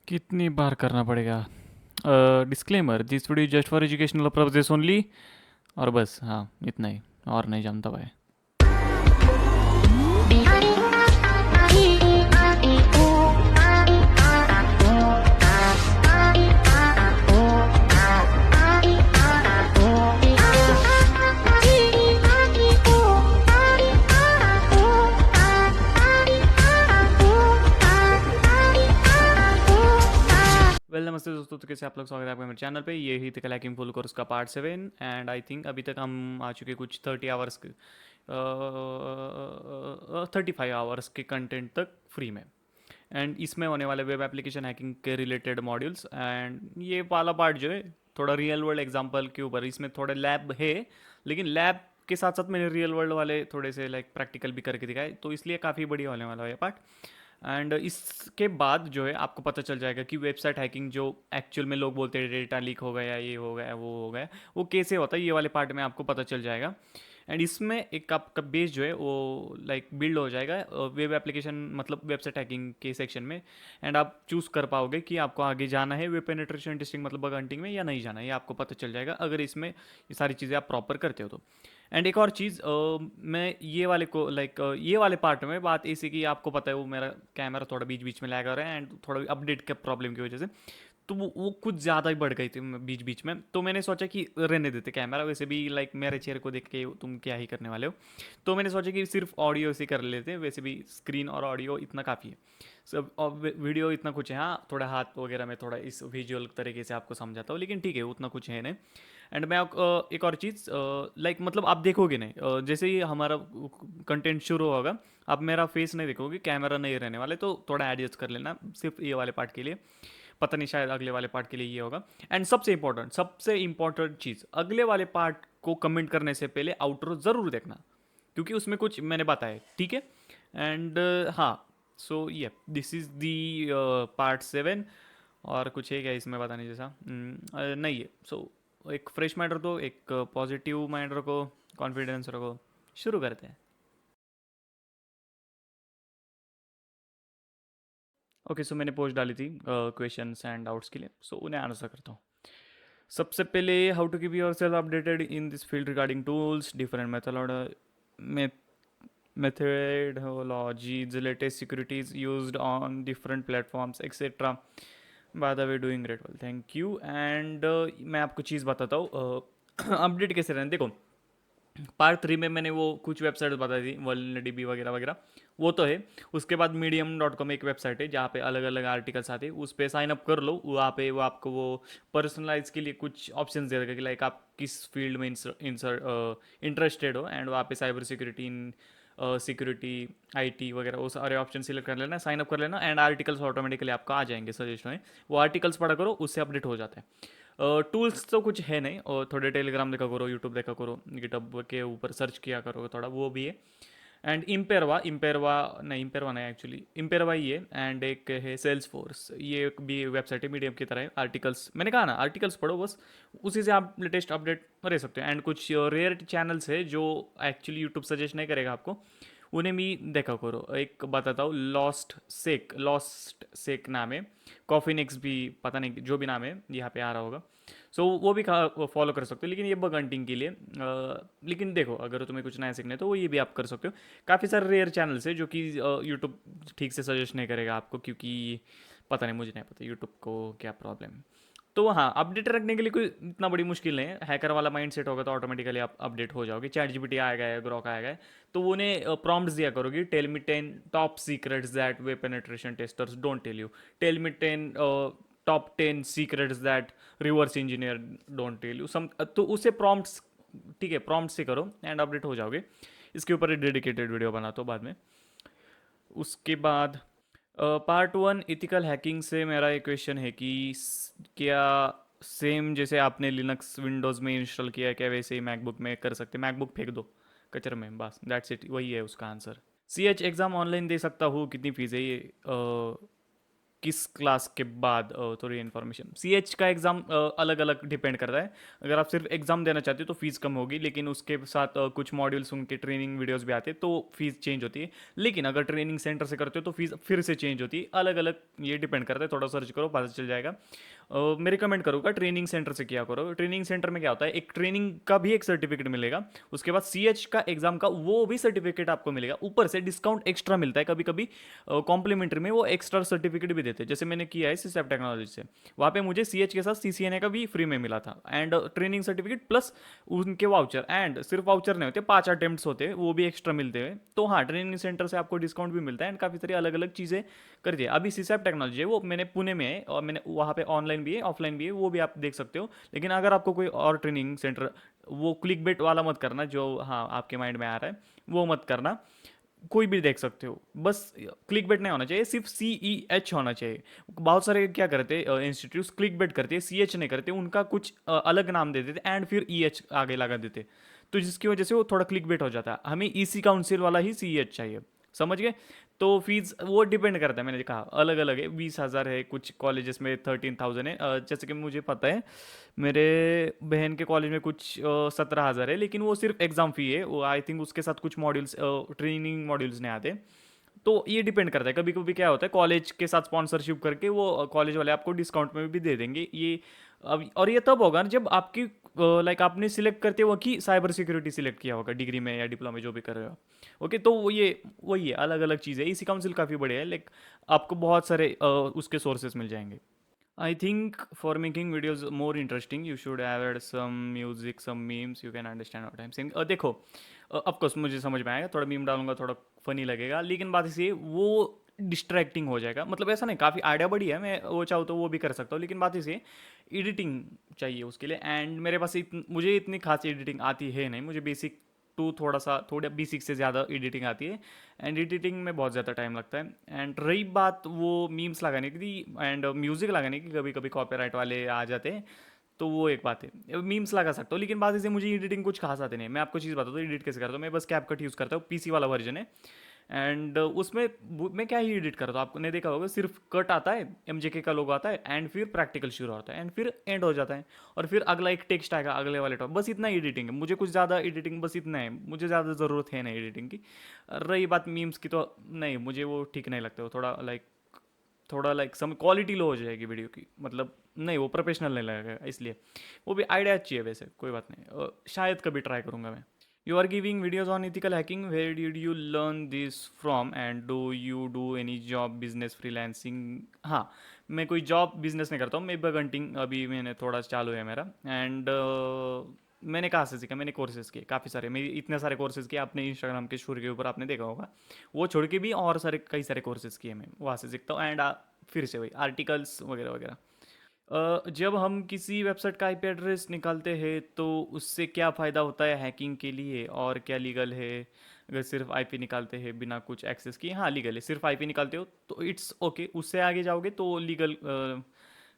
कितनी बार करना पड़ेगा? Disclaimer, this video just for educational purposes only. और बस, हाँ, इतना ही। और नहीं जानता भाई। वेल, नमस्ते दोस्तों, तो कैसे आप लोग? स्वागत है आपका मेरे चैनल पे। ये ही थे हैकिंग फुल कोर्स का पार्ट 7। एंड आई थिंक अभी तक हम आ चुके कुछ 30 आवर्स के, 35 आवर्स के कंटेंट तक फ्री में। एंड इसमें होने वाले वेब एप्लीकेशन हैकिंग के रिलेटेड मॉड्यूल्स। एंड ये वाला पार्ट जो है थोड़ा रियल वर्ल्ड एग्जांपल के ऊपर, इसमें थोड़े लैब है, लेकिन लैब के साथ साथ मैंने रियल वर्ल्ड वाले थोड़े से लाइक प्रैक्टिकल भी करके दिखाए, तो इसलिए काफ़ी बढ़िया होने वाला है ये पार्ट। एंड इसके बाद जो है आपको पता चल जाएगा कि वेबसाइट हैकिंग जो एक्चुअल में लोग बोलते हैं डेटा लीक हो गया, ये हो गया, वो हो गया, वो कैसे होता है, ये वाले पार्ट में आपको पता चल जाएगा। एंड इसमें एक आपका बेस जो है वो लाइक बिल्ड हो जाएगा वेब एप्लीकेशन मतलब वेबसाइट हैकिंग के सेक्शन में। एंड आप चूज़ कर पाओगे कि आपको आगे जाना है वेब पेनिट्रेशन टेस्टिंग मतलब बग हंटिंग में या नहीं जाना है, ये आपको पता चल जाएगा अगर इसमें ये सारी चीज़ें आप प्रॉपर करते हो तो। एंड एक और चीज़, मैं ये वाले को लाइक ये वाले पार्ट में बात ऐसी कि आपको पता है वो मेरा कैमरा थोड़ा बीच बीच में लैग हो रहा है, एंड थोड़ा अपडेट के प्रॉब्लम की वजह से तो वो कुछ ज़्यादा ही बढ़ गई थी बीच बीच में, तो मैंने सोचा कि रहने देते कैमरा, वैसे भी लाइक मेरे चेहरे को देख के तुम क्या ही करने वाले हो। तो मैंने सोचा कि सिर्फ ऑडियो से कर लेते हैं, वैसे भी स्क्रीन और ऑडियो इतना काफ़ी है। सब और वीडियो इतना कुछ है, हाँ थोड़ा हाथ वगैरह में थोड़ा इस विजुअल तरीके से आपको समझाता हूँ, लेकिन ठीक है उतना कुछ है नहीं। एंड मैं एक और चीज़ लाइक मतलब आप देखोगे नहीं, जैसे ही हमारा कंटेंट शुरू होगा आप मेरा फेस नहीं देखोगे, कैमरा नहीं रहने वाले, तो थोड़ा एडजस्ट कर लेना सिर्फ ये वाले पार्ट के लिए। पता नहीं शायद अगले वाले पार्ट के लिए ये होगा। एंड सबसे इंपॉर्टेंट चीज़, अगले वाले पार्ट को कमेंट करने से पहले आउटरो ज़रूर देखना, क्योंकि उसमें कुछ मैंने बताया, ठीक है। एंड हाँ, सो ये दिस इज़ दी पार्ट 7। और कुछ है क्या इसमें बताने जैसा? नहीं है। सो एक फ्रेश माइंड रखो, एक पॉजिटिव माइंड रखो, कॉन्फिडेंस रखो। शुरू करते हैं। ओके, सो मैंने पोस्ट डाली थी क्वेश्चंस एंड डाउट्स के लिए, सो उन्हें आंसर करता हूँ। सबसे पहले, how to keep yourself updated in this field regarding tools, different methodologies, latest securities used on different platforms, etc. By the way, doing great well, thank you. And मैं आपको चीज़ बताता हूँ अपडेट कैसे रहना। देखो, पार्ट 3 में मैंने वो कुछ वेबसाइट बताई थी, वर्ल्ड वगैरह वगैरह, वो तो है। उसके बाद medium.com एक वेबसाइट है जहाँ पे अलग अलग आर्टिकल्स आते हैं, उस पर साइन अप कर लो। वहाँ पे वो आपको वो पर्सनलाइज के लिए कुछ ऑप्शंस दे देगा कि लाइक आप किस फील्ड में इंटरेस्टेड हो, एंड वहाँ पे साइबर सिक्योरिटी, सिक्योरिटी, आईटी वगैरह वो सारे ऑप्शन सिलेक्ट कर लेना, साइन अप कर लेना, एंड आर्टिकल्स ऑटोमेटिकली आपको आ जाएंगे सजेशन में। वो आर्टिकल्स पढ़ा करो, उससे अपडेट हो जाता है। टूल्स तो कुछ है नहीं, और थोड़े टेलीग्राम देखा करो, यूट्यूब देखा करो, गिटहब के ऊपर सर्च किया करो थोड़ा, वो भी है। एंड इम्पेरवा नहीं, एक्चुअली इम्पेरवा ही है। एंड एक है सेल्स फोर्स, ये एक भी वेबसाइट है मीडियम की तरह है। आर्टिकल्स मैंने कहा ना, आर्टिकल्स पढ़ो बस, उसी से आप लेटेस्ट अपडेट रह सकते हो। एंड कुछ रेयर चैनल्स है जो एक्चुअली यूट्यूब सजेस्ट नहीं करेगा आपको, उन्हें भी देखा करो। एक बताता हूँ, लॉस्ट सेक नाम है। कॉफिनिक्स भी, पता नहीं जो भी नाम है यहाँ पे आ रहा होगा। सो वो भी फॉलो कर सकते हो, लेकिन ये बग हंटिंग के लिए। लेकिन देखो, अगर तुम्हें कुछ नया सीखना है तो वो ये भी आप कर सकते हो। काफ़ी सारे रेयर चैनल्स है जो कि यूट्यूब ठीक से सजेस्ट नहीं करेगा आपको, क्योंकि पता नहीं, मुझे नहीं पता यूट्यूब को क्या प्रॉब्लम है। तो हाँ, अपडेट रखने के लिए कोई इतना बड़ी मुश्किल नहीं है। हैकर वाला माइंड सेट होगा तो ऑटोमेटिकली आप अपडेट हो जाओगे। चैट जीपीटी आएगा है, ग्रॉक आएगा है, तो उन्हें प्रॉम्प्ट्स दिया करोगे, tell me 10 top secrets that web penetration testers don't tell you, tell me 10 top 10 secrets that reverse engineer don't tell you some, तो उसे प्रॉम्प्ट्स, ठीक है, प्रॉम्प्ट से करो एंड अपडेट हो जाओगे। इसके ऊपर एक डेडिकेटेड वीडियो बनाता हूँ बाद में। उसके बाद पार्ट 1 इथिकल हैकिंग से मेरा एक क्वेश्चन है कि क्या सेम जैसे आपने लिनक्स विंडोज़ में इंस्टॉल किया है, क्या वैसे ही मैकबुक में कर सकते? मैकबुक फेंक दो कचरे में, बस दैट्स इट, वही है उसका आंसर। एग्ज़ाम ऑनलाइन दे सकता हूँ, कितनी फ़ीस है ये? किस क्लास के बाद थोड़ी इन्फॉर्मेशन। सी एच का एग्ज़ाम अलग अलग डिपेंड करता है। अगर आप सिर्फ एग्ज़ाम देना चाहते हो तो फीस कम होगी, लेकिन उसके साथ कुछ मॉड्यूल्स उनके ट्रेनिंग वीडियोस भी आते हैं तो फीस चेंज होती है। लेकिन अगर ट्रेनिंग सेंटर से करते हो तो फीस फिर से चेंज होती है। अलग अलग ये डिपेंड करता है, थोड़ा सर्च करो पता चल जाएगा। मैं रिकमेंड करूँगा ट्रेनिंग सेंटर से किया करो। ट्रेनिंग सेंटर में क्या होता है, एक ट्रेनिंग का भी एक सर्टिफिकेट मिलेगा, उसके बाद सी एच का एग्जाम का वो भी सर्टिफिकेट आपको मिलेगा, ऊपर से डिस्काउंट एक्स्ट्रा मिलता है। कभी कभी कॉम्प्लीमेंट्री में वो एक्स्ट्रा सर्टिफिकेट भी देते हैं, जैसे मैंने किया है सिसैप टेक्नोलॉजी से। वहाँ पे मुझे सी एच के साथ सी सी एन ए का भी फ्री में मिला था, एंड ट्रेनिंग सर्टिफिकेट प्लस उनके वाउचर। एंड सिर्फ वाउचर नहीं होते, 5 अटेम्प्ट्स होते हैं, वो भी एक्स्ट्रा मिलते हैं। तो हाँ, ट्रेनिंग सेंटर से आपको डिस्काउंट भी मिलता है, एंड काफ़ी सारी अलग अलग चीज़ें कर दिए। अभी सिसैप टेक्नोलॉजी है, वो मैंने पुणे में है, और मैंने वहाँ पे ऑनलाइन भी है ऑफलाइन भी है, वो भी आप देख सकते हो। लेकिन अगर आपको कोई और ट्रेनिंग सेंटर, वो क्लिक बेट वाला मत करना जो हाँ आपके माइंड में आ रहा है, वो मत करना। कोई भी देख सकते हो, बस क्लिक बेट नहीं होना चाहिए, सिर्फ सी ई एच होना चाहिए। बहुत सारे क्या करते हैं इंस्टीट्यूट, क्लिक बेट करते हैं, सी एच नहीं करते, उनका कुछ अलग नाम दे देते एंड फिर ई एच आगे लगा देते, तो जिसकी वजह से वो थोड़ा क्लिक बेट हो जाता है। हमें ई सी काउंसिल वाला ही सी एच चाहिए, समझ गए। तो फीस वो डिपेंड करता है, मैंने कहा अलग अलग है, 20,000 है, कुछ कॉलेजेस में 13,000 है। जैसे कि मुझे पता है मेरे बहन के कॉलेज में कुछ 17,000 है, लेकिन वो सिर्फ एग्ज़ाम फ़ी है, वो आई थिंक उसके साथ कुछ मॉड्यूल्स ट्रेनिंग मॉड्यूल्स नहीं आते। तो ये डिपेंड करता है, कभी कभी क्या होता है कॉलेज के साथ स्पॉन्सरशिप करके वो कॉलेज वाले आपको डिस्काउंट में भी दे देंगे ये। अब और ये तब होगा ना जब आपकी लाइक आपने सिलेक्ट करते वक्त ही साइबर सिक्योरिटी सिलेक्ट किया होगा डिग्री में या डिप्लोमा में जो भी कर रहे हो। ओके, तो वो ये वही है, अलग अलग चीज़ें। इसी काउंसिल काफ़ी बड़े है, लाइक आपको बहुत सारे उसके सोर्सेस मिल जाएंगे। I think for making videos more interesting, you should have added some music, some memes. You can understand what I'm saying. देखो, ऑफ कोर्स मुझे समझ में आएगा, थोड़ा मीम डालूंगा, थोड़ा फनी लगेगा, लेकिन बात इसी है वो डिस्ट्रैक्टिंग हो जाएगा। मतलब ऐसा नहीं, काफ़ी आइडिया बड़ी है, मैं वो चाहूँ तो वो भी कर सकता हूँ, लेकिन बात इसी है एडिटिंग चाहिए उसके लिए। एंड मेरे पास मुझे इतनी खास एडिटिंग आती है नहीं, मुझे बेसिक टू थोड़ा बेसिक से ज़्यादा एडिटिंग आती है, एंड एडिटिंग में बहुत ज़्यादा टाइम लगता है। एंड रही बात वो मीम्स लगाने की एंड म्यूज़िक लगाने की, कभी कभी कॉपीराइट वाले आ जाते हैं, तो वो एक बात है। मीम्स लगा सकता हूँ, लेकिन बात इसे मुझे एडिटिंग कुछ खास आते नहीं है। मैं आपको चीज़ बताता हूँ एडिट कैसे करता हूँ। मैं बस कैपकट यूज़ करता हूँ, पीसी वाला वर्जन है, एंड उसमें मैं क्या ही एडिट करता हूँ, आपने देखा होगा सिर्फ कट आता है, एमजेके का लोगो आता है, एंड फिर प्रैक्टिकल शुरू होता है, एंड फिर एंड हो जाता है, और फिर अगला एक टेक्स्ट आएगा अगले वाले टॉप। बस इतना एडिटिंग है, मुझे कुछ ज़्यादा एडिटिंग बस इतना है, मुझे ज़्यादा ज़रूरत है नहीं एडिटिंग की। रही बात मीम्स की, तो नहीं, मुझे वो ठीक नहीं लगता, वो थोड़ा लाइक सम क्वालिटी लो हो जाएगी वीडियो की, मतलब नहीं वो प्रोफेशनल नहीं लगेगा, इसलिए। वो भी आइडिया अच्छी है वैसे, कोई बात नहीं, शायद कभी ट्राई करूँगा मैं। You are giving videos on ethical hacking. Where did you learn this from? And do you do any job, business, freelancing? हाँ, मैं कोई जॉब बिजनेस नहीं करता हूँ, मैं बग हंटिंग अभी मैंने थोड़ा चालू है मेरा। एंड मैंने कहाँ से सीखा, मैंने कोर्सेज किए काफ़ी सारे, मेरे इतने सारे कोर्सेज किए, अपने इंस्टाग्राम के स्टोरी के ऊपर आपने देखा होगा। वो छोड़ के भी और सारे कई सारे कोर्सेज किए मैं, वहाँ से सीखता हूँ। एंड फिर से वही आर्टिकल्स वगैरह वगैरह। जब हम किसी वेबसाइट का आईपी एड्रेस निकालते हैं तो उससे क्या फ़ायदा होता है हैकिंग के लिए, और क्या लीगल है? अगर सिर्फ आईपी निकालते हैं बिना कुछ एक्सेस किए, हाँ लीगल है। सिर्फ आईपी निकालते हो तो इट्स ओके, उससे आगे जाओगे तो लीगल,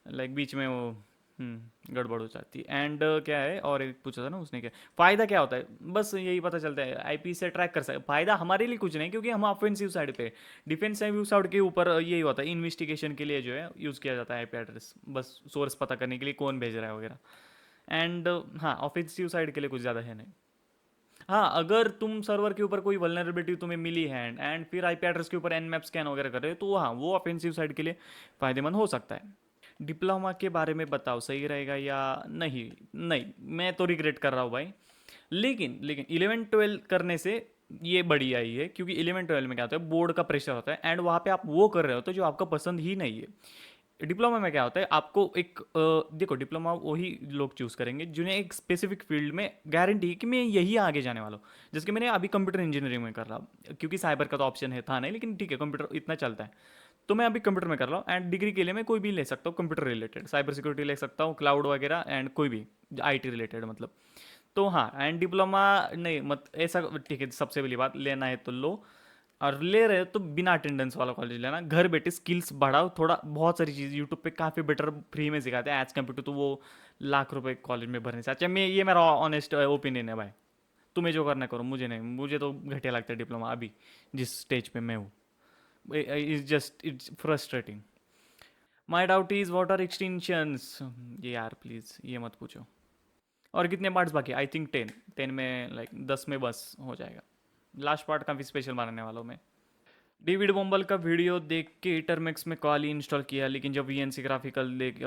लाइक बीच में वो गड़बड़ हो जाती है। एंड क्या है, और एक पूछा था ना उसने, क्या फ़ायदा क्या होता है, बस यही पता चलता है आईपी से ट्रैक कर सकते। फ़ायदा हमारे लिए कुछ नहीं, क्योंकि हम ऑफेंसिव साइड पे, डिफेंसिव साइड के ऊपर यही होता है, इन्वेस्टिगेशन के लिए जो है यूज़ किया जाता है आईपी एड्रेस, बस सोर्स पता करने के लिए कौन भेज रहा है वगैरह। एंड हाँ, ऑफेंसिव साइड के लिए कुछ ज़्यादा है नहीं। हाँ, अगर तुम सर्वर के ऊपर कोई वल्नरेबिलिटी तुम्हें मिली है एंड फिर आईपी एड्रेस के ऊपर एनमैप स्कैन वगैरह कर रहे हो, तो हाँ वो ऑफेंसिव साइड के लिए फ़ायदेमंद हो सकता है। डिप्लोमा के बारे में बताओ, सही रहेगा या नहीं? नहीं, मैं तो रिग्रेट कर रहा हूँ भाई। लेकिन लेकिन 11-12 करने से ये बढ़िया ही है, क्योंकि 11-12 में क्या होता है, बोर्ड का प्रेशर होता है, एंड वहाँ पे आप वो कर रहे हो तो जो आपका पसंद ही नहीं है। डिप्लोमा में क्या होता है, आपको एक देखो, डिप्लोमा वही लोग चूज़ करेंगे जिन्हें एक स्पेसिफिक फील्ड में गारंटी है कि मैं यही आगे जाने वाला हूँ। जैसे कि मैंने अभी कंप्यूटर इंजीनियरिंग में कर रहा हूँ, क्योंकि साइबर का तो ऑप्शन है था नहीं, लेकिन ठीक है कंप्यूटर इतना चलता है, तो मैं अभी कंप्यूटर में कर रहा हूँ। एंड डिग्री के लिए मैं कोई भी ले सकता हूँ कंप्यूटर रिलेटेड, साइबर सिक्योरिटी ले सकता हूँ, क्लाउड वगैरह, एंड कोई भी आईटी रिलेटेड मतलब। तो हाँ, एंड डिप्लोमा नहीं मत ऐसा, ठीक है सबसे पहली बात, लेना है तो लो, और ले रहे हो तो बिना अटेंडेंस वाला कॉलेज लेना, घर बैठे स्किल्स बढ़ाओ थोड़ा। बहुत सारी चीज़ यूट्यूब पे काफ़ी बेटर फ्री में सिखाते हैं एज कम्पेयर टू तो वो लाख रुपए कॉलेज में भरने से अच्छा। मैं ये मेरा ऑनेस्ट ओपिनियन है भाई, तुम्हें जो करना करो, मुझे नहीं, मुझे तो घटिया लगता है डिप्लोमा अभी जिस स्टेज पे मैं हूँ। It's just it's frustrating. My doubt is what are extensions. ये यार प्लीज़ ये मत पूछो। और कितने पार्ट्स बाकी? आई थिंक 10 में, लाइक 10 में बस हो जाएगा। लास्ट पार्ट काफ़ी स्पेशल बनाने वाला हूँ मैं। डेविड बोम्बल का वीडियो देख के टर्मेक्स में कॉली इंस्टॉल किया, लेकिन जब वीएनसी ग्राफिकल देख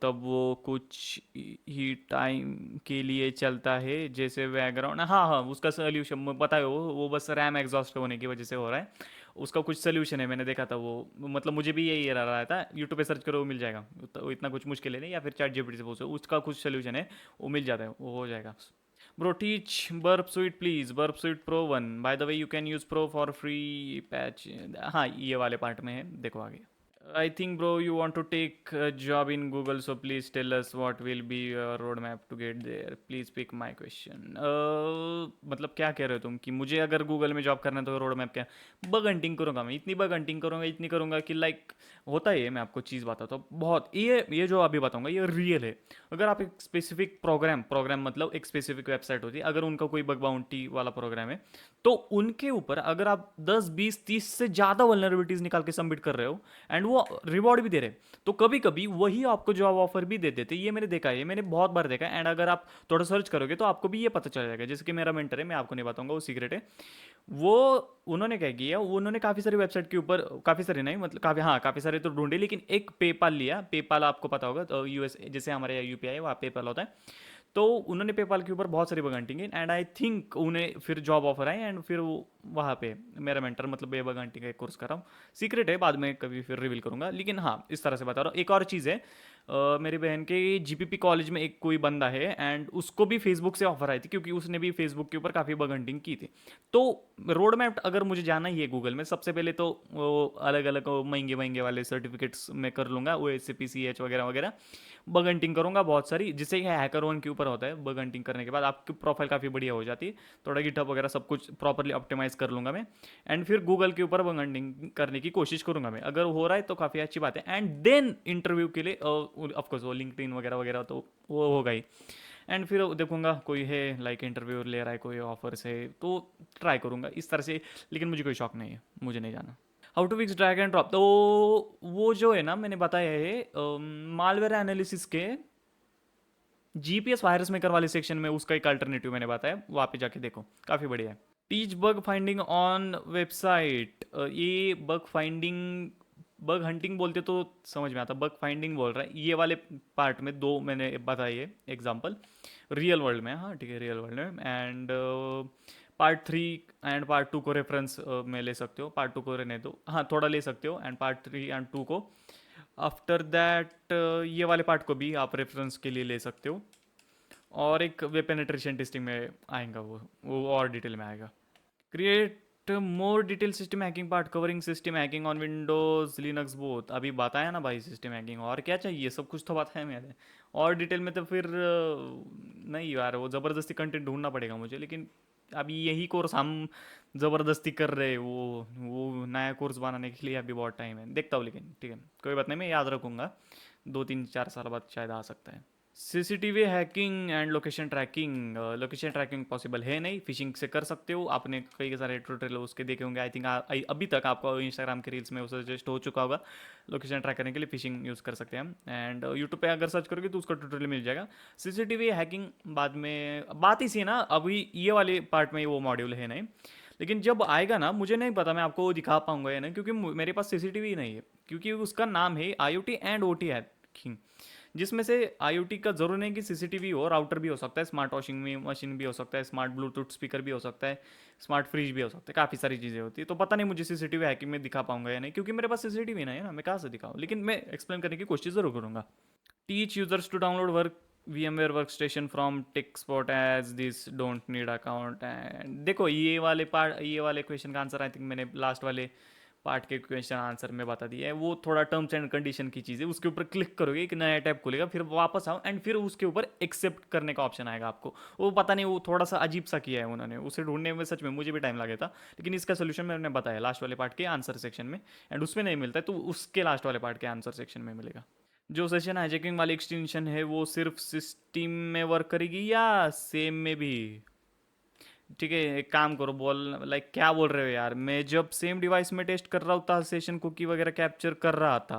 तब वो कुछ ही टाइम के लिए चलता है, जैसे बैकग्राउंड। हाँ हाँ, उसका सोल्यूशन पता है, वो बस रैम एग्जॉस्ट होने की वजह से हो रहा है। उसका कुछ सोल्यूशन है, मैंने देखा था वो। मतलब मुझे भी यही एरर रहा था। यूट्यूब पे सर्च करो, वो मिल जाएगा। तो इतना कुछ मुश्किल है नहीं, या फिर चैट जीपीटी से पूछो, उसका कुछ सोल्यूशन है, वो मिल जाता है, वो हो जाएगा। Bro, teach burp suite please. Burp suite pro 1. By the way, you can use pro for free patch. हाँ, ये वाले पार्ट में है, देखो आगे। I think, bro, you want to take a job in Google, so please tell us what will be your roadmap to get there. Please pick my question. मतलब क्या कह रहे हो तुम कि मुझे अगर गूगल में जॉब करना है तो रोड मैप क्या? बग हंटिंग करूंगा मैं, इतनी बग हंटिंग करूंगा, इतनी करूंगा कि लाइक होता है ये। मैं आपको चीज़ बताता हूँ, बहुत ये जो अभी बताऊंगा ये रियल है। अगर आप एक स्पेसिफिक प्रोग्राम मतलब एक स्पेसिफिक वेबसाइट होती है, अगर उनका कोई बग बाउंटी वाला प्रोग्राम है, तो उनके ऊपर अगर आप 10 20 30 से ज़्यादा वल्नरेबिलिटीज़ निकाल के सबमिट कर रहे हो, एंड वो रिवॉर्ड भी दे रहे, तो कभी कभी वही आपको जॉब ऑफर भी दे देते। ये मैंने देखा है, ये मैंने बहुत बार देखा है। एंड अगर आप थोड़ा सर्च करोगे तो आपको भी ये पता चल जाएगा। जैसे कि मेरा मेंटर है, मैं आपको नहीं बताऊंगा, वो सीक्रेट है। वो उन्होंने क्या किया, उन्होंने काफ़ी सारी वेबसाइट के ऊपर, काफ़ी सारे नहीं मतलब काफ़ी, हाँ काफ़ी सारे तो ढूंढे, लेकिन एक पेपाल लिया। पेपाल आपको पता होगा, तो यूएस जैसे हमारे यहाँ यूपीआई है, वहाँ पेपाल होता है। तो उन्होंने पेपाल के ऊपर बहुत सारी बगांटिंग की, एंड आई थिंक उन्हें फिर जॉब ऑफर आई, एंड फिर वो वहाँ पे मेरा मेंटर मतलब ये बगांटिंग का एक कोर्स कर रहा हूँ। सीक्रेट है, बाद में कभी फिर रिवील करूंगा, लेकिन हाँ इस तरह से बता रहा हूँ। एक और चीज़ है, मेरी बहन के जीपीपी कॉलेज में एक कोई बंदा है, एंड उसको भी फेसबुक से ऑफर आई थी, क्योंकि उसने भी फेसबुक के ऊपर काफ़ी बगंटिंग की थी। तो रोड मैप अगर मुझे जाना ही है गूगल में, सबसे पहले तो वो अलग अलग महंगे महंगे वाले सर्टिफिकेट्स मैं कर लूँगा, O S C P C H वगैरह वगैरह। बग हंटिंग करूंगा बहुत सारी, जिससे कि हैकर वन के ऊपर होता है। बग हंटिंग करने के बाद आपकी प्रोफाइल काफ़ी बढ़िया हो जाती है। थोड़ा गिटहब वगैरह सब कुछ प्रॉपरली ऑप्टिमाइज कर लूंगा मैं, एंड फिर गूगल के ऊपर बग हंटिंग करने की कोशिश करूंगा मैं। अगर हो रहा है तो काफ़ी अच्छी बात है। एंड देन इंटरव्यू के लिए ऑफकोर्स वो लिंक्डइन वगैरह वगैरह तो वो होगा ही। एंड फिर देखूंगा कोई है लाइक इंटरव्यू ले रहा है, कोई ऑफर्स है तो ट्राई करूंगा इस तरह से। लेकिन मुझे कोई शौक नहीं है, मुझे नहीं जाना। How to fix drag and drop, तो वो जो है ना मैंने बताया है, मालवेयर एनालिसिस के जीपीएस वायरस मेकर वाले सेक्शन में उसका एक अल्टरनेटिव मैंने बताया, वहाँ पे जाके देखो, काफ़ी बढ़िया है। Teach bug finding on website, ये बग फाइंडिंग, बग हंटिंग बोलते तो समझ में आता, बग फाइंडिंग बोल रहा है ये वाले पार्ट में। दो मैंने बताई है एग्जांपल, रियल वर्ल्ड में, हाँ ठीक है रियल वर्ल्ड में। एंड पार्ट 3 एंड पार्ट 2 को रेफरेंस में ले सकते हो। पार्ट 2 को रहने दो, हाँ थोड़ा ले सकते हो, एंड पार्ट 3 एंड 2 को। आफ्टर दैट ये वाले पार्ट को भी आप रेफरेंस के लिए ले सकते हो। और एक वेब पेनिट्रेशन टेस्टिंग में आएगा, वो और डिटेल में आएगा। Create more detail system hacking part covering system hacking on Windows Linux both. अभी बताया ना भाई सिस्टम हैकिंग, और क्या चाहिए, सब कुछ तो बताया मैंने। और डिटेल में तो फिर नहीं यार, वो ज़बरदस्ती कंटेंट ढूंढना पड़ेगा मुझे। लेकिन अभी यही कोर्स हम ज़बरदस्ती कर रहे हैं, वो नया कोर्स बनाने के लिए अभी बहुत टाइम है, देखता हूँ। लेकिन ठीक है, कोई बात नहीं, मैं याद रखूँगा। 2 3 4 साल बाद शायद आ सकता है। CCTV hacking and location tracking, location tracking possible है नहीं, फिशिंग से कर सकते हो। आपने कई सारे ट्यूटोरियल उसके देखे होंगे, आई थिंक अभी तक आपको इंस्टाग्राम के रील्स में वो सजेस्ट हो चुका होगा। लोकेशन ट्रैक करने के लिए फिशिंग यूज़ कर सकते हैं हम, एंड यूट्यूब पे अगर सर्च करोगे तो उसका ट्यूटोरियल मिल जाएगा। सीसीटीवी हैकिंग बाद में बात ही सी है ना, अभी ये वाले पार्ट में वो मॉड्यूल है नहीं। लेकिन जब आएगा ना, मुझे नहीं पता मैं आपको दिखा पाऊंगा या नहीं, क्योंकि मेरे पास सीसीटीवी नहीं है। क्योंकि उसका नाम है आईओटी एंड ओटी हैकिंग, जिसमें से आईओटी का जरूर नहीं कि सीसीटीवी हो, राउटर भी हो सकता है, स्मार्ट वॉशिंग मशीन भी हो सकता है, स्मार्ट ब्लूटूथ स्पीकर भी हो सकता है, स्मार्ट फ्रिज भी हो सकता है, काफ़ी सारी चीज़ें होती है। तो पता नहीं मुझे सीसीटीवी हैकिंग में दिखा पाऊंगा या नहीं, क्योंकि मेरे पास सीसीटीवी नहीं है ना, मैं कहाँ से दिखाऊँ। लेकिन मैं एक्सप्लेन करने की कोशिश ज़रूर करूँगा। Teach users to download work VMware workstation from Techsport as this don't need account. And देखो ये वाले क्वेश्चन का आंसर आई थिंक मैंने लास्ट वाले पार्ट के क्वेश्चन आंसर में बता दिया है। वो थोड़ा टर्म्स एंड कंडीशन की चीज़ है, उसके ऊपर क्लिक करोगे एक नया टैब खुलेगा, फिर वापस आओ एंड फिर उसके ऊपर एक्सेप्ट करने का ऑप्शन आएगा आपको। वो पता नहीं, वो थोड़ा सा अजीब सा किया है उन्होंने, उसे ढूंढने में सच में मुझे भी टाइम लगा था। लेकिन इसका सोल्यूशन मैंने बताया लास्ट वाले पार्ट के आंसर सेक्शन में, एंड उसमें नहीं मिलता है तो उसके लास्ट वाले पार्ट के आंसर सेक्शन में मिलेगा। जो सेशन हाईजैकिंग वाली एक्सटेंशन है वो सिर्फ सिस्टम में वर्क करेगी या सेम में भी? ठीक है, एक काम करो, बोल लाइक क्या बोल रहे हो यार। मैं जब सेम डिवाइस में टेस्ट कर रहा था, सेशन कुकी वगैरह कैप्चर कर रहा था।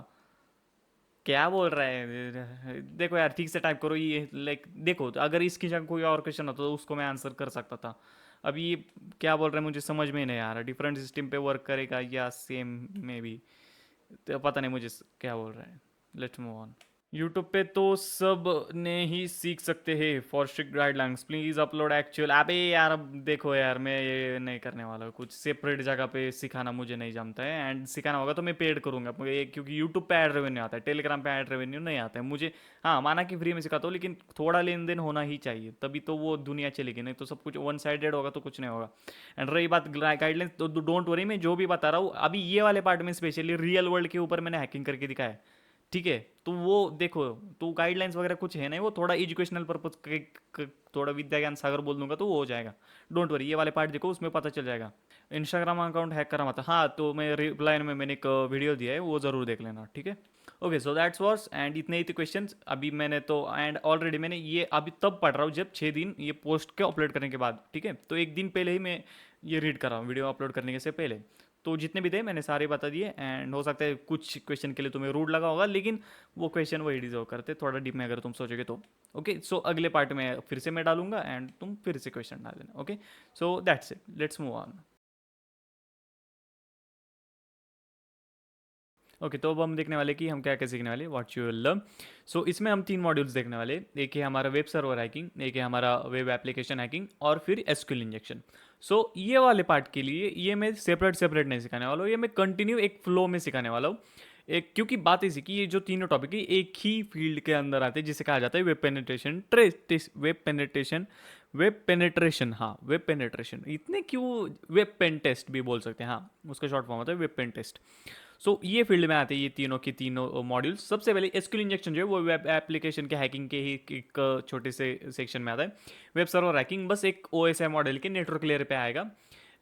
क्या बोल रहा है? देखो यार, ठीक से टाइप करो ये, लाइक देखो, तो अगर इसकी जगह कोई और क्वेश्चन होता तो उसको मैं आंसर कर सकता था। अभी ये क्या बोल रहा है मुझे समझ में नहीं आ रहा, डिफरेंट सिस्टम पे वर्क करेगा या सेम में भी, तो पता नहीं मुझे क्या बोल रहा है। Let's move on. यूट्यूब पे तो सब ने ही सीख सकते हैं for strict guidelines, please upload actual. अबे यार, अब देखो यार, मैं ये नहीं करने वाला हूँ, कुछ सेपरेट जगह पे सिखाना मुझे नहीं जमता है, एंड सिखाना होगा तो मैं पेड करूंगा मुझे, क्योंकि यूट्यूब पे ऐड रेवेन्यू आता है, टेलीग्राम पे ऐड रेवेन्यू नहीं आता है मुझे। हाँ, माना कि फ्री में सिखाता हूँ, लेकिन थोड़ा लेन देन होना ही चाहिए, तभी तो वो दुनिया चलेगी, नहीं तो सब कुछ वन साइडेड होगा तो कुछ नहीं होगा। एंड रही बात गाइडलाइंस, तो डोंट वरी, मैं जो भी बता रहा हूँ अभी ये वाले पार्ट में स्पेशली रियल वर्ल्ड के ऊपर मैंने हैकिंग करके दिखाया है, ठीक है? तो वो देखो, तो गाइडलाइंस वगैरह कुछ है नहीं, वो थोड़ा एजुकेशनल पर्पज के, थोड़ा विद्या ज्ञान सागर बोल दूंगा तो वो हो जाएगा। डोंट वरी, ये वाले पार्ट देखो, उसमें पता चल जाएगा। इंस्टाग्राम अकाउंट हैक करा मत, हाँ तो मैं रिप्लाई में मैंने एक वीडियो दिया है, वो ज़रूर देख लेना, ठीक है? Okay, so that's was, and इतने ही थे क्वेश्चंस अभी मैंने तो, एंड ऑलरेडी मैंने ये अभी तब पढ़ रहा हूँ जब 6 दिन ये पोस्ट के अपलोड करने के बाद, ठीक है? तो एक दिन पहले ही मैं ये रीड कर रहा हूँ, वीडियो अपलोड करने के से पहले। तो जितने भी थे मैंने सारे बता दिए, एंड हो सकता है कुछ क्वेश्चन के लिए तुम्हें रूड लगा होगा, लेकिन वो क्वेश्चन वही डिजर्व करते थोड़ा डीप में अगर तुम सोचोगे तो। ओके, सो अगले पार्ट में फिर से मैं डालूंगा, एंड तुम फिर से क्वेश्चन डाल देना। Okay, so that's it, let's move on. Okay, तो अब हम देखने वाले कि हम क्या क्या सीखने वाले, व्हाट यू विल लर्न। सो इसमें हम 3 मॉड्यूल्स देखने वाले, एक है हमारा वेब सर्वर हैकिंग, एक है हमारा वेब एप्लीकेशन हैकिंग, और फिर एसक्यूएल इंजेक्शन। सो ये वाले पार्ट के लिए ये मैं सेपरेट सेपरेट नहीं सिखाने वाला हूँ, ये मैं कंटिन्यू एक फ्लो में सिखाने वाला हूँ। एक, क्योंकि बात ऐसी कि ये जो तीनों टॉपिक है एक ही फील्ड के अंदर आते हैं, जिसे कहा जाता है web penetration web penetration, web penetration, हाँ वेब पेनिट्रेशन, इतने क्यों, वेब पेन टेस्ट भी बोल सकते हैं, हाँ उसका शॉर्ट फॉर्म होता है वेब पेन टेस्ट। सो ये फील्ड में आते हैं ये तीनों के तीनों मॉड्यूल्स। सबसे पहले एसक्यूएल इंजेक्शन जो है वो वेब एप्लीकेशन के हैकिंग के ही एक छोटे से सेक्शन में आता है। वेब सर्वर हैकिंग बस एक ओएसआई मॉडल के नेटवर्क लेयर पे आएगा,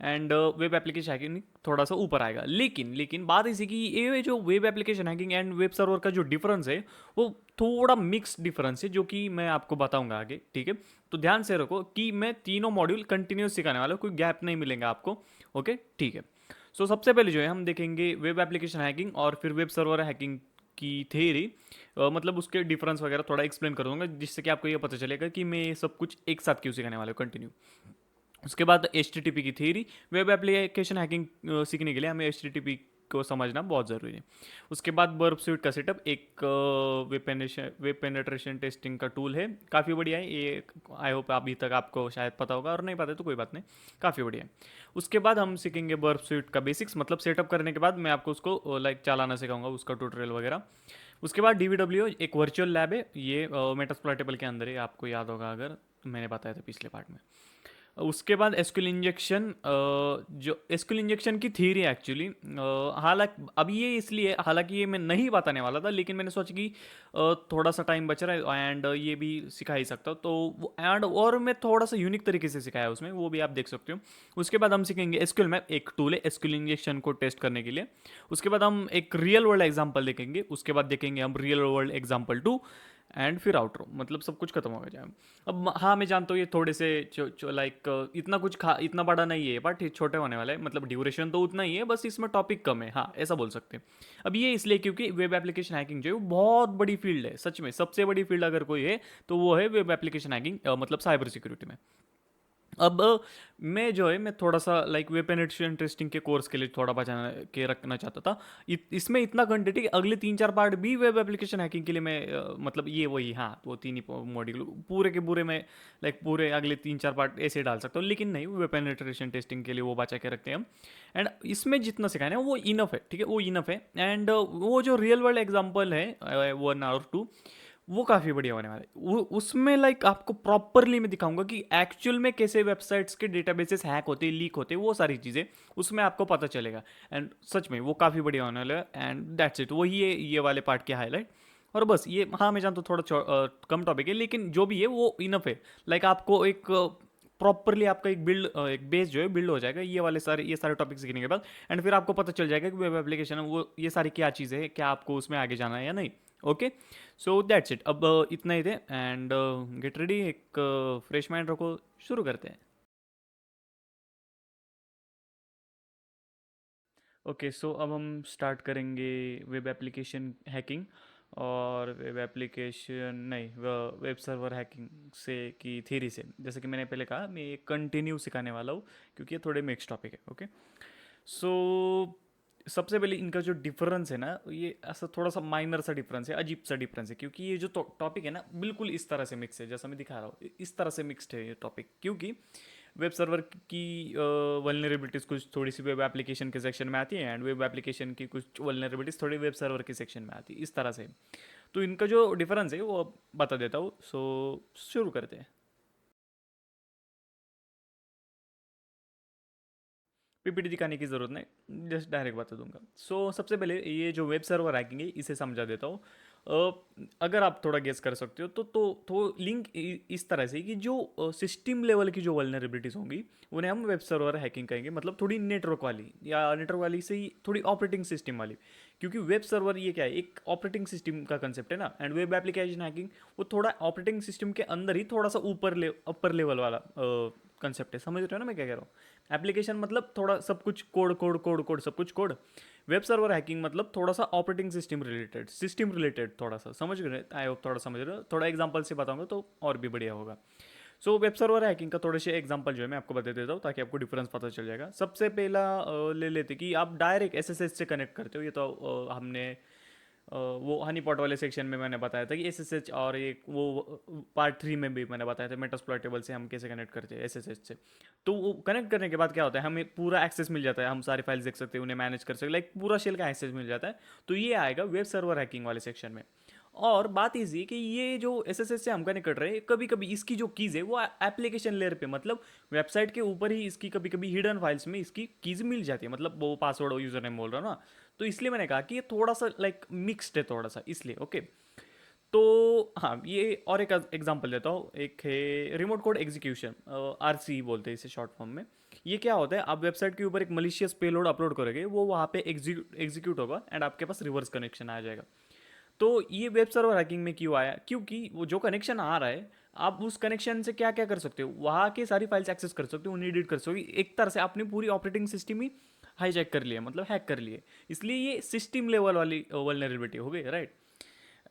एंड वेब एप्लीकेशन हैकिंग थोड़ा सा ऊपर आएगा। लेकिन लेकिन बात ऐसी कि ये जो web application hacking and web server का जो डिफरेंस है वो थोड़ा मिक्स डिफरेंस है, जो कि मैं आपको बताऊंगा आगे, ठीक है? तो ध्यान से रखो कि मैं तीनों मॉड्यूल कंटिन्यूस सिखाने वाला हूँ, कोई गैप नहीं मिलेगा आपको। ओके, ठीक है। सो सबसे पहले जो है हम देखेंगे वेब एप्लीकेशन हैकिंग और फिर वेब सर्वर हैकिंग की थेरी, मतलब उसके डिफरेंस वगैरह थोड़ा एक्सप्लेन कर दूंगा, जिससे कि आपको ये पता चलेगा कि मैं ये सब कुछ एक साथ क्यों सिखाने वाला हूँ कंटिन्यू। उसके बाद एच की थ्योरी, वेब एप्लीकेशन हैकिंग सीखने के लिए हमें एच को समझना बहुत ज़रूरी है। उसके बाद बर्ब स्यूट का सेटअप, एक वेब पेनेट्रेशन टेस्टिंग का टूल है, काफ़ी बढ़िया है ये। आई होप अभी तक आपको शायद पता होगा, और नहीं पता तो कोई बात नहीं, काफ़ी बढ़िया है। उसके बाद हम सीखेंगे बर्ब स्यूट का बेसिक्स, मतलब सेटअप करने के बाद मैं आपको उसको लाइक चलाना सिखाऊंगा, उसका ट्यूटोरियल वगैरह। उसके बाद डीवीडब्ल्यू एक वर्चुअल लैब है, ये मेटास्प्लॉइटेबल के अंदर है, आपको याद होगा अगर मैंने बताया था पिछले पार्ट में। उसके बाद एसक्यूएल इंजेक्शन, जो एसक्यूएल इंजेक्शन की थ्योरी एक्चुअली, हालांकि अभी ये इसलिए, हालांकि ये मैं नहीं बताने वाला था, लेकिन मैंने सोचा कि थोड़ा सा टाइम बच रहा है, एंड ये भी सिखा ही सकता हूँ, तो एंड और मैं थोड़ा सा यूनिक तरीके से सिखाया उसमें, वो भी आप देख सकते हो। उसके बाद हम सीखेंगे एसक्यूएल मैप, एक टूल है एसक्यूएल इंजेक्शन को टेस्ट करने के लिए। उसके बाद हम एक रियल वर्ल्ड एग्जाम्पल देखेंगे, उसके बाद देखेंगे हम रियल वर्ल्ड एग्जाम्पल 2, एंड फिर आउटरो, मतलब सब कुछ खत्म हो जाए। अब हाँ मैं जानता हूँ ये थोड़े से लाइक इतना कुछ इतना बड़ा नहीं है, बट ये छोटे होने वाला है, मतलब ड्यूरेशन तो उतना ही है, बस इसमें टॉपिक कम है, हाँ ऐसा बोल सकते हैं। अब ये इसलिए क्योंकि वेब एप्लीकेशन हैकिंग जो है वो बहुत बड़ी फील्ड है, सच में सबसे बड़ी फील्ड अगर कोई है तो वो है वेब एप्लीकेशन हैकिंग, मतलब साइबर सिक्योरिटी में। अब मैं जो है मैं थोड़ा सा लाइक वेब पेनिट्रेशन टेस्टिंग के कोर्स के लिए थोड़ा बचा के रखना चाहता था। इसमें इतना कंटेंट है कि अगले 3-4 पार्ट भी वेब एप्लीकेशन हैकिंग के लिए मैं मतलब ये वही, हाँ वो तीन ही मॉड्यूल पूरे के पूरे में, लाइक पूरे अगले 3-4 पार्ट ऐसे डाल सकता हूँ, लेकिन नहीं, वेब पेनिट्रेशन टेस्टिंग के लिए वो बचा के रखते हैं हम। एंड इसमें जितना सिखाना है वो इनफ है, ठीक है, वो इनफ है। एंड वो जो रियल वर्ल्ड एग्जाम्पल है 1 और 2, वो काफ़ी बढ़िया होने वाला है। वो उसमें लाइक आपको प्रॉपरली मैं दिखाऊंगा कि एक्चुअल में कैसे वेबसाइट्स के डेटाबेसेस हैक होते हैं, लीक होते हैं, वो सारी चीज़ें उसमें आपको पता चलेगा। एंड सच में वो काफ़ी बढ़िया होने वाला है, एंड दैट्स इट, वही है ये वाले पार्ट के हाईलाइट। और बस ये, हाँ मैं जानता हूँ थोड़ा कम टॉपिक है, लेकिन जो भी है वो इनफ है। लाइक आपको एक प्रॉपरली आपका एक बिल्ड, एक बेस जो है बिल्ड हो जाएगा ये सारे टॉपिक सीखने के बाद। एंड फिर आपको पता चल जाएगा कि वेब एप्लीकेशन है वो, ये सारी क्या चीज़ें हैं, क्या आपको उसमें आगे जाना है या नहीं। ओके, सो दैट्स इट, अब इतना ही थे, एंड गेट रेडी, एक फ्रेश माइंड रखो, शुरू करते हैं। ओके, सो अब हम स्टार्ट करेंगे वेब एप्लीकेशन हैकिंग। और वेब एप्लीकेशन नहीं, वेब सर्वर हैकिंग से की थ्योरी से, जैसे कि मैंने पहले कहा, मैं ये कंटिन्यू सिखाने वाला हूँ क्योंकि ये थोड़े मिक्स टॉपिक है। ओके, सो सबसे पहले इनका जो डिफरेंस है ना, ये ऐसा थोड़ा सा माइनर सा डिफरेंस है, अजीब सा डिफरेंस है, क्योंकि ये जो टॉपिक है ना बिल्कुल इस तरह से मिक्स है, जैसा मैं दिखा रहा हूँ इस तरह से मिक्स्ड है ये टॉपिक। क्योंकि वेब सर्वर की वल्नरेबिलिटीज़ कुछ थोड़ी सी वेब एप्लीकेशन के सेक्शन में आती है, एंड वेब एप्लीकेशन की कुछ वल्नरेबिलिटीज़ थोड़ी वेब सर्वर के सेक्शन में आती है, इस तरह से। तो इनका जो डिफरेंस है वो अब बता देता हूँ। सो शुरू करते हैं। पीपीटी दिखाने की ज़रूरत नहीं, जस्ट डायरेक्ट बता दूंगा। सो सबसे पहले ये जो वेब सर्वर हैकिंग है इसे समझा देता हूँ। अगर आप थोड़ा गेस कर सकते हो तो लिंक इस तरह से कि जो सिस्टम लेवल की जो वल्नरेबिलिटीज़ होंगी उन्हें हम वेब सर्वर हैकिंग कहेंगे, मतलब थोड़ी नेटवर्क वाली, या नेटवर्क वाली से ही थोड़ी ऑपरेटिंग सिस्टम वाली। क्योंकि वेब सर्वर ये क्या है, एक ऑपरेटिंग सिस्टम का कंसेप्ट है ना, एंड वेब एप्लीकेशन हैकिंग वो थोड़ा ऑपरेटिंग सिस्टम के अंदर ही थोड़ा सा अपर लेवल वाला कंसेप्ट है। समझ रहे हो ना मैं क्या कह रहा हूँ? एप्लीकेशन मतलब थोड़ा सब कुछ कोड कोड कोड कोड सब कुछ कोड। वेब सर्वर हैकिंग मतलब थोड़ा सा ऑपरेटिंग सिस्टम रिलेटेड थोड़ा सा। समझ गए? आई होप थोड़ा समझ रहे हो। थोड़ा एग्जांपल से बताऊंगा तो और भी बढ़िया होगा। सो वेब सर्वर हैकिंग का थोड़े से एग्जांपल जो है मैं आपको बता देता हूँ ताकि आपको डिफरेंस पता चल जाएगा। सबसे पहला ले लेते कि आप डायरेक्ट एसएसएच से कनेक्ट करते हो। ये तो हमने वो हनी पॉट वाले सेक्शन में मैंने बताया था कि एसएसएच, और एक वो पार्ट 3 में भी मैंने बताया था मेटास्प्लॉइटेबल से हम कैसे कनेक्ट करते हैं एसएसएच से। तो वो कनेक्ट करने के बाद क्या होता है, हमें पूरा एक्सेस मिल जाता है, हम सारी फाइल्स देख सकते हैं, उन्हें मैनेज कर सकते हैं, लाइक पूरा शेल का एक्सेस मिल जाता है। तो ये आएगा वेब सर्वर हैकिंग वाले सेक्शन में। और बात इसी कि ये जो एस एस एस से हम कनेक्ट कर रहे हैं, कभी कभी इसकी जो कीज़ है वो एप्लीकेशन लेयर पे, मतलब वेबसाइट के ऊपर ही इसकी कभी कभी हिडन फाइल्स में इसकी कीज़ मिल जाती है, मतलब वो पासवर्ड और यूज़र नेम बोल रहा हूँ ना। तो इसलिए मैंने कहा कि ये थोड़ा सा लाइक मिक्स्ड है थोड़ा सा, इसलिए। ओके, तो हाँ, ये और एक एग्जांपल देता हूँ। एक है रिमोट कोड एग्जीक्यूशन, आरसी बोलते हैं इसे शॉर्ट फॉर्म में। ये क्या होता है, आप वेबसाइट के ऊपर एक मलिशियस पेलोड अपलोड करोगे, वो वहाँ पे एग्जीक्यूट होगा एंड आपके पास रिवर्स कनेक्शन आ जाएगा। तो ये वेब सर्वर हैकिंग में क्यों आया? क्योंकि वो जो कनेक्शन आ रहा है, आप उस कनेक्शन से क्या क्या कर सकते हो, वहाँ के सारी फाइल्स एक्सेस कर सकते हो, उन्हें एडिट कर सकते हो। एक तरह से आपने पूरी ऑपरेटिंग सिस्टम ही हाईजैक कर लिया, मतलब हैक कर लिए। इसलिए ये सिस्टम लेवल वाली वल्नरेबिलिटी हो गई, राइट।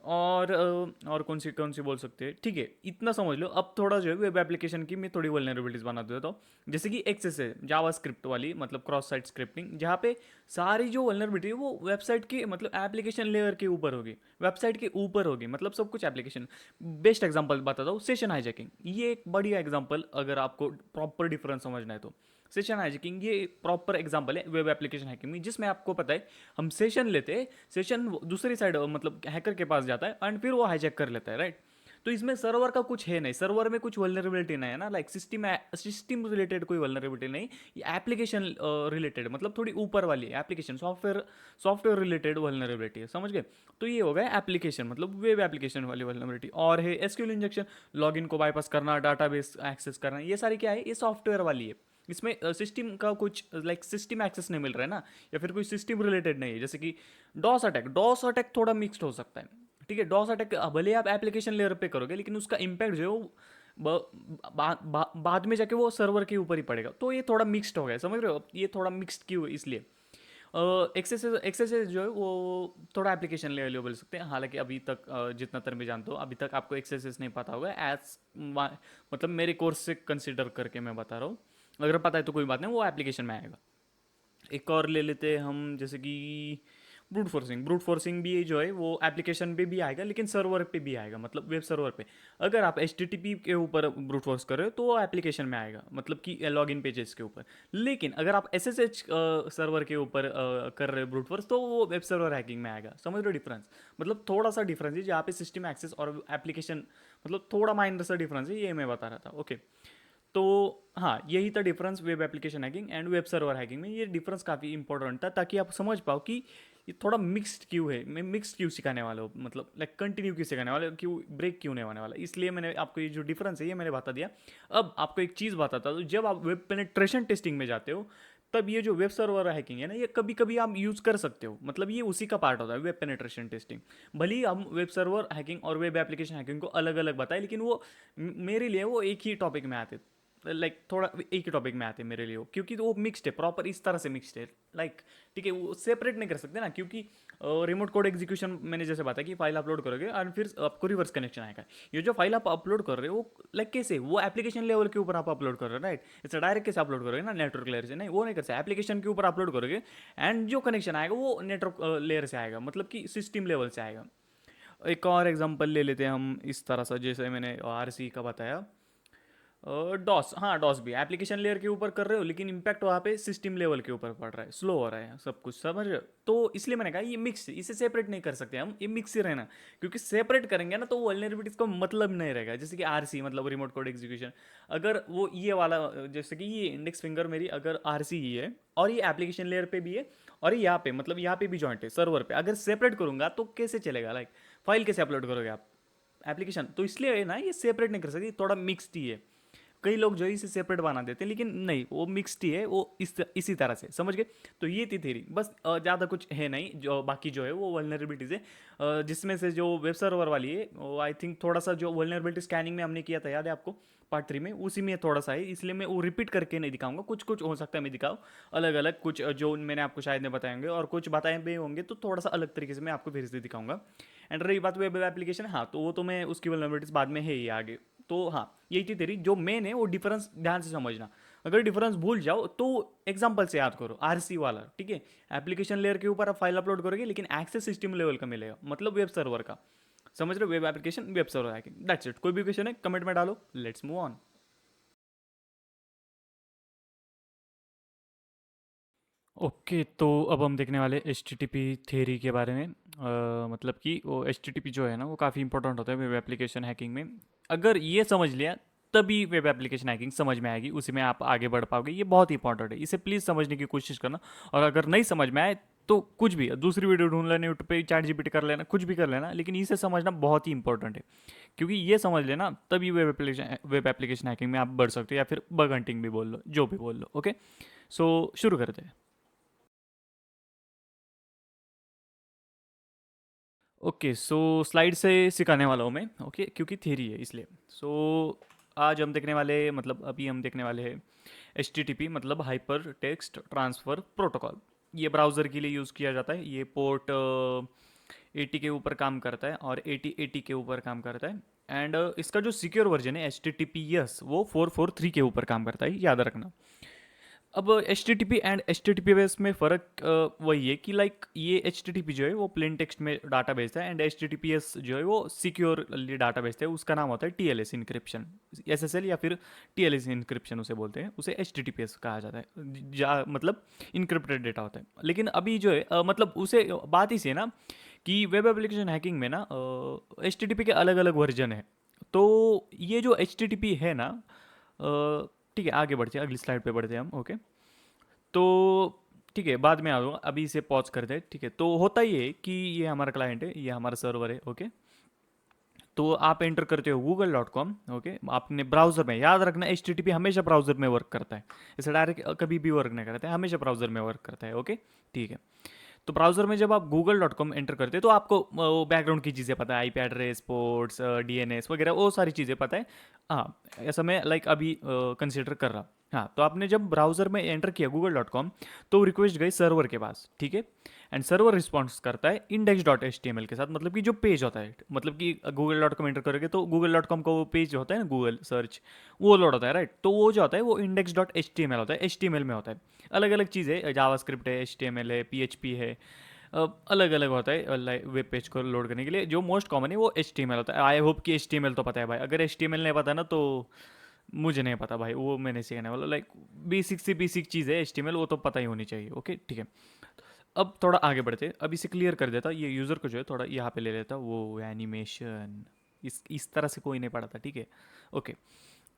और कौन सी बोल सकते हैं, ठीक है, इतना समझ लो। अब थोड़ा जो है वेब एप्लीकेशन की मैं थोड़ी वल्नरेबिलिटीज बना देता हूँ। जैसे कि एक्सेस है जावा स्क्रिप्ट वाली, मतलब क्रॉस साइट स्क्रिप्टिंग, जहाँ पे सारी जो वल्नरेबिलिटी है वो वेबसाइट के मतलब एप्लीकेशन लेयर के ऊपर होगी, वेबसाइट के ऊपर होगी, मतलब सब कुछ एप्लीकेशन। बेस्ट एग्जांपल बताता हूँ, सेशन हाईजैकिंग, ये एक बढ़िया एग्जांपल अगर आपको प्रॉपर डिफरेंस समझना है तो। सेशन हाईजैकिंग ये प्रॉपर एग्जांपल है वेब एप्लीकेशन हैकिंग में, जिसमें आपको पता है हम सेशन लेते हैं, सेशन दूसरी साइड मतलब हैकर के पास जाता है एंड फिर वो हाईजैक कर लेता है, राइट। तो इसमें सर्वर का कुछ है नहीं, सर्वर में कुछ वल्नरेबिलिटी नहीं है ना, लाइक सिस्टम रिलेटेड कोई वल्नरेबिलिटी नहीं। ये एप्लीकेशन रिलेटेड, मतलब थोड़ी ऊपर वाली एप्लीकेशन सॉफ्टवेयर रिलेटेड वल्नरेबिलिटी है, समझ गए? तो ये हो गया एप्लीकेशन, मतलब वेब एप्लीकेशन वाली वल्नरेबिलिटी। और है एसक्यूएल इंजेक्शन, लॉगिन को बाईपास करना, डाटाबेस एक्सेस करना, ये सारी क्या है, ये सॉफ्टवेयर वाली है। इसमें सिस्टम का कुछ लाइक सिस्टम एक्सेस नहीं मिल रहा है ना, या फिर कोई सिस्टम रिलेटेड नहीं है। जैसे कि डॉस अटैक थोड़ा मिक्स्ड हो सकता है, ठीक है। डॉस अटैक भले आप एप्लीकेशन लेयर पे करोगे, लेकिन उसका इम्पैक्ट जो है वो बाद में जाके वो सर्वर के ऊपर ही पड़ेगा। तो ये थोड़ा मिक्स्ड हो गया, समझ रहे हो? ये थोड़ा मिक्स्ड क्यों है, इसलिए एक्सेस जो है वो थोड़ा एप्लीकेशन लेवल बोल सकते हैं। हालांकि अभी तक जितना तर मैं जानता हूँ, अभी तक आपको एक्सेस नहीं पता होगा, एज मतलब मेरे कोर्स से कंसिडर करके मैं बता रहा हूँ। अगर पता है तो कोई बात नहीं, वो एप्लीकेशन में आएगा। एक और ले लेते हैं हम, जैसे कि ब्रूट फोर्सिंग भी जो है वो एप्लीकेशन पे भी आएगा, लेकिन सर्वर पे भी आएगा, मतलब वेब सर्वर पे। अगर आप एच के ऊपर ब्रूट फोर्स कर रहे हो तो वो एप्लीकेशन में आएगा, मतलब कि लॉगिन पेजेस के ऊपर। लेकिन अगर आप एस सर्वर के ऊपर कर रहे हो ब्रूट फोर्स, तो वो वेब सर्वर हैकिंग में आएगा। समझ रहे हो डिफरेंस? मतलब थोड़ा सा डिफरेंस है, जहाँ पे सिस्टम एक्सेस और एप्लीकेशन, मतलब थोड़ा माइनर सा डिफरेंस है, ये मैं बता रहा था। ओके, तो हाँ, यही था difference web application hacking and web server hacking में। ये डिफरेंस काफ़ी इंपॉर्टेंट था ताकि आप समझ पाओ कि ये थोड़ा मिक्स्ड क्यों है। मैं मिक्स्ड क्यों सिखाने वाला हूँ, मतलब लाइक कंटिन्यू क्यों सिखाने वाला हूँ, क्यों ब्रेक क्यों नहीं होने वाला, इसलिए मैंने आपको ये जो डिफरेंस है ये मैंने बता दिया। अब आपको एक चीज़ बताता हूँ, जब आप वेब पेनिट्रेशन टेस्टिंग में जाते हो, तब ये जो वेब सर्वर हैकिंग है ना, ये कभी कभी आप यूज़ कर सकते हो, मतलब ये उसी का पार्ट होता है वेब पेनिट्रेशन टेस्टिंग। भले ही हम वेब सर्वर हैकिंग और वेब एप्लीकेशन हैकिंग को अलग अलग बताएं, लेकिन वो मेरे लिए वो एक ही टॉपिक में आते हैं। लाइक थोड़ा एक ही टॉपिक में आते हैं मेरे लिए वो, क्योंकि वो मिक्स्ड है, प्रॉपर इस तरह से मिक्स्ड है। लाइक ठीक है, वो सेपरेट नहीं कर सकते ना, क्योंकि रिमोट कोड एग्जीक्यूशन मैंने जैसे बताया कि फाइल अपलोड करोगे और फिर आपको रिवर्स कनेक्शन आएगा। ये जो फाइल आप अपलोड कर रहे हो वो लाइक कैसे, वो एप्लीकेशन लेवल के ऊपर आप अपलोड कर रहे हो, राइट। इसे डायरेक्ट कैसे अपलोड करोगे ना नेटवर्क लेयर से, नहीं वो नहीं कर सकते, एप्लीकेशन के ऊपर अपलोड करोगे एंड जो कनेक्शन आएगा वो नेटवर्क लेयर से आएगा, मतलब कि सिस्टम लेवल से आएगा। एक और एग्जांपल ले लेते हैं हम इस तरह से, जैसे मैंने आर सी का बताया, डॉस, हाँ डॉस भी एप्लीकेशन लेयर के ऊपर कर रहे हो, लेकिन इम्पैक्ट वहाँ पे सिस्टम लेवल के ऊपर पड़ रहा है, स्लो हो रहा है सब कुछ, समझ रहे हो। तो इसलिए मैंने कहा ये मिक्स, इसे सेपरेट नहीं कर सकते हम, ये मिक्स ही रहना, क्योंकि सेपरेट करेंगे ना तो वल्नरेबिलिटीज का मतलब नहीं रहेगा। जैसे कि आरसी मतलब रिमोट कोड एग्जीक्यूशन, अगर वो ये वाला, जैसे कि ये इंडेक्स फिंगर मेरी अगर आरसी ही है और ये एप्लीकेशन लेयर पे भी है और यहाँ पे मतलब यहाँ पे भी जॉइंट है सर्वर पे, अगर सेपरेट करूंगा तो कैसे चलेगा, लाइक फाइल कैसे अपलोड करोगे आप एप्लीकेशन, तो इसलिए ना ये सेपरेट नहीं कर सकती, थोड़ा मिक्स्ड ही है। कई लोग जो है इसे सेपरेट बना देते हैं, लेकिन नहीं, वो मिक्स्ड ही है, वो इसी तरह से समझ गए। तो ये थी थ्योरी, बस ज़्यादा कुछ है नहीं, जो बाकी जो है वो वल्नरेबिलिटीज़ है, जिसमें से जो वेब सर्वर वाली है वो आई थिंक थोड़ा सा जो वल्नरेबिलिटी स्कैनिंग में हमने किया था, याद है आपको पार्ट 3 में, उसी में थोड़ा सा है, इसलिए मैं वो रिपीट करके नहीं दिखाऊंगा, कुछ कुछ हो सकता है मैं दिखाऊँ अलग अलग, कुछ जो मैंने आपको शायद नहीं बताएंगे और कुछ बताए भी होंगे तो थोड़ा सा अलग तरीके से मैं आपको फिर से दिखाऊंगा। एंड रही बात वेब एप्लीकेशन, हाँ तो वो तो मैं उसकी वल्नरेबिलिटीज बाद में है ही आगे। तो हाँ यही थी तेरी, जो मेन है वो डिफरेंस ध्यान से समझना, अगर डिफरेंस भूल जाओ तो एग्जांपल से याद करो, आरसी वाला ठीक है, एप्लीकेशन लेयर के ऊपर आप फाइल अपलोड करोगे लेकिन एक्सेस सिस्टम लेवल का मिलेगा, मतलब वेब सर्वर का, समझ रहे हो, वेब एप्लीकेशन वेब सर्वर है, दैट्स इट। कोई भी क्वेश्चन है कमेंट में डालो, लेट्स मूव ऑन। ओके तो अब हम देखने वाले H T T P theory के बारे में। मतलब कि वो एच टी टी पी जो है ना वो काफ़ी इंपॉर्टेंट होता है वेब एप्लीकेशन हैकिंग में। अगर ये समझ लिया तभी वेब एप्लीकेशन हैकिंग समझ में आएगी, उसी में आप आगे बढ़ पाओगे, ये बहुत ही इंपॉर्टेंट है, इसे प्लीज़ समझने की कोशिश करना। और अगर नहीं समझ में आए तो कुछ भी दूसरी वीडियो ढूंढ लेना, यूट्यूब पे चैट जीपीटी कर लेना, कुछ भी कर लेना, लेकिन इसे समझना बहुत ही इंपॉर्टेंट है, क्योंकि ये समझ लेना तभी वेब एप्लीकेशन हैकिंग में आप बढ़ सकते हो, या फिर बग हंटिंग भी बोल लो, जो भी बोल लो। ओके सो शुरू करते हैं। ओके सो स्लाइड से सिखाने वाला हूँ मैं, ओके क्योंकि थ्योरी है इसलिए। सो आज हम देखने वाले, मतलब अभी हम देखने वाले हैं एच टी टी पी, मतलब हाइपर टेक्स्ट ट्रांसफ़र प्रोटोकॉल। ये ब्राउज़र के लिए यूज़ किया जाता है, ये पोर्ट 80 के ऊपर काम करता है और 8080 के ऊपर काम करता है। एंड इसका जो सिक्योर वर्जन है H T T P S, वो 443 के ऊपर काम करता है, याद रखना। अब H T T P and H T T P base में फ़र्क वही है कि लाइक ये एच टी टी पी जो है वो प्लेन टेक्स्ट में डाटा भेजता है, and H T T P S जो है वो सिक्योरली डाटा भेजता है, उसका नाम होता है T L S encryption, S S L या फिर टी एल एस इनक्रिप्शन उसे बोलते हैं, उसे H T T P S कहा जाता है, मतलब इनक्रिप्टेड डेटा होता है। लेकिन अभी जो है मतलब उसे बात ही से है ना कि वेब एप्लीकेशन हैकिंग में ना एच टी टी पी के अलग अलग वर्जन है। तो ये जो एच टी टी पी है ना, ठीक है आगे बढ़ते हैं, अगली स्लाइड पे बढ़ते हैं हम। ओके तो ठीक है बाद में आ जाऊँगा, अभी इसे पॉज कर दे, ठीक है। तो होता ये है कि ये हमारा क्लाइंट है, ये हमारा सर्वर है, ओके। तो आप एंटर करते हो google.com, ओके। आपने ब्राउजर में, याद रखना एच टी टी पी हमेशा ब्राउजर में वर्क करता है, इसे डायरेक्ट कभी भी वर्क नहीं करता है, हमेशा ब्राउजर में वर्क करता है, ओके ठीक है। तो ब्राउजर में जब आप google.com एंटर करते हैं तो आपको बैकग्राउंड की चीज़ें पता है, आईपी एड्रेस, पोर्ट्स, डीएनएस वगैरह वो सारी चीज़ें पता है। हाँ ऐसा मैं लाइक अभी कंसिडर कर रहा। हाँ तो आपने जब ब्राउजर में एंटर किया google.com तो रिक्वेस्ट गई सर्वर के पास, ठीक है। एंड सर्वर रिस्पॉन्स करता है index dot H T M L के साथ, मतलब कि जो पेज होता है, मतलब कि google.com एंटर करोगे तो google.com का वो पेज जो होता है ना गूगल सर्च, वो लोड होता है, राइट। तो वो जो होता है वो index dot H T M L होता है, एच टी एम एल में होता है। अलग अलग चीज़ें, जावास्क्रिप्ट है, एच टी एम एल है, पी एच पी है, अलग अलग होता है वेब पेज को लोड करने के लिए। जो मोस्ट कॉमन है वो एच टी एम एल होता है। आई होप कि एच टी एम एल तो पता है भाई, अगर एच टी एम एल नहीं पता ना तो मुझे नहीं पता भाई, वो मैंने सीखने वाला, लाइक बेसिक से बेसिक चीज़ है एच टी एम एल, वो तो पता ही होनी चाहिए, ओके ठीक है। अब थोड़ा आगे बढ़ते, अब इसे क्लियर कर देता, ये यूज़र को जो है थोड़ा यहाँ पे ले लेता, वो एनिमेशन इस तरह से कोई नहीं पढ़ा था, ठीक है ओके।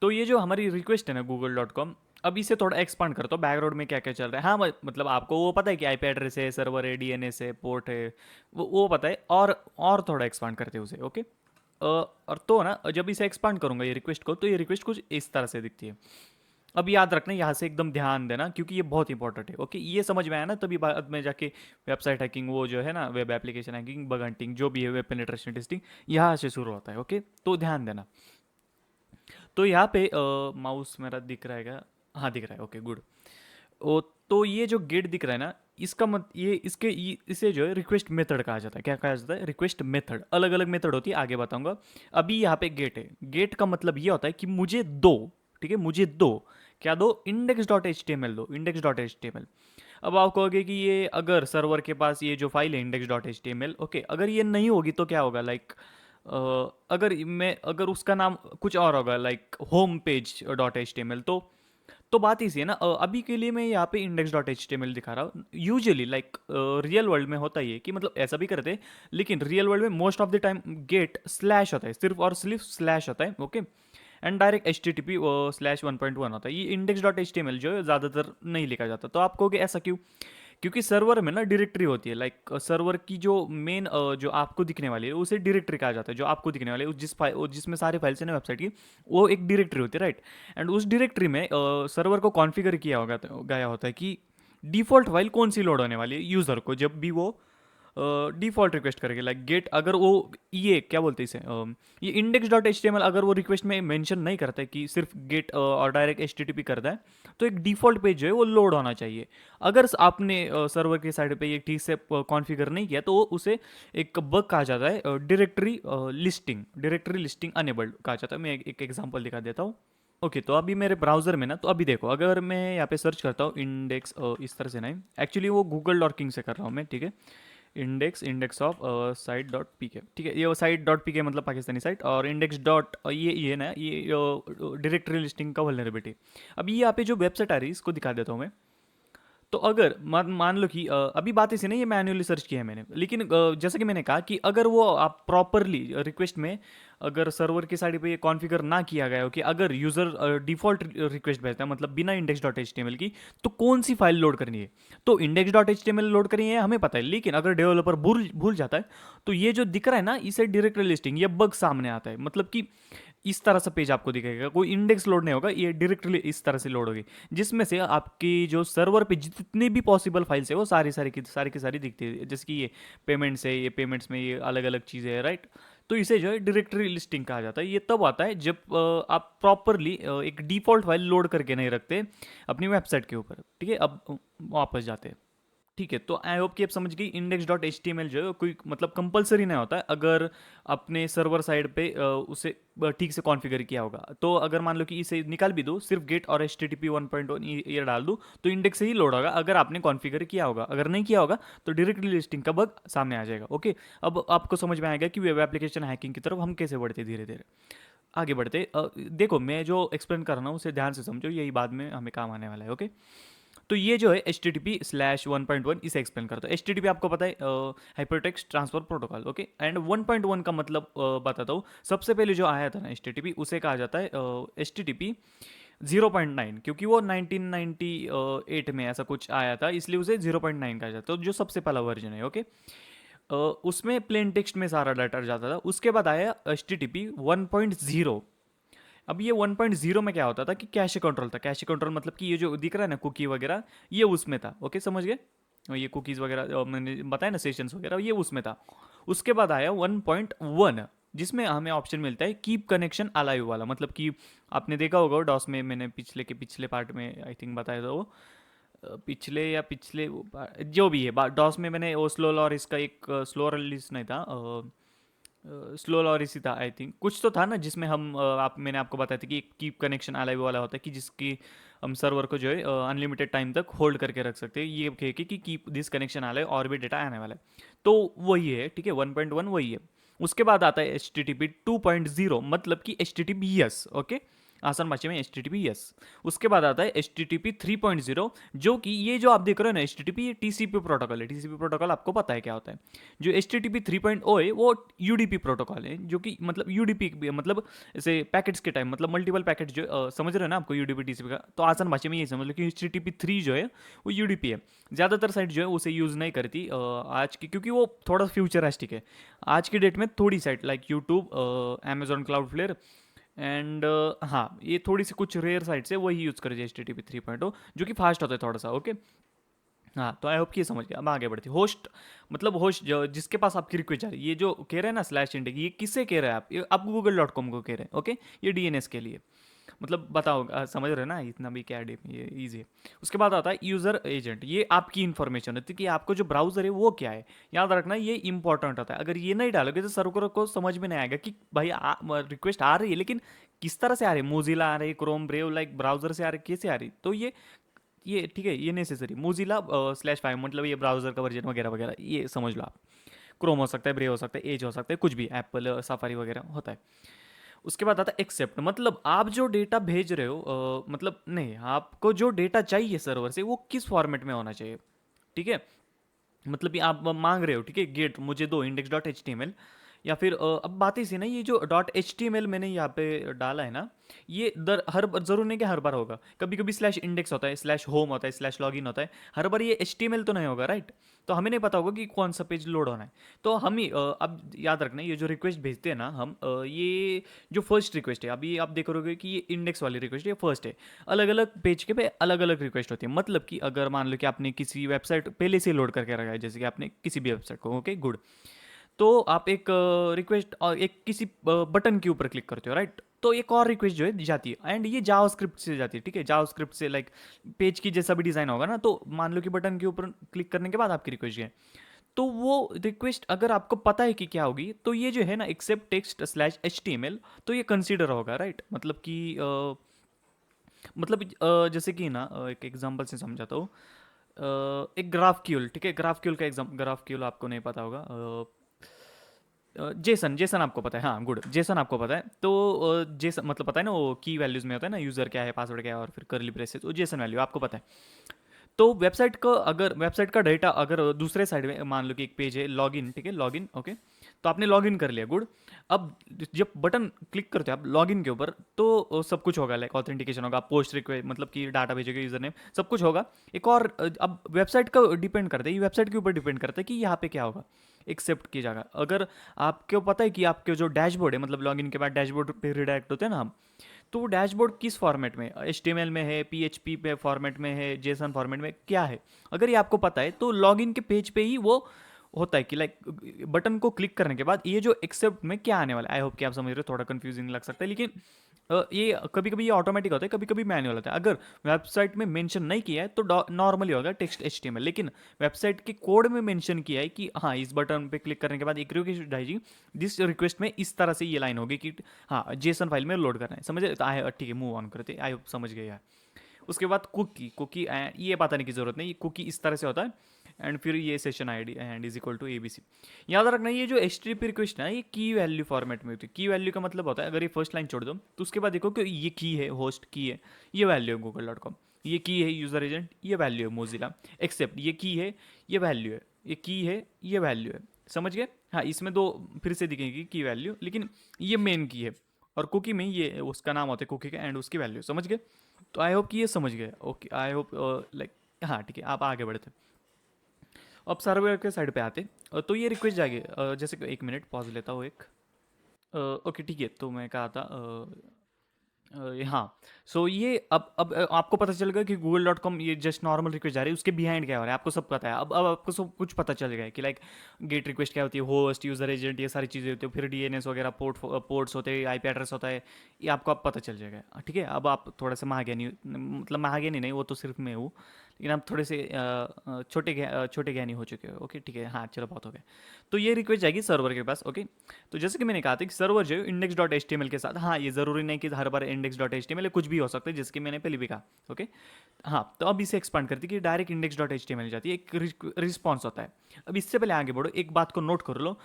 तो ये जो हमारी रिक्वेस्ट है ना google.com, अब इसे थोड़ा एक्सपांड करता हूँ, बैकग्राउंड में क्या क्या चल रहा है। हाँ मतलब आपको वो पता है कि आईपी एड्रेस है, सर्वर है, डीएनएस है, पोर्ट है, वो पता है, और थोड़ा एक्सपांड करते हैं उसे, ओके। और तो ना जब इसे एक्सपांड करूंगा ये रिक्वेस्ट को, तो ये रिक्वेस्ट कुछ इस तरह से दिखती है। अब याद रखना, यहाँ से एकदम ध्यान देना क्योंकि ये बहुत इंपॉर्टेंट है, ओके। ये समझ में आया ना तभी बाद में जाके वेबसाइट हैकिंग, वो जो है ना web application hacking, bug hunting, जो भी है वेब पेनिट्रेशन टेस्टिंग, यहाँ से शुरू होता है, ओके। तो ध्यान देना। तो यहाँ पे माउस मेरा दिख रहा है क्या? हाँ दिख रहा है, ओके गुड। ओ, तो ये जो गेट दिख रहा है ना, इसका मत ये इसके इसे जो है रिक्वेस्ट मेथड कहा जाता है। क्या कहा जाता है? Request method. अलग अलग मेथड होती है, आगे बताऊंगा। अभी यहाँ पे गेट है। गेट का मतलब ये होता है कि मुझे दो, ठीक है, मुझे दो, क्या दो? Index dot H T M L दो, index dot H T M L. अब आप कहोगे कि ये अगर सर्वर के पास ये जो फाइल है index dot H T M L, okay, अगर ये नहीं होगी तो क्या होगा? लाइक अगर उसका नाम कुछ और होगा, like home page dot H T M L, तो बात इसी है ना। अभी के लिए मैं यहाँ पे index dot H T M L दिखा रहा हूँ। यूजली लाइक रियल वर्ल्ड में होता ही है कि मतलब ऐसा भी करते हैं, लेकिन रियल वर्ल्ड में most of the time get slash होता है, सिर्फ और सिर्फ स्लैश होता है, okay. And direct H T T P slash 1.1 होता है। ये index dot H T M L जो है ज़्यादातर नहीं लिखा जाता। तो आप कहोगे ऐसा क्यों? क्योंकि सर्वर में ना डायरेक्टरी होती है, लाइक सर्वर की जो मेन जो आपको दिखने वाली है उसे डायरेक्टरी कहा जाता है। जो आपको दिखने वाली है जिसमें सारे फाइल्स हैं ना वेबसाइट की, वो एक डायरेक्टरी होती है, राइट। एंड उस डायरेक्टरी में सर्वर को कॉन्फ़िगर किया होगा गया होता है कि डिफ़ॉल्ट फाइल कौन सी लोड होने वाली है यूज़र को जब भी वो डिफ़ॉल्ट रिक्वेस्ट करेंगे। लाइक गेट अगर वो ये क्या बोलते हैं इसे, ये index dot H T M L अगर वो रिक्वेस्ट में मेंशन नहीं करता है कि सिर्फ गेट और direct H T T P करता है, तो एक डिफ़ॉल्ट पेज जो है वो लोड होना चाहिए। अगर आपने सर्वर के साइड पे ये ठीक से कॉन्फ़िगर नहीं किया तो उसे एक बग कहा जाता है, डायरेक्टरी लिस्टिंग अनेबल्ड कहा जाता है। मैं एक एग्जांपल दिखा देता हूँ। ओके, तो अभी मेरे ब्राउज़र में ना, तो अभी देखो, अगर मैं यहाँ पे सर्च करता हूँ इंडेक्स, इस तरह से नहीं, एक्चुअली वो गूगल डॉकिंग से कर रहा हूँ मैं, ठीक है। Index of site dot P के, ठीक है। ये साइट डॉट पी के मतलब पाकिस्तानी साइट, और इंडेक्स डॉट ये ना, ये डायरेक्टरी लिस्टिंग का वल्नरेबिलिटी। अब ये यहाँ पे जो वेबसाइट आ रही है इसको दिखा देता हूँ मैं। तो अगर मान लो कि अभी बात ऐसी नहीं है, मैन्युअली सर्च किया है मैंने, लेकिन जैसा कि मैंने कहा कि अगर वो आप प्रॉपरली रिक्वेस्ट में अगर सर्वर की साइड पे ये कॉन्फ़िगर ना किया गया हो कि अगर यूज़र डिफ़ॉल्ट रिक्वेस्ट भेजता है मतलब बिना index dot H T M L की, तो कौन सी फाइल लोड करनी है, तो index dot H T M L load करनी है हमें पता है। लेकिन अगर डेवलपर भूल भूल जाता है, तो ये जो दिख रहा है ना, इसे डायरेक्टरी लिस्टिंग, ये बग सामने आता है। मतलब कि इस तरह से पेज आपको दिखेगा, कोई इंडेक्स लोड नहीं होगा, ये डायरेक्टली इस तरह से लोड होगी, जिसमें से आपकी जो सर्वर पे जितनी भी पॉसिबल फाइल्स है वो सारी दिखती है। जैसे कि ये पेमेंट्स है, ये पेमेंट्स में ये अलग अलग चीज़ें हैं, राइट। तो इसे जो है डायरेक्टरी लिस्टिंग कहा जाता है। ये तब आता है जब आप प्रॉपरली एक डिफ़ॉल्ट फाइल लोड करके नहीं रखते अपनी वेबसाइट के ऊपर, ठीक है। अब वापस जाते हैं, ठीक है। तो आई होप कि आप समझ गई, index dot H T M L जो है कोई मतलब कंपलसरी नहीं होता है अगर अपने सर्वर साइड पे उसे ठीक से कॉन्फ़िगर किया होगा। तो अगर मान लो कि इसे निकाल भी दो, सिर्फ गेट और एच टी टी पी 1.1 ये डाल दूँ, तो इंडेक्स से ही लोड होगा अगर आपने कॉन्फ़िगर किया होगा। अगर नहीं किया होगा तो डायरेक्टली लिस्टिंग का बग सामने आ जाएगा, ओके। अब आपको समझ में आएगा कि वेब एप्लीकेशन हैकिंग की तरफ हम कैसे बढ़ते धीरे धीरे आगे बढ़ते। देखो, मैं जो एक्सप्लेन कर रहा हूँ उसे ध्यान से समझो, यही बाद में हमें काम आने वाला है, ओके। तो ये जो है H T T P slash 1.1, इसे एक्सप्लेन करता है। एच टी टी पी आपको पता है hypertext transfer protocol, okay. And 1.1 का मतलब बताता हूँ। सबसे पहले जो आया था ना एच टी टी पी, उसे कहा जाता है एच टी टी पी 0.9, क्योंकि वो 1998 में ऐसा कुछ आया था, इसलिए उसे 0.9 कहा जाता है। तो जो सबसे पहला वर्जन है, ओके। उसमें प्लेन टेक्स्ट में सारा डाटा जाता था। उसके बाद आया एच टी टी पी 1.0। अब ये 1.0 में क्या होता था कि कैशे कंट्रोल था। कैशे कंट्रोल मतलब कि ये जो दिख रहा है ना कुकी वगैरह, ये उसमें था, ओके, समझ गए। और ये कुकीज़ वगैरह मैंने बताया ना, सेशंस वगैरह, ये उसमें था। उसके बाद आया 1.1, जिसमें हमें ऑप्शन मिलता है कीप कनेक्शन अलाइव वाला। मतलब कि आपने देखा होगा डॉस में, मैंने पिछले पार्ट में आई थिंक बताया था वो, पिछले या पिछले जो भी है डॉस में मैंने वो स्लो और इसका एक स्लो रिलीज नहीं था, स्लो और इसी था आई थिंक, कुछ तो था ना जिसमें हम मैंने आपको बताया था कि कीप कनेक्शन अलाइव वाला होता है कि जिसकी हम सर्वर को जो है अनलिमिटेड टाइम तक होल्ड करके रख सकते हैं। ये कह के कि कीप दिस कनेक्शन अलाइव, और भी डेटा आने वाला है। तो वही है, ठीक है, 1.1 वही है। उसके बाद आता है एच टी टी पी 2.0, मतलब कि H T T P S, okay, आसान भाषा में H T T P S. उसके बाद आता है एच टी टी पी 3.0, जो कि ये जो आप देख रहे हो ना एच टी टी पी, ये टी सी पी प्रोटोकॉल है। टी सी पी प्रोटोकॉल आपको पता है क्या होता है। जो एच टी टी पी 3.0 है वो यू डी पी प्रोटोकॉल है, जो कि मतलब यू डी पी मतलब ऐसे पैकेट्स के टाइम, मतलब मल्टीपल पैकेट जो समझ रहे हो ना आपको U D P T C P का, तो आसान भाषा में ये समझ लो कि एच टी टी पी 3 जो है वो यू डी पी है। ज़्यादातर साइट जो है उसे यूज़ नहीं करती आज की, क्योंकि वो थोड़ा फ्यूचरिस्टिक है। आज की डेट में थोड़ी site like YouTube, Amazon Cloudflare and हाँ, ये थोड़ी सी कुछ रेयर साइट्स है वही यूज़ करेगी एच टी टी पी 3.0, जो कि फास्ट होता है थोड़ा सा, ओके। हाँ, तो आई होप कि ये समझ गया। अब आगे बढ़ते होस्ट, मतलब होस्ट जो जिसके पास आपकी रिक्वेस्ट जा रही है, ये जो कह रहे हैं ना स्लैश इंडेक्स, ये किससे कह रहे हैं आप? ये आप google.com को कह रहे हैं, ओके। ये डीएनएस के लिए, मतलब बताओ, समझ रहे हैं ना, इतना भी क्या डीप, ये इजी है। उसके बाद आता है यूज़र एजेंट, ये आपकी इन्फॉर्मेशन होती है कि आपको जो ब्राउज़र है वो क्या है। याद रखना ये इंपॉर्टेंट होता है, अगर ये नहीं डालोगे तो सर्वर को समझ में नहीं आएगा कि भाई रिक्वेस्ट आ रही है, लेकिन किस तरह से आ रही है, मोजिला आ रही है, क्रोम, ब्रेव, लाइक ब्राउज़र से आ रही है, कैसे आ रही, तो ये ठीक है, ये नेसेसरी मोजिला /5, मतलब ये ब्राउज़र का वर्जन वगैरह वगैरह, ये समझ लो आप। क्रोम हो सकता है, ब्रेव हो सकता है, एज हो सकता है, कुछ भी, एप्पल सफारी वगैरह होता है। उसके बाद आता है एक्सेप्ट, मतलब आप जो डेटा भेज रहे हो, मतलब नहीं, आपको जो डेटा चाहिए सर्वर से वो किस फॉर्मेट में होना चाहिए, ठीक है। मतलब कि आप मांग रहे हो, ठीक है, गेट मुझे दो index.html, या फिर अब बात ही सी ना, ये जो .html मैंने यहाँ पे डाला है ना, ये हर बार जरूर नहीं कि हर बार होगा, कभी कभी /index होता है, /home होता है, /login होता है, हर बार ये HTML तो नहीं होगा, राइट। तो हमें नहीं पता होगा कि कौन सा पेज लोड होना है। तो हम ही अब याद रखना, ये जो रिक्वेस्ट भेजते हैं ना हम, ये जो फर्स्ट रिक्वेस्ट है, अभी आप देख रहोगे कि ये इंडेक्स वाली रिक्वेस्ट है, फर्स्ट है। अलग अलग पेज के पे अलग अलग रिक्वेस्ट होती है, मतलब कि अगर मान लो कि आपने किसी वेबसाइट पहले से लोड करके रखा है, जैसे कि आपने किसी भी वेबसाइट को, ओके गुड, तो आप एक रिक्वेस्ट और एक किसी बटन के ऊपर क्लिक करते हो, राइट, तो एक और रिक्वेस्ट जो है जाती है, एंड ये जावास्क्रिप्ट से जाती है, ठीक है, जावास्क्रिप्ट से, लाइक पेज की जैसा भी डिज़ाइन होगा ना, तो मान लो कि बटन के ऊपर क्लिक करने के बाद आपकी रिक्वेस्ट है, तो वो रिक्वेस्ट अगर आपको पता है कि क्या होगी, तो ये जो है ना एक्सेप्ट टेक्स्ट /html, तो ये कंसीडर होगा, राइट। मतलब कि मतलब जैसे कि ना, एक एग्जांपल से समझाता हूँ। एक ग्राफक्यूल, ठीक है, ग्राफक्यूल का एग्जाम, ग्राफक्यूल आपको नहीं पता होगा, जेसन, जेसन आपको पता है, हाँ गुड, जेसन आपको पता है, तो जेसन मतलब पता है ना, वो की वैल्यूज में होता है ना, यूज़र क्या है, पासवर्ड क्या है, और फिर करली ब्रेसेस, वो जेसन वैल्यू आपको पता है। तो वेबसाइट को, अगर वेबसाइट का डेटा अगर दूसरे साइड में, मान लो कि एक पेज है लॉगिन, ठीक है, लॉगिन, ओके, तो आपने लॉगिन कर लिया, गुड। अब जब बटन क्लिक करते हो आप लॉगिन के ऊपर, तो सब कुछ होगा, लाइक ऑथेंटिकेशन होगा, पोस्ट रिक्वेस्ट, मतलब कि डाटा भेजोगे, यूजर नेम, सब कुछ होगा। एक और अब वेबसाइट का डिपेंड करता है, ये वेबसाइट के ऊपर डिपेंड करता है कि यहाँ पे क्या होगा, एक्सेप्ट की जगह। अगर आपको पता है कि आपके जो डैशबोर्ड है, मतलब लॉगिन के बाद डैशबोर्ड पे रिडायरेक्ट होते हैं ना हम, तो वो डैशबोर्ड किस फॉर्मेट में, HTML में है, PHP पे फॉर्मेट में है, जेसन फॉर्मेट में क्या है, अगर ये आपको पता है, तो लॉगिन के पेज पे ही वो होता है कि लाइक बटन को क्लिक करने के बाद ये जो एक्सेप्ट में क्या आने वाला है। आई होप कि आप समझ रहे हो, थोड़ा कंफ्यूजिंग लग सकता है, लेकिन ये कभी कभी ये ऑटोमेटिक होता है, कभी कभी मैनुअल होता है। अगर वेबसाइट में मेंशन नहीं किया है तो नॉर्मली होगा टेक्स्ट HTML, लेकिन वेबसाइट के कोड में मेंशन किया है कि हाँ, इस बटन पे क्लिक करने के बाद एक रिक्वेस्ट आएगी, जिस रिक्वेस्ट में इस तरह से ये लाइन होगी कि हाँ जेसन फाइल में लोड करना है, समझ रहे, तो आई ठीक है, मूव ऑन करते, आई होप समझ गए यार। उसके बाद कुकी, कुकी ये बताने की जरूरत नहीं, कुकी इस तरह से होता है, एंड फिर ये session ID and is equal to ABC। याद रखना, ये जो HTTP रिक्वेस्ट है ना, ये की वैल्यू फॉर्मेट में होती है। की वैल्यू का मतलब होता है, अगर ये फर्स्ट लाइन छोड़ दो तो उसके बाद देखो कि ये की है, होस्ट की है, ये वैल्यू है google.com, ये की है यूजर एजेंट, ये वैल्यू है मोजिला, एक्सेप्ट ये की है, ये वैल्यू है, ये की है, ये वैल्यू है, समझ गए। हाँ, इसमें दो फिर से दिखेगी की वैल्यू, लेकिन ये मेन की है, और कुकी में ये उसका नाम होता है कुकी का, एंड उसकी वैल्यू, समझ गए। तो आई होप कि ये समझ गए, ओके, आई होप लाइक, हाँ ठीक है, आप आगे बढ़ते। अब सर्वर के साइड पे आते, तो ये रिक्वेस्ट जाएगी, जैसे कि एक मिनट पॉज लेता हूँ एक, ओके ठीक है, तो मैं कहा था हाँ, सो ये अब आपको पता चल गया कि google.com ये जस्ट नॉर्मल रिक्वेस्ट जा रही है, उसके बिहाइंड क्या हो रहा है आपको सब पता है। अब आपको सब कुछ पता चल गया है कि लाइक गेट रिक्वेस्ट क्या होती है, होस्ट, यूजर एजेंट, ये सारी चीज़ें होती है, फिर DNS वगैरह, पोर्ट्स होते हैं, IP एड्रेस होता है, ये आपको अब पता चल जाएगा, ठीक है। अब आप थोड़ा सा महाज्ञानी, मतलब महाज्ञानी नहीं, वो तो सिर्फ मैं हूँ, लेकिन आप थोड़े से छोटे ज्ञानी हो चुके हो, ओके ठीक है, हाँ चलो बहुत हो गया। तो ये रिक्वेस्ट जाएगी सर्वर के पास, ओके। तो जैसे कि मैंने कहा था कि सर्वर जो है index.html के साथ, हाँ ये ज़रूरी नहीं कि हर बार index.html कुछ भी हो सकता है, जिसके मैंने पहले भी कहा, ओके। हाँ, तो अब इसे एक्सपांड करती है कि डायरेक्ट index.html जाती है, एक रिस्पॉन्स होता है। अब इससे पहले आगे बढ़ो, एक बात को नोट कर लो,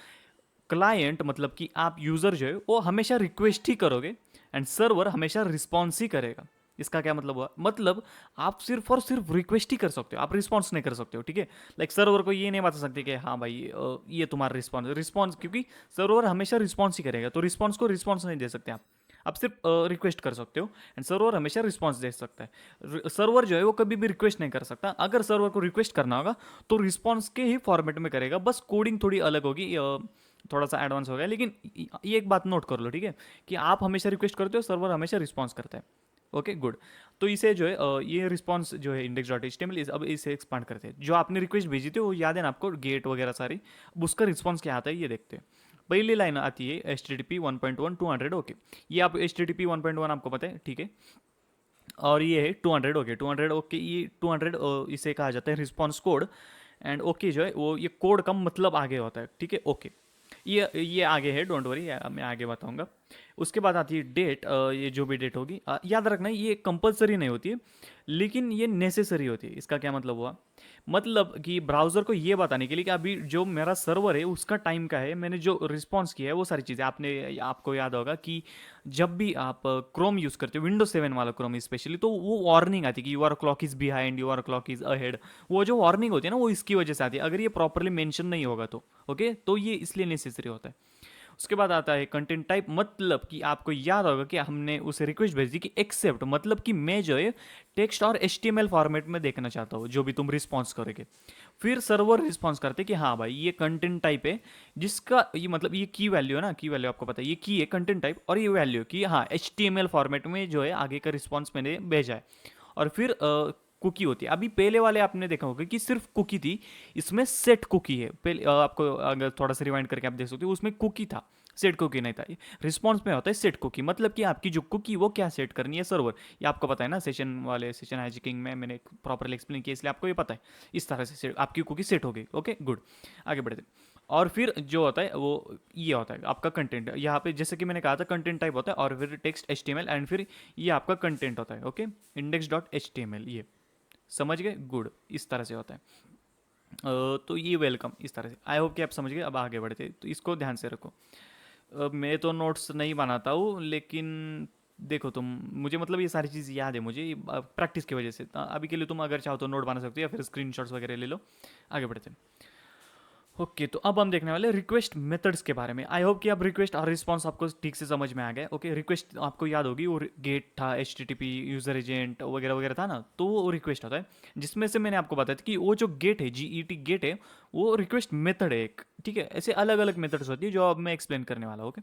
क्लाइंट मतलब कि आप यूज़र जो है वो हमेशा रिक्वेस्ट ही करोगे, एंड सर्वर हमेशा रिस्पॉन्स ही करेगा। इसका क्या मतलब हुआ, मतलब आप सिर्फ और सिर्फ रिक्वेस्ट ही कर सकते हो, आप रिस्पॉन्स नहीं कर सकते हो, ठीक है। लाइक सर्वर को ये नहीं बता सकते कि हाँ भाई ये तुम्हारा रिस्पॉन्स, क्योंकि सर्वर हमेशा रिस्पॉन्स ही करेगा, तो रिस्पॉन्स को रिस्पॉन्स नहीं दे सकते आप सिर्फ रिक्वेस्ट कर सकते हो, एंड सर्वर हमेशा रिस्पॉन्स दे सकता है। सर्वर जो है वो कभी भी रिक्वेस्ट नहीं कर सकता, अगर सर्वर को रिक्वेस्ट करना होगा तो रिस्पॉन्स के ही फॉर्मेट में करेगा, बस कोडिंग थोड़ी अलग होगी, थोड़ा सा एडवांस हो गया, लेकिन ये एक बात नोट कर लो, ठीक है, कि आप हमेशा रिक्वेस्ट करते हो, सर्वर हमेशा रिस्पॉन्स करता है। Okay good. तो इसे जो है ये रिस्पॉन्स जो है index dot H T M L, अब इसे एक्सपांड करते हैं। जो आपने रिक्वेस्ट भेजी थी वो याद है ना आपको, गेट वगैरह सारी, अब उसका रिस्पॉन्स क्या आता है ये देखते हैं। पहली लाइन आती है H T T P 1.1 200, okay. ये आप एच टी टी पी 1.1 आपको पता है, ठीक है। और ये है 200, ओके 200, ओके। ये 200 इसे कहा जाता है रिस्पॉन्स कोड। एंड ओके जो है वो ये कोड का मतलब आगे होता है, ठीक है, ओके। ये आगे है, डोंट वरी, मैं आगे बताऊंगा। उसके बाद आती है डेट, ये जो भी डेट होगी, याद रखना ये कंपलसरी नहीं होती है, लेकिन ये नेसेसरी होती है। इसका क्या मतलब हुआ? मतलब कि ब्राउज़र को ये बताने के लिए कि अभी जो मेरा सर्वर है उसका टाइम का है, मैंने जो रिस्पॉन्स किया है वो सारी चीज़ें आपको याद होगा कि जब भी आप क्रोम यूज़ करते हो, विंडोज 7 वाला क्रोम स्पेशली, तो वो वार्निंग आती है कि your clock is behind, your clock is ahead. वो जो वार्निंग होती है ना वो इसकी वजह से आती है, अगर ये प्रॉपरली मेंशन नहीं होगा तो। ओके, तो ये इसलिए नेसेसरी होता है। उसके बाद आता है कंटेंट टाइप, मतलब कि आपको याद होगा कि हमने उसे रिक्वेस्ट भेज दी कि एक्सेप्ट, मतलब कि मैं जो है टेक्स्ट और एचटीएमएल फॉर्मेट में देखना चाहता हूँ जो भी तुम रिस्पॉन्स करोगे। फिर सर्वर रिस्पॉन्स करते कि हाँ भाई ये कंटेंट टाइप है, जिसका ये मतलब ये की वैल्यू है ना, की वैल्यू आपको पता है, ये की है कंटेंट टाइप, और ये वैल्यू कि हाँ एचटीएमएल फॉर्मेट में जो है आगे का रिस्पॉन्स मैंने भेजा है। और फिर कुकी होती है। अभी पहले वाले आपने देखा होगा कि सिर्फ कुकी थी, इसमें सेट कुकी है। पहले आपको अगर थोड़ा सा रिवाइंड करके आप देख सकते हो, उसमें कुकी था, सेट कुकी नहीं था। रिस्पॉन्स में होता है सेट कुकी, मतलब कि आपकी जो कुकी वो क्या सेट करनी है सर्वर, ये आपको पता है ना, सेशन हाइजैकिंग में मैंने प्रॉपरली एक्सप्लेन किया, इसलिए आपको ये पता है। इस तरह से आपकी कुकी सेट हो गई, ओके गुड। आगे बढ़ते हैं। और फिर जो होता है वो ये होता है आपका कंटेंट। यहाँ पे जैसे कि मैंने कहा था कंटेंट टाइप होता है, और फिर text H T M L, and फिर ये आपका कंटेंट होता है, okay. Index dot H T M L, ये समझ गए, गुड। इस तरह से होता है। तो ये वेलकम इस तरह से, आई होप कि आप समझ गए। अब आगे बढ़ते हैं, तो इसको ध्यान से रखो। मैं तो नोट्स नहीं बनाता हूँ, लेकिन देखो तुम, मुझे मतलब ये सारी चीज़ याद है मुझे प्रैक्टिस की वजह से। अभी के लिए तुम अगर चाहो तो नोट बना सकते हो, या फिर स्क्रीनशॉट्स वगैरह ले लो। आगे बढ़ते हैं। ओके, तो अब हम देखने वाले रिक्वेस्ट मेथड्स के बारे में। आई होप कि अब रिक्वेस्ट और रिस्पॉन्स आपको ठीक से समझ में आ गया। ओके, रिक्वेस्ट आपको याद होगी, वो गेट था, H T T P, user agent वगैरह वगैरह था ना, तो वो रिक्वेस्ट होता है। जिसमें से मैंने आपको बताया था कि वो जो गेट है, जी ई टी गेट है, वो रिक्वेस्ट मेथड है एक, ठीक है। ऐसे अलग अलग मेथड्स होती है जो अब मैं एक्सप्लेन करने वाला हूँ, ओके।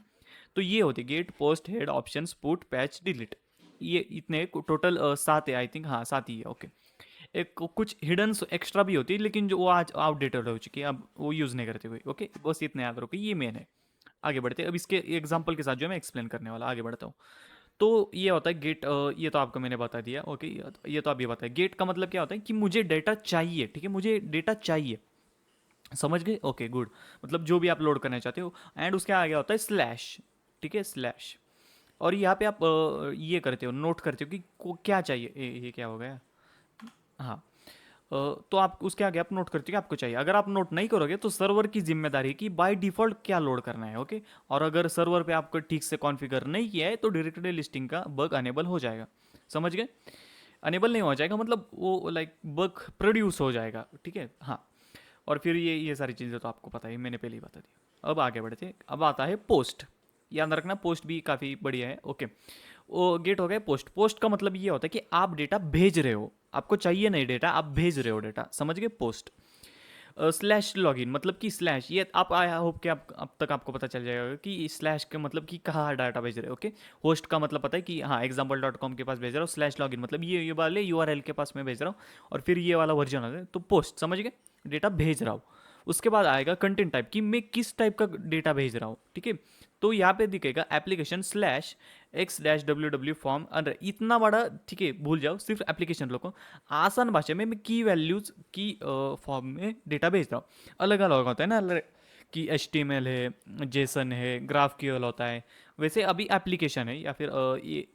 तो ये होती है get, post, head, option, put, patch, delete. ये इतने टोटल 7 है, आई थिंक, हाँ 7 ही है, ओके। एक कुछ हिडन एक्स्ट्रा भी होती है, लेकिन जो वो आज आउटडेटेड हो चुकी है, अब वो यूज़ नहीं करते हुए, ओके। बस इतना याद रखो, ये मेन है। आगे बढ़ते हैं। अब इसके एग्जांपल के साथ जो मैं एक्सप्लेन करने वाला, आगे बढ़ता हूँ। तो ये होता है गेट, ये तो आपको मैंने बता दिया, ओके। ये तो आप ये बताए, गेट का मतलब क्या होता है कि मुझे डेटा चाहिए, ठीक है, मुझे डेटा चाहिए। समझ गए, ओके गुड। मतलब जो भी आप लोड करना चाहते हो। एंड उसके आगे होता है स्लैश, ठीक है, स्लैश। और यहाँ पे आप ये करते हो, नोट करते हो कि को क्या चाहिए। ये क्या हो गया? हाँ। तो आप उसके आगे आप नोट करते हो कि आपको चाहिए। अगर आप नोट नहीं करोगे तो सर्वर की जिम्मेदारी है कि बाय डिफॉल्ट क्या लोड करना है, ओके। और अगर सर्वर पे आपको ठीक से कॉन्फ़िगर नहीं किया है तो डायरेक्टरी लिस्टिंग का बग अनेबल हो जाएगा। समझ गए? अनेबल नहीं हो जाएगा, मतलब वो लाइक बग प्रोड्यूस हो जाएगा, ठीक है, हाँ। और फिर ये सारी चीज़ें तो आपको पता ही, मैंने पहले ही बता दिया। अब आगे बढ़ते हैं। अब आता है पोस्ट। याद रखना, पोस्ट भी काफ़ी बढ़िया है, ओके। वो गेट हो गया पोस्ट। पोस्ट का मतलब ये होता है कि आप डेटा भेज रहे हो, आपको चाहिए नहीं डेटा, आप भेज रहे हो डेटा, समझ गए, पोस्ट। स्लैश लॉगिन, मतलब कि स्लैश, ये आप आई होप कि आप अब तक आपको पता चल जाएगा कि स्लैश का मतलब कि कहाँ डाटा भेज रहे हो, ओके। होस्ट का मतलब पता है कि हाँ एग्जाम्पल डॉट कॉम के पास भेज रहा हूँ। स्लैश लॉगिन मतलब ये वाले यूआरएल के पास मैं भेज रहा हूँ, और फिर ये वाला वर्जन होता है, तो पोस्ट, समझ गए, डेटा भेज रहा हूँ। उसके बाद आएगा कंटेंट टाइप, कि मैं किस टाइप का डेटा भेज रहा हूँ, ठीक है। तो यहाँ पे दिखेगा application slash x dash W W form under, इतना बड़ा, ठीक है, भूल जाओ, सिर्फ एप्लीकेशन लोगों, आसान भाषा में मैं की वैल्यूज की फॉर्म में डेटा भेज रहा हूँ। अलग अलग होता है ना, अलग कि एच टी एम एल है, जेसन है, ग्राफ क्यूएल होता है। वैसे अभी एप्लीकेशन है, या फिर ये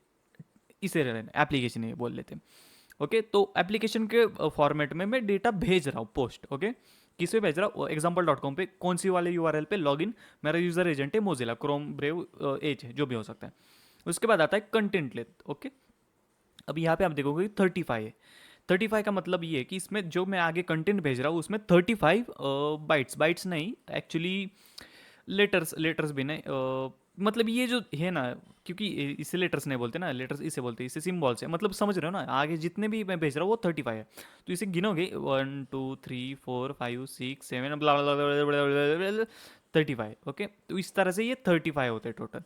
इसे एप्लीकेशन है बोल लेते हैं, ओके। तो एप्लीकेशन के फॉर्मेट में मैं डेटा भेज रहा हूँ, पोस्ट, ओके। किस पे भेज रहा हूँ? एग्जाम्पल डॉट कॉम पे, कौन सी वाले यूआरएल पे, लॉगिन, मेरा यूजर एजेंट है मोजिला, क्रोम, ब्रेव, एज है, जो भी हो सकता है। उसके बाद आता है कंटेंट लेंथ, ओके। अब यहाँ पे आप देखोगे 35 है। 35 का मतलब ये है कि इसमें जो मैं आगे कंटेंट भेज रहा हूँ उसमें 35 बाइट्स, बाइट्स नहीं एक्चुअली, लेटर्स, लेटर्स भी नहीं, मतलब ये जो है ना, क्योंकि इसे लेटर्स नहीं बोलते ना, लेटर्स इसे बोलते हैं, इसे सिम्बॉल्स है, मतलब समझ रहे हो ना, आगे जितने भी मैं भेज रहा हूँ वो 35 है। तो इसे गिनोगे 1 2 3 4 5 6 7 35, ओके। तो इस तरह से ये 35 होते हैं टोटल।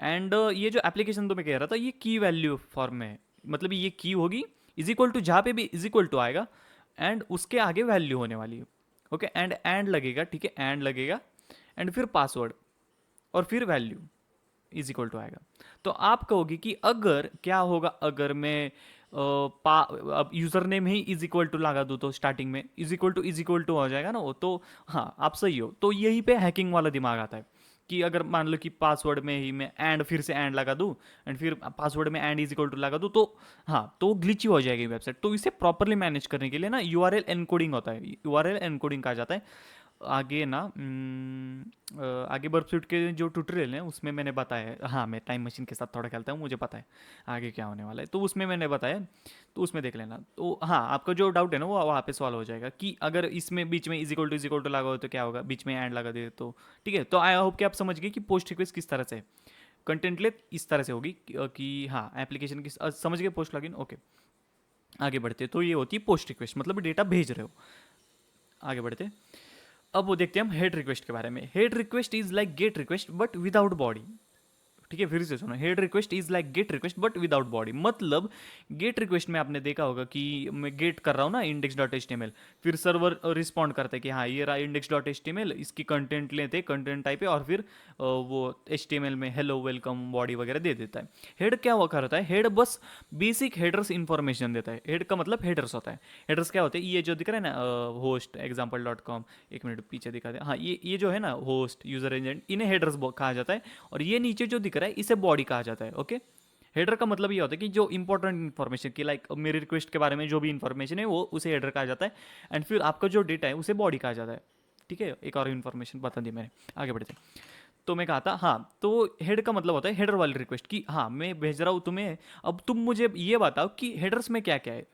एंड ये जो एप्लीकेशन तो मैं कह रहा था, ये की वैल्यू फॉर्म में है, मतलब ये की होगी इज इक्वल टू, जहाँ पे भी इज इक्वल टू आएगा एंड उसके आगे वैल्यू होने वाली है। ओके, एंड लगेगा, ठीक है, एंड लगेगा एंड फिर पासवर्ड और फिर वैल्यू इज इक्वल टू आएगा। तो आप कहोगे कि अगर क्या होगा अगर मैं अब यूजर नेम ही इज इक्वल टू लगा दूँ तो स्टार्टिंग में इज इक्वल टू हो जाएगा ना वो, तो हाँ आप सही हो। तो यहीं पे हैकिंग वाला दिमाग आता है कि अगर मान लो कि पासवर्ड में ही मैं एंड फिर से एंड लगा दूँ एंड फिर पासवर्ड में एंड इज इक्वल टू लगा दूँ, तो हाँ तो ग्लिची हो जाएगी वेबसाइट। तो इसे प्रॉपरली मैनेज करने के लिए ना यूआरएल एनकोडिंग होता है, यूआरएल एनकोडिंग कहा जाता है। आगे ना आगे बर्फसूट के जो ट्यूटोरियल हैं उसमें मैंने बताया है। हाँ मैं टाइम मशीन के साथ थोड़ा खेलता हूँ, मुझे पता है आगे क्या होने वाला है, तो उसमें मैंने बताया, तो उसमें देख लेना। तो हाँ आपका जो डाउट है ना वो वहाँ पे सॉल्व हो जाएगा कि अगर इसमें बीच में इज इक्वल टू लगा हो तो क्या होगा, बीच में एंड लगा दे तो ठीक है। तो आई होप कि आप समझ गए कि पोस्ट रिक्वेस्ट किस तरह से, कंटेंट लेथ इस तरह से होगी कि हाँ एप्लीकेशन की समझ गए, पोस्ट लॉगिन। ओके आगे बढ़ते, तो ये होती है पोस्ट रिक्वेस्ट, मतलब डेटा भेज रहे हो। आगे बढ़ते, अब वो देखते हैं हम हेड रिक्वेस्ट के बारे में। Head request is like get request but without body. ठीक है, फिर से सुनो, head request is like get request but without body. मतलब गेट रिक्वेस्ट में आपने देखा होगा कि मैं गेट कर रहा हूँ ना index dot H T M L, फिर सर्वर रिस्पॉन्ड करता है कि हाँ ये रहा index dot H T M L, इसकी कंटेंट लेते कंटेंट टाइप है और फिर वो एच टी एम एल में हेलो वेलकम बॉडी वगैरह दे देता है। हेड क्या हुआ करता है, हेड बस बेसिक हेडर्स इन्फॉर्मेशन देता है। हेड का मतलब हेडर्स होता है। हेडर्स क्या होते हैं, ये जो दिख रहा है ना होस्ट एग्जाम्पल डॉट कॉम, एक मिनट पीछे दिखा दे, हाँ ये जो है ना होस्ट यूजर एजेंट, इन्हें हेडर्स कहा जाता है। और ये नीचे जो दिख रहा है इसे बॉडी कहा जाता है। ओके, हेडर का मतलब ये होता है कि जो इंपॉर्टेंट इन्फॉर्मेशन की लाइक मेरी रिक्वेस्ट के बारे में जो भी इन्फॉर्मेशन है वो उसे हेडर कहा जाता है एंड फिर आपका जो डेटा है उसे बॉडी कहा जाता है। ठीक है, एक और इन्फॉर्मेशन बता दी मैंने, आगे बढ़ते हैं। तो मैं कहा था हाँ, तो हेड का मतलब होता है हेडर वाली रिक्वेस्ट की हाँ मैं भेज रहा हूँ तुम्हें, अब तुम मुझे ये बताओ कि हेडर्स में क्या क्या है।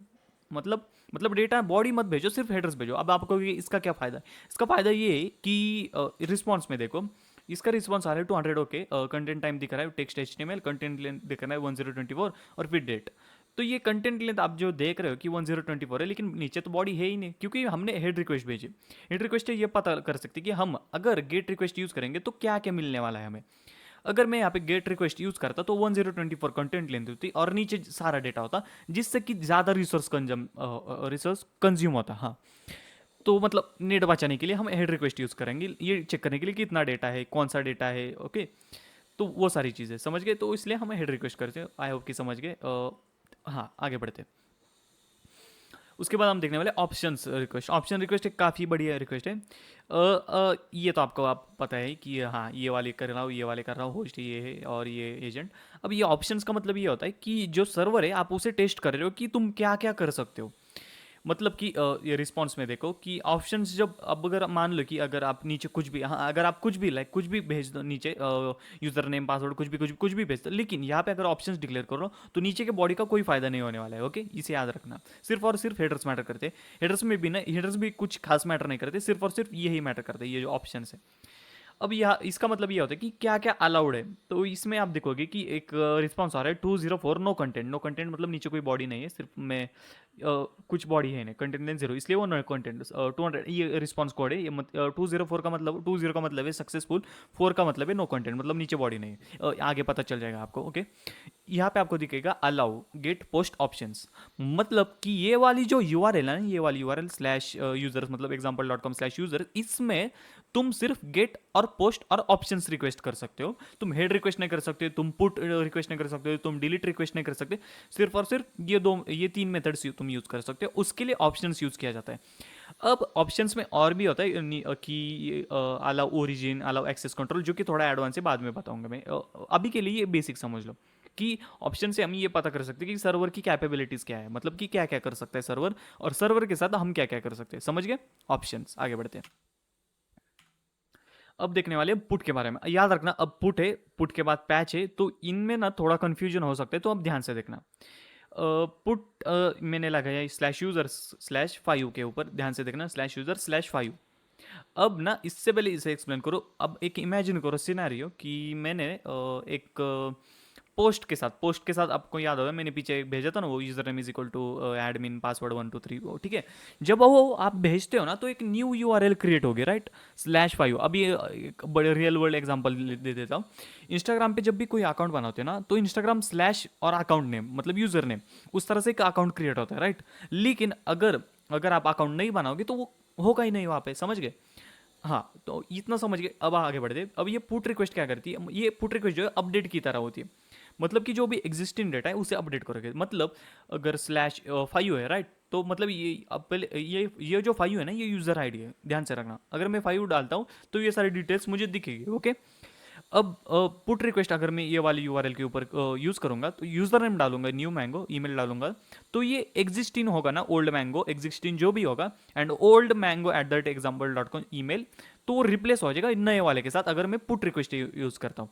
मतलब डेटा बॉडी मत भेजो, सिर्फ हेडर्स भेजो। अब आपको इसका क्या फ़ायदा है, इसका फ़ायदा ये है कि रिस्पॉन्स में देखो, इसका रिस्पॉन्स आ रहा है 200। ओके, कंटेंट टाइम दिख रहा है टेक्स्ट एचटीएमएल, कंटेंट लेंथ दिख रहा है 1024 और फिर डेट। तो ये कंटेंट लेंथ आप जो देख रहे हो कि 1024 है, लेकिन नीचे तो बॉडी है ही नहीं क्योंकि हमने हेड रिक्वेस्ट भेजी। हेड रिक्वेस्ट ये पता कर सकती है कि हम अगर गेट रिक्वेस्ट यूज़ करेंगे तो क्या क्या मिलने वाला है हमें। अगर मैं यहाँ पे गेट रिक्वेस्ट यूज़ करता तो 1024 कंटेंट लेंथ होती और नीचे सारा डेटा होता, जिससे कि ज़्यादा रिसोर्स कंज्यूम होता। हाँ, तो मतलब नेट बचाने के लिए हम हेड रिक्वेस्ट यूज़ करेंगे, ये चेक करने के लिए कितना डेटा है, कौन सा डेटा है। ओके, तो वो सारी चीज़ें समझ गए, तो इसलिए हम हेड रिक्वेस्ट करते हैं। आई होप कि समझ गए। हाँ आगे बढ़ते हैं। उसके बाद हम देखने वाले ऑप्शंस रिक्वेस्ट। ऑप्शन रिक्वेस्ट एक काफ़ी बढ़िया रिक्वेस्ट है। ये तो आपको आप पता है कि हाँ ये वाले कर रहा हूँ, ये वाले कर रहा हूँ, होस्ट ये है और ये एजेंट। अब ये ऑप्शंस का मतलब ये होता है कि जो सर्वर है आप उसे टेस्ट कर रहे हो कि तुम क्या क्या कर सकते हो। मतलब कि ये रिस्पॉन्स में देखो कि ऑप्शंस जब, अब अगर मान लो कि अगर आप नीचे कुछ भी, हाँ अगर आप कुछ भी लाइक कुछ भी भेज दो नीचे, यूजर नेम पासवर्ड कुछ भी भेज दो, लेकिन यहाँ पे अगर ऑप्शंस डिक्लेयर करो तो नीचे के बॉडी का कोई फायदा नहीं होने वाला है। ओके, इसे याद रखना। सिर्फ और सिर्फ हेडर्स मैटर करते हैं। हेडर्स में भी ना, हेडर्स भी कुछ खास मैटर नहीं करते, सिर्फ और सिर्फ यही मैटर करते हैं, ये जो ऑप्शन है। अब यह इसका मतलब ये होता है कि क्या क्या अलाउड है। तो इसमें आप देखोगे कि एक रिस्पॉन्स आ रहा है 204 नो कंटेंट। नो कंटेंट मतलब नीचे कोई बॉडी नहीं है, सिर्फ मैं कुछ बॉडी है नहीं, कंटेंट लेंथ 0, इसलिए वो नो कंटेंट। 200 ये रिस्पॉन्स कोड है। ये 204 का मतलब, 20 का मतलब है सक्सेसफुल, 4 का मतलब है नो कंटेंट, मतलब नीचे बॉडी नहीं है। आगे पता चल जाएगा आपको। ओके, यहाँ पे आपको दिखेगा अलाउ गेट पोस्ट ऑप्शंस। मतलब कि ये वाली जो यूआरएल है ना, ये वाली यूआरएल स्लैश यूजर्स मतलब example.com/यूजर, इसमें तुम सिर्फ गेट और पोस्ट और ऑप्शंस रिक्वेस्ट कर सकते हो। तुम हेड रिक्वेस्ट नहीं कर सकते, तुम पुट रिक्वेस्ट नहीं कर सकते, तुम डिलीट रिक्वेस्ट नहीं कर सकते। सिर्फ और सिर्फ ये तीन मेथड्स तुम यूज कर सकते हो, उसके लिए ऑप्शंस यूज किया जाता है। अब ऑप्शंस में और भी होता है कि allow origin, allow access control, जो कि थोड़ा एडवांस है, बाद में बताऊंगा मैं। अभी के लिए ये बेसिक समझ लो कि ऑप्शन से हम ये पता कर सकते हैं कि सर्वर की कैपेबिलिटीज क्या है, मतलब कि क्या क्या कर सकता है सर्वर, और सर्वर के साथ हम क्या क्या कर सकते हैं। समझ गए ऑप्शंस, आगे बढ़ते हैं। अब देखने वाले पुट के बारे में। याद रखना, अब पुट है, पुट के बाद पैच है, तो इनमें ना थोड़ा कंफ्यूजन हो सकता है, तो अब ध्यान से देखना। पुट मैंने लगाया स्लैश यूजर स्लैश 5 के ऊपर, ध्यान से देखना, स्लैश यूजर स्लैश 5। अब ना इससे पहले इसे एक्सप्लेन करो। अब एक इमेजिन करो सिनेरियो कि मैंने एक पोस्ट के साथ आपको याद होगा मैंने पीछे एक भेजा था ना, वो user name is equal to admin password 123, वो ठीक है। जब वो आप भेजते हो ना तो एक न्यू यूआरएल क्रिएट होगी, राइट, /5। अब ये एक बड़े रियल वर्ल्ड एग्जांपल दे देता हूँ। इंस्टाग्राम पे जब भी कोई अकाउंट बनाते हो ना तो इंस्टाग्राम स्लैश और अकाउंट नेम मतलब यूजर नेम, उस तरह से एक अकाउंट क्रिएट होता है, राइट। लेकिन अगर अगर आप अकाउंट नहीं बनाओगे तो वो होगा ही नहीं वहाँ पे, समझ गए। हाँ, तो इतना समझ गए। अब आगे बढ़ते। अब ये पुट रिक्वेस्ट क्या करती है, ये पुट रिक्वेस्ट जो है अपडेट की तरह होती है। मतलब कि जो भी एग्जिस्टिंग डेटा है उसे अपडेट करोगे। मतलब अगर /5 है, राइट, तो मतलब ये अब पहले ये जो 5 है ना, ये यूज़र आईडी है, ध्यान से रखना। अगर मैं 5 डालता हूँ तो ये सारी डिटेल्स मुझे दिखेगी, ओके। अब पुट रिक्वेस्ट अगर मैं ये वाली यूआरएल के ऊपर यूज़ करूंगा तो यूज़र नेम डालूंगा न्यू मैंगो, ईमेल डालूंगा, तो ये एग्जिस्टिंग होगा ना, ओल्ड मैंगो एग्जिस्टिंग जो भी होगा, and old mango @example.com email, तो वो रिप्लेस हो जाएगा नए वाले के साथ अगर मैं पुट रिक्वेस्ट यूज़ करता हूँ।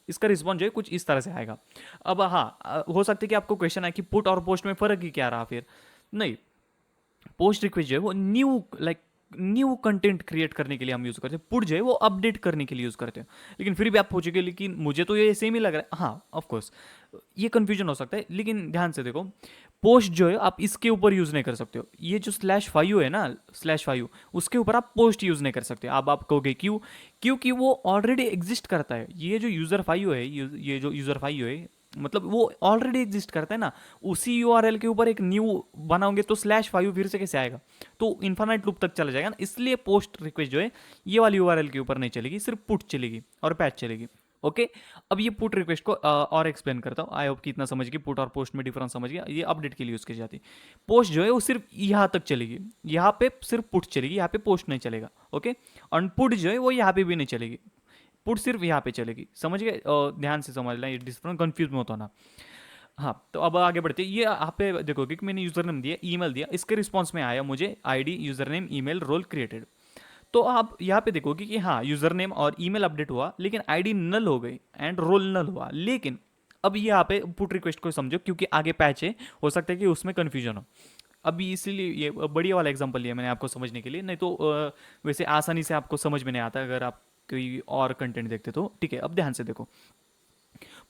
इसका रिस्पॉन्स जो है कुछ इस तरह से आएगा। अब हाँ, हो सकता है कि आपको क्वेश्चन आए कि पुट और पोस्ट में फ़र्क ही क्या रहा फिर। नहीं, पोस्ट रिक्वेस्ट जो है वो न्यू कंटेंट क्रिएट करने के लिए हम यूज़ करते हैं। पुट जो है वो अपडेट करने के लिए यूज़ करते हैं। लेकिन फिर भी आप पूछोगे लेकिन मुझे तो ये सेम ही लग रहा है। हाँ, ऑफ कोर्स ये कंफ्यूजन हो सकता है, लेकिन ध्यान से देखो, पोस्ट जो है आप इसके ऊपर यूज़ नहीं कर सकते हो। ये जो /5 है ना, /5 उसके ऊपर आप पोस्ट यूज़ नहीं कर सकते। अब आप कहोगे क्यों? क्योंकि वो ऑलरेडी एग्जिस्ट करता है। ये जो यूज़र 5 है, ये जो यूज़र 5 है, मतलब वो ऑलरेडी एग्जिस्ट करता है ना। उसी यूआरएल के ऊपर एक न्यू बनाओगे तो /5 फिर से कैसे आएगा? तो इन्फानाइट लूप तक चला जाएगा ना। इसलिए पोस्ट रिक्वेस्ट जो है ये वाली यूआरएल के ऊपर नहीं चलेगी, सिर्फ पुट चलेगी और पैच चलेगी, ओके। अब ये पुट रिक्वेस्ट को और एक्सप्लेन करता हूँ। आई होप कि इतना समझ गए, पुट और पोस्ट में डिफरेंस समझ गया। ये अपडेट के लिए यूज़ की जाती है। पोस्ट जो है वो सिर्फ यहाँ तक चलेगी, यहाँ पे सिर्फ पुट चलेगी, यहाँ पे पोस्ट नहीं चलेगा, ओके। और पुट जो है वो यहाँ पे भी नहीं चलेगी, पुट सिर्फ यहाँ पे चलेगी, समझ गए। ध्यान से समझ लें, ये डिफरेंस कंफ्यूज मत होना। हाँ, तो अब आगे बढ़ते हैं। ये यहाँ पे देखोगे कि मैंने यूजर नेम दिया, ईमेल दिया, इसके रिस्पॉन्स में आया मुझे ID, username, email, role created. तो आप यहाँ पे देखोगे कि हाँ, यूजर नेम और ईमेल अपडेट हुआ, लेकिन आईडी नल हो गई एंड रोल नल हुआ। लेकिन अब यहाँ पे पुट रिक्वेस्ट को समझो, क्योंकि आगे पैच है, हो सकता है कि उसमें कन्फ्यूजन हो। अभी इसीलिए ये बढ़िया वाला एग्जांपल लिया मैंने आपको समझने के लिए, नहीं तो वैसे आसानी से आपको समझ में नहीं आता अगर आप कोई और कंटेंट देखते तो, ठीक है। अब ध्यान से देखो,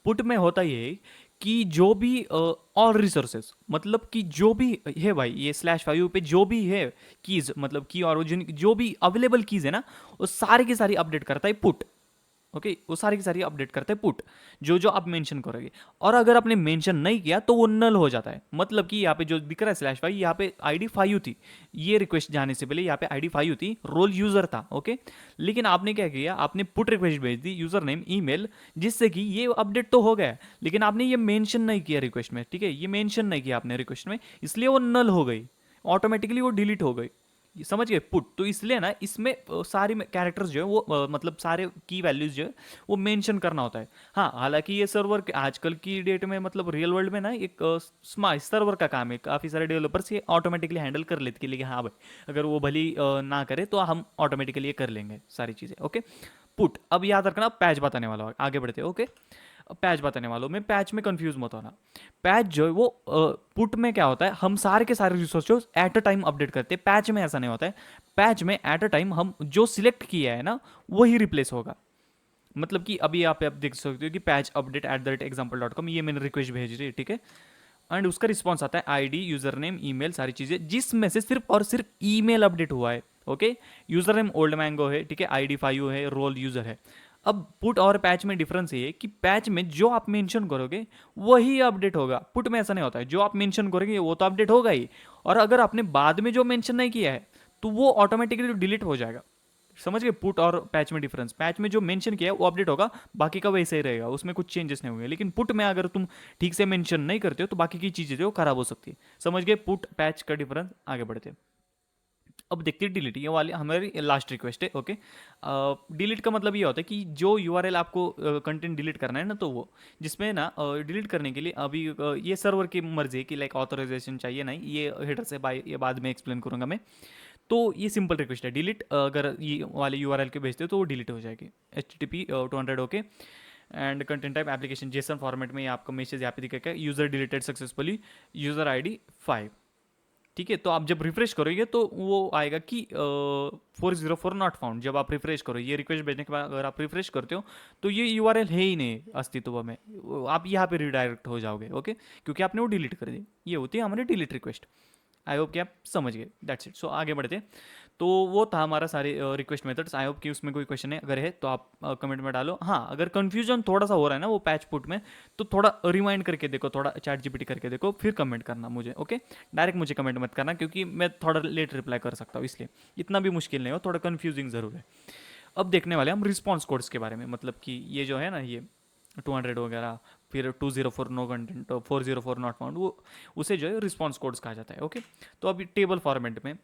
पुट में होता ये है कि जो भी ऑल रिसोर्सेज, मतलब कि जो भी है भाई, ये /5 पे जो भी है कीज, मतलब की और जो भी अवेलेबल कीज है ना, वो सारी की सारी अपडेट करता है पुट, ओके। वो सारी की सारी अपडेट करते हैं पुट, जो जो आप मेंशन करोगे। और अगर आपने मेंशन नहीं किया तो वो नल हो जाता है। मतलब कि यहाँ पे जो दिख रहा है /5, यहाँ पे आईडी 5 थी, ये रिक्वेस्ट जाने से पहले यहाँ पे आईडी 5 थी, रोल यूजर था, ओके। लेकिन आपने क्या किया, आपने पुट रिक्वेस्ट भेज दी, यूजर नेम, ईमेल, जिससे कि ये अपडेट तो हो गया, लेकिन आपने ये मेंशन नहीं किया रिक्वेस्ट में, ठीक है। ये मेंशन नहीं किया आपने रिक्वेस्ट में, इसलिए वो नल हो गई, ऑटोमेटिकली वो डिलीट हो गई। ये समझ गए पुट। तो इसलिए ना इसमें सारी कैरेक्टर्स जो है वो मतलब सारे की वैल्यूज जो है वो मेंशन करना होता है। हाँ, हालांकि ये सर्वर आजकल की डेट में, मतलब रियल वर्ल्ड में ना, एक स्मार्ट सर्वर का काम है, काफ़ी सारे डेवलपर्स ये ऑटोमेटिकली हैंडल कर लेते हैं कि हाँ भाई, अगर वो भली ना करे तो हम ऑटोमेटिकली ये कर लेंगे सारी चीज़ें, ओके। पुट, अब याद रखना, पैच बताने वाला हूँ, आगे बढ़ते हैं, ओके। पैच बताने वालों में, पैच में कंफ्यूज मत होना। पैच जो है वो पुट में क्या होता है, हम सारे के सारे resource at a time update करते हैं। पैच में ऐसा नहीं होता है। पैच में एट अ टाइम हम जो सिलेक्ट किया है ना वही रिप्लेस होगा। मतलब कि अभी यहाँ पे आप देख सकते हो कि पैच अपडेट @example.com, ये मैंने रिक्वेस्ट भेज रही है, ठीक है। एंड उसका रिस्पॉन्स आता है आईडी, यूजर नेम, ईमेल, सारी चीजें, जिसमें से सिर्फ और सिर्फ ईमेल अपडेट हुआ है, okay. User name old mango है, ठीक है, आईडी 5 है, रोल यूजर है। अब पुट और पैच में डिफरेंस ये है कि पैच में जो आप मेंशन करोगे वही अपडेट होगा, पुट में ऐसा नहीं होता है। जो आप मेंशन करोगे वो तो अपडेट होगा ही, और अगर आपने बाद में जो मेंशन नहीं किया है तो वो ऑटोमेटिकली डिलीट हो जाएगा। समझ गए पुट और पैच में डिफरेंस। पैच में जो मेंशन किया है वो अपडेट होगा, बाकी का वैसे ही रहेगा, उसमें कुछ चेंजेस नहीं होंगे। लेकिन पुट में अगर तुम ठीक से मेंशन नहीं करते हो तो बाकी की चीजें जो खराब हो सकती है। समझ गए पुट पैच का डिफरेंस। आगे बढ़ते हैं। अब देखते हैं डिलीट, ये वाली हमारी लास्ट रिक्वेस्ट है, ओके। डिलीट का मतलब ये होता है कि जो यूआरएल आपको कंटेंट डिलीट करना है ना, तो वो जिसमें ना डिलीट करने के लिए अभी ये सर्वर की मर्जी है कि लाइक ऑथराइजेशन चाहिए नहीं, ये हेडर से बाय ये बाद में एक्सप्लेन करूंगा मैं। तो ये सिंपल रिक्वेस्ट है डिलीट, अगर ये वाले यूआरएल के भेजते हो तो वो डिलीट हो जाएगी। HTTP 200, okay. And content type application JSON format में ये आपका मैसेज यहाँ पे दिखेगा, user deleted successfully, user ID 5, ठीक है, तो आप जब रिफ्रेश करोगे तो वो आएगा कि 404 नॉट फाउंड। जब आप रिफ्रेश करो, ये रिक्वेस्ट भेजने के बाद अगर आप रिफ्रेश करते हो तो ये यूआरएल है ही नहीं अस्तित्व में, आप यहाँ पे रिडायरेक्ट हो जाओगे। ओके, क्योंकि आपने वो डिलीट कर दी। ये होती है हमारी डिलीट रिक्वेस्ट। आई होप कि आप समझ गए। That's it. सो आगे बढ़ते हैं। तो वो था हमारा सारे रिक्वेस्ट मेथड्स। आई होप कि उसमें कोई क्वेश्चन है, अगर है तो आप कमेंट में डालो। हाँ, अगर कंफ्यूजन थोड़ा सा हो रहा है ना वो पैच पुट में, तो थोड़ा रिमाइंड करके देखो, थोड़ा चैट जीपीटी करके देखो, फिर कमेंट करना मुझे। ओके, डायरेक्ट मुझे कमेंट मत करना, क्योंकि मैं थोड़ा लेट रिप्लाई कर सकता हूँ, इसलिए इतना भी मुश्किल नहीं हो, थोड़ा कन्फ्यूजिंग ज़रूर है। अब देखने वाले हम रिस्पॉन्स कोड्स के बारे में, मतलब कि ये जो है ना, ये 200 वगैरह, फिर 204 नो कंटेंट, 404 नॉट फाउंड, वो उसे जो है रिस्पॉन्स कोड्स कहा जाता है। ओके, तो अभी टेबल फॉर्मेट में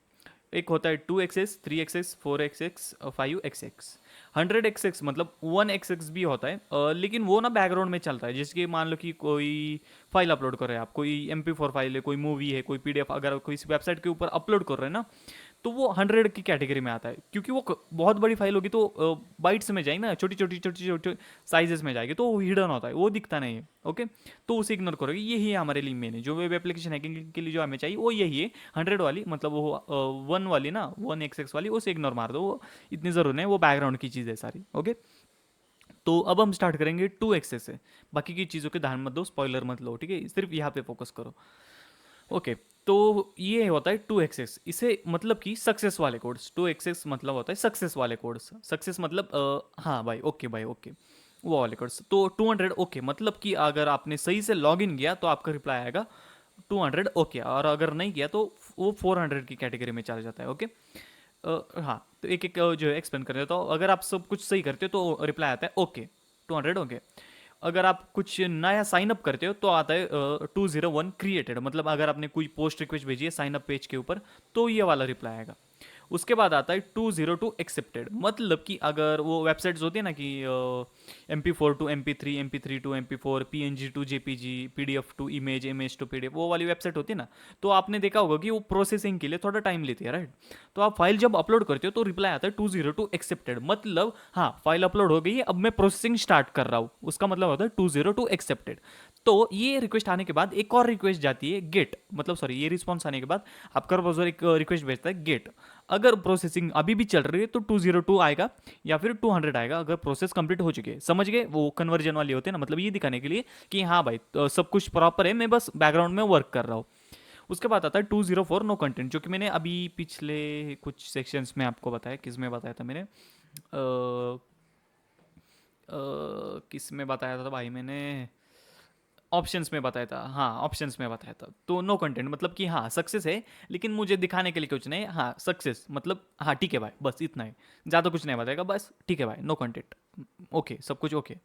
एक होता है 2xx, 3xx, 4xx, 5xx। 100xx मतलब 1xx भी होता है, लेकिन वो ना बैकग्राउंड में चलता है। जैसे कि मान लो कि कोई फाइल अपलोड कर रहे हैं आप, कोई MP4 फाइल है, कोई मूवी है, कोई PDF अगर कोई वेबसाइट के ऊपर अपलोड कर रहे हैं ना, तो वो 100 की कैटेगरी में आता है, क्योंकि वो बहुत बड़ी फाइल होगी तो बाइट्स में जाएगी ना, छोटी छोटी छोटी छोटी साइजेस में जाएगी, तो वो हिडन होता है, वो दिखता नहीं है। ओके, तो उसे इग्नोर करोगे। यही है हमारे लिए मेन है, जो वेब एप्लीकेशन हैकिंग के लिए जो हमें चाहिए वो यही है। 100 वाली मतलब वो 1 वाली ना, 1xx वाली, उसे इग्नोर मार दो, वो इतनी ज़रूरत नहीं, वो बैकग्राउंड की चीज़ है सारी। ओके, तो अब हम स्टार्ट करेंगे 2xx से। बाकी की चीज़ों के ध्यान मत दो, स्पॉइलर मत लो, ठीक है, सिर्फ यहाँ पे फोकस करो। ओके, तो ये होता है 2xx। इसे मतलब कि सक्सेस वाले कोड्स, 2xx मतलब होता है सक्सेस वाले कोड्स। सक्सेस मतलब हाँ भाई, ओके भाई, ओके, वो वाले कोड्स। तो 200 ओके मतलब कि अगर आपने सही से लॉग इन किया तो आपका रिप्लाई आएगा 200 ओके, और अगर नहीं किया तो वो 400 की कैटेगरी में चला जाता है। ओके, हाँ, तो एक एक जो है एक्सप्लेन कर देता हूँ। अगर आप सब कुछ सही करते हो तो रिप्लाई आता है ओके, 200 ओके। अगर आप कुछ नया साइन अप करते हो तो आता है 201 क्रिएटेड, मतलब अगर आपने कोई पोस्ट रिक्वेस्ट भेजी है साइन अप पेज के ऊपर तो ये वाला रिप्लाई आएगा। उसके बाद आता है 202 एक्सेप्टेड, मतलब कि अगर वो वेबसाइट्स होती है ना कि MP4 to MP3, MP3 to MP4, PNG to JPG, PDF to image, image to PDF, वो वाली वेबसाइट होती है ना, तो आपने देखा होगा कि वो प्रोसेसिंग के लिए थोड़ा टाइम लेती है, राइट। तो आप फाइल जब अपलोड करते हो तो रिप्लाई आता है 202 एक्सेप्टेड, मतलब हाँ फाइल अपलोड हो गई है, अब मैं प्रोसेसिंग स्टार्ट कर रहा हूँ, उसका मतलब होता है 202 एक्सेप्टेड। तो ये रिक्वेस्ट आने के बाद एक और रिक्वेस्ट जाती है गेट, मतलब सॉरी, ये रिस्पॉन्स आने के बाद आपका ब्राउजर एक रिक्वेस्ट भेजता है गेट। अगर प्रोसेसिंग अभी भी चल रही है तो 202 आएगा या फिर 200 आएगा, अगर प्रोसेस कंप्लीट हो चुकी है। समझ गए, वो कन्वर्जन वाली होते हैं ना, मतलब ये दिखाने के लिए कि हाँ भाई तो सब कुछ प्रॉपर है, मैं बस बैकग्राउंड में वर्क कर रहा हूँ। उसके बाद आता है 204 नो कंटेंट, जो कि मैंने अभी पिछले कुछ सेक्शंस में आपको बताया। किस में बताया था मैंने? किस में बताया था भाई मैंने? ऑप्शंस में बताया था, हाँ ऑप्शंस में बताया था। तो नो कंटेंट मतलब कि हाँ सक्सेस है, लेकिन मुझे दिखाने के लिए कुछ नहीं है। हाँ सक्सेस मतलब हाँ ठीक है भाई, बस इतना ही, ज़्यादा कुछ नहीं बताएगा, बस ठीक है भाई, नो कंटेंट, ओके, सब कुछ ओके।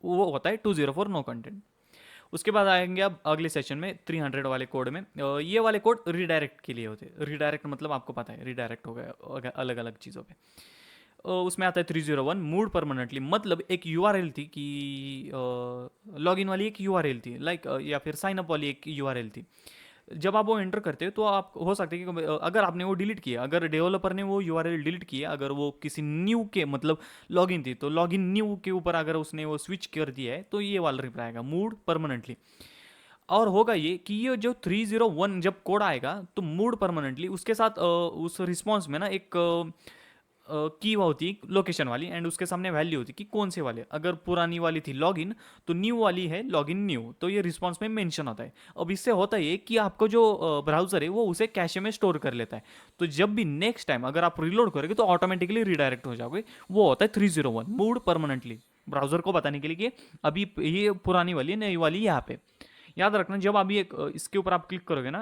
वो होता है 204 नो कंटेंट। उसके बाद आएंगे अब अगले सेशन में 300 वाले कोड में। ये वाले कोड रिडायरेक्ट के लिए होते हैं। रिडायरेक्ट मतलब आपको पता है, रिडायरेक्ट हो गया अलग अलग चीज़ों पे। उसमें आता है 301 मूड परमानेंटली, मतलब एक यूआरएल थी कि लॉगिन वाली एक यूआरएल थी, लाइक या फिर साइन अप वाली एक यूआरएल थी। जब आप वो एंटर करते हो तो आप हो सकता है कि अगर आपने वो डिलीट किया, अगर डेवलपर ने वो यूआरएल डिलीट किया, अगर वो किसी न्यू के मतलब लॉगिन थी, तो लॉगिन न्यू के ऊपर अगर उसने वो स्विच कर दिया है तो ये वाला रिप्लाई आएगा मूड परमानेंटली। और होगा ये कि ये जो 301 जब कोड आएगा तो मूड परमानेंटली उसके साथ उस रिस्पॉन्स में ना एक की होती है लोकेशन वाली, एंड उसके सामने वैल्यू होती है कि कौन से वाले। अगर पुरानी वाली थी लॉगिन तो न्यू वाली है लॉगिन न्यू, तो ये रिस्पॉन्स में मेंशन होता है। अब इससे होता है कि आपको जो ब्राउजर है वो उसे कैशे में स्टोर कर लेता है, तो जब भी नेक्स्ट टाइम अगर आप रीलोड करोगे तो ऑटोमेटिकली रिडायरेक्ट हो जाओगे। वो होता है 301 मूड परमानेंटली, ब्राउजर को बताने के लिए कि अभी ये पुरानी वाली है, नई वाली यहाँ पे। याद रखना, जब अभी एक इसके ऊपर आप क्लिक करोगे ना,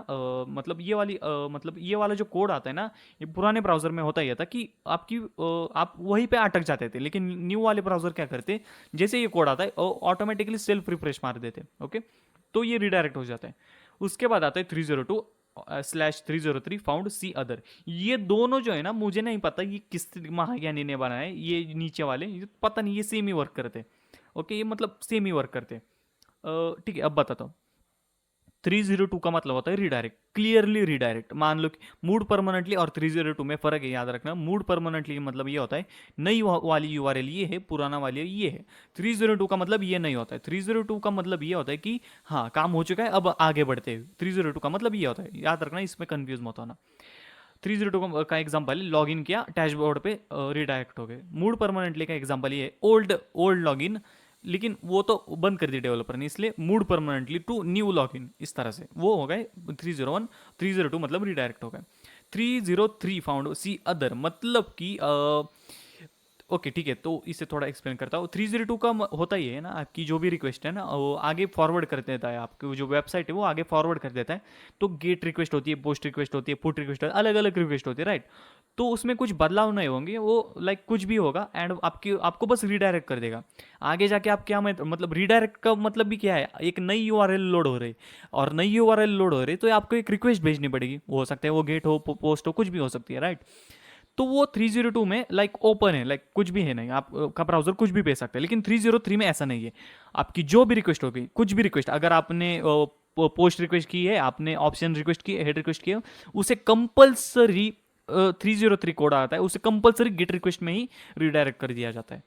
मतलब ये वाली मतलब ये वाला जो कोड आता है ना, ये पुराने ब्राउजर में होता ही था कि आपकी आप वहीं पे अटक जाते थे, लेकिन न्यू वाले ब्राउजर क्या करते, जैसे ये कोड आता है ऑटोमेटिकली सेल्फ रिफ्रेश मार देते। ओके, तो ये रिडायरेक्ट हो जाता है। उसके बाद आता है 302 /303 फाउंड सी अदर। ये दोनों जो है ना, मुझे नहीं पता ये किस महाज्ञानी ने बनाए, ये नीचे वाले, ये पता नहीं, ये सेम ही वर्क करते। ओके, ये मतलब सेम ही वर्क करते। ठीक है, अब बताता हूँ। 302 का मतलब होता है रीडायरेक्ट, क्लियरली रीडायरेक्ट। मान लो कि मूड परमानेंटली और 302 में फ़र्क है, याद रखना। मूड परमानेंटली मतलब ये होता है नई वाली यूआरएल ये है, पुराना वाली ये है। 302 का मतलब ये नहीं होता है। 302 का मतलब ये होता है कि हाँ काम हो चुका है, अब आगे बढ़ते हैं। 302 का मतलब ये होता है, याद रखना, इसमें कंफ्यूज मत होना। 302 का एग्जाम्पल, लॉग इन किया डैशबोर्ड पे, रिडायरेक्ट हो गए। मूड परमानेंटली का एग्जाम्पल ये है, ओल्ड ओल्ड लॉग इन, लेकिन वो तो बंद कर दी डेवलपर ने, इसलिए moved permanently to new log in, इस तरह से वो हो गए 301। 302 मतलब रिडायरेक्ट हो गए। 303 फाउंड सी अदर, मतलब कि ओके ठीक है, तो इसे थोड़ा एक्सप्लेन करता हूँ। 302 का होता ही है ना, आपकी जो भी रिक्वेस्ट है ना वो आगे फॉरवर्ड कर देता है, आपकी जो वेबसाइट है वो आगे फॉरवर्ड कर देता है। तो गेट रिक्वेस्ट होती है, पोस्ट रिक्वेस्ट होती है, पुट रिक्वेस्ट होती है, अलग अलग रिक्वेस्ट होती है, राइट। तो उसमें कुछ बदलाव नहीं होंगे, वो लाइक कुछ भी होगा एंड आपको बस रिडायरेक्ट कर देगा। आगे जाके आप क्या मतलब रिडायरेक्ट का मतलब भी क्या है, एक नई यूआरएल लोड हो रही, और नई यूआरएल लोड हो रही तो आपको एक रिक्वेस्ट भेजनी पड़ेगी। वो हो सकता है वो गेट हो, पोस्ट हो, कुछ भी हो सकती है, राइट। तो वो 302 में लाइक ओपन है, लाइक कुछ भी है नहीं, आपका ब्राउजर कुछ भी भेज सकते हैं। लेकिन 303 में ऐसा नहीं है। आपकी जो भी रिक्वेस्ट होगी, कुछ भी रिक्वेस्ट, अगर आपने पोस्ट रिक्वेस्ट की है, आपने ऑप्शन रिक्वेस्ट की, हेड रिक्वेस्ट की है, उसे कंपल्सरी 303 कोड आता है, उसे कंपल्सरी गेट रिक्वेस्ट में ही रिडायरेक्ट कर दिया जाता है।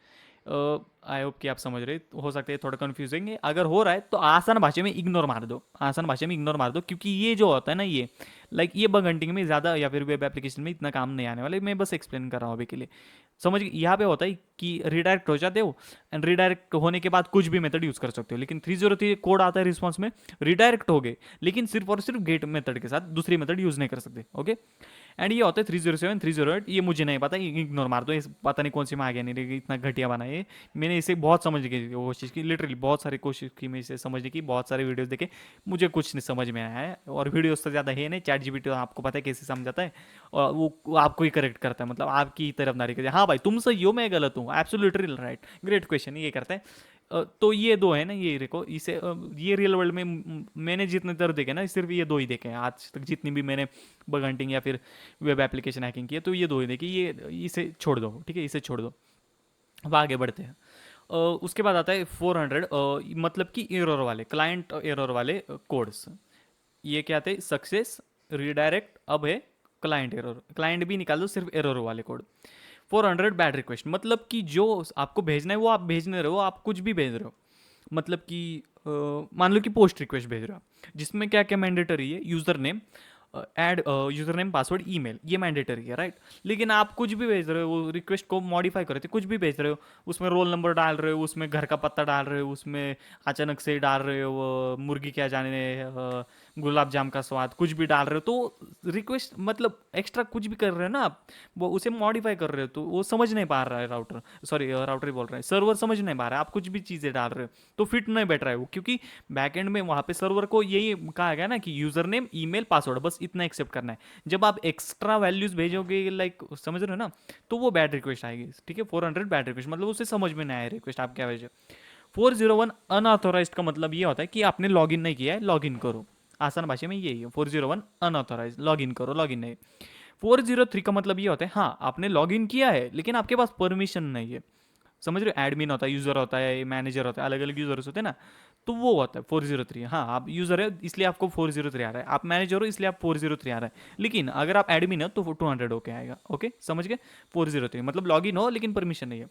आई होप कि आप समझ रहे हो सकता है थोड़ा कंफ्यूजिंग है। अगर हो रहा है तो आसान भाषा में इग्नोर मार दो, आसान भाषा में इग्नोर मार दो, क्योंकि ये जो होता है ना ये लाइक ये बग हंटिंग में ज़्यादा या फिर वेब एप्लीकेशन में इतना काम नहीं आने वाले। मैं बस एक्सप्लेन कर रहा हूँ अभी के लिए। समझ, यहाँ पे होता है कि रिडायरेक्ट हो जाते हो एंड रिडायरेक्ट होने के बाद कुछ भी मेथड यूज़ कर सकते हो। लेकिन 303 कोड आता है रिस्पॉन्स में, रिडायरेक्ट हो गए लेकिन सिर्फ और सिर्फ गेट मेथड के साथ, दूसरी मेथड यूज़ नहीं कर सकते। ओके, एंड ये होता है 307 308, ये मुझे नहीं पता, इग्नोर मार दो, पता नहीं कौन सी में आ गया, नहीं रही, इतना घटिया बना है। मैंने इसे बहुत समझने की कोशिश की, लिटरली बहुत सारी कोशिश की मैं इसे समझने की, बहुत सारे वीडियोस देखे, मुझे कुछ नहीं समझ में आया है। और वीडियोस तो ज़्यादा है नहीं, चैट जीपीटी तो आपको पता है कैसे समझाता है, और वो आपको ही करेक्ट करता है, मतलब आपकी तरफदारी करता है, हाँ भाई तुम सही हो, मैं गलत हूँ, एब्सोल्युटली राइट, ग्रेट क्वेश्चन, ये करता है। तो ये दो है ना, ये देखो इसे ये रियल वर्ल्ड में मैंने जितने तरह देखे ना, सिर्फ ये दो ही देखे हैं आज तक, जितनी भी मैंने बग हंटिंग या फिर वेब एप्लीकेशन हैकिंग की है, तो ये दो ही देखिए, ये इसे छोड़ दो, ठीक है, इसे छोड़ दो। अब आगे बढ़ते हैं। उसके बाद आता है 400, मतलब कि एरर वाले, क्लाइंट एरर वाले कोड्स। ये क्या थे, सक्सेस, रीडायरेक्ट, अब है क्लाइंट एरर, क्लाइंट भी निकाल दो, सिर्फ एरर वाले कोड। 400 बैड रिक्वेस्ट, मतलब कि जो आपको भेजना है वो आप भेज नहीं रहे हो, आप कुछ भी भेज रहे हो। मतलब कि मान लो कि पोस्ट रिक्वेस्ट भेज रहे हो, जिसमें क्या क्या मैंडेटरी है, user name, add user name, password, email, ये मैंडेटरी है, राइट। लेकिन आप कुछ भी भेज रहे हो, रिक्वेस्ट को मॉडिफाई कर रहे थे, कुछ भी भेज रहे हो, उसमें रोल नंबर डाल रहे हो, उसमें घर का पत्ता डाल रहे हो, उसमें अचानक से डाल रहे हो मुर्गी क्या जाने, गुलाब जाम का स्वाद, कुछ भी डाल रहे हो, तो रिक्वेस्ट मतलब एक्स्ट्रा कुछ भी कर रहे हो ना आप, वो उसे मॉडिफाई कर रहे हो, तो वो समझ नहीं पा रहा है राउटर, सॉरी राउटर ही बोल रहे हैं, सर्वर समझ नहीं पा रहा है, आप कुछ भी चीज़ें डाल रहे हो तो फिट नहीं बैठ रहा है वो, क्योंकि बैकएंड में वहाँ पे सर्वर को यही कहा गया ना कि यूजर नेम, ईमेल, पासवर्ड, बस इतना एक्सेप्ट करना है। जब आप एक्स्ट्रा वैल्यूज भेजोगे, लाइक समझ रहे हो ना, तो वो बैड रिक्वेस्ट आएगी, ठीक है। 400 बैड रिक्वेस्ट मतलब उसे समझ में नहीं आया रिक्वेस्ट आप क्या भेजो। 401 अनऑथोराइज का मतलब ये होता है कि आपने लॉगिन नहीं किया है, लॉगिन करो, आसान भाषा में यही है। 401 अनऑथोराइज, लॉगिन करो, लॉगिन नहीं। 403 का मतलब ये होता है हाँ आपने लॉगिन किया है लेकिन आपके पास परमिशन नहीं है। समझ रहे हो, एडमिन होता है, यूजर होता है, मैनेजर होता है, अलग अलग यूजर्स होते हैं ना, तो वो होता है 403। हाँ आप यूजर है इसलिए आपको 403 आ रहा है, आप मैनेजर हो इसलिए आप 403 आ रहा है, लेकिन अगर आप एडमिन हो तो 200 होके आएगा। ओके समझ गए, 403 मतलब लॉगिन हो लेकिन परमिशन नहीं है।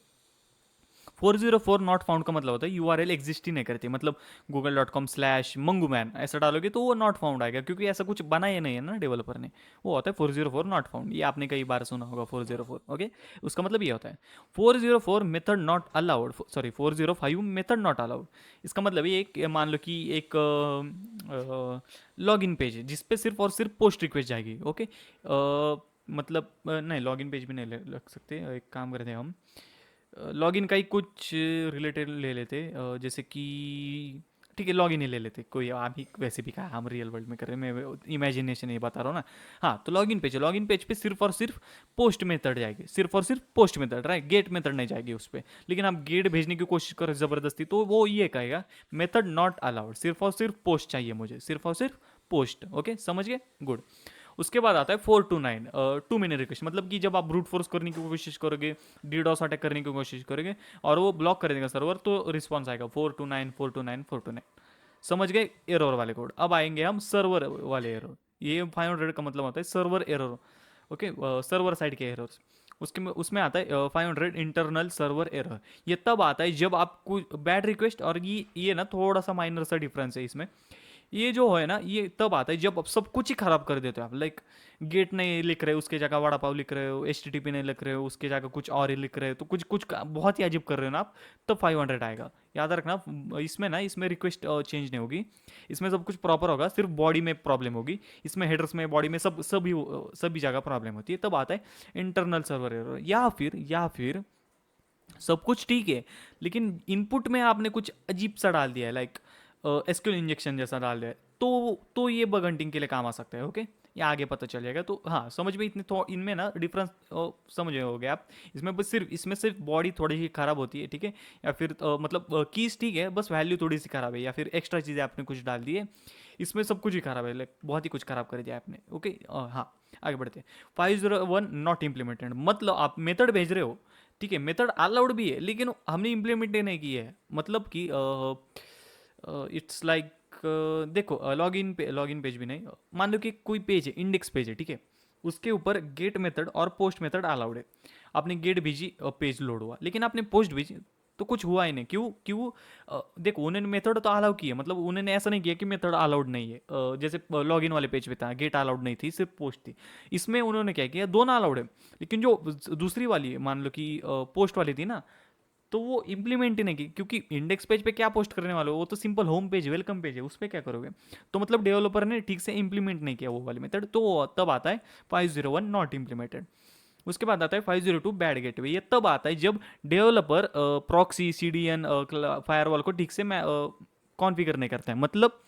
404 नॉट फाउंड का मतलब होता है यूआरएल एग्जिस्ट ही नहीं करती, मतलब google.com/मंगूमैन ऐसा डालोगे तो वो नॉट फाउंड आएगा, क्योंकि ऐसा कुछ बना ही नहीं है ना डेवलपर ने। वो होता है 404 नॉट फाउंड, ये आपने कई बार सुना होगा 404। ओके, उसका मतलब ये होता है 404 method not allowed, sorry 405 method not allowed. इसका मतलब ये एक, मान लो कि एक लॉगिन पेज है जिसपे सिर्फ और सिर्फ पोस्ट रिक्वेस्ट जाएगी। ओके, मतलब नहीं लॉगिन पेज भी नहीं लग सकते, एक काम करते हैं हम, लॉगिन का ही कुछ रिलेटेड ले लेते, जैसे कि ठीक है लॉगिन ही ले लेते, कोई आप ही वैसे भी कहा हम रियल वर्ल्ड में कर रहे हैं, मैं इमेजिनेशन ये बता रहा हूँ ना। हाँ तो लॉगिन पेज है, लॉगिन पेज पे सिर्फ और सिर्फ पोस्ट मेथड जाएगी, सिर्फ और सिर्फ post method, right, get method नहीं जाएगी उस पर। लेकिन आप गेट भेजने की कोशिश करो ज़बरदस्ती तो वो ये कहेगा मेथड नॉट अलाउड, सिर्फ और सिर्फ पोस्ट चाहिए मुझे, सिर्फ और सिर्फ पोस्ट। ओके समझ गए, गुड। उसके बाद आता है 429 टू मिनट रिक्वेस्ट, मतलब कि जब आप ब्रूट फोर्स करने की कोशिश करोगे, डीडॉस अटैक करने की कोशिश करोगे और वो ब्लॉक कर देगा सर्वर, तो रिस्पॉन्स आएगा 429 429 429। समझ गए एरर वाले कोड। अब आएंगे हम सर्वर वाले एरर। ये 500 का मतलब होता है server error. Okay, server side के एरर्स। उसके में उसमें आता है 500 इंटरनल सर्वर एरर। ये तब आता है जब आपको बैड रिक्वेस्ट, और ये ना थोड़ा सा माइनर सा डिफरेंस है इसमें। ये जो है ना, ये तब आता है जब आप सब कुछ ही खराब कर देते हो आप। लाइक गेट नहीं लिख रहे हो, उसके जगह वड़ा पाव लिख रहे हो, एच नहीं लिख रहे हो, उसके जगह कुछ और ही लिख रहे हो, तो कुछ कुछ बहुत ही अजीब कर रहे हो ना आप, तब 500 आएगा। याद रखना, इसमें रिक्वेस्ट चेंज नहीं होगी। इसमें सब कुछ प्रॉपर होगा, सिर्फ बॉडी में प्रॉब्लम होगी। इसमें हेडर्स में, बॉडी में, सभी जगह प्रॉब्लम होती है। तब आता है इंटरनल सर्वर एरर। या फिर सब कुछ ठीक है, लेकिन इनपुट में आपने कुछ अजीब सा डाल दिया है, लाइक एसक्यूएल इंजेक्शन जैसा डाल दिया है, तो ये बग हंटिंग के लिए काम आ सकता है। ओके, ये आगे पता चल जाएगा। तो हाँ, समझ में इतने इनमें ना डिफरेंस समझ रहे होगे आप। इसमें सिर्फ बॉडी थोड़ी सी खराब होती है, ठीक है। या फिर मतलब कीज ठीक है, बस वैल्यू थोड़ी सी खराब है, या फिर एक्स्ट्रा चीज़ें आपने कुछ डाल दी है। इसमें सब कुछ ही खराब है, लाइक बहुत ही कुछ खराब कर दिया आपने। ओके, हाँ, आगे बढ़ते हैं। 501 नॉट इम्प्लीमेंटेड, मतलब आप मेथड भेज रहे हो, ठीक है, मेथड अलाउड भी है, लेकिन हमने इम्प्लीमेंट नहीं की है। मतलब कि इट्स लाइक, देखो, लॉगिन पेज भी नहीं, मान लो कि कोई पेज है, इंडेक्स पेज है, ठीक है, उसके ऊपर गेट मेथड और पोस्ट मेथड अलाउड है। आपने गेट भेजी, पेज लोड हुआ, लेकिन आपने पोस्ट भेजी तो कुछ हुआ ही नहीं। क्यों क्यों देखो, उन्होंने मेथड तो अलाउ किया, मतलब उन्होंने ऐसा नहीं किया कि मेथड अलाउड नहीं है। जैसे लॉगिन वाले पेज पे था, गेट अलाउड नहीं थी, सिर्फ पोस्ट थी। इसमें उन्होंने क्या किया, दोनों अलाउड है, लेकिन जो दूसरी वाली है, मान लो कि पोस्ट वाली थी ना, तो वो इम्प्लीमेंट ही नहीं की। क्योंकि इंडेक्स पेज पे क्या पोस्ट करने वाले हो, वो तो simple home page, welcome page है, उस पर क्या करोगे। तो मतलब डेवलपर ने ठीक से इंप्लीमेंट नहीं किया वो वाली मेथड, तो तब आता है 501 नॉट इम्प्लीमेंटेड। उसके बाद आता है 502 बैड गेटवे। ये तब आता है जब डेवलपर प्रॉक्सी, सीडीएन, फायरवॉल को ठीक से कॉन्फ़िगर नहीं करता है। मतलब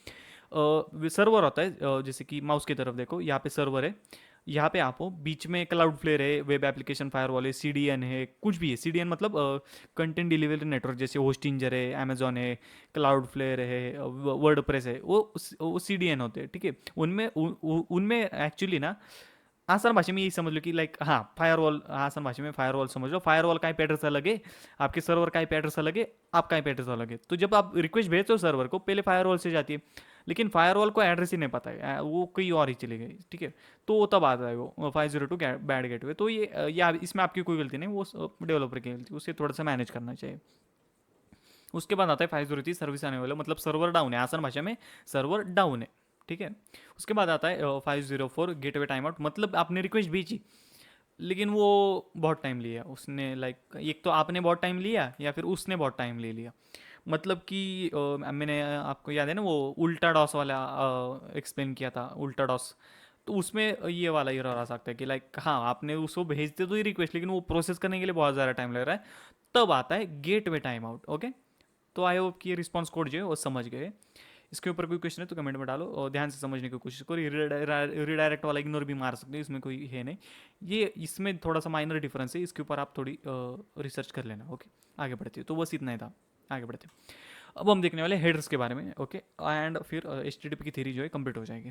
सर्वर होता है, जैसे कि माउस की तरफ देखो, यहाँ पे सर्वर है, यहाँ पे आप हो, बीच में क्लाउड फ्लेयर है, वेब एप्लीकेशन फायरवॉल है, सीडीएन है, कुछ भी है। सीडीएन मतलब कंटेंट डिलीवरी नेटवर्क, जैसे होस्टिंजर है, अमेजोन है, क्लाउड फ्लेयर है, वर्डप्रेस है, वो सीडीएन होते हैं, ठीक है। उनमें एक्चुअली ना, आसान भाषा में यही समझ लो कि लाइक, हाँ, फायरवॉल, आसान भाषा में फायरवॉल समझ लो। फायरवॉल का IP एड्रेस अलग है, आपके सर्वर का IP एड्रेस अलग है, आपका IP एड्रेस अलग है। तो जब आप रिक्वेस्ट भेजते हो सर्वर को, पहले फायरवॉल से जाती है, लेकिन फायरवॉल को एड्रेस ही नहीं पता है, वो कहीं और ही चली गई, ठीक है। तो वो तब आता है वो 502 बैड गेटवे। तो इसमें आपकी कोई गलती नहीं, वो डेवलपर की गलती, उसे थोड़ा सा मैनेज करना चाहिए। उसके बाद आता है 503 सर्विस आने वाला, मतलब सर्वर डाउन है, आसान भाषा में सर्वर डाउन है, ठीक है। उसके बाद आता है 504 गेटवे टाइम आउट, मतलब आपने रिक्वेस्ट भेजी, लेकिन वो बहुत टाइम लिया उसने। लाइक एक तो आपने बहुत टाइम लिया, या फिर उसने बहुत टाइम ले लिया। मतलब कि मैंने आपको याद है ना वो उल्टा डॉस वाला एक्सप्लेन किया था, उल्टा डॉस। तो उसमें ये वाला एरर आ सकता है कि लाइक, हाँ, आपने उसको भेजते तो ही रिक्वेस्ट, लेकिन वो प्रोसेस करने के लिए बहुत ज़्यादा टाइम लग रहा है। तब आता है गेट वे टाइम आउट। ओके, तो आई होप कि ये रिस्पॉन्स कोड जो है वो समझ गए। इसके ऊपर कोई क्वेश्चन है तो कमेंट में डालो, और ध्यान से समझने की कोशिश करो। रिडायरेक्ट वाला इग्नोर भी मार सकते हो, इसमें कोई है नहीं। ये इसमें थोड़ा सा माइनर डिफरेंस है, इसके ऊपर आप थोड़ी रिसर्च कर लेना। ओके, आगे बढ़ते हो, तो बस इतना ही था। आगे बढ़ते हैं। अब हम देखने वाले हेडर्स के बारे में। ओके, एंड फिर HTTP की थ्योरी जो है कंप्लीट हो जाएगी।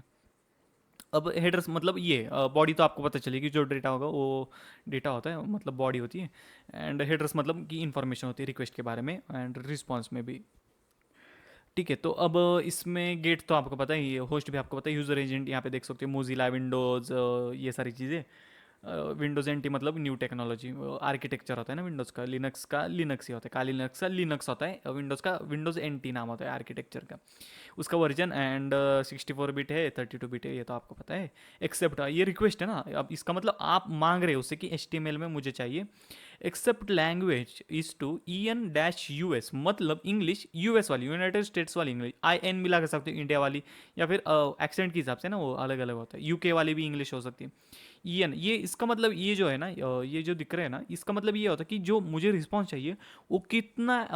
अब हेडर्स मतलब ये बॉडी तो आपको पता चलेगी, जो डेटा होगा वो डेटा होता है, मतलब बॉडी होती है। एंड हेडर्स मतलब कि इंफॉर्मेशन होती है रिक्वेस्ट के बारे में, एंड रिस्पॉन्स में भी, ठीक है। तो अब इसमें गेट तो आपको पता ही है, होस्ट भी आपको पता है, यूज़र एजेंट यहाँ पे देख सकते हो, मोजिला, विंडोज़, ये सारी चीज़ें। विंडोज़ एनटी मतलब न्यू टेक्नोलॉजी, आर्किटेक्चर होता है ना विंडोज़ का लिनक्स ही होता है, का लिनक्स का लिनक्स होता है, विंडोज़ एनटी नाम होता है आर्किटेक्चर का, उसका वर्जन। एंड 64 बिट है, 32 बिट है, ये तो आपको पता है। एक्सेप्ट ये रिक्वेस्ट है ना, अब इसका मतलब आप मांग रहे हो उससे कि HTML में मुझे चाहिए accept language is to EN-US, मतलब इंग्लिश US वाली, यूनाइटेड स्टेट्स वाली इंग्लिश, IN मिला कर सकते हो, इंडिया वाली, या फिर एक्सेंट के हिसाब से ना वो अलग अलग होता है, UK वाली भी इंग्लिश हो सकती है। EN, ये इसका मतलब, ये जो है ना, ये जो दिख रहे हैं ना, इसका मतलब ये होता है कि जो मुझे रिस्पॉन्स चाहिए वो कितना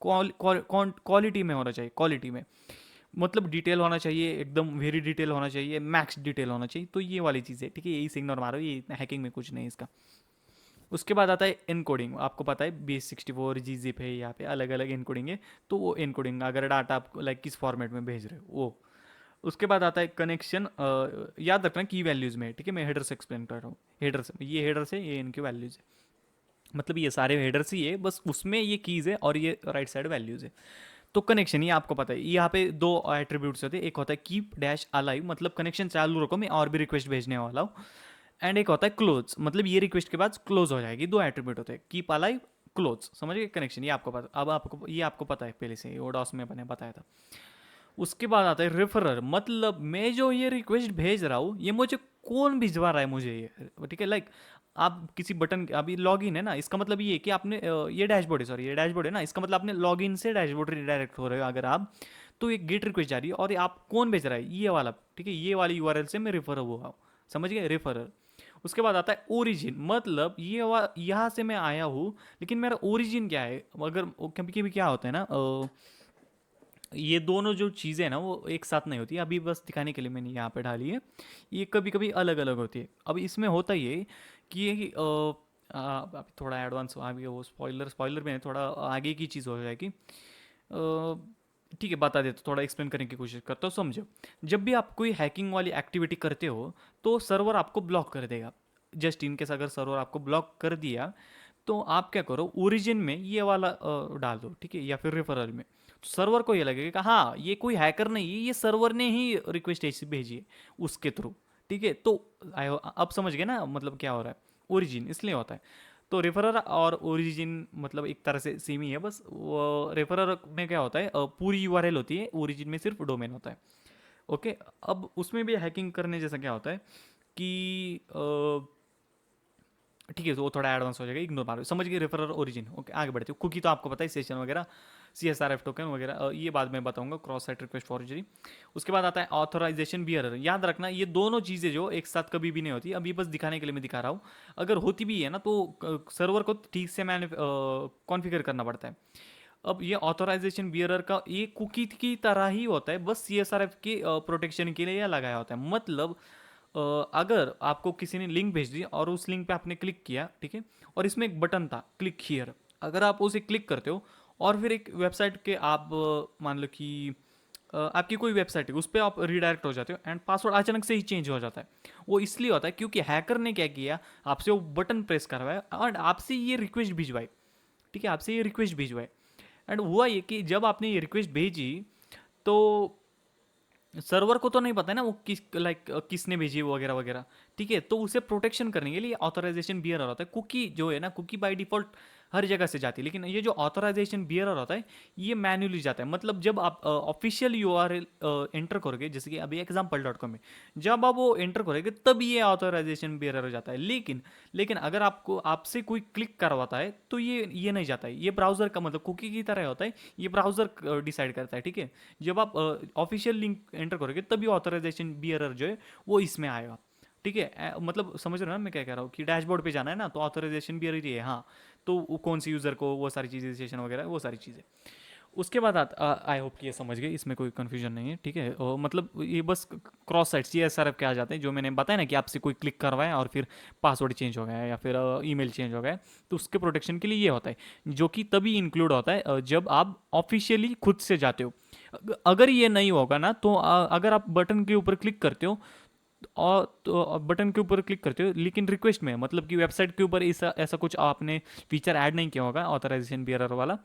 क्वालिटी में होना चाहिए, क्वालिटी में, मतलब डिटेल होना चाहिए, एकदम वेरी डिटेल होना चाहिए, मैक्स डिटेल होना चाहिए। तो ये वाली चीज़ है, ठीक है, यही सिग्नल मारो, ये इतना हैकिंग में कुछ नहीं इसका। उसके बाद आता है इनकोडिंग। आपको पता है base64 gzip है, यहाँ पे अलग अलग इनकोडिंग है। तो वो इनकोडिंग, अगर डाटा आप लाइक किस फॉर्मेट में भेज रहे हो वो। उसके बाद आता है कनेक्शन, याद रखना की वैल्यूज़ में, ठीक है, मैं हेडर से एक्सप्लेन कर रहा हूँ। हेडर से, ये हेडर से, ये इनकी वैल्यूज़ है, मतलब ये सारे हेडर्स ही है, बस उसमें ये कीज़ है और ये राइट साइड वैल्यूज़ है। तो कनेक्शन ये आपको पता है, यहाँ पे दो एट्रीब्यूट्स होते हैं, एक होता है कीप डैश अलाइव, मतलब कनेक्शन चालू रखो, मैं और भी रिक्वेस्ट भेजने वाला हूँ। एंड एक होता है क्लोज, मतलब ये रिक्वेस्ट के बाद क्लोज हो जाएगी। दो एट्रीब्यूट होते हैं, कीप अलाइव, क्लोज, समझ गए कनेक्शन, ये आपको पता, अब आपको ये आपको पता है पहले से, ओडॉस में मैंने बताया था। उसके बाद आता है रेफरर, मतलब मैं जो ये रिक्वेस्ट भेज रहा हूँ ये मुझे कौन भिजवा रहा है मुझे ये, ठीक है। लाइक आप किसी बटन, अभी लॉग इन है ना, इसका मतलब ये है कि आपने ये डैशबोर्ड है, सॉरी ये डैशबोर्ड है ना, इसका मतलब आपने लॉग इन से डैशबोर्ड रिडायरेक्ट हो रहे हो अगर आप, तो एक गेट रिक्वेस्ट जा रही है और ये आप कौन भेज रहा है, ये वाला, ठीक है, ये वाली यूआरएल से मैं रेफर हुआ हूँ, समझ गए, रेफरर। उसके बाद आता है ओरिजिन, मतलब ये यहाँ से मैं आया हूँ लेकिन मेरा ओरिजिन क्या है, अगर कभी कभी क्या होता है ना, ये दोनों जो चीज़ें हैं ना वो एक साथ नहीं होती, अभी बस दिखाने के लिए मैंने यहाँ पे डाली है, ये कभी कभी अलग अलग होती है। अब इसमें होता ये कि ये अभी थोड़ा एडवांस आगे, वो स्पॉइलर स्पॉइलर में थोड़ा आगे की चीज़ हो जाएगी, ठीक है बता देता, थोड़ा एक्सप्लेन करने की कोशिश करता हूँ, समझो। जब भी आप कोई हैकिंग वाली एक्टिविटी करते हो तो सर्वर आपको ब्लॉक कर देगा। जस्ट इन केस अगर सर्वर आपको ब्लॉक कर दिया तो आप क्या करो, ओरिजिन में ये वाला डाल दो, ठीक है, या फिर रेफरल में, तो सर्वर को ये लगेगा कि हाँ ये कोई हैकर नहीं है, ये सर्वर ने ही रिक्वेस्ट ऐसी भेजी है उसके थ्रू, ठीक है। तो अब समझ गए ना मतलब क्या हो रहा है, ओरिजिन इसलिए होता है। तो रेफरर और ओरिजिन मतलब एक तरह से सेम ही है, बस वो रेफरर में क्या होता है, पूरी यूआरएल होती है, ओरिजिन में सिर्फ डोमेन होता है। ओके, अब उसमें भी हैकिंग करने जैसा क्या होता है कि ठीक है, तो वो थोड़ा एडवांस हो जाएगा, इग्नोर मारो, समझ गए, रेफरर ओरिजिन। ओके, आगे बढ़ते हो, कुकी तो आपको पता है, सेशन वगैरह, CSRF टोकन वगैरह, ये बाद में बताऊंगा, क्रॉस साइट रिक्वेस्ट फॉर्जरी। उसके बाद आता है ऑथराइजेशन बियरर, याद रखना ये दोनों चीज़ें जो एक साथ कभी भी नहीं होती, अभी बस दिखाने के लिए मैं दिखा रहा हूँ। अगर होती भी है ना तो सर्वर को ठीक से मैंने कॉन्फ़िगर करना पड़ता है। अब ये ऑथराइजेशन बियरर का ये कुकी की तरह ही होता है, बस CSRF के प्रोटेक्शन के लिए यह लगाया होता है। मतलब अगर आपको किसी ने लिंक भेज दी और उस लिंक पे आपने क्लिक किया, ठीक है, और इसमें एक बटन था क्लिक हियर, अगर आप उसे क्लिक करते हो और फिर एक वेबसाइट के आप मान लो कि आपकी कोई वेबसाइट है उस पर आप रिडायरेक्ट हो जाते हो एंड पासवर्ड अचानक से ही चेंज हो जाता है। वो इसलिए होता है क्योंकि हैकर ने क्या किया, आपसे वो बटन प्रेस करवाया और आपसे ये रिक्वेस्ट भिजवाई, ठीक है, आपसे ये रिक्वेस्ट भिजवाई। एंड हुआ ये कि जब आपने ये रिक्वेस्ट भेजी तो सर्वर को तो नहीं पता है ना वो किसने भेजी है वगैरह वगैरह, ठीक है। तो उसे प्रोटेक्शन करने के लिए ऑथराइजेशन बियरर होता है। कुकी जो है ना, कुकी बाय डिफॉल्ट हर जगह से जाती है, लेकिन ये जो ऑथराइजेशन बियरर होता है ये मैन्युअली जाता है। मतलब जब आप ऑफिशियल यूआरएल एंटर करोगे, जैसे कि अभी example.com में जब आप वो एंटर करोगे तब ये ऑथराइजेशन बियरर हो जाता है। लेकिन लेकिन अगर आपको आपसे कोई क्लिक करवाता है तो ये नहीं जाता है, ये ब्राउजर का मतलब कुकी की तरह होता है, ये ब्राउजर डिसाइड करता है, ठीक है। जब आप ऑफिशियल लिंक एंटर करोगे तभी ऑथराइजेशन बियरर जो है वो इसमें आएगा, ठीक है। मतलब समझ रहे हो ना मैं क्या कह रहा हूँ, कि डैशबोर्ड पे जाना है ना तो ऑथराइजेशन बियरर ही है, हाँ। तो कौन सी यूज़र को वो सारी चीज़ें, सेशन वगैरह वो सारी चीज़ें। उसके बाद आई होप कि ये समझ गए, इसमें कोई कन्फ्यूजन नहीं है, ठीक है। मतलब ये बस क्रॉस साइट CSRF के आ जाते हैं, जो मैंने बताया ना कि आपसे कोई क्लिक करवाया और फिर पासवर्ड चेंज हो गया या फिर ईमेल चेंज हो गया, तो उसके प्रोटेक्शन के लिए ये होता है, जो कि तभी इंक्लूड होता है जब आप ऑफिशियली खुद से जाते हो। अगर ये नहीं होगा ना तो अगर आप बटन के ऊपर क्लिक करते हो और तो बटन के ऊपर क्लिक करते हो लेकिन रिक्वेस्ट में, मतलब कि वेबसाइट के ऊपर ऐसा ऐसा कुछ आपने फीचर ऐड नहीं किया होगा ऑथराइजेशन बियरर वाला,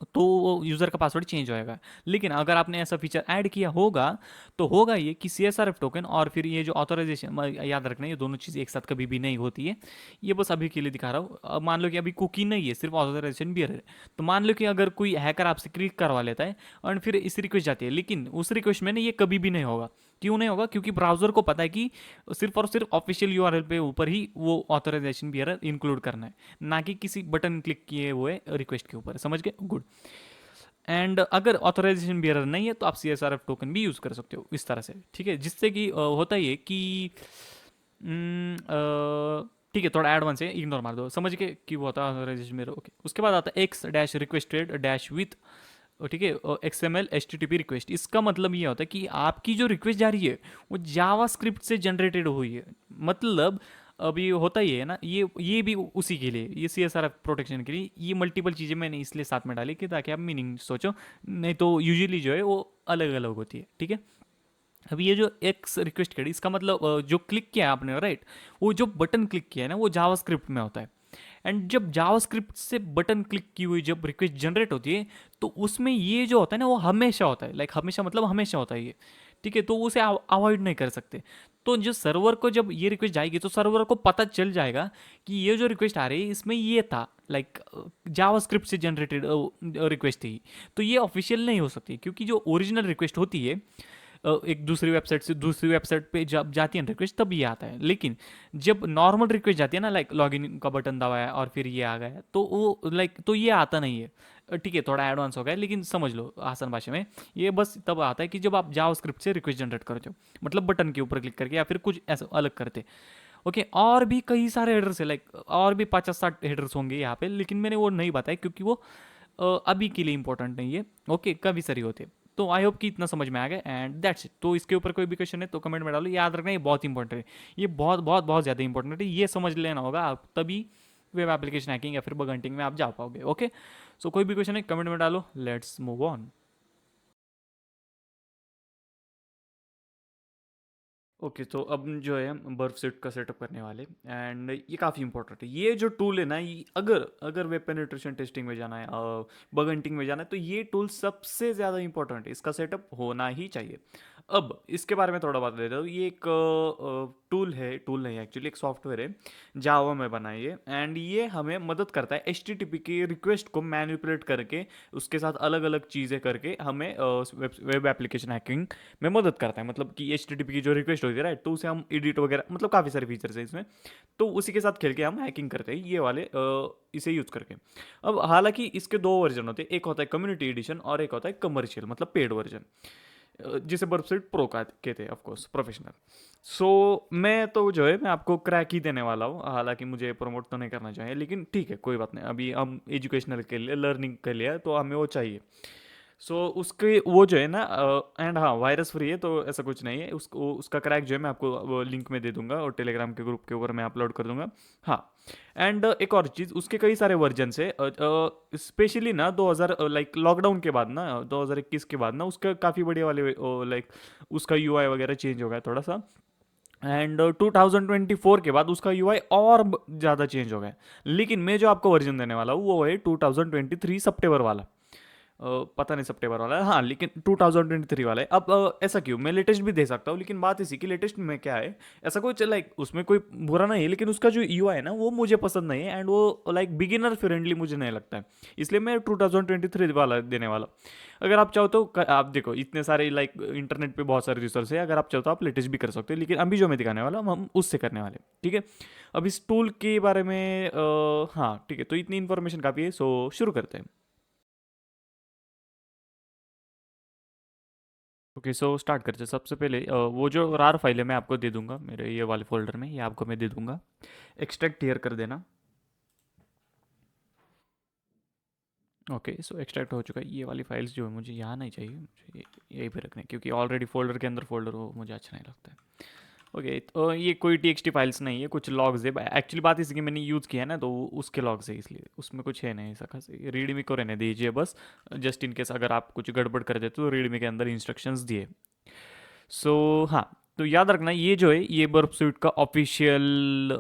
तो वो यूज़र का पासवर्ड चेंज होएगा। लेकिन अगर आपने ऐसा फीचर ऐड किया होगा तो होगा ये कि CSRF टोकन और फिर ये जो ऑथराइजेशन, याद रखना ये दोनों चीज़ एक साथ कभी भी नहीं होती है, ये बस अभी के लिए दिखा रहा हूँ। अब मान लो कि अभी कुकी नहीं है, सिर्फ ऑथराइजेशन बियर है, तो मान लो कि अगर कोई हैकर आपसे क्लिक करवा लेता है और फिर इस रिक्वेस्ट जाती है, लेकिन उस रिक्वेस्ट में ना ये कभी भी नहीं होगा। क्यों नहीं होगा? क्योंकि ब्राउजर को पता है कि सिर्फ और सिर्फ ऑफिशियल यूआरएल पे ऊपर ही वो ऑथराइजेशन बियर इंक्लूड करना है, ना कि किसी बटन क्लिक किए हुए रिक्वेस्ट के ऊपर, समझ गए, गुड। एंड अगर ऑथराइजेशन बियरर नहीं है तो आप CSRF टोकन भी यूज़ कर सकते हो इस तरह से, ठीक है। जिससे कि होता ही है कि ठीक है, थोड़ा एडवांस है, इग्नोर मार दो, समझ के कि वो होता है ऑथराइजेशन बियरर। ओके, उसके बाद आता है x dash requested dash with, ठीक है, XML HTTP रिक्वेस्ट। इसका मतलब ये होता है कि आपकी जो रिक्वेस्ट जा रही है वो जावा स्क्रिप्ट से जनरेटेड हुई है। मतलब अभी होता ही है ना, ये भी उसी के लिए, ये CSRF प्रोटेक्शन के लिए, ये मल्टीपल चीज़ें मैंने इसलिए साथ में डाली कि ताकि आप मीनिंग सोचो, नहीं तो यूजुअली जो है वो अलग अलग होती है, ठीक है। अभी ये जो एक्स रिक्वेस्ट करी, इसका मतलब जो क्लिक किया है आपने, राइट, वो जो बटन क्लिक किया है ना वो जावा स्क्रिप्ट में होता है। एंड जब जावास्क्रिप्ट से बटन क्लिक की हुई जब रिक्वेस्ट जनरेट होती है तो उसमें ये जो होता है ना वो हमेशा होता है, लाइक हमेशा मतलब हमेशा होता है ये, ठीक है, तो उसे अवॉइड नहीं कर सकते। तो जो सर्वर को जब ये रिक्वेस्ट जाएगी तो सर्वर को पता चल जाएगा कि ये जो रिक्वेस्ट आ रही है इसमें ये था, लाइक जावास्क्रिप्ट से जनरेटेड रिक्वेस्ट थी, तो ये ऑफिशियल नहीं हो सकती, क्योंकि जो ओरिजिनल रिक्वेस्ट होती है एक दूसरी वेबसाइट से दूसरी वेबसाइट पे जब जाती है रिक्वेस्ट तब ये आता है। लेकिन जब नॉर्मल रिक्वेस्ट जाती है ना, लाइक लॉगिन का बटन दबाया और फिर ये आ गया, तो वो लाइक तो ये आता नहीं है। ठीक है, थोड़ा एडवांस हो गया लेकिन समझ लो आसान भाषा में, ये बस तब आता है कि जब आप जावास्क्रिप्ट से रिक्वेस्ट जनरेट करते हो, मतलब बटन के ऊपर क्लिक करके या फिर कुछ ऐसा अलग करते। ओके, और भी कई सारे हेडर्स है, लाइक और भी 50-60 हेडर्स होंगे यहाँ पे, लेकिन मैंने वो नहीं बताया क्योंकि वो अभी के लिए इंपॉर्टेंट नहीं है। ओके, कभी सारी होते। तो आई होप कि इतना समझ में आ गया एंड दैट्स इट। तो इसके ऊपर कोई भी क्वेश्चन है तो कमेंट में डालो, याद रखना ये बहुत इंपॉर्टेंट है, ये बहुत बहुत बहुत ज़्यादा इंपॉर्टेंट है, ये समझ लेना होगा आप, तभी वेब एप्लीकेशन हैकिंग या फिर बग हंटिंग में आप जा पाओगे। ओके, सो कोई भी क्वेश्चन है कमेंट में डालो, लेट्स मूव ऑन। ओके, तो अब जो है हम बर्फ सेट का सेटअप करने वाले, एंड ये काफ़ी इंपॉर्टेंट है। ये जो टूल है ना, ये अगर अगर वेब पेनिट्रेशन टेस्टिंग में जाना है, बग हंटिंग में जाना है, तो ये टूल सबसे ज़्यादा इंपॉर्टेंट है, इसका सेटअप होना ही चाहिए। अब इसके बारे में थोड़ा बात देता हूँ। ये एक टूल है, टूल नहीं एक्चुअली एक सॉफ्टवेयर है, जावा में बना है ये, एंड ये हमें मदद करता है HTTP की रिक्वेस्ट को मैनिपुलेट करके उसके साथ अलग अलग चीज़ें करके हमें वेब एप्लीकेशन हैकिंग में मदद करता है। मतलब कि HTTP की जो रिक्वेस्ट होती है राइट, तो उसे हम एडिट वगैरह, मतलब काफ़ी सारे फीचर्स है इसमें, तो उसी के साथ खेल के हम हैकिंग करते हैं ये वाले इसे यूज़ करके। अब हालांकि इसके दो वर्जन होते हैं, एक होता है कम्युनिटी एडिशन और एक होता है कमर्शियल मतलब पेड वर्जन, जिसे बर्फसेट प्रो का कहते हैं, ऑफकोर्स प्रोफेशनल। सो मैं तो जो है मैं आपको क्रैक ही देने वाला हूँ, हालांकि मुझे प्रमोट तो नहीं करना चाहिए, लेकिन ठीक है कोई बात नहीं, अभी हम एजुकेशनल के लिए लर्निंग के लिए तो हमें वो चाहिए। सो उसके वो जो है ना, एंड हाँ वायरस फ्री है तो ऐसा कुछ नहीं है, उसको उसका क्रैक जो है मैं आपको लिंक में दे दूंगा और टेलीग्राम के ग्रुप के ऊपर मैं अपलोड कर दूंगा। हाँ, एंड एक और चीज़, उसके कई सारे वर्जन है, स्पेशली ना 2000 लाइक लॉकडाउन के बाद ना 2021 के बाद ना उसका काफ़ी बढ़िया वाले लाइक उसका UI वगैरह चेंज हो गया थोड़ा सा, एंड 2024 के बाद उसका UI और ज़्यादा चेंज हो गया। लेकिन मैं जो आपको वर्जन देने वाला हूँ वो है 2023 सितंबर वाला। पता नहीं सितंबर वाला है हाँ, लेकिन 2023 वाला है। अब ऐसा क्यों, मैं लेटेस्ट भी दे सकता हूँ, लेकिन बात इसी की लेटेस्ट में क्या है, ऐसा कोई लाइक उसमें कोई बुरा नहीं है, लेकिन उसका जो UI है ना वो मुझे पसंद नहीं है, एंड वो लाइक बिगिनर फ्रेंडली मुझे नहीं लगता है, इसलिए मैं 2023 वाला देने वाला हूँ। अगर आप चाहो तो आप देखो इतने सारे लाइक इंटरनेट पे बहुत सारे रिसोर्स है, अगर आप चाहो तो आप लेटेस्ट भी कर सकते हो, लेकिन अभी जो मैं दिखाने वाला हूँ हम उससे करने वाले, ठीक है। अब इस टूल के बारे में हाँ ठीक है, तो इतनी इन्फॉर्मेशन काफ़ी है, सो शुरू करते हैं। ओके, सो स्टार्ट करते हैं। सबसे पहले वो जो रार फाइल है मैं आपको दे दूंगा मेरे ये वाले फोल्डर में, ये आपको मैं दे दूंगा, एक्सट्रैक्ट हियर कर देना। ओके, सो एक्सट्रैक्ट हो चुका है। ये वाली फाइल्स जो है मुझे यहाँ नहीं चाहिए, मुझे यहीं पे रखने हैं, क्योंकि ऑलरेडी फोल्डर के अंदर फोल्डर हो मुझे अच्छा नहीं लगता है। ओके, तो ये कोई TXT फाइल्स नहीं है, कुछ लॉग्स है एक्चुअली, बात इसकी मैंने यूज़ किया है ना तो उसके लॉग्स है, इसलिए उसमें कुछ है नहीं ऐसा खास। रीडमी को रहने दीजिए बस, जस्ट इन केस अगर आप कुछ गड़बड़ कर देते तो रीडमी के अंदर इंस्ट्रक्शंस दिए। सो हाँ, तो याद रखना ये जो है ये बर्फ स्यूट का ऑफिशियल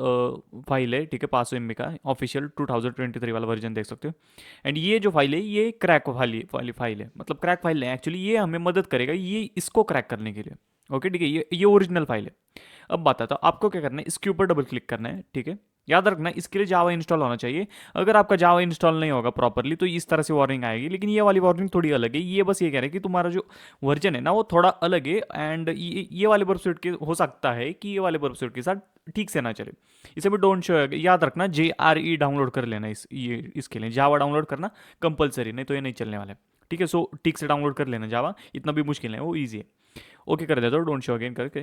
फाइल है, ठीक है, 500 MB का ऑफिशियल 2023 वाला वर्जन देख सकते हो। एंड ये जो फाइल है ये क्रैक वाली वाली फाइल है, मतलब क्रैक फाइल है एक्चुअली, ये हमें मदद करेगा ये इसको क्रैक करने के लिए। ओके ठीक है, ये ओरिजिनल फाइल है। अब बताता हूँ आपको क्या करना है, इसके ऊपर डबल क्लिक करना है, ठीक है। याद रखना इसके लिए जावा इंस्टॉल होना चाहिए, अगर आपका जावा इंस्टॉल नहीं होगा प्रॉपरली तो इस तरह से वार्निंग आएगी, लेकिन ये वाली वार्निंग थोड़ी अलग है, ये बस ये कह रहा है कि तुम्हारा जो वर्जन है ना वो थोड़ा अलग है, एंड ये वाले वेबसाइट के हो सकता है कि ये वाले वेबसाइट के साथ ठीक से ना चले, इसे भी डोंट शो। याद रखना JRE डाउनलोड कर लेना, ये इसके लिए जावा डाउनलोड करना कंपलसरी, नहीं तो ये नहीं चलने वाला है, ठीक है। सो ठीक से डाउनलोड कर लेना जावा, इतना भी मुश्किल है, वो ईजी है। ओके कर देता हूँ डोंट शो अगेन करके,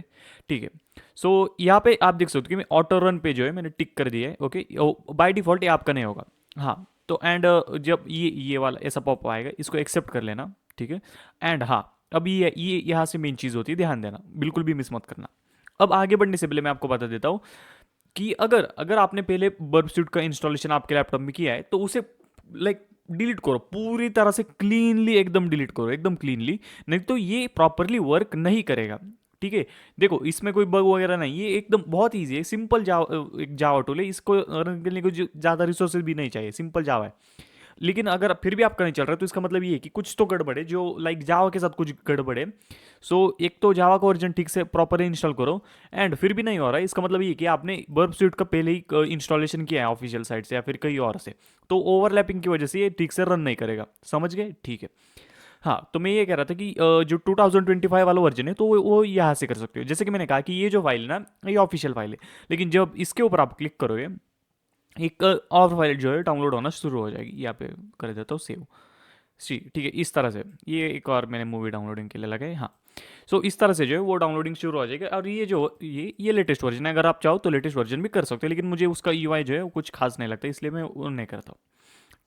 ठीक है। सो यहाँ पे आप देख सकते हो कि मैं ऑटो रन पे जो है मैंने टिक कर दिया है, ओके। बाय डिफॉल्ट ये आपका नहीं होगा, हाँ। तो एंड जब ये वाला ऐसा पॉप आएगा इसको एक्सेप्ट कर लेना, ठीक है। एंड हाँ, अब ये यहाँ से मेन चीज़ होती है, ध्यान देना बिल्कुल भी मिस मत करना। अब आगे बढ़ने से पहले मैं आपको बता देता हूँ कि अगर अगर आपने पहले बर्ब सूट का इंस्टॉलेशन आपके लैपटॉप में किया है तो उसे लाइक डिलीट करो पूरी तरह से, क्लीनली एकदम डिलीट करो एकदम क्लीनली, नहीं तो ये प्रॉपरली वर्क नहीं करेगा, ठीक है। देखो इसमें कोई बग वगैरह नहीं, ये एकदम बहुत ईजी है, सिंपल जावा, एक जावा टूल है, इसको रन करने को ज़्यादा रिसोर्सेज भी नहीं चाहिए, सिंपल जावा है। लेकिन अगर फिर भी आपका नहीं चल रहा तो इसका मतलब ये है कि कुछ तो गड़बड़ है, जो लाइक जावा के साथ कुछ गड़बड़ है। सो एक तो जावा का वर्जन ठीक से प्रॉपरली इंस्टॉल करो, एंड फिर भी नहीं हो रहा है, इसका मतलब ये है कि आपने बर्ब स्यूट का पहले ही इंस्टॉलेशन किया है ऑफिशियल साइट से या फिर कहीं और से, तो ओवरलैपिंग की वजह से ये ठीक से रन नहीं करेगा, समझ गए, ठीक है। हाँ, तो मैं ये कह रहा था कि जो 2025 वाला वर्जन है तो वो यहाँ से कर सकते हो, जैसे कि मैंने कहा कि ये जो फाइल है ना ये ऑफिशियल फाइल है, लेकिन जब इसके ऊपर आप क्लिक करोगे एक और फाइल जो है डाउनलोड होना शुरू हो जाएगी, यहाँ पे कर देता हूँ सेव। जी ठीक है, इस तरह से ये एक और मैंने मूवी डाउनलोडिंग के लिए लगाई, हाँ। सो इस तरह से जो है वो डाउनलोडिंग शुरू हो जाएगी, और ये जो ये लेटेस्ट वर्जन है, अगर आप चाहो तो लेटेस्ट वर्जन भी कर सकते हो, लेकिन मुझे उसका यूआई जो है वो कुछ खास नहीं लगता, इसलिए मैं वो नहीं करता हूँ,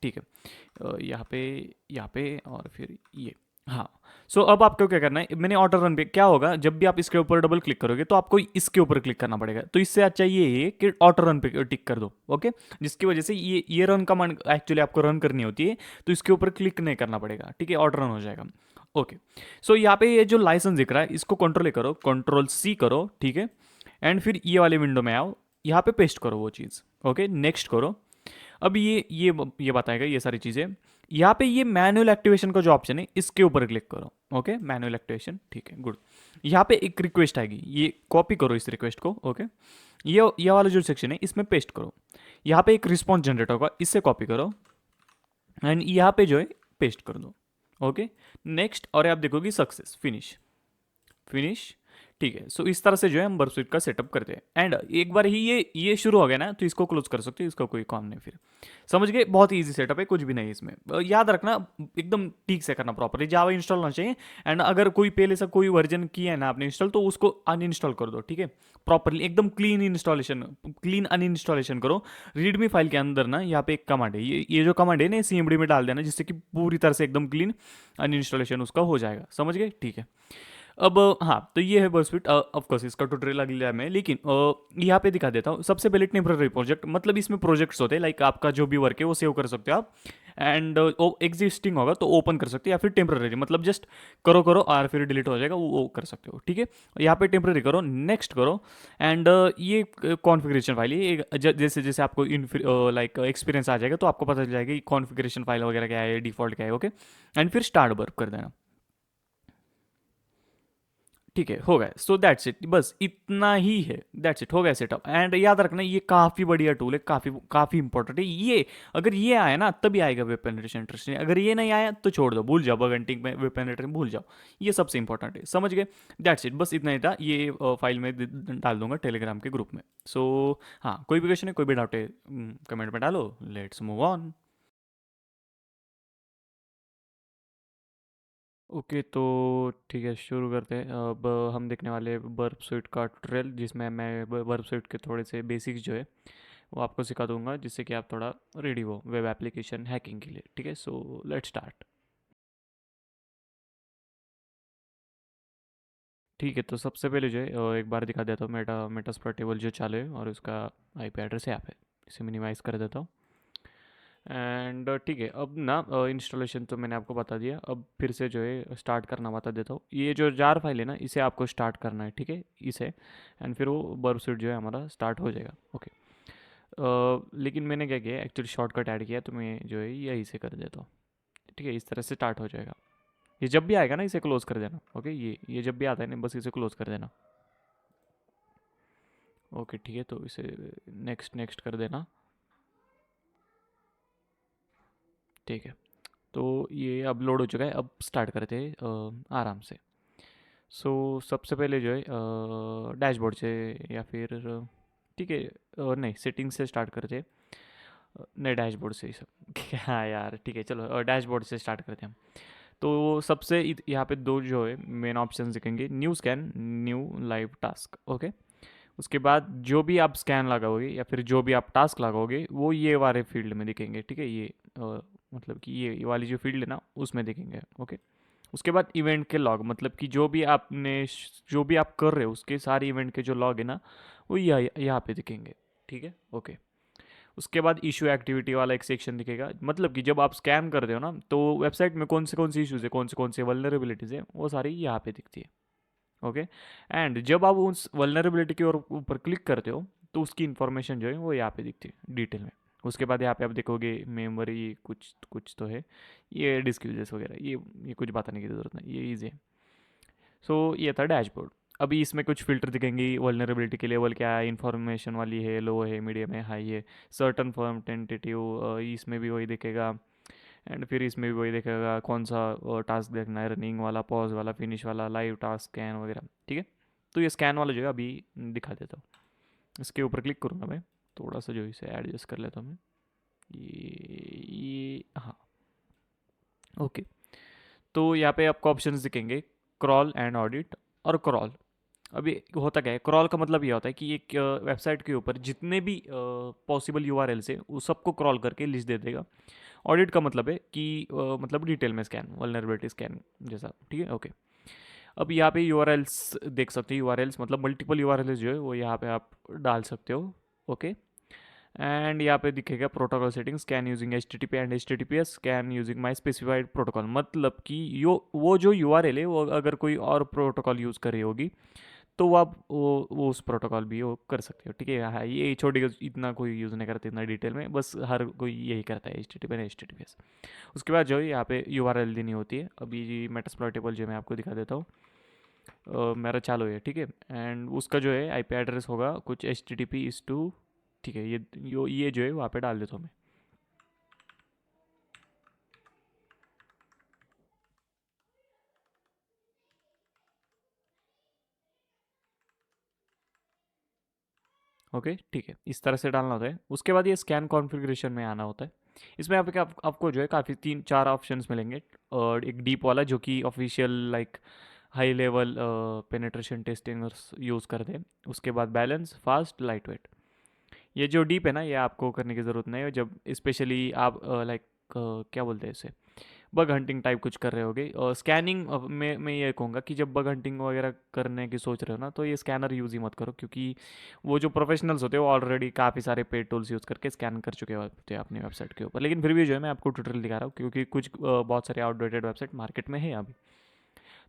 ठीक है। यहाँ पे और फिर ये, हाँ। सो अब आपको क्या करना है, मैंने ऑटो रन पे क्या होगा, जब भी आप इसके ऊपर डबल क्लिक करोगे तो आपको इसके ऊपर क्लिक करना पड़ेगा, तो इससे अच्छा ये है कि ऑटो रन पे टिक कर दो, ओके। जिसकी वजह से ये रन कमांड एक्चुअली आपको रन करनी होती है, तो इसके ऊपर क्लिक नहीं करना पड़ेगा, ठीक है, ऑटो रन हो जाएगा, ओके। सो यहाँ पे ये जो लाइसेंस दिख रहा है इसको कंट्रोल करो, कंट्रोल सी करो, ठीक है। एंड फिर ये वाले विंडो में आओ, यहाँ पे पेस्ट करो वो चीज़, ओके, नेक्स्ट करो। अब ये बताएगा ये सारी चीज़ें, यहाँ पे ये मैनुअल एक्टिवेशन का जो ऑप्शन है इसके ऊपर क्लिक करो, ओके, मैनुअल एक्टिवेशन, ठीक है, गुड। यहाँ पे एक रिक्वेस्ट आएगी, ये कॉपी करो इस रिक्वेस्ट को, ओके। ये वाला जो सेक्शन है इसमें पेस्ट करो, यहाँ पे एक रिस्पॉन्स जनरेट होगा, इससे कॉपी करो एंड यहाँ पे जो है पेस्ट कर दो, ओके, नेक्स्ट, और आप देखोगे सक्सेस, फिनिश, फिनिश, ठीक है। सो इस तरह से जो है हम बर्फस्वीट का सेटअप करते हैं, एंड एक बार ही ये शुरू हो गया ना तो इसको क्लोज कर सकते हो, इसका कोई काम नहीं फिर, समझ गए, बहुत ही इजी सेटअप है, कुछ भी नहीं है इसमें, याद रखना एकदम ठीक से करना, प्रॉपरली जावा इंस्टॉल होना चाहिए, एंड अगर कोई पहले से कोई वर्जन किया है ना आपने इंस्टॉल तो उसको अनइंस्टॉल कर दो, ठीक है, प्रॉपरली एकदम क्लीन इंस्टॉलेशन, क्लीन अनइंस्टॉलेशन करो। रीडमी फाइल के अंदर ना यहाँ पे एक कमांड है, ये जो कमांड है ना सीएमडी में डाल देना, जिससे कि पूरी तरह से एकदम क्लीन अनइंस्टॉलेशन उसका हो जाएगा, समझ गए, ठीक है। अब हाँ, तो ये है बर्फस्वीट, ऑफकोर्स इसका ट्यूटोरियल अगले में, लेकिन यहाँ पे दिखा देता हूँ। सबसे पहले टेम्पररी प्रोजेक्ट, मतलब इसमें प्रोजेक्ट्स होते हैं, लाइक आपका जो भी वर्क है वो सेव कर सकते हो आप, एंड एग्जिस्टिंग होगा तो ओपन कर सकते हो, या फिर टेम्पररी मतलब जस्ट करो करो और फिर डिलीट हो जाएगा, वो कर सकते हो, ठीक है। यहाँ पे टेम्पररी करो, नेक्स्ट करो, एंड ये कॉन्फ़िगरेशन फाइल है, जैसे जैसे आपको लाइक एक्सपीरियंस आ जाएगा तो आपको पता चल जाएगा कि कॉन्फ़िगरेशन फाइल वगैरह क्या है, डिफॉल्ट क्या है, ओके। एंड फिर स्टार्ट वर्क कर देना, ठीक है, हो गया। सो दैट्स इट, बस इतना ही है, दैट्स इट, हो गया सेटअप। एंड याद रखना ये काफ़ी बढ़िया टूल है, काफ़ी काफ़ी इंपॉर्टेंट है ये, अगर ये आया ना तभी आएगा वेब पेनिट्रेशन इंटरेस्ट, अगर ये नहीं आया तो छोड़ दो, भूल जाओ, बग हंटिंग में वेब पेनिट्रेशन भूल जाओ, ये सबसे इंपॉर्टेंट है, समझ गए, दैट्स इट, बस इतना ही था, ये फाइल में डाल दूंगा टेलीग्राम के ग्रुप में। सो हाँ, कोई भी क्वेश्चन है, कोई भी डाउट है, कमेंट में डालो, लेट्स मूव ऑन। ओके, तो ठीक है, शुरू करते हैं। अब हम देखने वाले बर्ब स्वीट का ट्यूटोरियल, जिसमें मैं बर्ब स्वीट के थोड़े से बेसिक्स जो है वो आपको सिखा दूंगा, जिससे कि आप थोड़ा रेडी हो वेब एप्लीकेशन हैकिंग के लिए, ठीक है। So let's start. ठीक है, तो सबसे पहले जो है एक बार दिखा देता हूँ मेटास्प्लॉइट टेबल जो चालू है और उसका आईपी एड्रेस यहाँ पे, इसे मिनिमाइज़ कर देता हूँ। एंड ठीक है, अब ना इंस्टॉलेशन तो मैंने आपको बता दिया, अब फिर से जो है स्टार्ट करना बता देता हूँ। ये जो जार फाइल है ना इसे आपको स्टार्ट करना है, ठीक है, इसे, एंड फिर वो बर्ब स्वीट जो है हमारा स्टार्ट हो जाएगा, ओके। लेकिन मैंने क्या किया, एक्चुअली शॉर्टकट ऐड किया, तो मैं जो है यही से कर देता हूँ, ठीक है, इस तरह से स्टार्ट हो जाएगा। ये जब भी आएगा ना इसे क्लोज कर देना, ओके, ये जब भी आता है ना बस इसे क्लोज कर देना, ओके, ठीक है। तो इसे नेक्स्ट नेक्स्ट कर देना, ठीक है। तो ये अब लोड हो चुका है, अब स्टार्ट करते हैं आराम से। सो सबसे पहले जो है डैशबोर्ड से, या फिर ठीक है, नहीं, सेटिंग से स्टार्ट करते हैं, नहीं, डैशबोर्ड से ही सब हाँ यार, ठीक है, चलो डैशबोर्ड से स्टार्ट करते हैं हम। तो सबसे यहाँ पे दो जो है मेन ऑप्शन दिखेंगे, new scan, new live task, okay. उसके बाद जो भी आप स्कैन लगाओगे या फिर जो भी आप टास्क लगाओगे वो ये वाले फील्ड में दिखेंगे, ठीक है, मतलब कि ये वाली जो फील्ड है ना उसमें दिखेंगे, ओके। उसके बाद इवेंट के लॉग, मतलब कि जो भी आप कर रहे हो उसके सारे इवेंट के जो लॉग है ना वो यहाँ पे दिखेंगे, ठीक है, ओके। उसके बाद इशू एक्टिविटी वाला एक सेक्शन दिखेगा, मतलब कि जब आप स्कैन कर रहे हो ना तो वेबसाइट में कौन से इशूज़ है, कौन से वल्नरेबिलिटीज़ है, वो सारी यहाँ पे दिखती है, ओके। एंड जब आप उस वल्नरेबिलिटी के ऊपर क्लिक करते हो तो उसकी इन्फॉर्मेशन जो है वो यहाँ पे दिखती है डिटेल में। उसके बाद यहाँ पे आप देखोगे मेमोरी कुछ कुछ तो है, ये डिस्क यूजेस वगैरह, ये कुछ बताने की ज़रूरत नहीं, ये ईजी है। सो ये था डैशबोर्ड। अभी इसमें कुछ फ़िल्टर दिखेंगे, वल्नरेबिलिटी की लेवल क्या है, इन्फॉर्मेशन वाली है, लो है, मीडियम है, हाई है, सर्टन फॉर्म टेंटेटिव, इसमें भी वही दिखेगा। एंड फिर इसमें भी वही दिखेगा कौन सा टास्क देखना है, रनिंग वाला, पॉज वाला, फिनिश वाला, लाइव टास्क, स्कैन वगैरह, ठीक है। तो ये स्कैन वाला जो है अभी दिखा देता हूँ। इसके ऊपर क्लिक करूँगा मैं, थोड़ा सा जो इसे एडजस्ट कर लेता हूँ मैं। ये हाँ, ओके। तो यहाँ पे आपको ऑप्शंस दिखेंगे, क्रॉल एंड ऑडिट और क्रॉल। अभी होता क्या है, क्रॉल का मतलब ये होता है कि एक वेबसाइट के ऊपर जितने भी पॉसिबल यूआरएल्स है उस सबको क्रॉल करके लिस्ट दे देगा। ऑडिट का मतलब है कि मतलब डिटेल में स्कैन, वल्नरेबिलिटी स्कैन जैसा, ठीक है, ओके। अब यहाँ पे यूआरएल्स देख सकते हो, यूआरएल्स मतलब मल्टीपल यूआरएल्स जो है वो यहाँ पे आप डाल सकते हो, ओके। एंड यहाँ पे दिखेगा protocol setting, scan using H T T P and H T T P S, scan using my specified protocol, मतलब कि यो वो जो यूआरएल है वो अगर कोई और प्रोटोकॉल यूज़ कर रही होगी तो वो आप वो उस प्रोटोकॉल भी वो कर सकते हो, ठीक है। हाँ, ये छोटी, इतना कोई यूज़ नहीं करता इतना डिटेल में, बस हर कोई यही करता है, H T T P and H T T P S. उसके बाद जो है यहाँ पे यू आर एल देनी होती है। अभी मेटास्प्लॉइटेबल जो मैं आपको दिखा देता हूँ, मेरा चालू है, ठीक है। एंड उसका जो है आईपी एड्रेस होगा कुछ एच टी टी पी इस टू, ठीक है। ये जो है वहाँ पे डाल देता हूँ मैं। ओके, ठीक है, इस तरह से डालना होता है। उसके बाद ये स्कैन कॉन्फ़िगरेशन में आना होता है। इसमें आपको जो है काफ़ी तीन चार ऑप्शंस मिलेंगे। और एक डीप वाला जो कि official like high level penetration टेस्टिंगर्स यूज़ करते हैं। उसके बाद बैलेंस, फास्ट, लाइट वेट। ये जो डीप है ना, ये आपको करने की ज़रूरत नहीं है जब स्पेशली आप लाइक क्या बोलते हैं इसे, बग हंटिंग टाइप कुछ कर रहे होगे। और स्कैनिंग में मैं ये कहूँगा कि जब बग हंटिंग वगैरह करने की सोच रहे हो ना, तो ये स्कैनर यूज़ ही मत करो, क्योंकि वो जो प्रोफेशनल्स होते हैं वो ऑलरेडी काफ़ी सारे पेड टूल्स यूज़ करके स्कैन कर चुके होते हैं अपनी वेबसाइट के ऊपर। लेकिन फिर भी जो है मैं आपको ट्यूटोरियल दिखा रहा हूँ, क्योंकि कुछ बहुत सारे आउटडेटेड वेबसाइट मार्केट में है अभी।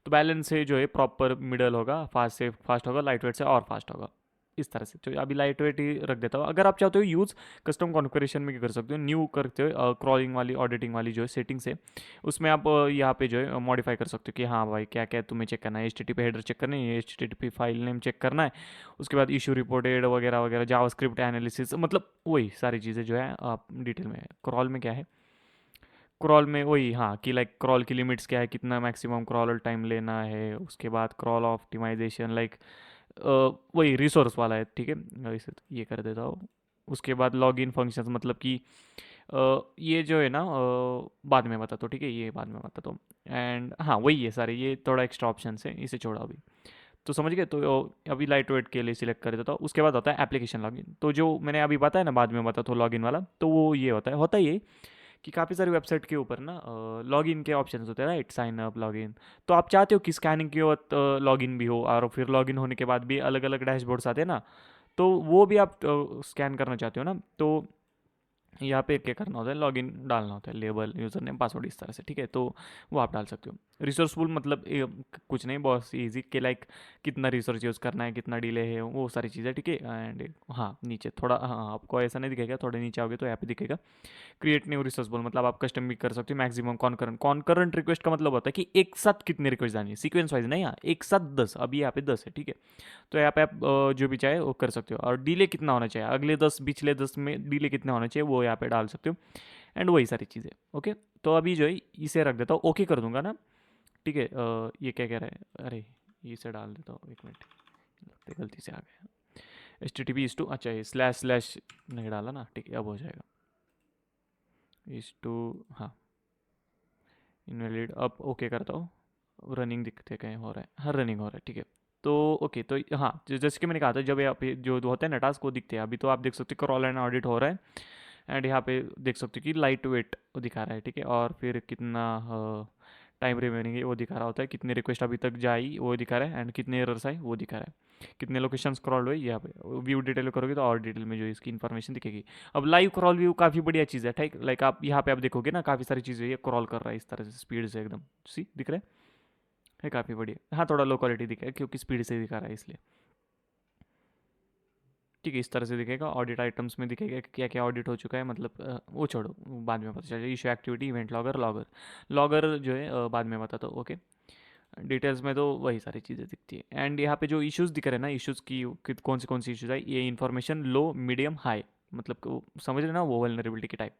तो बैलेंस से जो है प्रॉपर मिडल होगा, फास्ट से फास्ट होगा, लाइट वेट से और फास्ट होगा, इस तरह से। तो अभी लाइट वेट ही रख देता हूँ। अगर आप चाहते हो यूज़ कस्टम कॉन्फ़िगरेशन में क्या कर सकते हो, न्यू करते हो क्रॉलिंग वाली ऑडिटिंग वाली जो है सेटिंग्स है, उसमें आप यहाँ पे जो है मॉडिफाई कर सकते हो कि हाँ भाई क्या क्या तुम्हें चेक करना है, H T T P header check करना है, H T T P file name check करना है, उसके बाद इशू रिपोर्टेड वगैरह वगैरह, जावास्क्रिप्ट एनालिसिस, मतलब वही सारी चीज़ें जो है आप डिटेल में। क्रॉल में क्या है, क्रॉल में वही हाँ कि लाइक क्रॉल की लिमिट्स क्या है, कितना मैक्सिमम क्रॉल टाइम लेना है, उसके बाद क्रॉल ऑप्टिमाइजेशन लाइक वही रिसोर्स वाला है, ठीक है। इसे तो ये कर देता हूँ। उसके बाद लॉगिन फंक्शंस, मतलब कि ये जो है ना बाद में बताता हूँ, ठीक है, ये बाद में बताता हूँ। एंड हाँ वही है सारे, ये थोड़ा एक्स्ट्रा ऑप्शन है, इसे छोड़ा अभी। तो समझ गए, तो अभी लाइट वेट के लिए सिलेक्ट कर देता हूँ। उसके बाद होता है एप्लीकेशन लॉगिन, तो जो मैंने अभी बताया ना बाद में बताता हूँ लॉगिन वाला, तो वो ये होता है ये कि काफ़ी सारी वेबसाइट के ऊपर ना लॉगिन के ऑप्शंस होते हैं, राइट, साइन अप, लॉगिन। तो आप चाहते हो कि स्कैनिंग के वक्त लॉगिन भी हो और फिर लॉगिन होने के बाद भी अलग अलग डैशबोर्ड्स आते हैं ना, तो वो भी आप स्कैन करना चाहते हो ना, तो यहाँ पे क्या करना होता है, लॉगिन डालना होता है, लेबल, यूज़र नेम, पासवर्ड, इस तरह से, ठीक है। तो वो आप डाल सकते हो। रिसोर्सफुल मतलब कुछ नहीं, बहुत ईजी के लाइक कितना रिसोर्स यूज़ करना है, कितना डिले है, वो सारी चीज़ें, ठीक है। एंड हाँ नीचे थोड़ा, हाँ आपको ऐसा नहीं दिखेगा, थोड़े नीचे आओगे तो यहाँ पे दिखेगा क्रिएट न्यू रिसोर्सबल, मतलब आप कस्टम भी कर सकते हो। मैक्सिमम कॉन्करेंट रिक्वेस्ट का मतलब होता है कि एक साथ कितने रिक्वेस्ट जानी है, सीक्वेंस वाइज नहीं, हाँ एक साथ 10, अभी यहाँ पे 10 है, ठीक है। तो यहाँ पे आप जो भी चाहे वो कर सकते हो। और डिले कितना होना चाहिए, अगले 10 पिछले 10 में डिले कितना होना चाहिए वो यहाँ पे डाल सकते हो। एंड वही सारी चीज़ें, ओके। तो अभी जो है इसे रख देता हूँ, ओके कर दूंगा ना, ठीक है। ये क्या कह रहा है, अरे इसे डाल देता हूँ, एक मिनट, लगता है गलती से आ गया। एच टी टी पी इस टू, अच्छा ये स्लैश स्लैश नहीं डाला ना, ठीक है, अब हो जाएगा। इस टू, हाँ इनवैलिड, अब ओके करता हूँ। रनिंग दिखते कहीं हो रहा है, हर रनिंग हो रहा है, ठीक है। तो ओके, तो हाँ जैसे कि मैंने कहा था, जब यहाँ पे जो होता है ना टास्क वो दिखते हैं। अभी तो आप देख सकते हो क्रॉल एंड ऑडिट हो रहा है। एंड यहाँ पे देख सकते हो कि लाइट वेट दिखा रहा है, ठीक है। और फिर कितना टाइम रिमेनिंग है वो दिखा रहा होता है, कितने रिक्वेस्ट अभी तक जाई वो दिखा रहा है, एंड कितने एरर्स आए वो दिखा रहा है, कितने लोकेशन क्रॉल हुए यहाँ पे। व्यू डिटेल करोगे तो और डिटेल में जो इसकी इन्फॉर्मेशन दिखेगी। अब लाइव क्रॉल व्यू काफ़ी बढ़िया चीज़ है, ठीक, लाइक आप यहाँ पे आप देखोगे ना काफ़ी सारी चीज़ें ये क्रॉल कर रहा है इस तरह से, स्पीड से एकदम, सी दिख रहा है। है काफ़ी बढ़िया। हाँ, थोड़ा लो क्वालिटी दिखा है क्योंकि स्पीड से दिखा रहा है इसलिए। ठीक है, इस तरह से दिखेगा। ऑडिट आइटम्स में दिखेगा कि क्या क्या ऑडिट हो चुका है, मतलब वो छोड़ो, बाद में पता चलेगा। Issue activity, event logger, logger. Logger जो है बाद में बताता हूँ, ओके। डिटेल्स में तो वही सारी चीज़ें दिखती है। एंड यहाँ पे जो इश्यूज़ दिख रहे हैं ना, इश्यूज़ की कौन सी इश्यूज़ है, ये इन्फॉर्मेशन लो, मीडियम, हाई, मतलब समझ रहे ना वो वल्नरेबिलिटी के टाइप,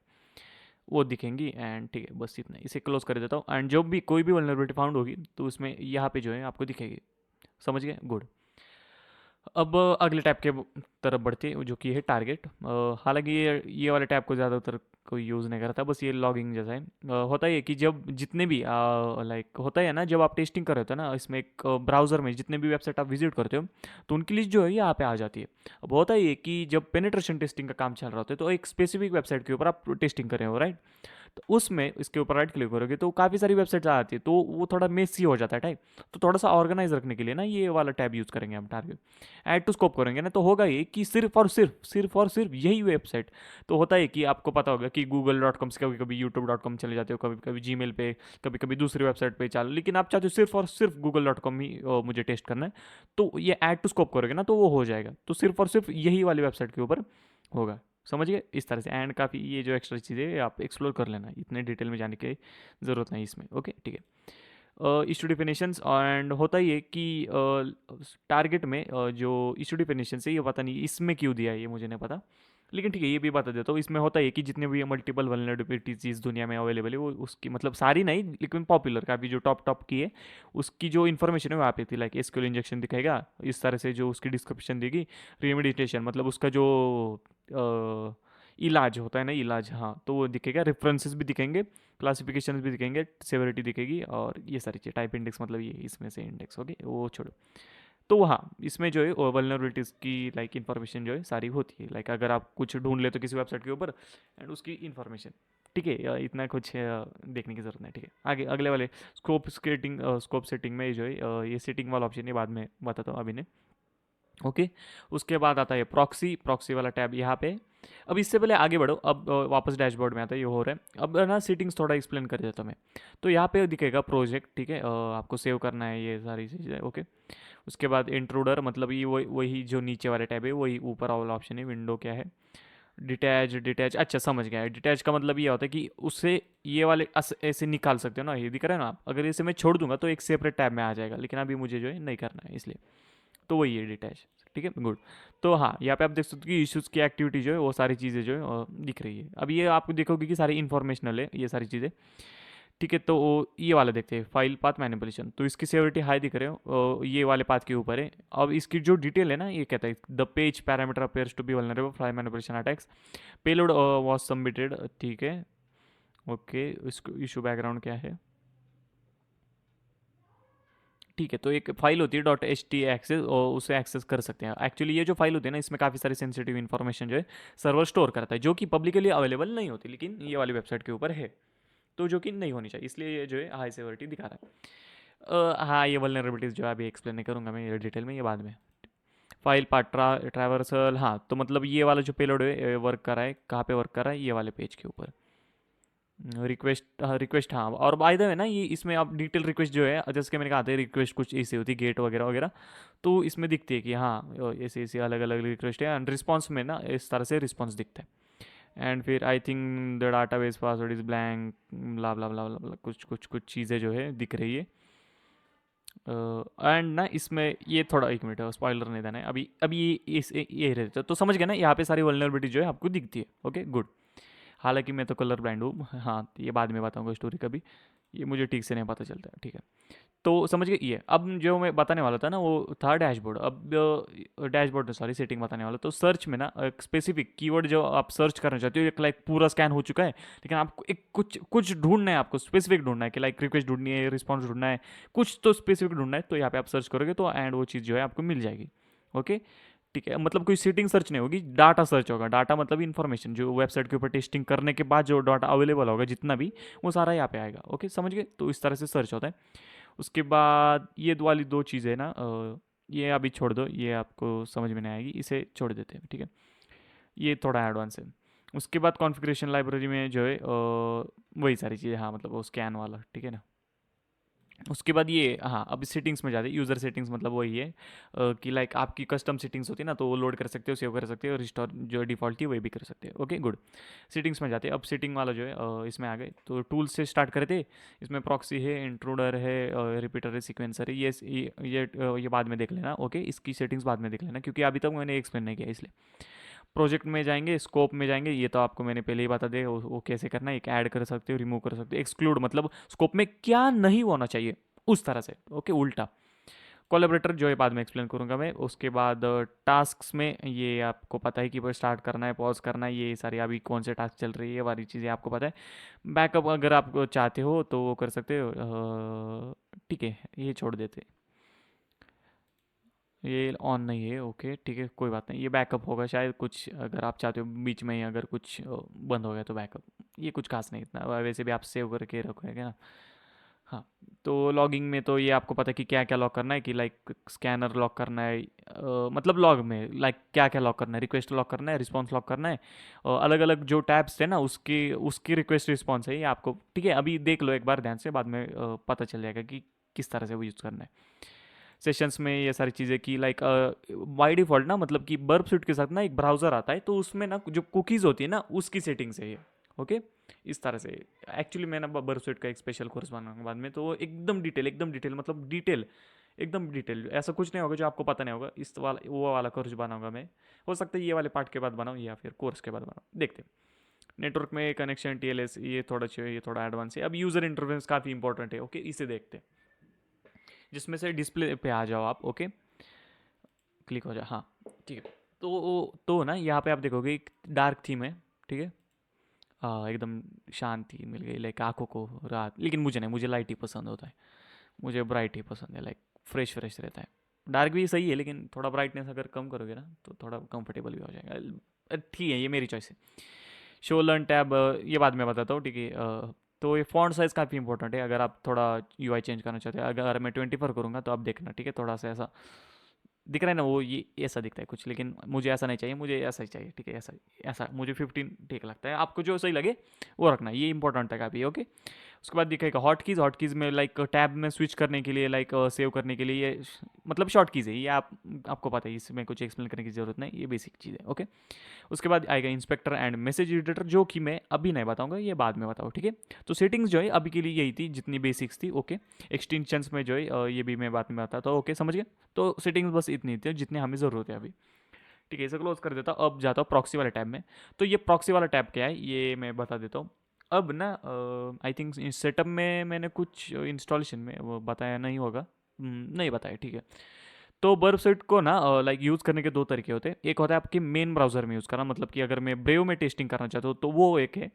वो दिखेंगी। एंड ठीक है, बस इतना, इसे क्लोज कर देता हूँ। एंड जब भी कोई भी वल्नरेबिलिटी फाउंड होगी तो उसमें यहाँ पे जो है आपको दिखेगी। समझ गए, गुड। अब अगले टैब के तरफ बढ़ते हैं जो कि है टारगेट। हालांकि ये वाले टैब को ज़्यादातर कोई यूज़ नहीं करता, बस ये लॉगिंग जैसा है। होता है कि जब जितने भी लाइक होता है ना, जब आप टेस्टिंग कर रहे होते हो ना, इसमें एक ब्राउज़र में जितने भी वेबसाइट आप विजिट करते हो तो उनकी लिस्ट जो है यहाँ पे आ जाती है। अब होता है कि जब पेनिट्रेशन टेस्टिंग का काम चल रहा होता है तो एक स्पेसिफिक वेबसाइट के ऊपर आप टेस्टिंग कर रहे हो, राइट। तो उसमें इसके ऊपर राइट क्लिक करोगे तो काफ़ी सारी वेबसाइट्स आ जाती है, तो वो थोड़ा मेसी हो जाता है टाइप। तो थोड़ा सा ऑर्गेनाइज रखने के लिए ना ये वाला टैब यूज़ करेंगे हम, टारगेट। ऐड टू स्कोप करेंगे ना तो होगा ये कि सिर्फ और सिर्फ यही वेबसाइट। तो होता है कि आपको पता होगा कि google.com से कभी कभी youtube.com चले जाते हो, कभी कभी जीमेल पे, कभी कभी दूसरी वेबसाइट पे चलो, लेकिन आप चाहते हो सिर्फ और सिर्फ google.com ही मुझे टेस्ट करना है। तो ये ऐड टू स्कोप करोगे ना तो वो हो जाएगा, तो सिर्फ और सिर्फ यही वाली वेबसाइट के ऊपर होगा। समझ गए, इस तरह से। एंड काफ़ी ये जो एक्स्ट्रा चीज़ें है आप एक्सप्लोर कर लेना, इतने डिटेल में जाने की ज़रूरत नहीं इसमें, ओके ठीक है। इशू डिफिनेशंस, एंड होता ही है कि टारगेट में जो इशू डिफिनेशन है, ये पता नहीं इसमें क्यों दिया है, ये मुझे नहीं पता, लेकिन ठीक है ये भी बता देता हूँ। इसमें होता है कि जितने भी मल्टीपल वल्नरेबिलिटीज इस दुनिया में अवेलेबल है, वो उसकी मतलब सारी नहीं लेकिन पॉपुलर काफ़ी जो टॉप टॉप की है, उसकी जो इन्फॉर्मेशन है वहाँ पे थी। लाइक एसक्यूएल इंजेक्शन दिखाएगा इस तरह से, जो उसकी डिस्क्रिप्शन देगी। रिमेडिटेशन मतलब उसका जो अ, इलाज होता है ना, इलाज, हाँ, तो वो दिखेगा। रेफरेंसेस भी दिखेंगे, क्लासिफिकेशन भी दिखेंगे, सेवरिटी दिखेगी, और ये सारी चीज़। टाइप इंडेक्स मतलब ये इसमें से इंडेक्स, ओके, वो छोड़ो। तो हाँ, इसमें जो है वल्नरेबिलिटीज़ की लाइक इन्फॉर्मेशन जो है सारी होती है। लाइक अगर आप कुछ ढूंढ ले तो किसी वेबसाइट के ऊपर, एंड उसकी इन्फॉर्मेशन, ठीक है, इतना कुछ देखने की जरूरत नहीं, ठीक है। आगे अगले वाले स्कोप सेटिंग में जो है ये सेटिंग वाला ऑप्शन है, बाद में बताता हूँ अभी ने, ओके। उसके बाद आता है प्रॉक्सी, प्रॉक्सी वाला टैब यहाँ पे। अब इससे पहले आगे बढ़ो, अब वापस डैशबोर्ड में आता है, ये हो रहा है। अब ना सेटिंग्स थोड़ा एक्सप्लेन कर देता हूँ मैं। तो यहाँ पे दिखेगा प्रोजेक्ट, ठीक है, आपको सेव करना है ये सारी चीज़ें, ओके। उसके बाद इंट्रूडर, मतलब ये वही वही जो नीचे वाले टैब है वही ऊपर वाला ऑप्शन है। विंडो क्या है, डिटैच, डिटैच, अच्छा समझ गया है। डिटैच का मतलब ये होता है कि उससे ये वाले ऐसे निकाल सकते हो ना, ये दिख रहा है ना आप, अगर इसे मैं छोड़ दूंगा तो एक सेपरेट टैब में आ जाएगा, लेकिन अभी मुझे जो है नहीं करना है इसलिए। तो वही है डिटैच, ठीक है, गुड। तो हाँ, यहाँ पे आप देख सकते हो कि इश्यूज़ की एक्टिविटी जो है वो सारी चीज़ें जो है दिख रही है। अब ये आपको देखोगे कि सारी इन्फॉर्मेशनल है ये सारी चीज़ें, ठीक है। तो ये वाला देखते हैं, फाइल पाथ मैनिपुलेशन। तो इसकी सेवरिटी हाई दिख रहे हो, ये वाले पाथ के ऊपर है। अब इसकी जो डिटेल है ना, ये कहता है the page parameter appears to be vulnerable file manipulation attacks, payload was submitted, ठीक है, ओके। इसको इशू बैकग्राउंड क्या है, ठीक है। तो एक फाइल होती है डॉट एच टी एक्सेस, और उसे एक्सेस कर सकते हैं। एक्चुअली ये जो फाइल होती है ना, इसमें काफ़ी सारी सेंसिटिव इन्फॉर्मेशन जो है सर्वर स्टोर करता है, जो कि पब्लिकली अवेलेबल नहीं होती, लेकिन ये वाली वेबसाइट के ऊपर है। तो जो कि नहीं होनी चाहिए, इसलिए ये जो है हाई सिक्योरिटी दिखा रहा है। हाँ, ये वल्नरेबिलिटीज़ जो है अभी एक्सप्लेन नहीं करूँगा मैं, ये डिटेल में, ये बाद में। फाइल पार्ट ट्रैवर्सल, हाँ, तो मतलब ये वाला जो पेलोड है वर्क कर रहा है, कहाँ पे वर्क कर रहा है, ये वाले पेज के ऊपर। रिक्वेस्ट, हाँ रिक्वेस्ट, हाँ। और बाय द वे ना, ये इसमें आप डिटेल रिक्वेस्ट जो है, जैसे कि मैंने कहा था रिक्वेस्ट कुछ ऐसी होती है, गेट वगैरह वगैरह, तो इसमें दिखती है कि हाँ ऐसे ऐसे अलग अलग रिक्वेस्ट है। एंड रिस्पॉन्स में ना इस तरह से रिस्पॉन्स दिखता है। एंड फिर I think the database password is blank, blah blah blah blah, कुछ कुछ कुछ चीज़ें जो है दिख रही है। एंड ना इसमें ये थोड़ा, एक मिनट, स्पॉइलर नहीं देना है अभी, अभी ये रहता है तो समझ गया ना, यहाँ पे सारी वल्नरेबिलिटी जो है आपको दिखती है, ओके गुड। हालांकि मैं तो कलर ब्लाइंड हूँ, हाँ, ये बाद में बताऊंगा स्टोरी कभी, ये मुझे ठीक से नहीं पता चलता है, ठीक है। तो समझ गए ये। अब जो मैं बताने वाला था ना वो था डैशबोर्ड। अब डैशबोर्ड में सॉरी सेटिंग बताने वाला, तो सर्च में ना एक स्पेसिफिक कीवर्ड जो आप सर्च करना चाहते हो, एक लाइक पूरा स्कैन हो चुका है, लेकिन आपको एक कुछ कुछ ढूंढना है, आपको स्पेसिफिक ढूंढना है कि लाइक रिक्वेस्ट ढूंढनी है, रिस्पॉन्स ढूंढना है, कुछ तो स्पेसिफिक ढूंढना है, तो यहाँ पे आप सर्च करोगे तो एंड वो चीज़ जो है आपको मिल जाएगी, ओके ठीक है। मतलब कोई सीटिंग सर्च नहीं होगी, डाटा सर्च होगा। डाटा मतलब इन्फॉर्मेशन जो वेबसाइट के ऊपर टेस्टिंग करने के बाद जो डाटा अवेलेबल होगा जितना भी, वो सारा यहाँ पे आएगा, ओके समझ गए। तो इस तरह से सर्च होता है। उसके बाद ये वाली दो चीज़ें ना, ये अभी छोड़ दो, ये आपको समझ में नहीं आएगी, इसे छोड़ देते हैं, ठीक है। ये थोड़ा एडवांस है। उसके बाद कॉन्फ़िगरेशन लाइब्रेरी में जो है वही सारी चीज़ें, हाँ मतलब वो स्कैन वाला, ठीक है ना। उसके बाद ये, हाँ, अब सेटिंग्स में जाते हैं। यूज़र सेटिंग्स मतलब वही है कि लाइक आपकी कस्टम सेटिंग्स होती है ना, तो वो लोड कर सकते हो, सेव कर सकते हो, रिस्टोर जो डिफ़ॉल्ट थी वही भी कर सकते हो। Okay good. सेटिंग्स में जाते हैं। अब सेटिंग वाला जो है इसमें आ गए, तो टूल्स से स्टार्ट करते। इसमें प्रॉक्सी है, इंट्रूडर है, रिपीटर है, सीक्वेंसर है, ये बाद में देख लेना। ओके, इसकी सेटिंग्स बाद में देख लेना, क्योंकि अभी तक मैंने एक्सप्लेन नहीं किया इसलिए। प्रोजेक्ट में जाएंगे, स्कोप में जाएंगे, ये तो आपको मैंने पहले ही बता दिया वो कैसे करना है। एक ऐड कर सकते हो, रिमूव कर सकते हो, एक्सक्लूड मतलब स्कोप में क्या नहीं होना चाहिए उस तरह से। ओके उल्टा। कोलेबरेटर जो है बाद में एक्सप्लेन करूंगा मैं। उसके बाद टास्क में ये आपको पता है कि स्टार्ट करना है, पॉज करना है, ये सारी अभी कौन से टास्क चल रही है, ये वाली चीज़ें आपको पता है। बैकअप अगर आप चाहते हो तो वो कर सकते हो, ठीक है, ये छोड़ देते। ये ऑन नहीं है, ओके ठीक है, कोई बात नहीं। ये बैकअप होगा शायद कुछ, अगर आप चाहते हो बीच में ही अगर कुछ बंद हो गया तो बैकअप। ये कुछ खास नहीं इतना, वैसे भी आप सेव करके रखोगे ना। हाँ, तो लॉगिंग में तो ये आपको पता है कि क्या क्या लॉक करना है, कि लाइक स्कैनर लॉक करना है, मतलब लॉग में लाइक क्या क्या लॉक करना है, रिक्वेस्ट लॉक करना है, रिस्पॉन्स लॉक करना है, अलग अलग जो टैब्स थे ना उसकी उसकी रिक्वेस्ट रिस्पॉन्स है ये आपको। ठीक है, अभी देख लो एक बार ध्यान से, बाद में पता चल जाएगा कि किस तरह से वो यूज़ करना है। सेशंस में ये सारी चीज़ें की लाइक बाय डिफ़ॉल्ट ना, मतलब कि बर्ब स्विट के साथ ना एक ब्राउज़र आता है, तो उसमें ना जो कुकीज़ होती है ना उसकी सेटिंग्स है ये। ओके, इस तरह से। एक्चुअली मैं ना बर्ब स्विट का एक स्पेशल कोर्स बनाऊंगा बाद में, तो वो एकदम डिटेल मतलब डिटेल, एकदम डिटेल, ऐसा कुछ नहीं होगा जो आपको पता नहीं होगा। इस वाला वो वाला कोर्स बनाऊंगा मैं। हो सकता है ये वाले पार्ट के बाद बनाऊँ या फिर कोर्स के बाद बनाऊँ, देखते हैं। नेटवर्क में कनेक्शन टीएलएस ये थोड़ा चाहिए, ये थोड़ा एडवांस है। अब यूज़र इंटरफेस काफ़ी इंपॉर्टेंट है। ओके, इसे देखते हैं, जिसमें से डिस्प्ले पे आ जाओ आप। ओके, क्लिक हो जाए, हाँ ठीक है। तो ना यहाँ पे आप देखोगे एक डार्क थीम है, ठीक है। एकदम शांति मिल गई लाइक आंखों को रात, लेकिन मुझे नहीं, मुझे लाइट ही पसंद होता है, मुझे ब्राइट ही पसंद है, लाइक फ्रेश फ्रेश रहता है। डार्क भी सही है, लेकिन थोड़ा ब्राइटनेस अगर कम करोगे ना तो थोड़ा कंफर्टेबल भी हो जाएगा। ठीक है, ये मेरी चॉइस है। शो लर्न टैब ये बाद में बताता हूँ, ठीक है। तो ये फॉन्ट साइज़ काफ़ी इंपॉर्टेंट है, अगर आप थोड़ा यूआई चेंज करना चाहते हो। अगर मैं 24 करूँगा तो आप देखना, ठीक है, थोड़ा सा ऐसा दिख रहा है ना, वो ये ऐसा दिखता है कुछ, लेकिन मुझे ऐसा नहीं चाहिए, मुझे ऐसा ही चाहिए, ठीक है। ऐसा ऐसा मुझे 15 ठीक लगता है, आपको जो सही लगे वो रखना, ये इंपॉर्टेंट है काफ़ी। ओके, उसके बाद दिखेगा हॉट कीज़ में लाइक टैब में स्विच करने के लिए, लाइक सेव करने के लिए, ये मतलब शॉर्ट कीज़ है ये, आपको पता है, इसमें कुछ एक्सप्लेन करने की ज़रूरत नहीं, ये बेसिक चीज़ है। ओके, उसके बाद आएगा इंस्पेक्टर एंड मैसेज एडिटर, जो कि मैं अभी नहीं बताऊंगा, ये बाद में बताऊँ, ठीक है। तो सेटिंग्स जो है अभी के लिए यही थी जितनी बेसिक्स थी। ओके, एक्सटेंशंस में जो है ये भी मैं बाद में बताता हूँ। ओके, समझ गए। तो सेटिंग्स बस इतनी थी जितनी हमें ज़रूरत है अभी। ठीक है, इसे क्लोज कर देता हूँ। अब जाता हूँ प्रॉक्सी वाले टैब में। तो ये प्रॉक्सी वाला टैब क्या है ये मैं बता देता हूँ। अब ना आई थिंक सेटअप में मैंने कुछ इंस्टॉलेशन में वो बताया नहीं होगा, नहीं बताया, ठीक है। तो बर्ब सेट को ना लाइक यूज़ करने के दो तरीके होते हैं। एक होता है आपके मेन ब्राउज़र में यूज़ करना, मतलब कि अगर मैं ब्रेव में टेस्टिंग करना चाहता हूँ तो वो एक है।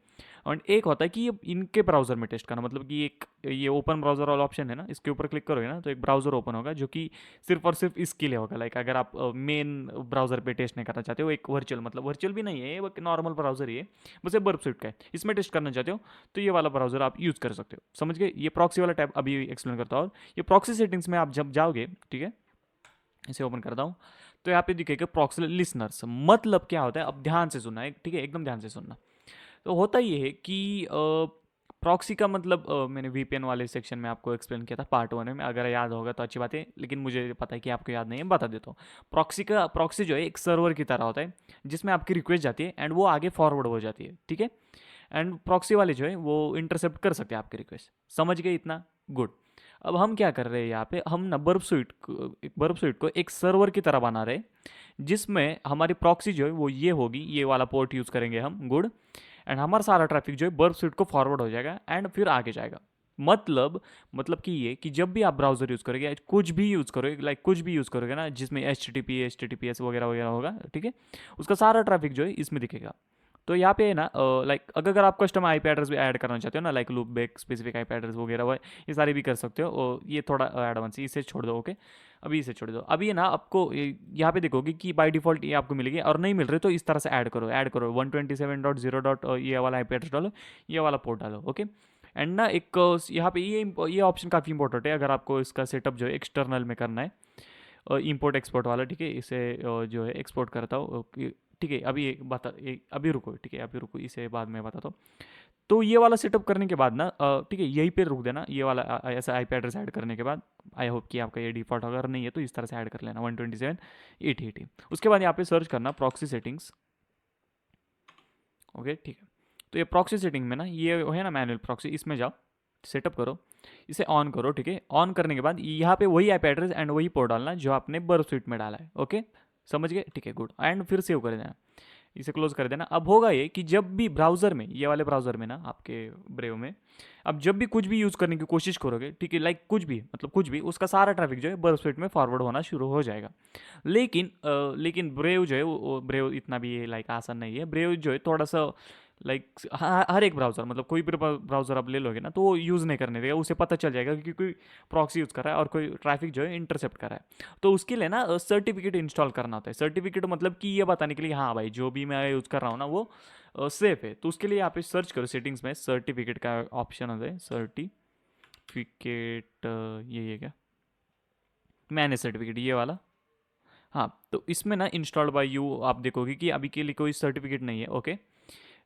और एक होता है कि ये इनके ब्राउज़र में टेस्ट करना, मतलब कि एक ये ओपन ब्राउज़र वाला ऑप्शन है ना, इसके ऊपर क्लिक करोगे ना तो एक ब्राउज़र ओपन होगा जो कि सिर्फ और सिर्फ इसके लिए होगा। लाइक अगर आप मेन ब्राउज़र पे टेस्ट नहीं करना चाहते हो, एक वर्चुअल, मतलब वर्चुअल भी नहीं है, वो नॉर्मल ब्राउज़र ही है, बस ये बर्ब सेट का है, इसमें टेस्ट करना चाहते हो तो ये वाला ब्राउज़र आप यूज़ कर सकते हो। समझ गए। ये प्रॉक्सी वाला टैब अभी एक्सप्लेन करता हूँ। ये प्रॉक्सी सेटिंग्स में आप जब जाओगे, ठीक है, इसे ओपन करता हूँ, तो यहाँ पे दिखेगा प्रॉक्सी लिसनर्स। मतलब क्या होता है, अब ध्यान से सुनना है, ठीक है, एकदम ध्यान से सुनना। तो होता ये है कि प्रॉक्सी का मतलब मैंने वीपीएन वाले सेक्शन में आपको एक्सप्लेन किया था पार्ट 1 में, अगर याद होगा तो अच्छी बात है, लेकिन मुझे पता है कि आपको याद नहीं है, बता देता हूँ। प्रॉक्सी जो है एक सर्वर की तरह होता है, जिसमें आपकी रिक्वेस्ट जाती है एंड वो आगे फॉरवर्ड हो जाती है, ठीक है। एंड प्रॉक्सी वाले जो है वो इंटरसेप्ट कर सकते हैं आपकी रिक्वेस्ट। समझ गए इतना, गुड। अब हम क्या कर रहे हैं यहाँ पे, हम ना बर्ब स्विट को एक सर्वर की तरह बना रहे हैं, जिसमें हमारी प्रॉक्सी जो है वो ये होगी, ये वाला पोर्ट यूज़ करेंगे हम, गुड। एंड हमारा सारा ट्रैफिक जो है बर्ब स्विट को फॉरवर्ड हो जाएगा एंड फिर आगे जाएगा। मतलब कि ये कि जब भी आप ब्राउजर यूज़ करोगे या कुछ भी यूज़ करोगे, लाइक कुछ भी यूज़ करोगे ना जिसमें HTTP HTTPS वगैरह वगैरह होगा, ठीक है, उसका सारा ट्रैफिक जो है इसमें दिखेगा। तो यहाँ पे है ना लाइक अगर आप कस्टम आईपी एड्रेस भी ऐड करना चाहते हो ना, like loop back specific IP address वगैरह वो ये सारे भी कर सकते हो, और ये थोड़ा एडवांस है, इसे छोड़ दो। ओके, अभी इसे छोड़ दो। अभी है ना आपको यहाँ पे देखोगे कि बाय डिफॉल्ट ये आपको मिलेगी, और नहीं मिल रही तो इस तरह से ऐड करो 127.0. ये वाला आईपी एड्रेस डालो, ये वाला पोर्ट डालो। ओके, एंड ना एक यहाँ पे ये ऑप्शन काफ़ी इंपॉर्टेंट है अगर आपको इसका सेटअप जो है एक्सटर्नल में करना है, इंपोर्ट एक्सपोर्ट वाला, ठीक है। इसे जो है एक्सपोर्ट करता हूँ, ठीक है। अभी एक बता, अभी रुको, ठीक है, अभी रुको, इसे बाद में बताता हूँ। तो ये वाला सेटअप करने के बाद ना ठीक है, यहीं पे रुक देना, ये वाला ऐसा आईपी एड्रेस ऐड करने के बाद। आई होप कि आपका ये डिफॉल्ट अगर नहीं है तो इस तरह से ऐड कर लेना 127.8080। उसके बाद यहाँ पे सर्च करना प्रॉक्सी सेटिंग्स। ओके ठीक है, तो ये प्रॉक्सी सेटिंग में ना ये है ना मैनुअल प्रॉक्सी, इसमें जाओ, सेटअप करो, इसे ऑन करो। ठीक है, ऑन करने के बाद यहाँ पे वही आईपी एड्रेस एंड वही पोर्ट डालना जो आपने बर्फ स्वीट में डाला है। ओके समझ गए, ठीक है गुड, एंड फिर सेव कर देना, इसे क्लोज कर देना। अब होगा ये कि जब भी ब्राउज़र में, ये वाले ब्राउज़र में ना आपके ब्रेव में, अब जब भी कुछ भी यूज़ करने की कोशिश करोगे, ठीक है, लाइक कुछ भी, मतलब कुछ भी, उसका सारा ट्रैफिक जो है बर्फ स्वीट में फॉरवर्ड होना शुरू हो जाएगा। लेकिन ब्रेव जो है वो ब्रेव इतना भी लाइक आसान नहीं है। ब्रेव जो है थोड़ा सा लाइक हर एक ब्राउज़र, मतलब कोई भी ब्राउज़र आप ले लोगे ना तो वो यूज़ नहीं करने देगा, उसे पता चल जाएगा कि कोई प्रॉक्सी यूज़ कर रहा है और कोई ट्रैफिक जो है इंटरसेप्ट कर रहा है। तो उसके लिए ना सर्टिफिकेट इंस्टॉल करना होता है। सर्टिफिकेट मतलब कि ये बताने के लिए हाँ भाई जो भी मैं यूज़ कर रहा हूँ ना वो सेफ है। तो उसके लिए यहाँ पे सर्च करो सेटिंग्स में, सर्टिफिकेट का ऑप्शन होता है, सर्टिफिकेट, ये क्या, मैंने सर्टिफिकेट ये वाला, हाँ। तो इसमें ना इंस्टॉल्ड बाय यू आप देखोगे कि अभी के लिए कोई सर्टिफिकेट नहीं है। ओके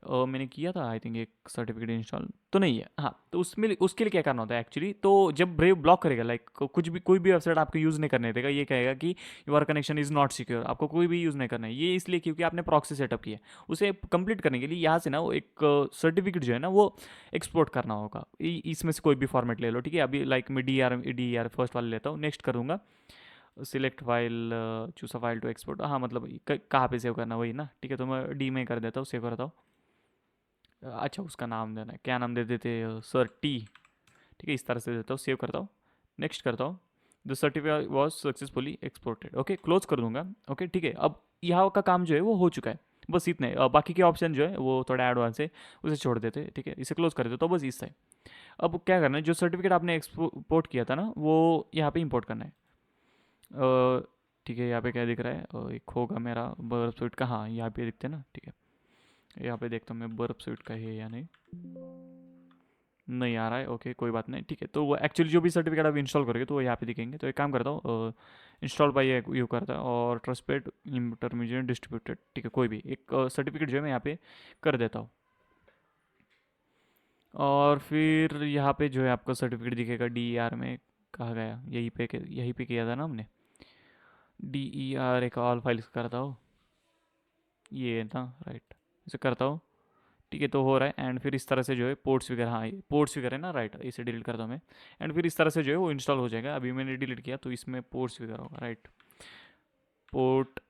मैंने किया था आई थिंक एक सर्टिफिकेट इंस्टॉल, तो नहीं है। हाँ तो उसमें उसके लिए क्या करना होता है एक्चुअली, तो जब ब्रेव ब्लॉक करेगा, लाइक कुछ भी कोई भी वेबसाइट आपको यूज़ नहीं करने देगा, ये कहेगा कि your connection is not secure, आपको कोई भी यूज़ नहीं करना है। ये इसलिए क्योंकि आपने प्रॉक्सी सेटअप किया है। उसे कंप्लीट करने के लिए यहाँ से ना वो एक सर्टिफिकेट जो है ना वो एक्सपोर्ट करना होगा। इसमें से कोई भी फॉर्मेट ले लो, ठीक है। अभी लाइक मैं डी आर फर्स्ट वाले लेता हूँ, नेक्स्ट करूँगा, select file, choose a file to export, हाँ मतलब कहाँ पे सेव करना वही ना, ठीक है। तो मैं डी में कर देता हूँ, सेव करता हूँ। अच्छा उसका नाम देना है, क्या नाम दे देते, सर टी, ठीक है, इस तरह से देता हूँ, सेव करता हूँ, नेक्स्ट करता हूँ। The certificate was successfully exported, okay close कर दूंगा। ओके ठीक है, अब यहाँ का काम जो है वो हो चुका है, बस इतने। बाकी के ऑप्शन जो है वो थोड़ा एडवांस है, उसे छोड़ देते हैं, ठीक है। इसे क्लोज कर देते तो बस इससे। अब क्या करना है, जो सर्टिफिकेट आपने एक्सपोर्ट किया था ना वो यहाँ पे इंपोर्ट करना है। ठीक है, यहाँ पे क्या दिख रहा है, एक होगा मेरा बर्फ स्वीट का, हाँ यहाँ पे दिखते हैं ना, ठीक है। यहाँ पे देखता हूँ मैं बर्फ स्वीट का है या नहीं, नहीं आ रहा है। ओके कोई बात नहीं, ठीक है। तो वो एक्चुअली जो भी सर्टिफिकेट आप इंस्टॉल करोगे तो वो यहाँ पे दिखेंगे। तो एक काम करता हूँ, इंस्टॉल बाई यू करता है और ट्रस्टेड इंटरमीडिएट डिस्ट्रीब्यूटेड, ठीक है, कोई भी एक सर्टिफिकेट जो है मैं यहाँ पे कर देता हूँ। और फिर यहाँ पे जो है आपका सर्टिफिकेट दिखेगा डी आर में, कहा गया, यहीं पे किया था ना हमने, डी ई आर एक ऑल फाइल्स करता हूँ, ये था राइट, इसे करता हूँ, ठीक है। तो हो रहा है, एंड फिर इस तरह से जो है पोर्ट्स वगैरह, हाँ ये पोर्ट्स वगैरह है ना, राइट, इसे डिलीट करता हूँ मैं, एंड फिर इस तरह से जो है वो इंस्टॉल हो जाएगा। अभी मैंने डिलीट किया तो इसमें पोर्ट्स वगैरह होगा, राइट, पोर्ट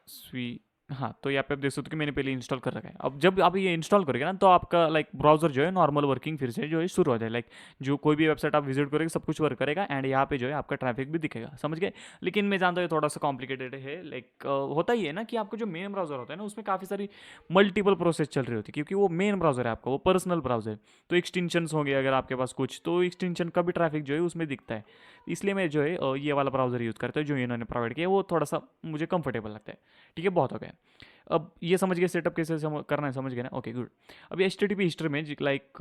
स्वी, हाँ। तो यहाँ पे आप देख सकते हो कि मैंने पहले इंस्टॉल कर रखा है। अब जब आप ये इंस्टॉल करोगे ना तो आपका लाइक ब्राउजर जो है नॉर्मल वर्किंग फिर से जो है शुरू हो जाए, लाइक जो कोई भी वेबसाइट आप विजिट करोगे सब कुछ वर्क करेगा, एंड यहाँ पे जो है आपका ट्रैफिक भी दिखेगा, समझ गए। लेकिन मैं जानता हूँ ये थोड़ा सा कॉम्प्लिकेटेड है, लाइक होता ही है ना कि आपका जो मेन ब्राउजर होता है ना उसमें काफ़ी सारी मल्टीपल प्रोसेस चल रही होती है, क्योंकि वो मेन ब्राउजर है आपका, वो पर्सनल ब्राउजर। तो एक्सटेंशन होंगे अगर आपके पास कुछ, तो एक्सटेंशन का भी ट्रैफिक जो है उसमें दिखता है। इसलिए मैं जो है ये वाला ब्राउजर यूज़ करता हूँ जो इन्होंने प्रोवाइड किया, वो थोड़ा सा मुझे कंफर्टेबल लगता है। ठीक है, बहुत हो गया। अब ये समझ गए सेटअप कैसे करना है, समझ गए ना, ओके गुड। अब H T T P history में लाइक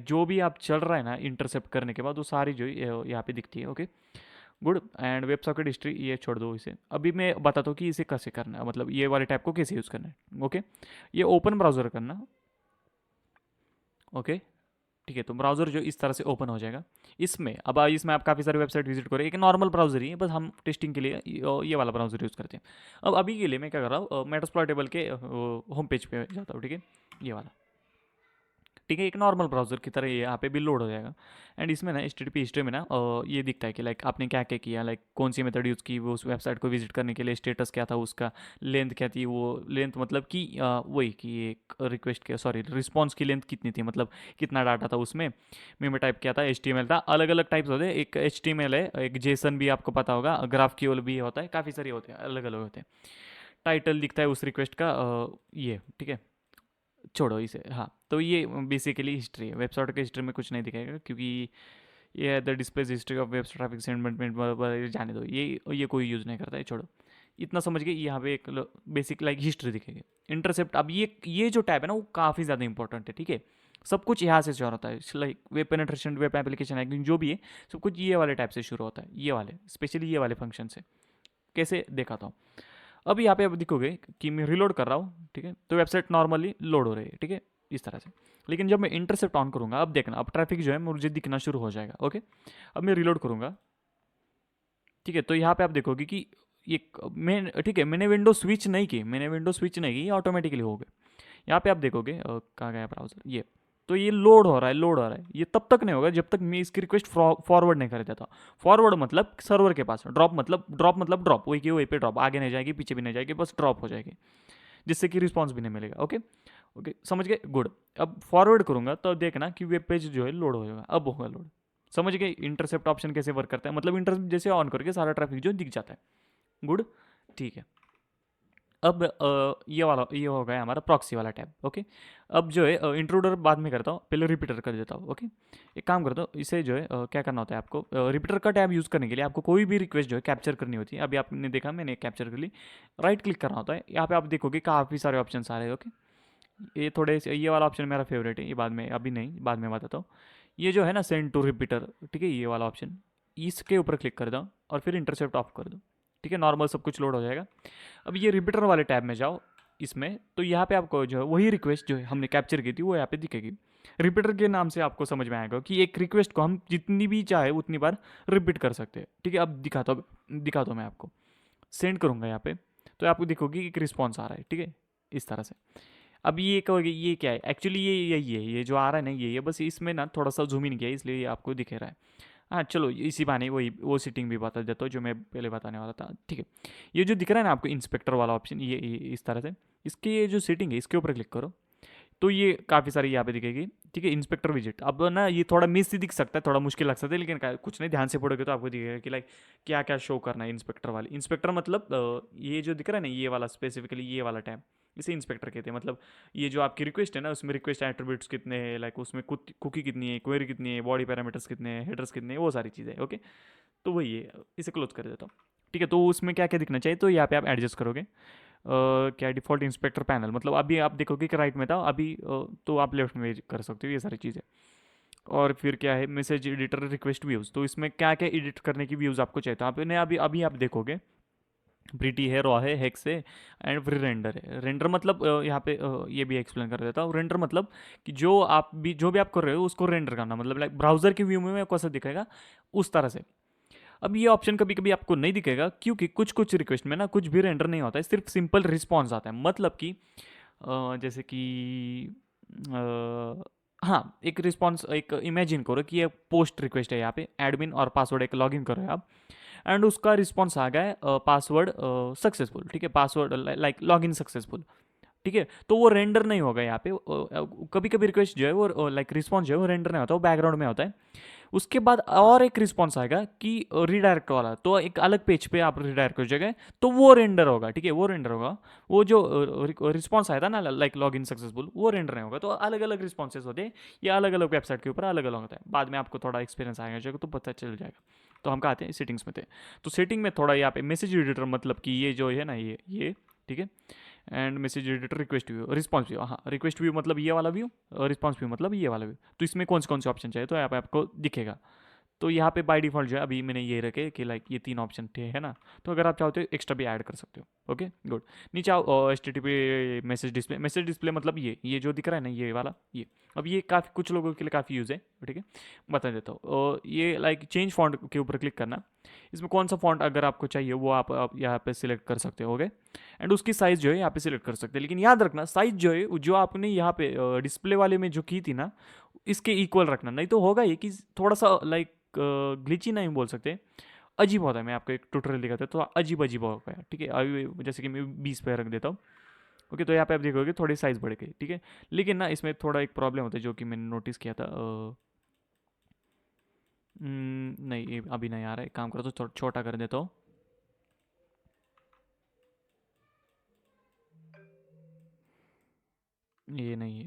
जो भी आप चल रहा है ना इंटरसेप्ट करने के बाद वो सारी जो यहाँ पे दिखती है। Okay good, and web socket history ये छोड़ दो इसे। अभी मैं बताता हूँ कि इसे कैसे करना है, मतलब ये वाले टाइप को कैसे यूज़ करना है। ओके ये ओपन ब्राउज़र करना, ओके ठीक है। तो ब्राउज़र जो इस तरह से ओपन हो जाएगा। इसमें आप काफ़ी सारी वेबसाइट विजिट करें, एक नॉर्मल ब्राउज़र ही है, बस हम टेस्टिंग के लिए ये वाला ब्राउज़र यूज़ करते हैं। अब अभी के लिए मैं क्या कर रहा हूँ, मेटास्प्लॉयटेबल के होम पेज पे जाता हूँ, ठीक है, ये वाला, ठीक है। एक नॉर्मल ब्राउज़र की तरह ये यहाँ पे भी लोड हो जाएगा। एंड इसमें ना H T T P history में ना ये दिखता है कि लाइक आपने क्या क्या किया, लाइक कौन सी मेथड यूज़ की वो उस वेबसाइट को विजिट करने के लिए, स्टेटस क्या था उसका, लेंथ क्या थी, वो लेंथ मतलब कि वही कि एक रिक्वेस्ट के सॉरी रिस्पॉन्स की लेंथ कितनी थी, मतलब कितना डाटा था उसमें, मैं टाइप किया था, एच टी एम एल था, अलग अलग टाइप्स होते हैं, एक एच टी एम एल है, एक जेसन भी आपको पता होगा, ग्राफ क्यूएल भी होता है, काफ़ी सारे होते हैं, अलग अलग होते हैं। टाइटल दिखता है उस रिक्वेस्ट का, ये ठीक है, छोड़ो इसे, हाँ। तो ये बेसिकली हिस्ट्री है, वेबसाइट के हिस्ट्री में कुछ नहीं दिखाएगा क्योंकि ये है the displace history of web traffic segment, जाने दो, ये कोई यूज़ नहीं करता है, छोड़ो। इतना समझ गए, यहाँ पे एक बेसिक लाइक हिस्ट्री दिखेगी। इंटरसेप्ट, अब ये जो टैब है ना वो काफ़ी ज़्यादा इंपॉर्टेंट है, ठीक है। सब कुछ यहाँ से शुरू होता है, like web penetration, web application है जो भी है, सब कुछ ये वाले टैब से शुरू होता है, ये वाले स्पेशली ये वाले फंक्शन से। कैसे दिखाता हूँ, अब यहाँ पे अब दिखोगे कि मैं रिलोड कर रहा हूँ, ठीक है। तो वेबसाइट नॉर्मली लोड हो रही है, ठीक है। इस तरह से। लेकिन जब मैं इंटरसेप्ट ऑन करूँगा, अब देखना, अब ट्रैफिक जो है मुझे दिखना शुरू हो जाएगा। ओके, अब मैं रिलोड करूँगा, ठीक है, तो यहाँ पे आप देखोगे कि ये मैं, ठीक है, मैंने विंडो स्विच नहीं की, ये ऑटोमेटिकली हो गए। यहाँ पे आप देखोगे कहाँ गया ब्राउज़र, ये तो ये लोड हो रहा है, ये तब तक नहीं होगा जब तक मैं इसकी रिक्वेस्ट फॉरवर्ड नहीं कर देता। फॉरवर्ड मतलब सर्वर के पास, ड्रॉप मतलब ड्रॉप, वही की वही पे ड्रॉप, आगे नहीं जाएगी पीछे भी नहीं जाएगी, बस ड्रॉप हो जाएगी, जिससे कि रिस्पॉन्स भी नहीं मिलेगा। ओके, ओके, समझ गए, गुड। अब फॉरवर्ड करूंगा तो देखना कि वेब पेज जो है लोड हो जाएगा, अब होगा लोड। समझ गए इंटरसेप्ट ऑप्शन कैसे वर्क करता है, मतलब इंटरसेप्ट जैसे ऑन करके सारा ट्रैफिक जो दिख जाता है। गुड, ठीक है। अब ये हो गया हमारा प्रॉक्सी वाला टैब। ओके, अब जो है इंट्रूडर बाद में करता हूँ, पहले रिपीटर कर देता हूँ। ओके, एक काम करता हूँ, इसे जो है क्या करना होता है आपको, रिपीटर का टैब यूज़ करने के लिए आपको कोई भी रिक्वेस्ट जो है कैप्चर करनी होती है। अभी आपने देखा मैंने कैप्चर कर ली, राइट क्लिक करना होता है, यहाँ पे आप देखोगे काफ़ी सारे ऑप्शन आ रहे हैं। ओके, ये थोड़े से, ये वाला ऑप्शन मेरा फेवरेट है, ये बाद में, अभी नहीं, बाद में बताता हूँ। ये जो है ना सेंड टू रिपीटर, ठीक है, ये वाला ऑप्शन, इसके ऊपर क्लिक कर दो और फिर इंटरसेप्ट ऑफ कर दो, ठीक है, नॉर्मल सब कुछ लोड हो जाएगा। अब ये रिपीटर वाले टैब में जाओ, इसमें तो यहाँ पे आपको जो है वही रिक्वेस्ट जो है हमने कैप्चर की थी वो यहाँ पे दिखेगी। रिपीटर के नाम से आपको समझ में आएगा कि एक रिक्वेस्ट को हम जितनी भी चाहे उतनी बार रिपीट कर सकते हैं। ठीक है, अब दिखाता हूँ मैं आपको, सेंड करूँगा यहाँ पे, तो आपको दिखोगी एक रिस्पॉन्स आ रहा है, ठीक है, इस तरह से। अब ये कहोगे ये क्या है, एक्चुअली ये यही है, ये जो आ रहा है ना ये बस इसमें ना थोड़ा सा जूम इन किया है, इसलिए ये आपको दिख रहा है। हाँ चलो, इसी बहाने वही वो सेटिंग भी बता देता हूँ जो मैं पहले बताने वाला था। ठीक है, ये जो दिख रहा है ना आपको इंस्पेक्टर वाला ऑप्शन, ये इस तरह से, इसकी ये जो सेटिंग है इसके ऊपर क्लिक करो तो ये काफ़ी सारी यहाँ पे दिखेगी। ठीक है, इंस्पेक्टर विजिट, अब ना ये थोड़ा मिस ही दिख सकता है, थोड़ा मुश्किल लग सकता है, लेकिन कुछ नहीं, ध्यान से पढ़ोगे तो आपको दिखेगा कि लाइक क्या क्या शो करना है इंस्पेक्टर वाले। इंस्पेक्टर मतलब ये जो दिख रहा है ना ये वाला, स्पेसिफिकली ये वाला टैब, इसे इंस्पेक्टर कहते हैं। मतलब ये जो आपकी रिक्वेस्ट है ना उसमें रिक्वेस्ट एट्रीब्यूट्स कितने हैं, लाइक उसमें कुकी कितनी है, क्वेरी कितनी है, बॉडी पैरामीटर्स कितने हैं, हेडर्स कितने हैं, वो सारी चीज़ें। ओके, तो वही है, इसे क्लोज कर देता हूँ। ठीक है, तो उसमें क्या क्या दिखना चाहिए, तो यहाँ पे आप एडजस्ट करोगे। क्या डिफ़ॉल्ट इंस्पेक्टर पैनल, मतलब अभी आप देखोगे कि राइट में था, अभी तो आप लेफ्ट में कर सकते हो ये सारी चीज़ें। और फिर क्या है, मैसेज एडिटर रिक्वेस्ट व्यूज़, तो इसमें क्या क्या एडिट करने की व्यूज़ आपको चाहिए, तो आपने अभी अभी आप देखोगे प्रीटी है, रॉ है, हेक्स है, एंड फिर रेंडर है। रेंडर मतलब यहाँ पे ये भी एक्सप्लेन कर देता हूँ। रेंडर मतलब कि जो भी आप कर रहे हो उसको रेंडर करना, मतलब लाइक ब्राउज़र के व्यू में कैसा दिखेगा उस तरह से। अब ये ऑप्शन कभी कभी आपको नहीं दिखेगा क्योंकि कुछ कुछ रिक्वेस्ट में ना कुछ भी रेंडर नहीं होता है, सिर्फ सिंपल रिस्पॉन्स आता है। मतलब कि जैसे कि हाँ, एक रिस्पॉन्स, एक इमेजिन करो कि ये पोस्ट रिक्वेस्ट है, यहाँ पे एडमिन और पासवर्ड एक लॉगिन करो आप, एंड उसका रिस्पॉन्स आ गया है पासवर्ड सक्सेसफुल। ठीक है, पासवर्ड लाइक लॉगिन सक्सेसफुल। ठीक है, तो वो रेंडर नहीं होगा यहाँ पे। कभी कभी रिक्वेस्ट जो है वो लाइक रिस्पॉन्स जो है वो रेंडर नहीं होता, वो बैकग्राउंड में होता है। उसके बाद और एक रिस्पॉन्स आएगा कि रीडायरेक्ट वाला, तो एक अलग पेज पे आप रीडायरेक्ट हो जाएगा, तो वो रेंडर होगा। ठीक है, वो रेंडर होगा। वो जो रिस्पॉन्स आया था ना लाइक लॉग इन सक्सेसफुल, वो रेंडर नहीं होगा। तो अलग अलग रिस्पॉन्सेज होते हैं, ये अलग अलग वेबसाइट के ऊपर अलग अलग होता है। बाद में आपको थोड़ा एक्सपीरियंस आएगा जाएगा तो पता चल जाएगा। तो हम कहा थे सेटिंग्स में थे, तो सेटिंग में थोड़ा यहाँ पे मैसेज एडिटर, मतलब कि ये जो है ना ये ठीक है, and message editor request view, response view, हाँ रिक्वेस्ट व्यू मतलब ये वाला व्यू, रिस्पॉन्स व्यू मतलब ये वाला व्यू। तो इसमें कौन से ऑप्शन चाहिए तो यहाँ पे आपको दिखेगा। तो यहाँ पे बाय डिफ़ॉल्ट जो है अभी मैंने ये रखे कि लाइक ये 3 ऑप्शन थे, है ना। तो अगर आप चाहते हो एक्स्ट्रा भी ऐड कर सकते हो। Okay, good. नीचे आओ, HTTP मैसेज डिस्प्ले मतलब ये जो दिख रहा है ना ये वाला, ये अब ये काफ़ी कुछ लोगों के लिए काफ़ी यूज़ है। ठीक है, बता देता हूँ। ये लाइक चेंज फॉन्ट के ऊपर क्लिक करना, इसमें कौन सा फॉन्ट अगर आपको चाहिए वो आप यहाँ पे सिलेक्ट कर सकते हो। ओके, एंड उसकी साइज़ जो है यहाँ पे सिलेक्ट कर सकते हैं, लेकिन याद रखना साइज़ जो है जो आपने यहाँ पे डिस्प्ले वाले में जो की थी ना इसके इक्वल रखना, नहीं तो होगा ये कि थोड़ा सा लाइक ग्लिची नहीं बोल सकते, अजीब होता है। मैं आपको एक ट्यूटोरियल दिखाता हूँ, तो अजीब अजीब हो गया। ठीक है, अभी जैसे कि मैं 20 पे रख देता हूँ। ओके, तो यहाँ पे आप देखोगे थोड़ी साइज़ बढ़ गई। ठीक है, लेकिन ना इसमें थोड़ा एक प्रॉब्लम होता है जो कि मैंने नोटिस किया था। नहीं ये अभी नहीं आ रहा है, काम करो तो छोटा कर देता हूँ। ये नहीं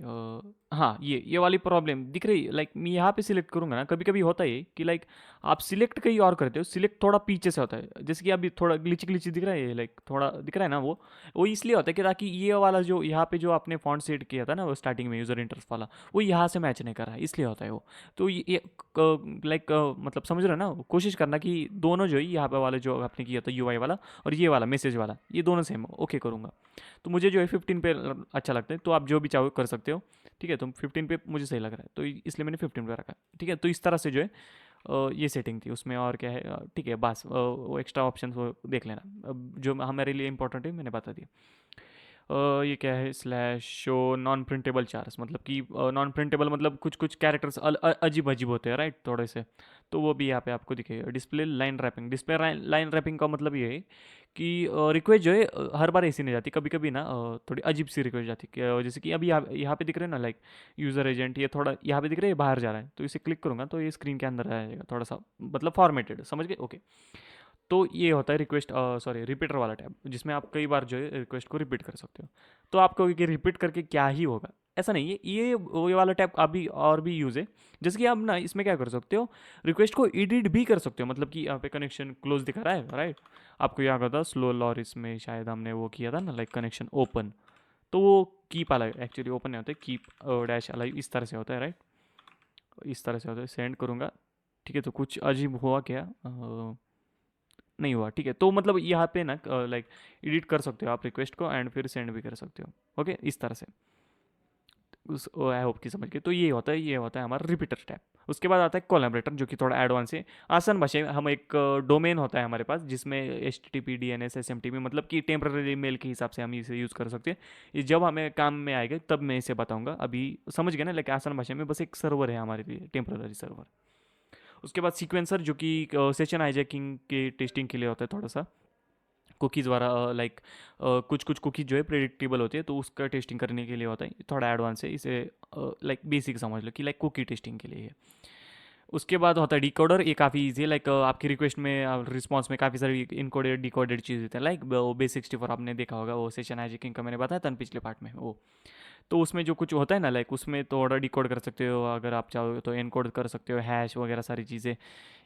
हाँ ये वाली प्रॉब्लम दिख रही है। लाइक मैं यहाँ पे सिलेक्ट करूँगा ना, कभी कभी होता है कि लाइक आप सिलेक्ट कहीं और करते हो, सिलेक्ट थोड़ा पीछे से होता है, जैसे कि अभी थोड़ा ग्लिची ग्लिची दिख रहा है, लाइक थोड़ा दिख रहा है ना, वो इसलिए होता है कि ताकि ये वाला जो यहाँ पे जो आपने फॉन्ट सेट किया था ना वो स्टार्टिंग में यूज़र इंटरफेस वाला, वो यहाँ से मैच नहीं कर रहा है, इसलिए होता है वो। तो ये लाइक मतलब समझ रहे हो ना, कोशिश करना कि दोनों जो है यहाँ पे वाले जो आपने किया था UI वाला और ये वाला मैसेज वाला, ये दोनों सेम ओके करूँगा। तो मुझे जो है 15 पे अच्छा लगता है, तो आप जो भी चाहो कर सकते हो। ठीक है, तो 15 पे मुझे सही लग रहा है, तो इसलिए मैंने 15 पे रखा है। ठीक है, तो इस तरह से जो है ये सेटिंग थी उसमें। और क्या है, ठीक है, बस वो एक्स्ट्रा ऑप्शन वो देख लेना। अब जो हमारे लिए इंपॉर्टेंट है मैंने बता दिया। ये क्या है, स्लैश शो नॉन प्रिंटेबल चार्स, मतलब कि नॉन प्रिंटेबल मतलब कुछ कुछ कैरेक्टर्स अजीब अजीब होते हैं, राइट, थोड़े से। तो वो भी यहाँ पे आपको दिखेगा। Display line wrapping, display line wrapping का मतलब ये है कि रिक्वेस्ट जो है हर बार ऐसी नहीं जाती, कभी कभी ना थोड़ी अजीब सी रिक्वेस्ट जाती है। जैसे कि अभी यहाँ पे दिख रहे हैं ना, लाइक यूज़र एजेंट, ये थोड़ा यहाँ पे दिख रहा है, ये बाहर जा रहा है, तो इसे क्लिक करूँगा तो ये स्क्रीन के अंदर आ जाएगा, थोड़ा सा मतलब फॉर्मेटेड, समझ गए, ओके। तो ये होता है रिक्वेस्ट, सॉरी, रिपीटर वाला टैब, जिसमें आप कई बार जो है रिक्वेस्ट को रिपीट कर सकते हो। तो आप कहोगे कि रिपीट करके क्या ही होगा, ऐसा नहीं है, ये वाला टैब अभी और भी यूज़ है। जैसे कि आप ना इसमें क्या कर सकते हो, रिक्वेस्ट को एडिट भी कर सकते हो, मतलब कि यहाँ पे कनेक्शन क्लोज दिखा रहा है, राइट। आपको याद आता स्लो लॉर, इसमें शायद हमने वो किया था ना, लाइक कनेक्शन ओपन, तो वो कीप अलग, एक्चुअली ओपन नहीं होता है, कीप डैश अलग, इस तरह से होता है, राइट, इस तरह से होता है। सेंड करूँगा, ठीक है, तो कुछ अजीब हुआ क्या, नहीं हुआ, ठीक है। तो मतलब यहाँ पे ना लाइक एडिट कर सकते हो आप रिक्वेस्ट को, एंड फिर सेंड भी कर सकते हो, ओके, इस तरह से। उस आई होप की समझ के। तो ये होता है हमारा रिपीटर टैब। उसके बाद आता है कोलैबोरेटर, जो कि थोड़ा एडवांस है। आसान भाषा में हम एक डोमेन होता है हमारे पास, जिसमें HTTP DNS SMTP, मतलब कि टेम्पररी मेल के हिसाब से हम इसे यूज़ कर सकते हैं। ये जब हमें काम में आएगा तब मैं इसे बताऊंगा, अभी समझ गए ना, लाइक आसान भाषा में बस एक सर्वर है हमारे लिए, टेम्पररी सर्वर। उसके बाद सीक्वेंसर, जो कि सेशन हाईजैकिंग के टेस्टिंग के लिए होता है, थोड़ा सा कुकीज़ वाला, लाइक कुछ कुछ कुकीज़ जो है प्रेडिक्टेबल होती है, तो उसका टेस्टिंग करने के लिए होता है, थोड़ा एडवांस है, इसे लाइक बेसिक समझ लो कि लाइक कुकी टेस्टिंग के लिए है। उसके बाद होता है डिकोडर, ये काफ़ी ईजी है, लाइक आपकी रिक्वेस्ट में रिस्पॉन्स में काफ़ी सारी इनकोडेड डिकोडेड चीज़ होती है, लाइक वो बेस 64 आपने देखा होगा, वो सेशन हाईजैकिंग का मैंने बताया था ना पिछले पार्ट में, वो। तो उसमें जो कुछ होता है ना, लाइक उसमें थोड़ा डिकोड कर सकते हो, अगर आप चाहो तो एनकोड कर सकते हो, हैश वगैरह सारी चीज़ें,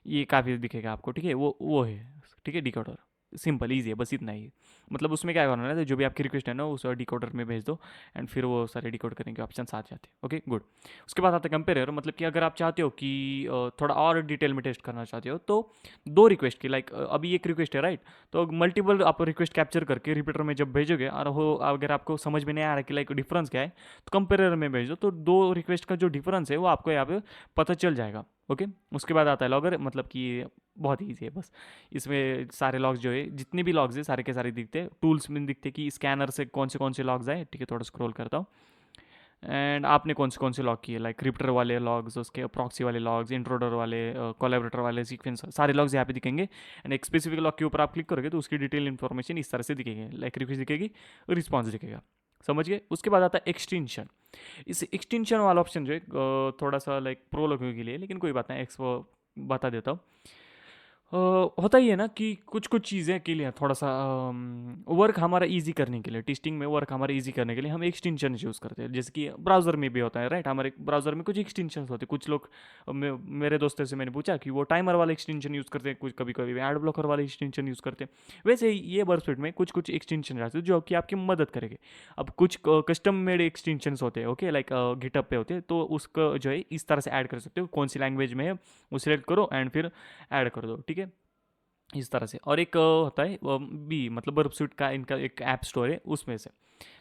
ये काफ़ी दिखेगा आपको, ठीक है, वो है, ठीक है, डिकोडर। सिंपल ईजी है, बस इतना ही है। मतलब उसमें क्या करना है, तो जो भी आपकी रिक्वेस्ट है ना उस डिकोडर में भेज दो, एंड फिर वो सारे डिकोड करने के ऑप्शन आ जाते हैं, ओके, गुड। उसके बाद आता है कंपेयर, मतलब कि अगर आप चाहते हो कि थोड़ा और डिटेल में टेस्ट करना चाहते हो, तो दो रिक्वेस्ट की, लाइक अभी एक रिक्वेस्ट है, राइट, तो मल्टीपल आप रिक्वेस्ट कैप्चर करके रिपीटर में जब भेजोगे, और वो अगर आपको समझ में नहीं आ रहा कि लाइक डिफरेंस क्या है, तो कंपेयर में भेजो, तो दो रिक्वेस्ट का जो डिफरेंस है वो आपको यहाँ पे पता चल जाएगा, ओके। उसके बाद आता है लॉगर, मतलब कि बहुत ईजी है बस। इसमें सारे लॉग्स जो है, जितने भी लॉग्स है सारे के सारे दिखते हैं, टूल्स में दिखते हैं कि स्कैनर से कौन से लॉग्स आए, ठीक है, थोड़ा स्क्रॉल करता हूँ, एंड आपने कौन से लॉग किए, लाइक क्रिप्टर वाले लॉग्स, उसके प्रॉक्सी वाले लॉग्स, इंट्रोडर वाले, कोलैबोरेटर वाले, सीक्वेंस, सारे लॉग्स यहाँ पे दिखेंगे। एंड एक स्पेसिफिक लॉग के ऊपर आप क्लिक करोगे तो उसकी डिटेल इन्फॉर्मेशन इस तरह से दिखेगी, लाइक रिक्वेस्ट दिखेगी, रिस्पॉन्स दिखेगा, समझ गए। उसके बाद आता है एक्सटेंशन। इस एक्सटेंशन वाला ऑप्शन जो है थोड़ा सा लाइक प्रो लोगों के लिए, लेकिन कोई बात नहीं, एक्सपो बता देता हूँ। अ, होता ही है ना कि कुछ कुछ चीज़ें के लिए थोड़ा सा वर्क हमारा इजी करने के लिए, टेस्टिंग में वर्क हमारा इजी करने के लिए हम एक्सटेंशन यूज़ करते हैं, जैसे कि ब्राउज़र में भी होता है, राइट। हमारे ब्राउज़र में कुछ एक्सटेंशन होते हैं, कुछ लोग मेरे दोस्तों से मैंने पूछा कि वो टाइमर वाले एक्सटेंशन यूज़ करते हैं, कुछ कभी कभी एड ब्लॉकर वाले एक्सटेंशन यूज़ करते हैं। वैसे ही ये बर्फिट में कुछ कुछ एक्सटेंशन रहते हैं जो कि आपकी मदद करेंगे। अब कुछ कस्टम मेड एक्सटेंशन होते हैं, ओके, लाइक गिटअप पे होते हैं, तो उसको जो है इस तरह से ऐड कर सकते हो, कौन सी लैंग्वेज में है वो सिलेक्ट करो एंड फिर ऐड कर दो, ठीक है, इस तरह से। और एक होता है बी, मतलब बर्बसूट का इनका एक ऐप स्टोर है, उसमें से।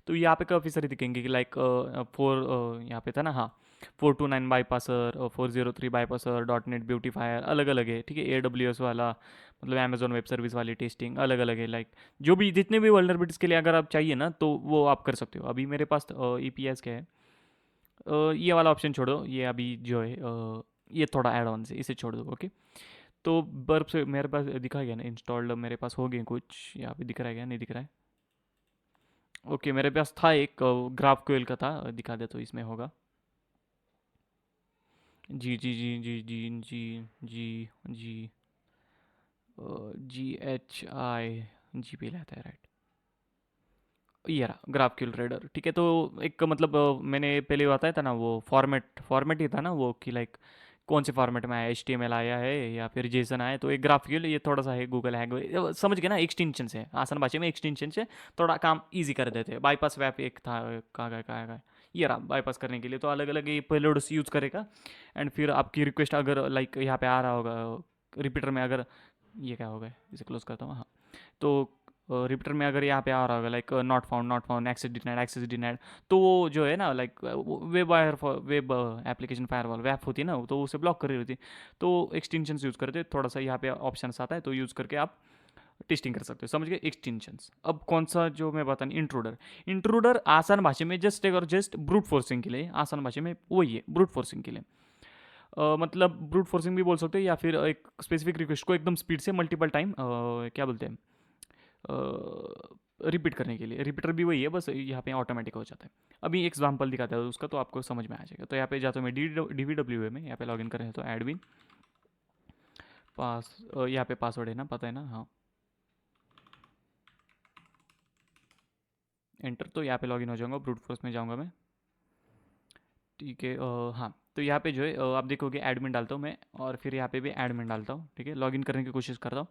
तो यहाँ पे काफ़ी सारे दिखेंगे कि लाइक यहाँ पे था ना, हाँ, 429 बाईपासर, 403 बाईपासर, .NET ब्यूटीफायर, अलग अलग है, ठीक है। AWS वाला, मतलब अमेजोन वेब सर्विस वाली टेस्टिंग अलग अलग है, लाइक जो भी जितने भी वल्नरेबिलिटीज़ के लिए अगर आप चाहिए ना, तो वो आप कर सकते हो। अभी मेरे पास EPS क्या है, ये वाला ऑप्शन छोड़ो, ये अभी जो है ये थोड़ा एड ऑन से, इसे छोड़ दो, ओके। तो बर्ब से मेरे पास दिखा गया ना, इंस्टॉल्ड मेरे पास हो गए कुछ, यहाँ पे दिख रहा है क्या, नहीं दिख रहा है, ओके। मेरे पास था एक ग्राफ क्वेल का था, दिखा दे तो इसमें होगा, जी जी जी जी जी जी जी जी GHI जी पे लाता है, राइट, ये रहा ग्राफ क्यूल रेडर, ठीक है। तो एक मतलब मैंने पहले बताया था ना, वो फॉर्मेट ही था ना वो, कि लाइक कौन से फॉर्मेट में आया, HTML आया है या फिर जेसन आया, तो एक ग्राफिकल ये थोड़ा सा है, गूगल हैक समझ गए ना, एक्सटेंशन से, आसान भाषा में एक्सटेंशन से थोड़ा काम इजी कर देते हैं। बाईपास वैप एक था, कहाँ ये रहा, बाईपास करने के लिए तो अलग अलग ये पेलोड्स यूज़ करेगा, एंड फिर आपकी रिक्वेस्ट अगर लाइक यहाँ पे आ रहा होगा रिपीटर में, अगर ये क्या होगा, इसे क्लोज करता हूँ, हाँ। तो रिपीटर में अगर यहाँ पे आ रहा होगा like not found access denied, तो वो जो है ना लाइक वेब एप्लीकेशन फायरवॉल वैप होती है ना, तो उसे ब्लॉक कर रही होती है। तो एक्सटेंशंस यूज़ करते थोड़ा सा, यहाँ पे ऑप्शन आता है तो यूज़ करके आप टेस्टिंग कर सकते हो, समझ गए एक्सटेंशंस। अब कौन सा जो मैं बता, इंट्रूडर। इंट्रूडर आसान भाषा में जस्ट ब्रूट फोर्सिंग के लिए, आसान भाषा में वही है ब्रूट फोर्सिंग के लिए। मतलब ब्रूट फोर्सिंग भी बोल सकते हो, या फिर एक स्पेसिफिक रिक्वेस्ट को एकदम स्पीड से मल्टीपल टाइम क्या बोलते हैं रिपीट करने के लिए। रिपीटर भी वही है, बस यहाँ पे ऑटोमेटिक हो जाता है। अभी एग्जांपल दिखाता है उसका, तो आपको समझ में आ जाएगा। तो यहाँ पे जाता हूँ मैं DVWA में, यहाँ पे लॉगिन करें तो एडमिन यहाँ पे पासवर्ड है ना, पता है ना, हाँ एंटर। तो यहाँ पे लॉगिन हो जाऊंगा, ब्रूट फोर्स में जाऊंगा मैं, ठीक है। हाँ तो यहाँ पे जो है आप देखोगे एडमिन डालता हूँ मैं, और फिर यहाँ पे भी एडमिन डालता हूँ, ठीक है। लॉगिन करने की कोशिश करता हूँ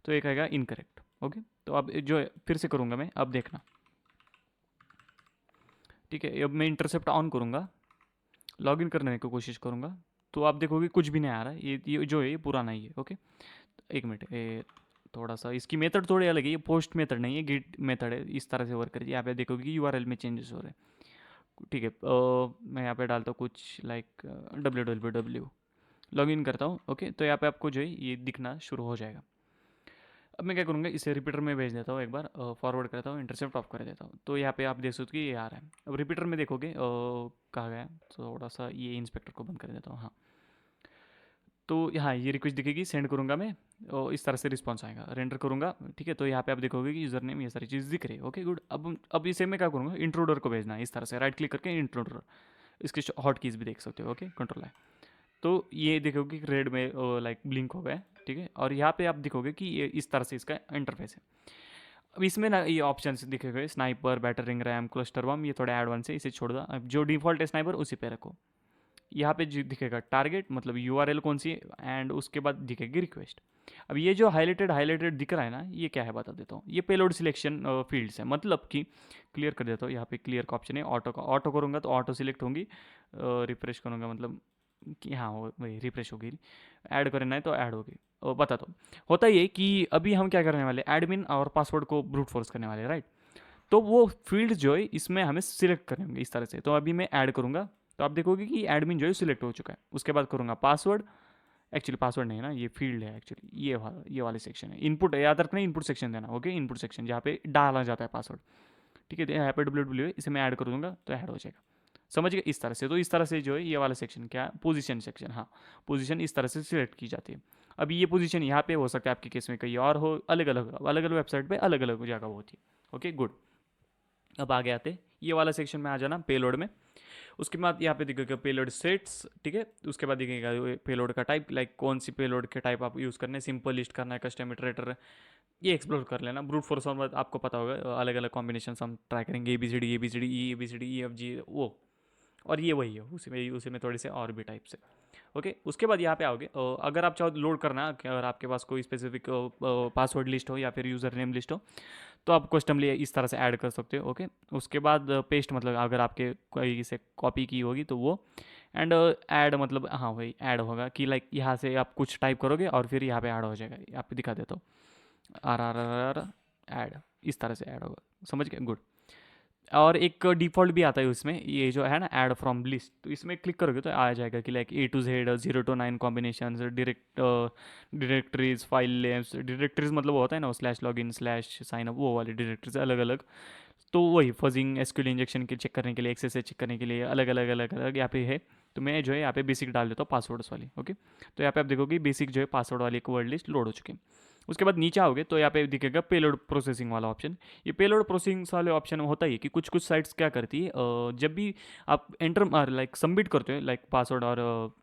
तो एक आएगा इनकरेक्ट, ओके। तो अब जो है फिर से करूँगा मैं, अब देखना, ठीक है। अब मैं इंटरसेप्ट ऑन करूँगा, लॉगिन करने की कोशिश करूँगा, तो आप देखोगे कुछ भी नहीं आ रहा है। ये जो है ये पुराना ही है, ओके। एक मिनट, थोड़ा सा इसकी मेथड थोड़ी अलग है, ये पोस्ट मेथड नहीं है, गेट मेथड है, इस तरह से वर्क करिए। यहाँ पे देखोगे कि URL में चेंजेस हो रहे हैं, ठीक है। मैं यहाँ पे डालता हूँ कुछ लाइक www, लॉगिन करता हूँ, ओके। तो यहाँ पे आपको जो है ये दिखना शुरू हो जाएगा। अब मैं क्या करूँगा, इसे रिपीटर में भेज देता हूँ, एक बार फॉरवर्ड करता हूँ, इंटरसेप्ट ऑफ कर देता हूँ। तो यहाँ पे आप देख सकते हो कि ये आ रहा है। अब रिपीटर में देखोगे कहाँ गया, थोड़ा सा ये इंस्पेक्टर को बंद कर देता हूँ, हाँ। तो यहाँ ये रिक्वेस्ट दिखेगी, सेंड करूँगा मैं, और इस तरह से रिस्पॉन्स आएगा, रेंडर करूँगा, ठीक है। तो यहाँ पे आप देखोगे कि यूज़र नेम ये सारी चीज़ दिख रही है, ओके गुड। अब इसे मैं क्या करूँगा, इंट्रोडर को भेजना है, इस तरह से राइट क्लिक करके इंट्रोडर, इसके हॉट कीज़ भी देख सकते हो, ओके, कंट्रोल है। तो ये देखोगे कि रेड में लाइक ब्लिंक हो गया है, ठीक है। और यहाँ पे आप देखोगे कि ये इस तरह से इसका इंटरफेस है। अब इसमें ना ये ऑप्शन दिखेगा, sniper, battering RAM, cluster bomb, ये थोड़ा एडवांस है, इसे छोड़ दो। अब जो डिफॉल्ट है स्नाइपर उसी पे रखो। यहाँ पे दिखेगा टारगेट, मतलब URL कौन सी, एंड उसके बाद दिखेगी रिक्वेस्ट। अब ये जो हाईलाइटेड हाईलाइटेड दिख रहा है ना, ये क्या है बता देता हूँ। ये पेलोड सिलेक्शन फील्ड्स है, मतलब कि क्लियर कर देता हूँ। यहाँ पे क्लियर का ऑप्शन है, ऑटो का, ऑटो करूँगा तो ऑटो सिलेक्ट होंगी, रिफ्रेश करूँगा मतलब कि हाँ वही रिफ्रेश होगी, ऐड करना है तो ऐड होगी। बताता हूँ, होता ये कि अभी हम क्या करने वाले, एडमिन और पासवर्ड को ब्रूट फोर्स करने वाले, राइट। तो वो फील्ड जो है इसमें हमें सिलेक्ट करने होंगे इस तरह से। तो अभी मैं ऐड करूँगा, तो आप देखोगे कि एडमिन जो है सिलेक्ट हो चुका है। उसके बाद करूँगा पासवर्ड, एक्चुअली पासवर्ड नहीं है ना, ये फील्ड है एक्चुअली, ये वाले सेक्शन है। इनपुट याद रखना, इनपुट सेक्शन देना, ओके, इनपुट सेक्शन जहाँ पे डाला जाता है पासवर्ड, ठीक है। तो यहाँ पे WW है, इसे मैं ऐड कर दूँगा तो ऐड हो जाएगा, समझ गए इस तरह से। तो इस तरह से जो है ये वाला सेक्शन क्या है, पोजीशन सेक्शन, हाँ पोजीशन इस तरह से सिलेक्ट की जाती है। अभी ये पोजीशन यहाँ पे हो सकता है आपके केस में कहीं और हो, अलग अलग वेबसाइट पे अलग अलग जगह होती है, ओके गुड। अब आगे आते, ये वाला सेक्शन में आ जाना पेलोड में। उसके बाद यहाँ पे दिखेगा पेलोड सेट्स, ठीक है। उसके बाद दिखेगा पेलोड का टाइप, लाइक कौन सी पेलोड के टाइप आप यूज़ करना है, सिंपल लिस्ट करना है, कस्टम इटरेटर, ये एक्सप्लोर कर लेना। ब्रूट फोर्स और बाद आपको पता होगा अलग अलग कॉम्बिनेशन हम ट्राई करेंगे, ABCD वो, और ये वही है, उसी में थोड़े से और भी टाइप से, ओके। उसके बाद यहाँ पे आओगे, अगर आप चाहो लोड करना, अगर आपके पास कोई स्पेसिफिक पासवर्ड लिस्ट हो या फिर यूज़र नेम लिस्ट हो, तो आप कस्टमली इस तरह से ऐड कर सकते हो, ओके। उसके बाद पेस्ट, मतलब अगर आपके कोई से कॉपी की होगी तो वो, एंड ऐड मतलब हाँ वही ऐड होगा कि लाइक यहाँ से आप कुछ टाइप करोगे और फिर यहाँ पे ऐड हो जाएगा। यहाँ पे दिखा देता हूँ, RRR ऐड, इस तरह से ऐड होगा, समझ गए, गुड। और एक डिफ़ॉल्ट भी आता है उसमें, ये जो है ना ऐड फ्रॉम लिस्ट, तो इसमें क्लिक करोगे तो आ जाएगा कि like A to Z 0 to 9 combination, directories, file names, directories मतलब वो होता है ना slash login slash sign up, वो वाले डायरेक्टरीज अलग अलग। तो वही फजिंग SQL इंजेक्शन के चेक करने के लिए, एक्सेस चेक करने के लिए अलग अलग अलग अलग यहाँ पे है। तो मैं जो है यहाँ पे बेसिक डाल देता हूँ, पासवर्ड्स वाली, ओके। तो यहाँ पे आप देखोगे बेसिक जो है पासवर्ड वाली एक वर्ड लिस्ट लोड हो चुकी है। उसके बाद नीचे आओगे तो यहाँ पे दिखेगा पेलोड प्रोसेसिंग वाला ऑप्शन। ये पेलोड प्रोसेसिंग वाले ऑप्शन होता है कि कुछ कुछ साइट्स क्या करती है, जब भी आप एंटर लाइक सबमिट करते हो, लाइक पासवर्ड और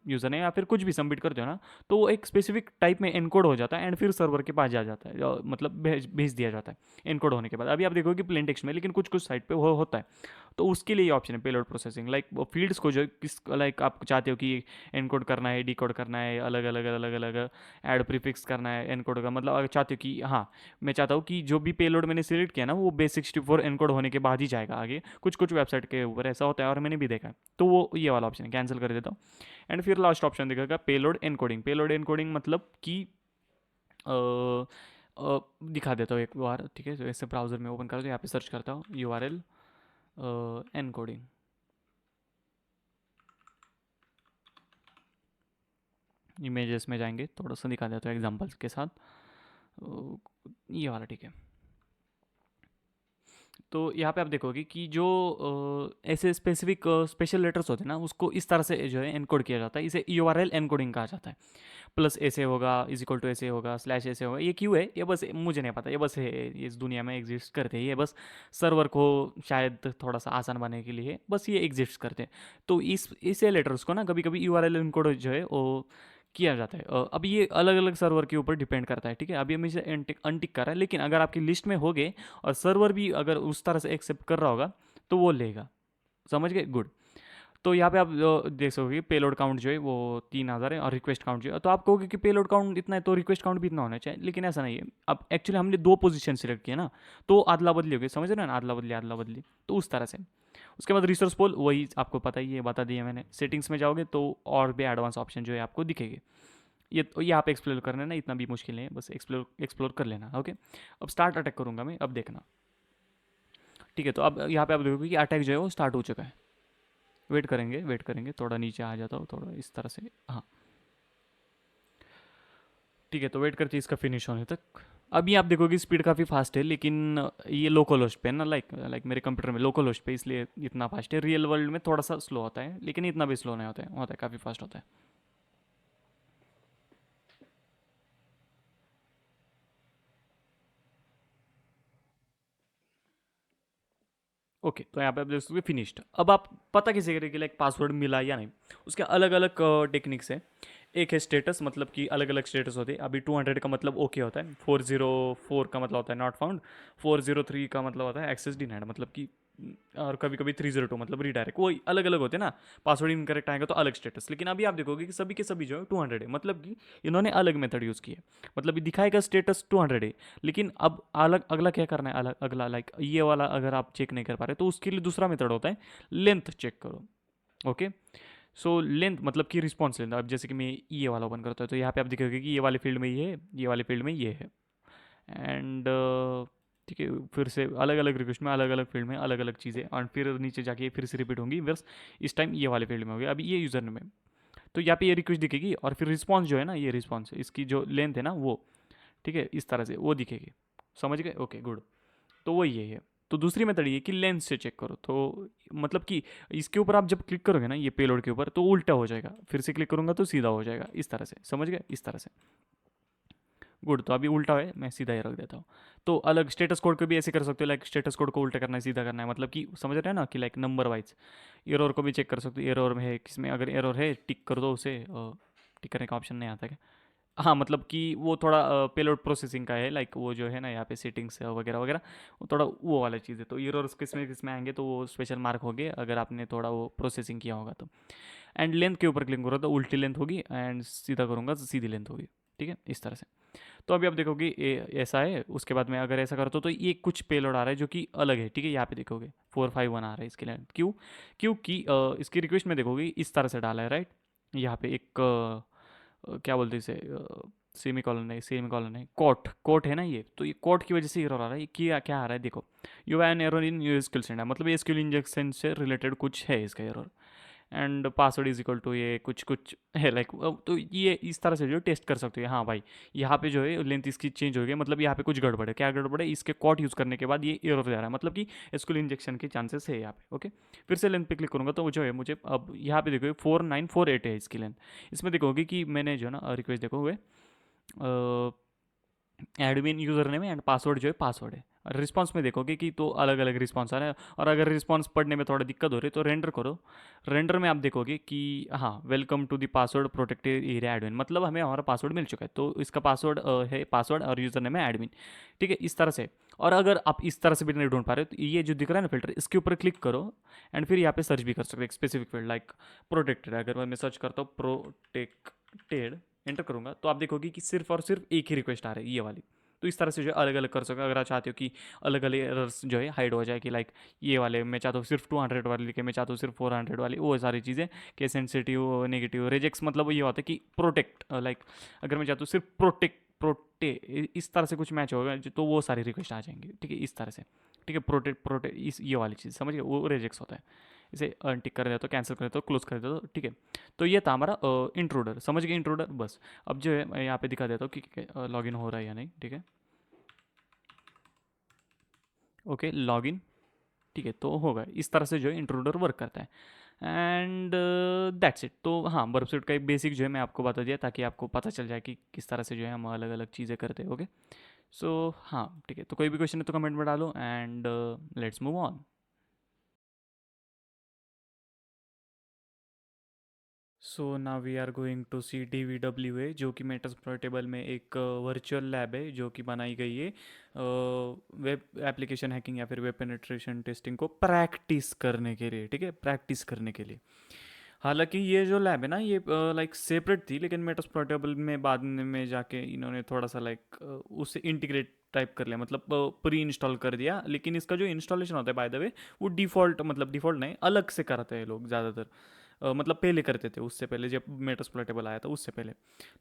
यूज़र नेम या फिर कुछ भी सबमिट करते हो ना, तो वो एक स्पेसिफिक टाइप में एनकोड हो जाता है एंड फिर सर्वर के पास जा जाता है, मतलब भेज दिया जाता है एनकोड होने के बाद। अभी आप देखोगे प्लेन टेक्स्ट में, लेकिन कुछ कुछ साइट पे वो होता है। तो उसके लिए ये ऑप्शन है पेलोड प्रोसेसिंग, लाइक फील्ड्स को जो किस लाइक आप चाहते हो कि एनकोड करना है, डिकोड करना है, अलग अलग अलग अलग ऐड प्रीफिक्स करना है एनकोड का, मतलब अगर चाहते हो कि हाँ मैं चाहता हूँ कि जो भी पेलोड मैंने सिलेक्ट किया ना वो base64 एनकोड होने के बाद ही जाएगा आगे, कुछ कुछ वेबसाइट के ऊपर ऐसा होता है और मैंने भी देखा है। तो वो ये वाला ऑप्शन है, कैंसिल कर देता हूँ। एंड फिर लास्ट ऑप्शन दिखेगा पेलोड एनकोडिंग। पेलोड एनकोडिंग मतलब कि दिखा देता हूँ एक बार, ठीक है। तो ऐसे ब्राउज़र में ओपन करो, तो यहाँ पे सर्च करता हूँ URL एनकोडिंग। इमेजेस में जाएंगे, थोड़ा सा दिखा देता हूँ एग्जांपल्स के साथ। ये वाला, ठीक है। तो यहाँ पे आप देखोगे कि जो ऐसे स्पेसिफिक स्पेशल लेटर्स होते हैं ना, उसको इस तरह से जो है एनकोड किया जाता है। इसे URL एनकोडिंग कहा जाता है। प्लस ऐसे होगा, इज इक्वल टू ऐसे होगा, स्लैश ऐसे होगा। ये क्यों है, ये बस मुझे नहीं पता, ये बस है, ये इस दुनिया में एग्जिस्ट करते हैं। ये बस सर्वर को शायद थोड़ा सा आसान बनाने के लिए बस ये एग्जिस्ट करते हैं। तो इसे लेटर्स को ना कभी कभी URL एनकोड जो है वो किया जाता है। अब ये अलग अलग सर्वर के ऊपर डिपेंड करता है, ठीक है। अभी हमें इसे अनटिक कर रहा है, लेकिन अगर आपकी लिस्ट में हो गए और सर्वर भी अगर उस तरह से एक्सेप्ट कर रहा होगा तो वो लेगा। समझ गए, गुड। तो यहाँ पे आप देख सकोगे पेलोड काउंट जो है वो 3000 है, और रिक्वेस्ट काउंट जो है, तो आप कहोगे कि पेलोड काउंट इतना है तो रिक्वेस्ट काउंट भी इतना होना चाहिए, लेकिन ऐसा नहीं है। अब एक्चुअली हमने दो पोजीशन सिलेक्ट किया ना, तो अदला बदली हो गई, समझ रहे हो ना, अदला बदली। तो उस तरह से उसके बाद रिसोर्स पोल, वही आपको पता ही है, बता दिया मैंने। सेटिंग्स में जाओगे तो और भी एडवांस ऑप्शन जो है आपको दिखेंगे। ये आप एक्सप्लोर करना ना, इतना भी मुश्किल नहीं है, बस एक्सप्लोर कर लेना, ओके। अब स्टार्ट अटैक करूंगा मैं, अब देखना, ठीक है। तो अब यहाँ पे आप देखोगे कि अटैक जो है वो स्टार्ट हो चुका है। वेट करेंगे, थोड़ा नीचे आ जाता हूँ, थोड़ा इस तरह से, हाँ, ठीक है। तो वेट करते हैं इसका फिनिश होने तक। अभी आप देखोगे स्पीड काफ़ी फास्ट है, लेकिन ये लोकल होस्ट पे है ना, लाइक मेरे कंप्यूटर में लोकल होस्ट पे, इसलिए इतना फास्ट है। रियल वर्ल्ड में थोड़ा सा स्लो होता है, लेकिन इतना भी स्लो नहीं होता है काफ़ी फास्ट होता है। ओके, तो यहाँ पे आप देख सकते फिनिश्ड। अब आप पता कैसे करें कि लाइक पासवर्ड मिला या नहीं। उसके अलग अलग टेक्निक्स है। एक है स्टेटस, मतलब कि अलग अलग स्टेटस होते हैं। अभी 200 का मतलब ओके होता है, 404 का मतलब होता है नॉट फाउंड, 403 का मतलब होता है एक्सेस डिनाइड, मतलब कि, और कभी कभी 302 मतलब रीडायरेक्ट, वो अलग अलग होते हैं ना। पासवर्ड इनकरेक्ट आएगा तो अलग स्टेटस। लेकिन अभी आप देखोगे कि सभी के सभी जो है 200 है, मतलब कि इन्होंने अलग मेथड यूज़ किया है। मतलब ये दिखाएगा स्टेटस 200 है, लेकिन अब अलग अगला क्या करना है, अलग अगला लाइक ये वाला अगर आप चेक नहीं कर पा रहे तो उसके लिए दूसरा मेथड होता है, लेंथ चेक करो, ओके। सो लेंथ मतलब कि रिस्पॉन्स लेंथ। अब जैसे कि मैं ये वाला ओपन करता हूँ, तो यहाँ पे आप देखोगे कि ये वाले फील्ड में ये है, ये वाले फील्ड में ये है, एंड ठीक है। फिर से अलग अलग रिक्वेस्ट में अलग अलग फील्ड में अलग अलग चीज़ें, और फिर नीचे जाके फिर से रिपीट होंगी, बस इस टाइम ये वाले फील्ड में हो गया। अभी ये यूज़र में, तो यहाँ पे ये रिक्वेस्ट दिखेगी, और फिर रिस्पॉन्स जो है ना, ये रिस्पॉन्स इसकी जो लेंथ है ना वो, ठीक है, इस तरह से वो दिखेगी। समझ गए, ओके, गुड। तो वो ये है। तो दूसरी मेथड ये कि लेंस से चेक करो, तो मतलब कि इसके ऊपर आप जब क्लिक करोगे ना, ये पेलोड के ऊपर, तो उल्टा हो जाएगा, फिर से क्लिक करूंगा तो सीधा हो जाएगा, इस तरह से। समझ गए, इस तरह से, गुड। तो अभी उल्टा है, मैं सीधा ही रख देता हूँ। तो अलग स्टेटस कोड को भी ऐसे कर सकते हो, लाइक स्टेटस कोड को उल्टा करना है, सीधा करना है, मतलब कि समझ रहे हैं ना, कि लाइक नंबर वाइज। एरर को भी चेक कर सकते हो, एरर में है किसमें, अगर एरर है टिक कर दो उसे। टिक करने का ऑप्शन नहीं आता क्या? हाँ, मतलब कि वो थोड़ा पेलोड प्रोसेसिंग का है, लाइक वो जो है ना यहाँ पे सेटिंग्स वगैरह वगैरह, वो थोड़ा वो वाला चीज़ है। तो एरर्स किसमें किसमें आएंगे तो वो स्पेशल मार्क हो गए, अगर आपने थोड़ा वो प्रोसेसिंग किया होगा तो। एंड लेंथ के ऊपर क्लिक करो तो उल्टी लेंथ होगी, एंड सीधा करूँगा तो सीधी लेंथ होगी, ठीक है, इस तरह से। तो अभी आप देखोगे ऐसा है। उसके बाद में अगर ऐसा करता हूँ तो ये कुछ पेलोड आ रहा है जो कि अलग है, ठीक है। यहाँ पे देखोगे 451 आ रहा है इसके लिए, क्यों? क्योंकि इसकी रिक्वेस्ट में देखोगे इस तरह से डाला है, राइट। यहाँ पे एक क्या बोलते हैं इसे, सेमी कॉलन है, कोट है ना ये। तो ये कोट की वजह से एरर आ रहा है। ये क्या क्या आ रहा है देखो, you an error in your SQL sender, मतलब एसक्यूएल इंजेक्शन से रिलेटेड कुछ है इसका error. And password is equal to ये कुछ कुछ है, लाइक। तो ये इस तरह से जो टेस्ट कर सकते हो, हाँ भाई, यहाँ पे जो है लेंथ इसकी चेंज हो गई, मतलब यहाँ पे कुछ गड़बड़ है। क्या गड़बड़ है? इसके कॉट यूज़ करने के बाद ये एरर जा रहा है, मतलब कि एसक्यूएल इंजेक्शन के चांसेस है यहाँ पे, ओके। फिर से लेंथ पे क्लिक करूंगा तो जो है मुझे अब यहाँ पे देखो 4948 है इसकी लेंथ। इसमें देखोगे कि मैंने जो है ना रिक्वेस्ट देखो हुए एडमिन यूज़र नेम है, एंड पासवर्ड जो है पासवर्ड है। और रिस्पॉन्स में देखोगे कि तो अलग अलग रिस्पॉन्स आ रहा है। और अगर रिस्पॉन्स पढ़ने में थोड़ा दिक्कत हो रही है तो रेंडर करो। रेंडर में आप देखोगे कि हाँ, welcome to the password protected area admin, मतलब हमें हमारा पासवर्ड मिल चुका है। तो इसका पासवर्ड है पासवर्ड, और यूज़र नेम है एडमिन, ठीक है, इस तरह से। और अगर आप इस तरह से भी नहीं ढूंढ पा रहे हो तो ये जो दिख रहा है ना फिल्टर, इसके ऊपर क्लिक करो, एंड फिर यहाँ पे सर्च भी कर सकते हो एक स्पेसिफिक फील्ड, लाइक प्रोटेक्टेड। अगर मैं सर्च करता हूँ प्रोटेक्टेड, एंटर करूंगा तो आप देखोगे कि सिर्फ और सिर्फ एक ही रिक्वेस्ट आ रही है, ये वाली। तो इस तरह से जो है अलग अलग कर सकते हो। अगर आप चाहते हो कि अलग अलग एरर्स जो है हाइड हो जाए, कि लाइक ये वाले मैं चाहता हूँ सिर्फ 200 वाली लिखे, मैं चाहता हूँ सिर्फ 400 वाली, वो सारी चीज़ें। के सेंसिटिव, नेगेटिव, रिजेक्ट्स, मतलब ये होता है कि प्रोटेक्ट, लाइक अगर मैं चाहता हूँ सिर्फ प्रोटे इस तरह से कुछ मैच होगा तो वो सारी रिक्वेस्ट आ जाएंगी, ठीक है, इस तरह से। ठीक है, प्रोटे प्रोटे इस ये वाली चीज़ समझ गए, वो रेजेक्स होता है। इसे अनटिक कर देते हो, कैंसिल कर देते हो, क्लोज कर देते हो, ठीक है। तो ये था हमारा इंट्रूडर, समझ गए इंट्रूडर, बस। अब जो है मैं यहाँ पे दिखा देता हूँ कि लॉगिन हो रहा है या नहीं, ठीक है। ओके, लॉगिन, ठीक है, तो होगा इस तरह से जो है इंट्रूडर वर्क करता है। And that's it. तो हाँ, बर्फ सूट का एक बेसिक जो है मैं आपको बता दिया, ताकि आपको पता चल जाए कि किस तरह से जो है हम अलग अलग चीज़ें करते हैं। ओके, सो हाँ ठीक है, तो कोई भी क्वेश्चन है तो कमेंट में डालो, and let's move on. So now we are going to see DVWA, जो कि मेटास्प्लॉइटेबल में एक वर्चुअल लैब है जो कि बनाई गई है वेब एप्लीकेशन हैकिंग या फिर वेब पेनिट्रेशन टेस्टिंग को प्रैक्टिस करने के लिए, ठीक है, प्रैक्टिस करने के लिए। हालांकि ये जो लैब है ना, ये लाइक सेपरेट थी, लेकिन मेटास्प्लॉइटेबल में बाद में जाके इन्होंने थोड़ा सा लाइक उससे इंटीग्रेट टाइप कर लिया, मतलब प्री इंस्टॉल कर दिया। लेकिन इसका जो इंस्टॉलेशन होता है बाय द वे, वो डिफ़ॉल्ट, मतलब डिफ़ॉल्ट नहीं, अलग से कराते हैं लोग ज़्यादातर। मतलब पहले करते थे, उससे पहले जब मेटास्प्लॉइटेबल आया था उससे पहले।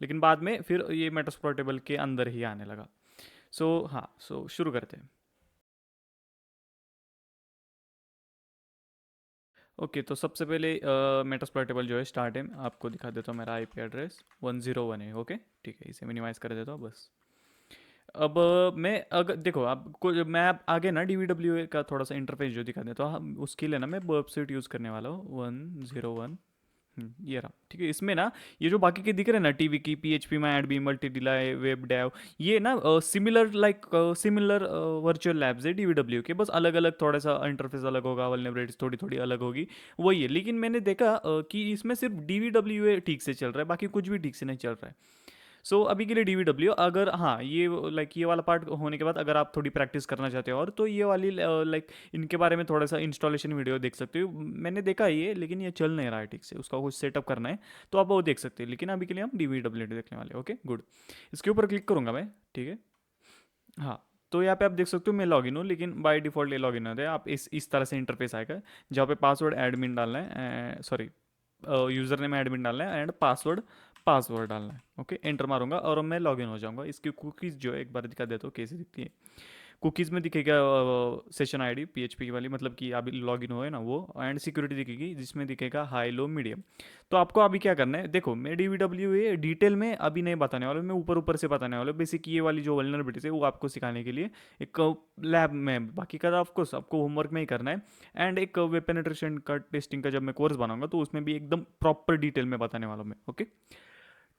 लेकिन बाद में फिर ये मेटास्प्लॉइटेबल के अंदर ही आने लगा। सो हाँ, सो शुरू करते हैं। ओके, तो सबसे पहले मेटास्प्लॉइटेबल जो है स्टार्ट है, आपको दिखा देता हूँ। मेरा आईपी एड्रेस 101 है। ओके, ठीक है, इसे मिनिमाइज़ कर देता हूँ बस। अब मैं अगर देखो आपको, मैं अब आगे ना DVWA का थोड़ा सा इंटरफेस जो दिखा देता हूँ, उसके लिए ना मैं वेबसाइट यूज़ करने वाला हूँ 101। ये रहा, ठीक है। इसमें ना ये जो बाकी के दिख रहे हैं ना, टीवी की, PHP में एडबी, मल्टी डिलाई, वेब डेव, ये ना similar like similar virtual labs है DVW के, बस अलग अलग थोड़ा सा इंटरफेस अलग होगा, वल्नरेबिलिटीज थोड़ी थोड़ी अलग होगी, वही है। लेकिन मैंने देखा कि इसमें सिर्फ DVWA ठीक से चल रहा है, बाकी कुछ भी ठीक से नहीं चल रहा है। सो अभी के लिए DVW, अगर हाँ ये लाइक ये वाला पार्ट होने के बाद अगर आप थोड़ी प्रैक्टिस करना चाहते हो, और तो ये वाली लाइक इनके बारे में थोड़ा सा इंस्टॉलेशन वीडियो देख सकते हो। मैंने देखा है ये, लेकिन ये चल नहीं रहा है ठीक से, उसका कुछ सेटअप करना है, तो आप वो देख सकते हैं। लेकिन अभी के लिए हम DVW देखने वाले हैं। ओके गुड, इसके ऊपर क्लिक करूंगा मैं, ठीक है। हाँ, तो यहाँ पे आप देख सकते हो मैं लॉगिन हूँ, लेकिन बाय डिफ़ॉल्ट ये लॉगिन होता है। आप इस तरह से इंटरफेस आएगा, जहाँ पे पासवर्ड एडमिन डालना है, सॉरी यूज़र नेम एडमिन डालना है, एंड पासवर्ड पासवर्ड डालना है। ओके, एंटर मारूंगा और मैं लॉगिन हो जाऊंगा। इसकी कुकीज़ जो है एक बार दिखा देता हूँ कैसे दिखती है। कुकीज़ में दिखेगा सेशन आईडी PHP की वाली, मतलब कि अभी लॉगिन हुए ना वो, एंड सिक्योरिटी दिखेगी जिसमें दिखेगा हाई लो मीडियम। तो आपको अभी क्या करना है, देखो मैं DVWA डिटेल में अभी नहीं बताने वाला हूँ, मैं ऊपर ऊपर से बताने वाला हूँ। बेसिक ये वाली जो वल्नरेबिलिटीज है वो आपको सिखाने के लिए एक लैब में, बाकी का ऑफकोर्स आपको होमवर्क में ही करना है। एंड एक वेब पेनिट्रेशन का टेस्टिंग का जब मैं कोर्स बनाऊंगा तो उसमें भी एकदम प्रॉपर डिटेल में बताने वाला हूँ मैं। ओके,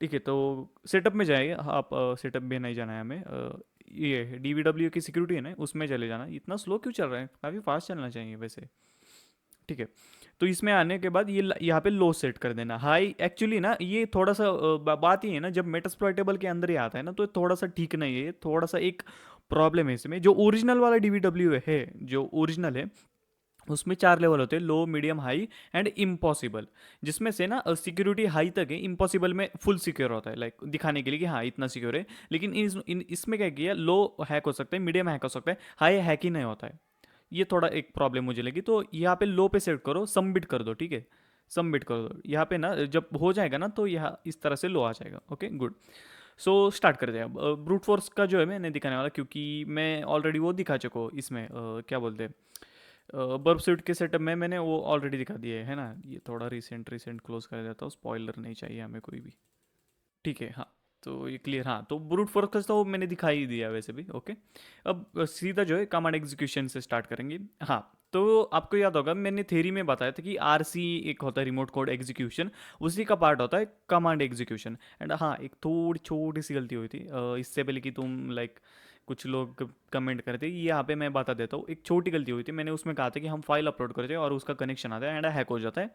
ठीक है, तो सेटअप में जाइए आप। सेटअप में नहीं जाना है हमें, ये DVW की सिक्योरिटी है ना, उसमें चले जाना। इतना स्लो क्यों चल रहा है, काफ़ी फास्ट चलना चाहिए वैसे। ठीक है, तो इसमें आने के बाद ये यहाँ पे लो सेट कर देना, हाई। एक्चुअली ना ये थोड़ा सा बात ही है ना, जब मेटास्प्लॉइटेबल के अंदर ही आता है ना, तो ये थोड़ा सा ठीक नहीं है, ये थोड़ा सा एक प्रॉब्लम है इसमें। जो ओरिजिनल वाला DVW है, जो ओरिजिनल है, उसमें 4 लेवल होते हैं, लो, मीडियम, हाई एंड इम्पॉसिबल। जिसमें से ना सिक्योरिटी हाई तक है, इम्पॉसिबल में फुल सिक्योर होता है, लाइक दिखाने के लिए कि हाँ इतना सिक्योर है। लेकिन इसमें क्या किया, लो हैक हो सकता है, मीडियम हैक हो सकता है, हाई हैक ही नहीं होता है। ये थोड़ा एक प्रॉब्लम मुझे लगी, तो यहाँ पे लो पे सेट करो, सबमिट कर दो, ठीक है। सबमिट कर दो यहाँ पे ना, जब हो जाएगा ना तो यहाँ इस तरह से लो आ जाएगा। ओके गुड, सो स्टार्ट करते हैं अब। ब्रूट फोर्स का जो है मैं नहीं दिखाने वाला, क्योंकि मैं ऑलरेडी वो दिखा चुका हूँ इसमें, क्या बोलते हैं, बर्फ सूट के सेटअप में मैंने वो ऑलरेडी दिखा दिया है ना। ये थोड़ा रिसेंट रिसेंट क्लोज कर देता हूँ, स्पॉइलर नहीं चाहिए हमें कोई भी। ठीक है, हाँ, तो ये क्लियर। हाँ, तो ब्रूट फोर्स तो मैंने दिखा ही दिया वैसे भी। ओके, अब सीधा जो है कमांड एग्जीक्यूशन से स्टार्ट करेंगे। हाँ, तो आपको याद होगा मैंने थ्योरी में बताया था कि RC एक होता है रिमोट कोड एग्जीक्यूशन, उसी का पार्ट होता है कमांड एग्जीक्यूशन। एंड हाँ, एक थोड़ी छोटी सी गलती हुई थी इससे पहले कि तुम लाइक कुछ लोग कमेंट करते, यहाँ पे मैं बता देता हूँ। एक छोटी गलती हुई थी, मैंने उसमें कहा था कि हम फाइल अपलोड करते हैं और उसका कनेक्शन आता है एंड हैक हो जाता है।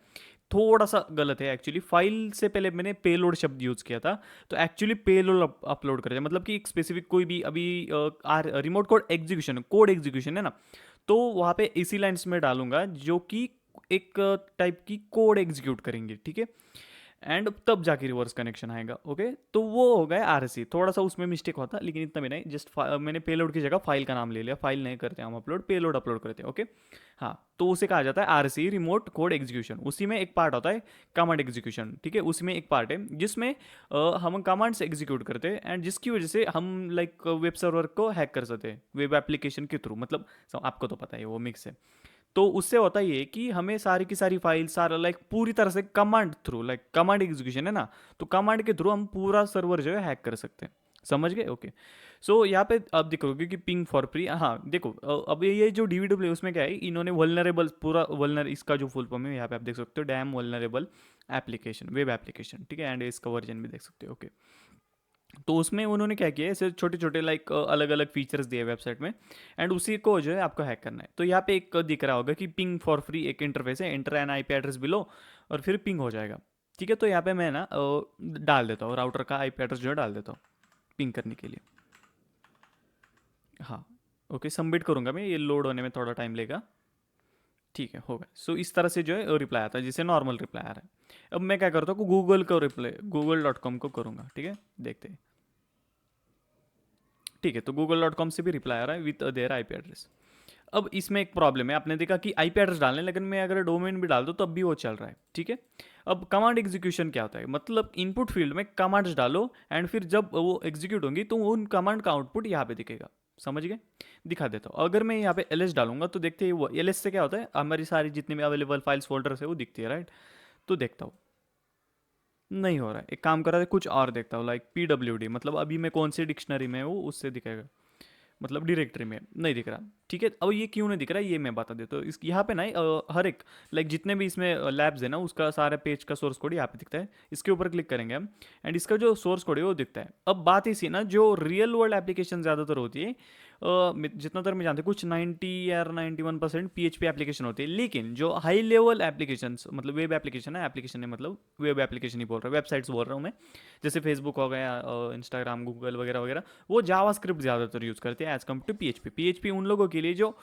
थोड़ा सा गलत है एक्चुअली, फाइल से पहले मैंने पेलोड शब्द यूज़ किया था। तो एक्चुअली पेलोड अपलोड करते हैं, मतलब कि एक स्पेसिफिक कोई भी अभी रिमोट कोड एग्जीक्यूशन है ना, तो वहाँ पे इसी लाइन्स में डालूंगा जो कि एक टाइप की कोड एग्जीक्यूट करेंगे, ठीक है। एंड तब जाके रिवर्स कनेक्शन आएगा। ओके, तो वो हो गया आरसी, थोड़ा सा उसमें मिस्टेक होता लेकिन इतना भी नहीं, जस्ट मैंने पेलोड की जगह फाइल का नाम ले लिया, फाइल नहीं करते हम अपलोड, पेलोड अपलोड करते हैं। ओके, हाँ, तो उसे कहा जाता है आरसी, रिमोट कोड एग्जीक्यूशन। उसी में एक पार्ट होता है कमांड एग्जीक्यूशन, ठीक है, उसमें एक पार्ट है जिसमें हम कमांड्स एग्जीक्यूट करते हैं एंड जिसकी वजह से हम लाइक वेब सर्वर को हैक कर सकते हैं वेब एप्लीकेशन के थ्रू, मतलब आपको तो पता है वो मिक्स है। तो उससे होता ये कि हमें सारी की सारी फाइल सारा लाइक पूरी तरह से command through, like command execution है ना, तो कमांड के थ्रू हम पूरा सर्वर जो है हैक कर सकते हैं। समझ गए? ओके, सो यहाँ पे अब देखोगे कि पिंग फॉर फ्री, हाँ देखो, अब ये जो डीवीडब्ल्यू उसमें क्या है, इन्होंने वल्नरेबल पूरा वल्नर, इसका जो फुल फॉर्म है यहाँ पे आप देख सकते हो, dam vulnerable application, web application, ठीक है, एंड इसका वर्जन भी देख सकते हो। ओके, तो उसमें उन्होंने क्या किया है, ऐसे छोटे छोटे लाइक अलग अलग फीचर्स दिए वेबसाइट में, एंड उसी को जो है आपको हैक करना है। तो यहाँ पे एक दिख रहा होगा कि पिंग फॉर फ्री एक इंटरफेस है, enter N IP address below, और फिर पिंग हो जाएगा। ठीक है, तो यहाँ पे मैं ना डाल देता हूँ राउटर का आईपी एड्रेस जो है डाल देता हूँ पिंग करने के लिए। हाँ, ओके, सबमिट करूँगा मैं, ये लोड होने में थोड़ा टाइम लेगा। ठीक है, होगा। सो इस तरह से जो है रिप्लाई आता है, जिसे नॉर्मल रिप्लाई आ रहा है। अब मैं क्या करता हूँ, गूगल को रिप्लाई google.com को करूँगा। ठीक है, देखते हैं। ठीक है, तो google.com से भी रिप्लाई आ रहा है विद देयर आईपी एड्रेस। अब इसमें एक प्रॉब्लम है, आपने देखा कि आईपी एड्रेस डालने, लेकिन मैं अगर डोमेन भी डाल दूँ तब भी वो चल रहा है। ठीक है, अब कमांड एग्जीक्यूशन क्या होता है, मतलब इनपुट फील्ड में कमांड्स डालो एंड फिर जब वो एग्जीक्यूट होंगी तो उन कमांड का आउटपुट यहाँ पे दिखेगा। समझ गए? दिखा देता हूँ, अगर मैं यहाँ पे एल डालूंगा तो देखते हैं वो एल से क्या होता है, हमारी सारी जितनी भी अवेलेबल फाइल्स फोल्डर्स है वो दिखती है, राइट। तो देखता हूँ, नहीं हो रहा है, एक काम कर रहा है, कुछ और देखता हूँ, लाइक PWD, मतलब अभी मैं कौन सी डिक्शनरी में हूँ उससे दिखेगा, मतलब डायरेक्टरी में नहीं दिख रहा। ठीक है, अब ये क्यों नहीं दिख रहा है ये मैं बता देता हूँ। इस यहाँ पे ना हर एक लाइक जितने भी इसमें लैब्स है ना, उसका सारा पेज का सोर्स कोड यहाँ पे दिखता है। इसके ऊपर क्लिक करेंगे हम, एंड इसका जो सोर्स कोड है वो दिखता है। अब बात इसी ना, जो रियल वर्ल्ड एप्लीकेशन ज़्यादातर होती है, जितना तक मैं जानता हूँ कुछ 90 या 91% PHP एप्लीकेशन होती है, लेकिन जो हाई लेवल एप्लीकेशन, मतलब वेब एप्लीकेशन है, एप्लीकेशन है मतलब वेब एप्लीकेशन ही बोल रहा हूँ, वेबसाइट्स बोल रहा हूँ मैं, जैसे फेसबुक हो गया, इंस्टाग्राम, गूगल वगैरह वगैरह, वो जावास्क्रिप्ट ज़्यादातर यूज़ करते हैं एज कम्पेयर टू PHP उन लोगों के लिए जो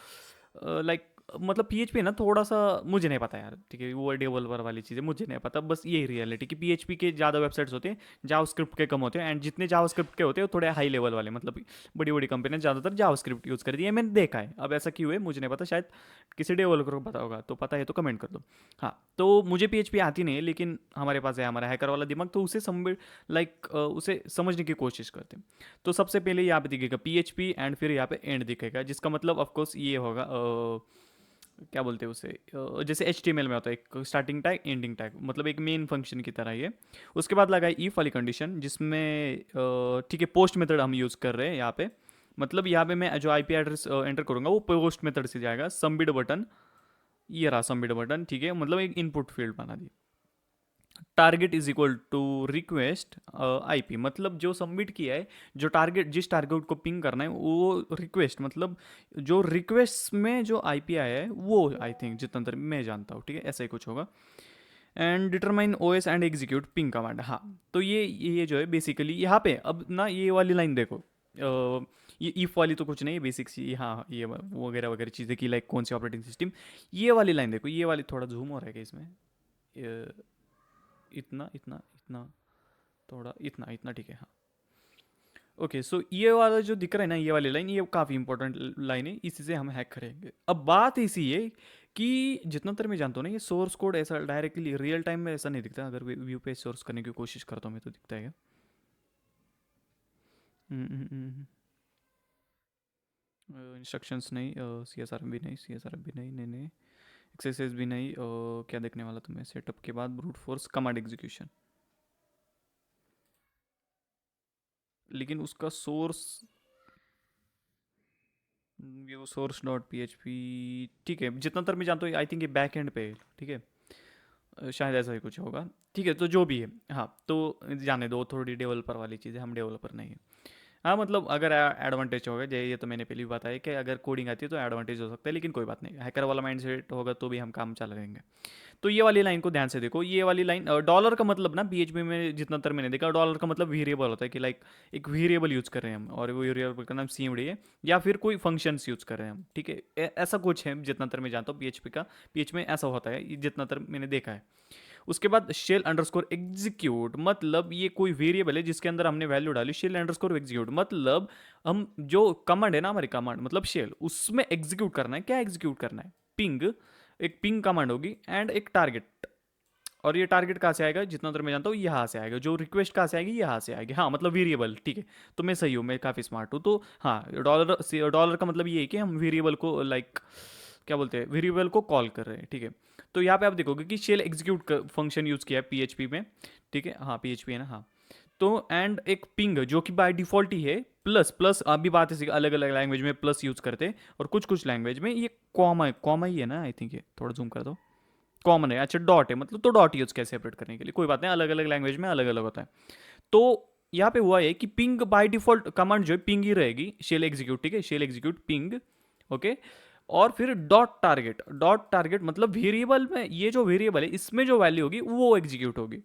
लाइक, मतलब PHP ना थोड़ा सा मुझे नहीं पता यार, ठीक है, वो डेवलपर वाली चीज़ें मुझे नहीं पता, बस यही रियलिटी कि PHP के ज़्यादा वेबसाइट्स होते हैं, जावास्क्रिप्ट के कम होते हैं, एंड जितने जावास्क्रिप्ट के होते हैं वो थोड़े हाई लेवल वाले, मतलब बड़ी बड़ी कंपनियां ज़्यादातर जावास्क्रिप्ट यूज़ करती है, मैंने देखा है। अब ऐसा क्यों है मुझे नहीं पता, शायद किसी डेवलपर को पता होगा, तो पता है तो कमेंट कर दो। हाँ, तो मुझे PHP आती नहीं है, लेकिन हमारे पास है हमारा हैकर वाला दिमाग, तो उसे लाइक उसे समझने की कोशिश करते हैं। तो सबसे पहले यहाँ पे दिखेगा PHP एंड फिर यहाँ पे एंड दिखेगा, जिसका मतलब ऑफकोर्स ये होगा क्या बोलते हैं उसे, जैसे HTML में होता है एक स्टार्टिंग टैग एंडिंग टैग, मतलब एक मेन फंक्शन की तरह ये। उसके बाद लगा इफ वाली कंडीशन, जिसमें ठीक है पोस्ट मेथड हम यूज़ कर रहे हैं यहाँ पे, मतलब यहाँ पे मैं जो आईपी एड्रेस एंटर करूँगा वो पोस्ट मेथड से जाएगा। सबमिट बटन, ये रहा सबमिट बटन, ठीक है, मतलब एक इनपुट फील्ड बना दी। Target is equal to request IP, मतलब जो सबमिट किया है, जो टारगेट, जिस टारगेट को पिंग करना है वो रिक्वेस्ट, मतलब जो रिक्वेस्ट में जो आईपी आया है वो, आई थिंक जितना तक मैं जानता हूँ, ठीक है, ऐसा ही कुछ होगा। And determine OS and execute ping command. हाँ, तो ये जो है बेसिकली यहाँ पे, अब ना ये वाली लाइन देखो, ये इफ वाली तो कुछ नहीं है, बेसिक्स ये, हाँ ये वगैरह वगैरह चीज़ें की, लाइक कौन सी ऑपरेटिंग सिस्टम। ये वाली लाइन देखो, ये वाली थोड़ा जूम हो रहा है क्या इसमें, इतना इतना इतना, थोड़ा इतना इतना, ठीक है, हाँ। ओके, सो ये वाला जो दिख रहा है ना, ये वाली लाइन, ये काफ़ी इंपॉर्टेंट लाइन है, इसी से हम हैक करेंगे। अब बात इसी है कि जितना तक मैं जानता हूँ ना, ये सोर्स कोड ऐसा डायरेक्टली रियल टाइम में ऐसा नहीं दिखता, अगर व्यू पे सोर्स करने की कोशिश करता हूँ मैं तो दिखता है। इंस्ट्रक्शंस नहीं, CSR भी नहीं, CSR भी नहीं, नहीं नहीं, एक्सरसाइज भी नहीं, क्या देखने वाला तुम्हें, सेटअप के बाद ब्रूट फोर्स कमांड एग्जीक्यूशन, लेकिन उसका source view source dot PHP, ठीक है, जितना तक मैं जानता हूँ आई थिंक ये बैक एंड पे है, ठीक है, शायद ऐसा ही कुछ होगा। ठीक है, तो जो भी है, हाँ, तो जाने दो, थोड़ी डेवलपर वाली चीज़ें, हम डेवलपर नहीं है। हाँ, मतलब अगर एडवांटेज होगा, ये तो मैंने पहले भी बताया कि अगर कोडिंग आती है तो एडवांटेज हो सकता है, लेकिन कोई बात नहीं, हैकर वाला माइंड सेट होगा तो भी हम काम चला लेंगे। तो ये वाली लाइन को ध्यान से देखो, ये वाली लाइन, डॉलर का मतलब ना PHP में जितना तर मैंने देखा, डॉलर का मतलब वेरिएबल होता है, कि लाइक एक वेरिएबल यूज़ कर रहे हैं हम, और वो वेरिएबल का नाम CMD है, या फिर कोई फंक्शंस यूज़ कर रहे हैं हम, ठीक है, ऐसा कुछ है जितना तर मैं जानता हूँ PHP का, PHP में ऐसा होता है जितना तर मैंने देखा है। उसके बाद शेल अंडरस्कोर एग्जीक्यूट, मतलब ये कोई वेरिएबल है जिसके अंदर हमने वैल्यू डाली, शेल अंडरस्कोर एग्जीक्यूट मतलब हम जो कमांड है ना हमारी कमांड मतलब शेल, उसमें एग्जीक्यूट करना है। क्या एग्जीक्यूट करना है? पिंग, एक पिंग कमांड होगी एंड एक टारगेट। और ये टारगेट कहाँ से आएगा? जितना देर मैं जानता हूँ यहाँ से आएगा। जो रिक्वेस्ट कहाँ से आएगी? यहाँ से आएगी। हाँ मतलब वेरिएबल, ठीक है। तो मैं सही हूँ, मैं काफ़ी स्मार्ट हूँ। तो हाँ, डॉलर डॉलर का मतलब ये है कि हम वेरिएबल को लाइक क्या बोलते हैं, वेरिएबल को कॉल कर रहे हैं, ठीक है। तो यहाँ पे आप देखोगे कि शेल एग्जीक्यूट फंक्शन यूज़ किया है पीएचपी में, ठीक है। हाँ पीएचपी है ना, हाँ। तो एंड एक पिंग जो कि बाय डिफॉल्ट ही है, प्लस प्लस अभी बात है अलग अलग लैंग्वेज में प्लस यूज़ करते हैं, और कुछ कुछ लैंग्वेज में ये कॉमा ही है ना, आई थिंक। ये थोड़ा जूम कर दो, कॉमन है। अच्छा डॉट है मतलब, तो डॉट यूज किया सेपरेट करने के लिए, कोई बात नहीं, अलग अलग लैंग्वेज में अलग अलग होता है। तो यहाँ पे हुआ है कि पिंग बाय डिफॉल्ट कमांड जो है पिंग ही रहेगी, शेल एग्जीक्यूट, ठीक है, शेल एग्जीक्यूट पिंग, ओके। और फिर डॉट टारगेट मतलब वेरिएबल में, ये जो वेरिएबल है इसमें जो वैल्यू होगी वो एग्जीक्यूट होगी।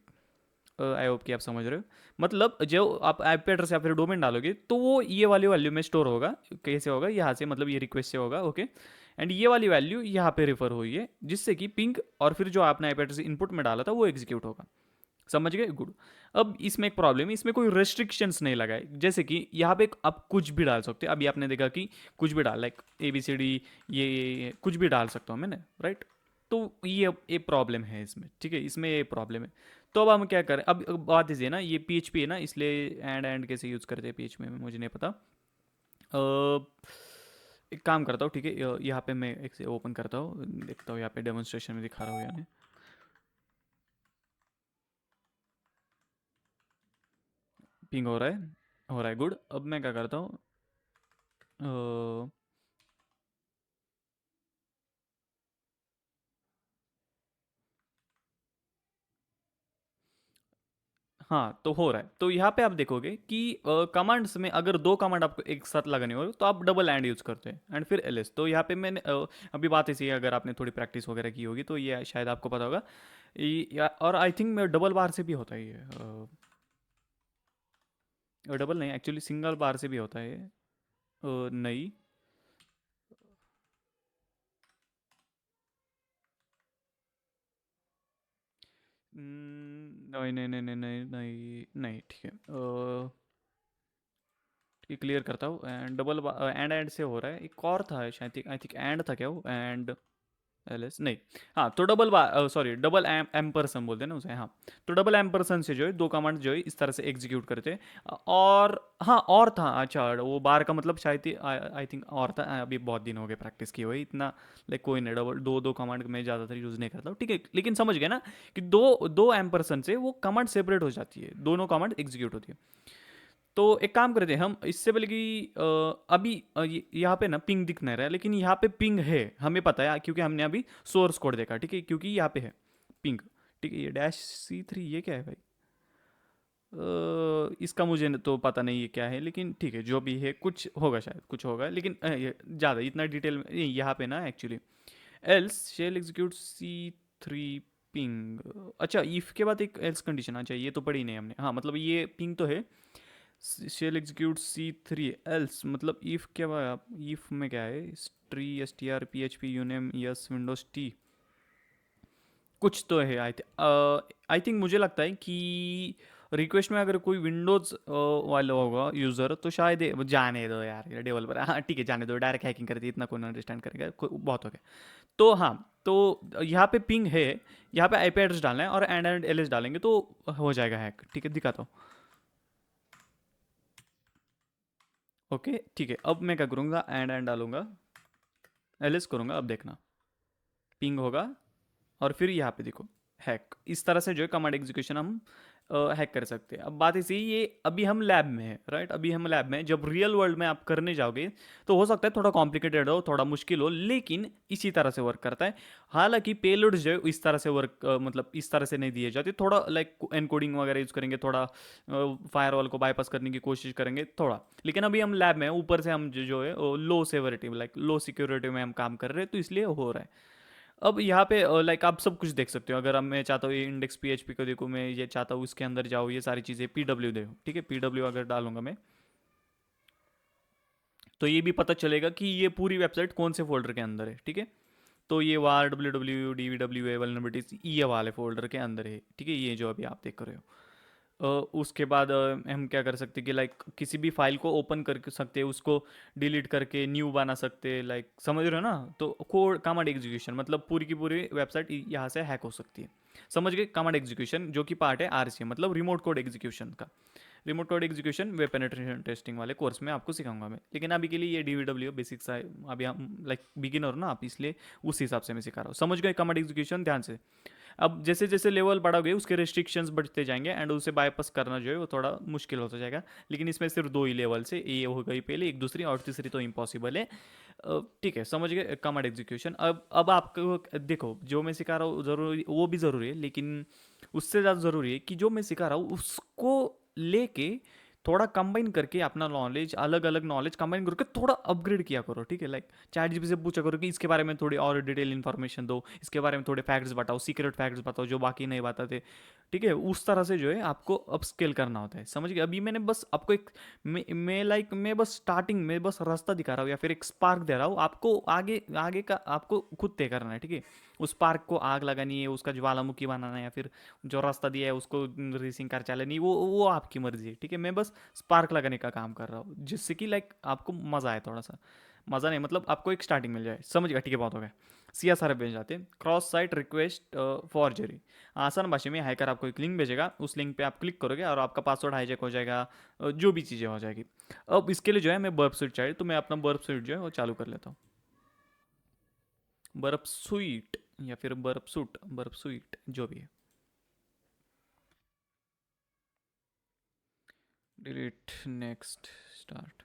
आई होप कि आप समझ रहे हो। मतलब जो आप आईपी एड्रेस या फिर डोमेन डालोगे तो वो ये वाली वैल्यू में स्टोर होगा। कैसे होगा? यहाँ से, मतलब ये रिक्वेस्ट से होगा, ओके। एंड ये वाली वैल्यू यहाँ पे रेफर हुई है, जिससे कि पिंग और फिर जो आपने आईपी एड्रेस इनपुट में डाला था वो एग्जीक्यूट होगा। समझ गए? गुड। अब इसमें एक प्रॉब्लम है, इसमें कोई रेस्ट्रिक्शंस नहीं लगाए, जैसे कि यहाँ पे आप कुछ भी डाल सकते हो। अभी आपने देखा कि कुछ भी डाल, लाइक ABCD, ये कुछ भी डाल सकता हूँ मैंने, राइट। तो ये प्रॉब्लम है इसमें, ठीक है, इसमें ये प्रॉब्लम है। तो अब हम क्या करें? अब बात इसे ना, ये PHP है ना, इसलिए एंड कैसे यूज़ करते हैं PHP में मुझे नहीं पता। एक काम करता हूँ, ठीक है, यहाँ पे मैं एक से ओपन करता हूँ, देखता हूँ यहाँ पे डेमोन्स्ट्रेशन में दिखा रहा हूँ या नहीं। पिंग हो रहा है, हो रहा है, गुड। अब मैं क्या करता हूँ, हाँ तो हो रहा है। तो यहाँ पे आप देखोगे कि कमांड्स में अगर दो कमांड आपको एक साथ लगाने हो तो आप डबल एंड यूज़ करते हैं, एंड फिर एलएस। तो यहाँ पे मैंने अभी बात ऐसी है, अगर आपने थोड़ी प्रैक्टिस वगैरह की होगी तो ये शायद आपको पता होगा। और आई थिंक डबल बार से भी होता है ये, डबल नहीं, एक्चुअली सिंगल बार से भी होता है ये, नहीं। नहीं नहीं नहीं नहीं नहीं नहीं नहीं, ठीक है, ये क्लियर करता हूँ। एंड डबल एंड से हो रहा है। एक और था शायद, आई थिंक एंड था क्या वो, एंड एलएस नहीं। हाँ तो डबल सॉरी, डबल एम्परसन बोलते हैं ना उसे, हाँ। तो डबल एम्परसन से जो है दो कमांड जो है इस तरह से एग्जीक्यूट करते हैं। और हाँ, और था, अच्छा वो बार का मतलब शायद आई थिंक और था। अभी बहुत दिन हो गए प्रैक्टिस किए हुए इतना, लाइक कोई नहीं, डबल दो दो कमांड मैं ज़्यादातर यूज़ नहीं करता हूँ, ठीक है। लेकिन समझ गए ना कि दो दो एम्परसन से वो कमांड सेपरेट हो जाती है, दोनों कमांड एग्जीक्यूट होती है। तो एक काम करते हैं हम, इससे पहले कि अभी यहाँ पे ना पिंग दिख नहीं रहा है, लेकिन यहाँ पे पिंग है, हमें पता है क्योंकि हमने अभी सोर्स कोड देखा, ठीक है, क्योंकि यहाँ पे है पिंग, ठीक है। ये -C3 ये क्या है भाई? इसका मुझे तो पता नहीं है क्या है, लेकिन ठीक है, जो भी है कुछ होगा, शायद कुछ होगा, लेकिन ज़्यादा इतना डिटेल में यहाँ पे ना actually. Else shell execute C3 ping. अच्छा इफ़ के बाद एक एल्स कंडीशन, अच्छा ये तो पढ़ी नहीं हमने। हाँ मतलब ये पिंग तो है, शेल एग्जीक्यूट C3 एल्स मतलब इफ क्या हुआ, इफ में क्या है, tree str php uname yes Windows T, कुछ तो है। आई थिंक मुझे लगता है कि रिक्वेस्ट में अगर कोई विंडोज वाला होगा यूज़र तो शायद जाने दो यार, ये डेवलपर, हाँ ठीक है जाने दो, डायरेक्ट हैकिंग कर दी, इतना कौन अंडरस्टैंड करेगा, बहुत हो गया। तो हाँ, तो यहाँ पे पिंग है, यहाँ पे आईपी एड्रेस डालना है और एंड एलएस डालेंगे तो हो जाएगा हैक, ठीक है, दिखाता हूँ। ओके ठीक है, अब मैं क्या करूँगा, एंड डालूंगा, एलएस करूँगा, अब देखना पिंग होगा। और फिर यहाँ पे देखो हैक, इस तरह से जो है कमांड एग्जीक्यूशन हम हैक कर सकते हैं। अब बात ऐसी, ये अभी हम लैब में है, राइट, अभी हम लैब में हैं। जब रियल वर्ल्ड में आप करने जाओगे तो हो सकता है थोड़ा कॉम्प्लिकेटेड हो, थोड़ा मुश्किल हो, लेकिन इसी तरह से वर्क करता है। हालांकि पेलोड जो है इस तरह से वर्क मतलब इस तरह से नहीं दिए जाते, थोड़ा लाइक एनकोडिंग वगैरह यूज़ करेंगे, थोड़ा फायरवॉल को बाईपास करने की कोशिश करेंगे थोड़ा। लेकिन अभी हम लैब में हैं, ऊपर से हम जो है लो सेवरिटी लाइक लो सिक्योरिटी में हम काम कर रहे हैं, तो इसलिए हो रहा है। अब यहाँ पे लाइक आप सब कुछ देख सकते हो। अगर अब मैं चाहता हूँ ये इंडेक्स PHP को देखो, मैं ये चाहता हूँ इसके अंदर जाओ, ये सारी चीज़ें PW देखो, ठीक है, PW अगर डालूंगा मैं तो ये भी पता चलेगा कि ये पूरी वेबसाइट कौन से फोल्डर के अंदर है, ठीक है। तो ये var W W D V W A vulnerabilities ये वाले फोल्डर के अंदर है, ठीक है, ये जो अभी आप देख रहे हो। उसके बाद हम क्या कर सकते हैं कि लाइक किसी भी फाइल को ओपन कर सकते हैं, उसको डिलीट करके न्यू बना सकते हैं, लाइक समझ रहे हो ना। तो कोड कमांड एग्जीक्यूशन मतलब पूरी की पूरी वेबसाइट यहाँ से हैक हो सकती है, समझ गए। कमांड एग्जीक्यूशन जो कि पार्ट है आरसीएम मतलब रिमोट कोड एग्जीक्यूशन का। Remote code execution web penetration testing वाले कोर्स में आपको सिखाऊंगा मैं, लेकिन अभी के लिए ये डीवीडब्ल्यू बेसिक्स है। अभी हम लाइक बिगिनर हो ना आप, इसलिए उस हिसाब से मैं सिखा रहा हूँ, समझ गए कमांड एग्जीक्यूशन ध्यान से। अब जैसे जैसे लेवल बढ़ोगे उसके रेस्ट्रिक्शंस बढ़ते जाएंगे एंड उसे बाईपास करना जो है वो थोड़ा मुश्किल होता जाएगा, लेकिन इसमें सिर्फ दो ही लेवल से, ये हो गई पहले, एक दूसरी और तीसरी तो इम्पॉसिबल है। ठीक है, समझ गए कमांड एग्जीक्यूशन। अब आपको देखो जो मैं सिखा रहा हूँ जरूरी, वो भी ज़रूरी है, लेकिन उससे ज़्यादा ज़रूरी है कि जो मैं सिखा रहा हूँ उसको लेके थोड़ा कंबाइन करके अपना नॉलेज, अलग अलग नॉलेज कंबाइन करके थोड़ा अपग्रेड किया करो, ठीक है। लाइक चैट जीपीटी से पूछा करो कि इसके बारे में थोड़ी और डिटेल इन्फॉर्मेशन दो, इसके बारे में थोड़े फैक्ट्स बताओ, सीक्रेट फैक्ट्स बताओ जो बाकी नहीं बताते, ठीक है। उस तरह से जो है आपको अपस्केल करना होता है, समझ गए। अभी मैंने बस आपको एक मैं बस स्टार्टिंग में बस रास्ता दिखा रहा हूँ या फिर एक स्पार्क दे रहा हूँ आपको, आगे आगे का आपको खुद तय करना है, ठीक है। उस स्पार्क को आग लगानी है, उसका ज्वालामुखी बनाना है, या फिर जो रास्ता दिया है उसको रेसिंग कार चलानी, वो आपकी मर्जी है, ठीक है। मैं बस स्पार्क लगाने का काम कर रहा हूँ जिससे कि लाइक आपको मज़ा आए, थोड़ा सा मज़ा नहीं मतलब आपको एक स्टार्टिंग मिल जाए, समझ गया, ठीक है। बहुत हो गया। सीएसआर पे जाते हैं, क्रॉस साइट रिक्वेस्ट फॉर्जरी। आसान भाषा में हैकर आपको एक लिंक भेजेगा, उस लिंक पे आप क्लिक करोगे और आपका पासवर्ड हाईजैक हो जाएगा, जो भी चीज़ें हो जाएगी। अब इसके लिए जो है मैं बर्फ स्वीट चाहिए, तो मैं अपना बर्फ स्वीट जो है वो चालू कर लेता हूँ। बर्फ स्वीट या फिर बर्फ सूट, बर्फ स्वीट जो भी है। Delete, next, start.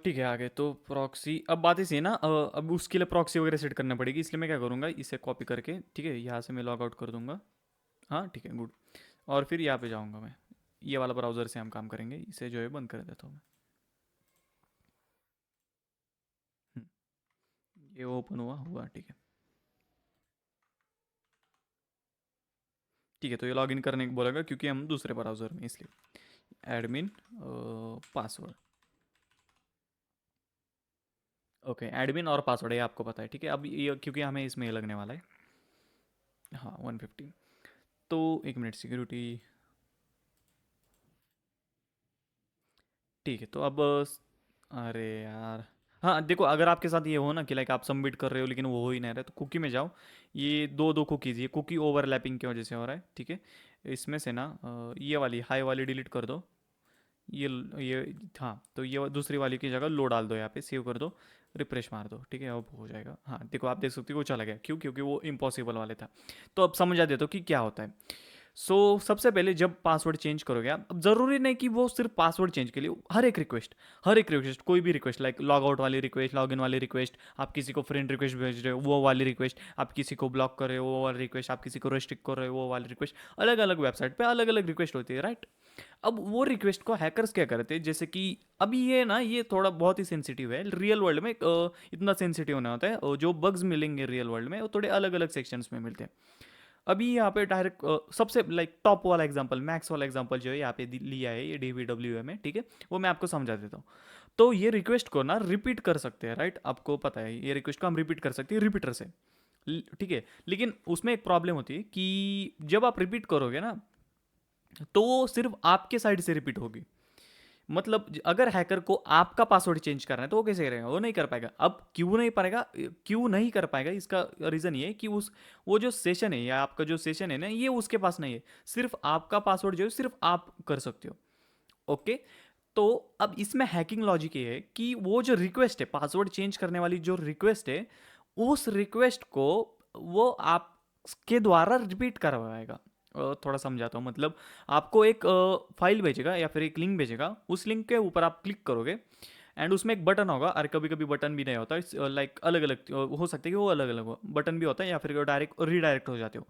ठीक है, आगे तो प्रॉक्सी, अब बात ऐसी है ना, अब उसके लिए प्रॉक्सी वगैरह सेट करना पड़ेगी, इसलिए मैं क्या करूँगा, इसे कॉपी करके, ठीक है, यहाँ से मैं लॉग आउट कर दूंगा। हाँ ठीक है, गुड। और फिर यहाँ पे जाऊँगा मैं, ये वाला ब्राउज़र से हम काम करेंगे, इसे जो है बंद कर देता हूँ मैं। हम्म, ये ओपन हुआ हुआ, ठीक है। ठीक है, तो ये लॉगिन करने को बोलेगा क्योंकि हम दूसरे ब्राउज़र में, इसलिए एडमिन पासवर्ड। ओके, एडमिन और पासवर्ड ये आपको पता है, ठीक है। अब ये क्योंकि हमें इसमें ये लगने वाला है, हाँ 150। तो एक मिनट, सिक्योरिटी, ठीक है। तो अब अरे यार, हाँ देखो, अगर आपके साथ ये हो ना कि लाइक आप सबमिट कर रहे हो लेकिन वो हो ही नहीं रहा है, तो कुकी में जाओ। ये दो दो कुकीज़, ये कुकी ओवरलैपिंग की वजह से हो रहा है, ठीक है। इसमें से ना ये वाली हाई वाली डिलीट कर दो। ये हाँ, तो ये दूसरी वाली की जगह लो डाल दो, यहाँ पे सेव कर दो, रिफ्रेश मार दो, ठीक है, अब हो जाएगा। हाँ देखो, आप देख सकते हो वो चला गया, क्यों? क्योंकि वो इम्पॉसिबल वाले था। तो अब समझ आ देता हो कि क्या होता है। सबसे पहले जब पासवर्ड चेंज करोगे आप, अब ज़रूरी नहीं कि वो सिर्फ पासवर्ड चेंज के लिए, हर एक रिक्वेस्ट, कोई भी रिक्वेस्ट, लाइक लॉग आउट वाली रिक्वेस्ट, लॉग इन वाली रिक्वेस्ट, आप किसी को फ्रेंड रिक्वेस्ट भेज रहे हो वो वाली रिक्वेस्ट, आप किसी को ब्लॉक कर रहे हो वो वाली रिक्वेस्ट, आप किसी को रेस्ट्रिक्ट कर रहे हो वो वाली रिक्वेस्ट, अलग अलग वेबसाइट पे अलग अलग रिक्वेस्ट होती है, राइट। अब वो रिक्वेस्ट को हैकर्स क्या करते हैं, जैसे कि अभी ये ना, ये थोड़ा बहुत ही सेंसिटिव है, रियल वर्ल्ड में इतना सेंसिटिव नहीं होता है, और जो बग्स मिलेंगे रियल वर्ल्ड में वो थोड़े अलग अलग सेक्शंस में मिलते हैं। अभी यहाँ पे डायरेक्ट सबसे लाइक टॉप वाला एग्जांपल, मैक्स वाला एग्जांपल जो है यहाँ पे लिया है ये डीवीडब्ल्यू में, ठीक है, वो मैं आपको समझा देता हूँ। तो ये रिक्वेस्ट को ना रिपीट कर सकते हैं, राइट, आपको पता है ये रिक्वेस्ट को हम रिपीट कर सकते हैं रिपीटर से, ठीक है। लेकिन उसमें एक प्रॉब्लम होती है कि जब आप रिपीट करोगे ना, तो वो सिर्फ आपके साइड से रिपीट होगी। मतलब अगर हैकर को आपका पासवर्ड चेंज करना है तो वो कैसे करेगा? वो नहीं कर पाएगा। अब क्यों नहीं पाएगा, क्यों नहीं कर पाएगा, इसका रीज़न ये है कि उस वो जो सेशन है या आपका जो सेशन है ना, ये उसके पास नहीं है। सिर्फ आपका पासवर्ड जो है सिर्फ आप कर सकते हो। ओके, तो अब इसमें हैकिंग लॉजिक ये है कि वो जो रिक्वेस्ट है, पासवर्ड चेंज करने वाली जो रिक्वेस्ट है, उस रिक्वेस्ट को वो आपके द्वारा रिपीट करवाएगा। थोड़ा समझाता हूँ, मतलब आपको एक फाइल भेजेगा या फिर एक लिंक भेजेगा, उस लिंक के ऊपर आप क्लिक करोगे एंड उसमें एक बटन होगा, और कभी कभी बटन भी नहीं होता, लाइक अलग अलग हो सकता है कि वो अलग अलग हो, बटन भी होता है या फिर डायरेक्ट रीडायरेक्ट हो जाते हो।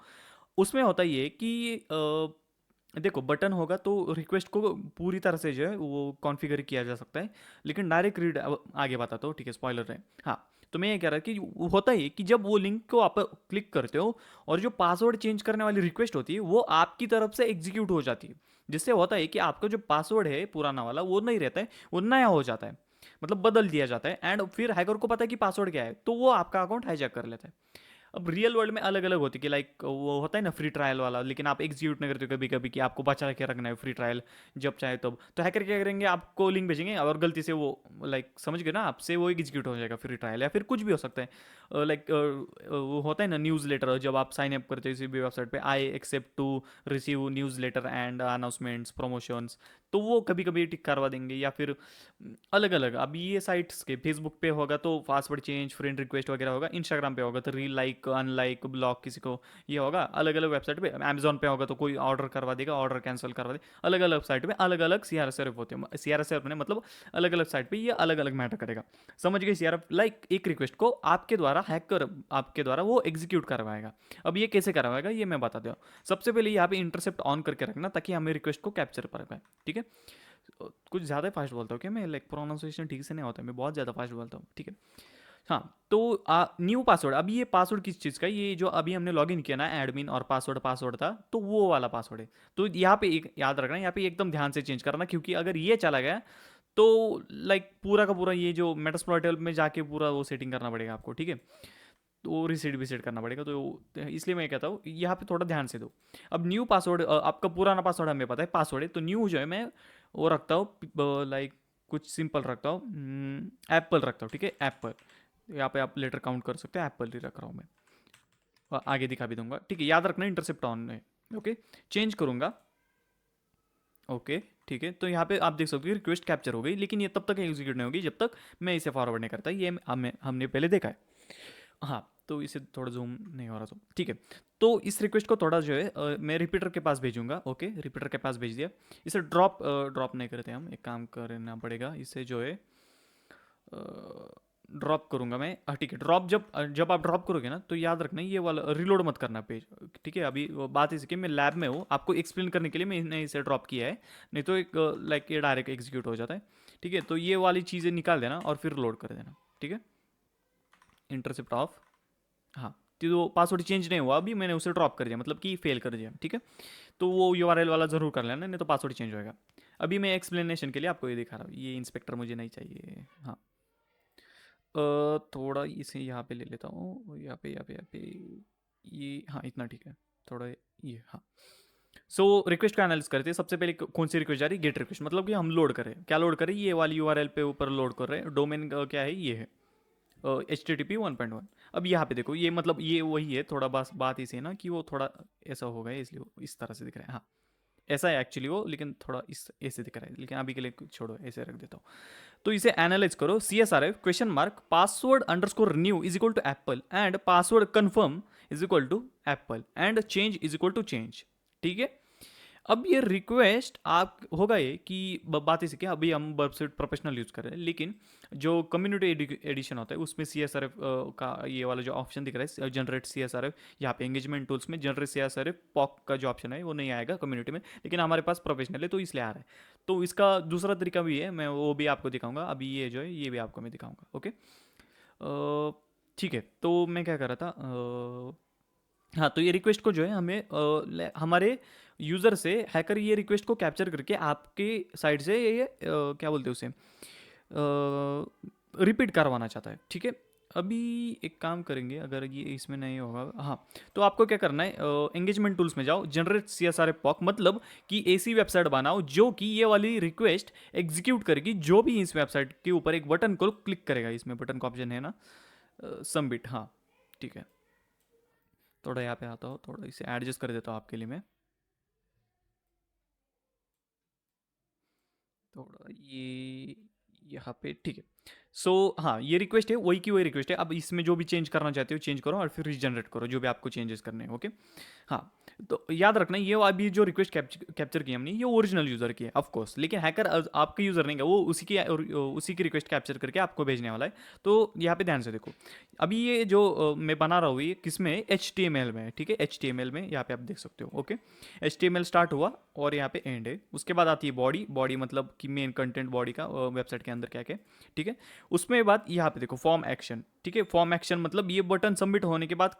उसमें होता ये कि देखो, बटन होगा तो रिक्वेस्ट को पूरी तरह से जो है वो कॉन्फ़िगर किया जा सकता है, लेकिन डायरेक्ट रीड आगे बताता हूँ, ठीक है, स्पॉइलर है। हाँ, तो मैं ये कह रहा कि होता ही है कि जब वो लिंक को आप क्लिक करते हो और जो पासवर्ड चेंज करने वाली रिक्वेस्ट होती है वो आपकी तरफ से एग्जीक्यूट हो जाती है, जिससे होता है कि आपका जो पासवर्ड है पुराना वाला वो नहीं रहता है, वो नया हो जाता है। मतलब बदल दिया जाता है, एंड फिर हैकर को पता है कि पासवर्ड क्या है, तो वो आपका अकाउंट हाईजैक कर लेता है। अब रियल वर्ल्ड में अलग अलग होती है कि लाइक वो होता है ना फ्री ट्रायल वाला, लेकिन आप एग्जीक्यूट नहीं करते हो कभी कभी कि आपको बचा के रखना है फ्री ट्रायल जब चाहे तब, तो हैकर क्या करेंगे, आपको लिंक भेजेंगे और गलती से वो लाइक समझ गए ना आपसे, वो एग्जीक्यूट हो जाएगा फ्री ट्रायल, या फिर कुछ भी हो सकता है। लाइक वो होता है ना न्यूज़ लेटर, जब आप साइन अप करते हो किसी भी वेबसाइट पे, I accept to receive newsletter and announcements promotions, तो वो कभी कभी टिक करवा देंगे। या फिर अलग अलग, अब ये साइट्स के फेसबुक पे होगा तो पासवर्ड चेंज, फ्रेंड रिक्वेस्ट वगैरह होगा, इंस्टाग्राम पे होगा तो रील लाइक अनलाइक ब्लॉक किसी को, ये होगा अलग अलग वेबसाइट पे। अमेजोन पे होगा तो कोई ऑर्डर करवा देगा, ऑर्डर कैंसिल करवा दे, अलग अलग साइट पे अलग अलग सी आर एस एफ होते हैं। सी आर एस एफ ने मतलब अलग अलग साइट पे ये अलग अलग मैटर करेगा, समझ गए। सी आर एफ लाइक एक रिक्वेस्ट को आपके द्वारा हैकर आपके द्वारा वो एग्जीक्यूट करवाएगा। अब ये कैसे करवाएगा ये मैं बता दूँ। सबसे पहले यहाँ पे इंटरसेप्ट ऑन करके रखना ताकि हमें रिक्वेस्ट को कैप्चर कर पाए, ठीक है। कुछ ज़्यादा फास्ट बोलता हूँ क्या मैं, लाइक प्रोनाउंसिएशन ठीक से नहीं होता है, मैं बहुत ज़्यादा फास्ट बोलता हूँ, ठीक है। हाँ, तो न्यू पासवर्ड, अब ये पासवर्ड किस चीज़ का है, ये जो अभी हमने लॉगिन किया ना एडमिन और पासवर्ड पासवर्ड था, तो वो वाला पासवर्ड है। तो यहाँ पे एक याद रखना, यहाँ पे एकदम ध्यान से चेंज करना, क्योंकि अगर ये चला गया तो लाइक पूरा का पूरा ये जो मेटास्प्लॉइट में जाके पूरा वो सेटिंग करना पड़ेगा आपको, ठीक है। तो रीसेट भी सेट करना पड़ेगा, तो इसलिए मैं कहता हूँ यहाँ पे थोड़ा ध्यान से दो। अब न्यू पासवर्ड, आपका पुराना पासवर्ड हमें पता है पासवर्ड है, तो न्यू जो है मैं वो रखता हूँ लाइक कुछ सिंपल रखता हूँ, एप्पल रखता हूँ, ठीक है एप्पल। यहाँ पे आप लेटर काउंट कर सकते हैं, एप्पल ही रख रहा हूँ मैं, और आगे दिखा भी दूंगा, ठीक है। याद रखना इंटरसेप्ट ऑन है, ओके। चेंज करूंगा, ओके ठीक है। तो यहाँ पे आप देख सकते हो रिक्वेस्ट कैप्चर हो गई, लेकिन ये तब तक एग्जीक्यूट नहीं होगी जब तक मैं इसे फॉरवर्ड नहीं करता, ये हमने पहले देखा है। हाँ, तो इसे थोड़ा जूम नहीं हो रहा तो ठीक है। तो इस रिक्वेस्ट को थोड़ा जो है मैं रिपीटर के पास भेजूंगा, ओके रिपीटर के पास भेज दिया। इसे ड्रॉप ड्रॉप नहीं करते हम, एक काम करना पड़ेगा, इसे जो है ड्रॉप करूंगा मैं, ठीक है। ड्रॉप जब आप ड्रॉप करोगे ना तो याद रखना ये वाला रिलोड मत करना पेज, ठीक है। अभी वो बात इसकी मैं लैब में हूँ, आपको एक्सप्लेन करने के लिए मैंने इसे ड्रॉप किया है, नहीं तो एक लाइक ये डायरेक्ट एग्जीक्यूट हो जाता है, ठीक है। तो ये वाली चीज़ें निकाल देना और फिर लोड कर देना, ठीक है। इंटरसेप्ट ऑफ, हाँ, तो पासवर्ड चेंज नहीं हुआ, अभी मैंने उसे ड्रॉप कर दिया, मतलब कि फेल कर दिया, ठीक है। तो वो यूआरएल वाला ज़रूर कर लेना, नहीं तो पासवर्ड चेंज होएगा। अभी मैं एक्सप्लेनेशन के लिए आपको ये दिखा रहा हूँ, ये इंस्पेक्टर मुझे नहीं चाहिए, हाँ। थोड़ा इसे यहाँ पे ले लेता हूँ, यहाँ पे ये, हाँ इतना ठीक है। थोड़ा ये, हाँ। सो रिक्वेस्ट का एनालिस करते हैं, सबसे पहले कौन सी रिक्वेस्ट जा रही है, गेट रिक्वेस्ट, मतलब कि हम लोड करें, क्या लोड करें, ये वाली यूआरएल पे ऊपर लोड कर रहे हैं, डोमेन क्या है, ये है HTTP 1.1। अब यहाँ पे देखो, ये मतलब ये वही है, थोड़ा बस बात इसे है ना कि वो थोड़ा ऐसा हो गया इसलिए वो इस तरह से दिख रहा है, हाँ ऐसा है एक्चुअली वो, लेकिन थोड़ा इस ऐसे दिख रहा है, लेकिन अभी के लिए छोड़ो, ऐसे रख देता हूँ। तो इसे एनालाइज करो, CSRF question mark password underscore new is equal to apple and password confirm is equal to apple and change is equal to change, ठीक है। अब ये रिक्वेस्ट आप होगा ये कि बात इसे क्या, अभी हम वेबसाइट प्रोफेशनल यूज़ कर रहे हैं, लेकिन जो कम्युनिटी एडिशन होता है उसमें CSRF का ये वाला जो ऑप्शन दिख रहा है जनरेट CSRF, यहाँ पे एंगेजमेंट टूल्स में जनरेट CSRF पॉक का जो ऑप्शन है वो नहीं आएगा कम्युनिटी में, लेकिन हमारे पास प्रोफेशनल है तो इसलिए आ रहा है। तो इसका दूसरा तरीका भी है, मैं वो भी आपको दिखाऊंगा, अभी ये जो है ये भी आपको मैं दिखाऊंगा, ओके। ठीक है, तो मैं क्या कर रहा था, हाँ, तो ये रिक्वेस्ट को जो है हमें हमारे यूज़र से हैकर ये रिक्वेस्ट को कैप्चर करके आपके साइड से ये क्या बोलते हैं उसे रिपीट करवाना चाहता है, ठीक है। अभी एक काम करेंगे, अगर ये इसमें नहीं होगा, हाँ, तो आपको क्या करना है, एंगेजमेंट टूल्स में जाओ, जनरेट CSRF पॉक, मतलब कि ऐसी वेबसाइट बनाओ जो कि ये वाली रिक्वेस्ट एग्जीक्यूट करेगी, जो भी इस वेबसाइट के ऊपर एक बटन को क्लिक करेगा, इसमें बटन का ऑप्शन है ना, सबमिट, हाँ ठीक है। थोड़ा यहाँ पे आता हूँ, थोड़ा इसे एडजस्ट कर देता हूँ आपके लिए मैं, थोड़ा ये यहाँ पे, ठीक है। सो हाँ, ये रिक्वेस्ट है वही की वही रिक्वेस्ट है, अब इसमें जो भी चेंज करना चाहते हो चेंज करो और फिर रीजनरेट करो जो भी आपको चेंजेस करने हैं, ओके। हाँ, तो याद रखना ये अभी जो रिक्वेस्ट कैप्चर की हमने ये ओरिजिनल यूज़र की है ऑफ कोर्स, लेकिन हैकर आपके यूज़र नहीं है, वो उसी की रिक्वेस्ट कैप्चर करके आपको भेजने वाला है। तो यहाँ पे ध्यान से देखो, अभी ये जो मैं बना रहा हूँ ये किस में है, HTML में है, ठीक है। HTML में यहाँ पे आप देख सकते हो, ओके। HTML स्टार्ट हुआ और यहाँ पे एंड है, उसके बाद आती है बॉडी, बॉडी मतलब कि मेन कंटेंट बॉडी का वेबसाइट के अंदर क्या क्या, ठीक है। उसमें बाद यहाँ पे देखो फॉर्म एक्शन, ठीक है। फॉर्म एक्शन मतलब ये बटन सबमिट होने के बाद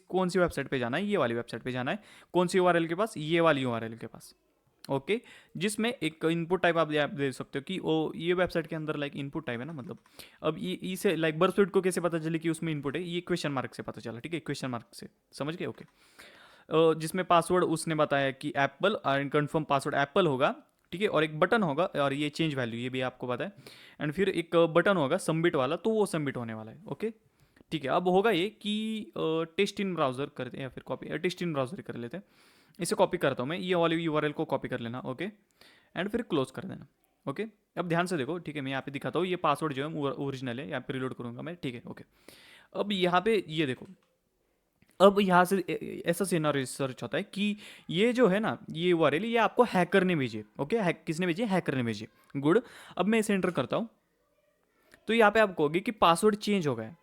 कौन सी वेबसाइट पे जाना है, ये वाली वेबसाइट पे जाना है, कौन सी URL के पास, ये वाली URL के पास, ओके, जिसमें एक इनपुट टाइप आप दे सकते हो कि ओ ये वेबसाइट के अंदर लाइक इनपुट टाइप है ना, मतलब अब ये इसे लाइक बर्फीट को कैसे पता चले कि उसमें इनपुट है, ये क्वेश्चन मार्क से पता चला, ठीक है, क्वेश्चन मार्क से, समझ गए, ओके। जिसमें पासवर्ड उसने बताया कि एप्पल और कन्फर्म पासवर्ड एप्पल होगा, ठीक है, और एक बटन होगा और ये चेंज वैल्यू ये भी आपको पता है, एंड फिर एक बटन होगा सबमिट वाला, तो वो सबमिट होने वाला है, ओके। ठीक है, अब होगा ये कि टेस्ट इन ब्राउजर करते हैं या फिर कॉपी टेस्ट इन ब्राउजर कर लेते हैं। इसे कॉपी करता हूँ मैं, ये वाली यूआरएल को कॉपी कर लेना, ओके, एंड फिर क्लोज कर देना, ओके। अब ध्यान से देखो, ठीक है, मैं यहाँ पे दिखाता हूँ, ये पासवर्ड जो है ओरिजिनल है, यहाँ पे रिलोड करूँगा मैं, ठीक है, ओके। अब यहाँ पे ये देखो, अब यहाँ से ऐसा सीनारियो रिसर्च होता है कि ये जो है ना, ये यूआरएल ये आपको हैकर ने भेजी, ओके, हैक किसने भेजी, हैकर ने भेजी, गुड। अब मैं इसे एंटर करता हूँ, तो यहाँ पे आप कहोगे कि पासवर्ड चेंज हो गया है,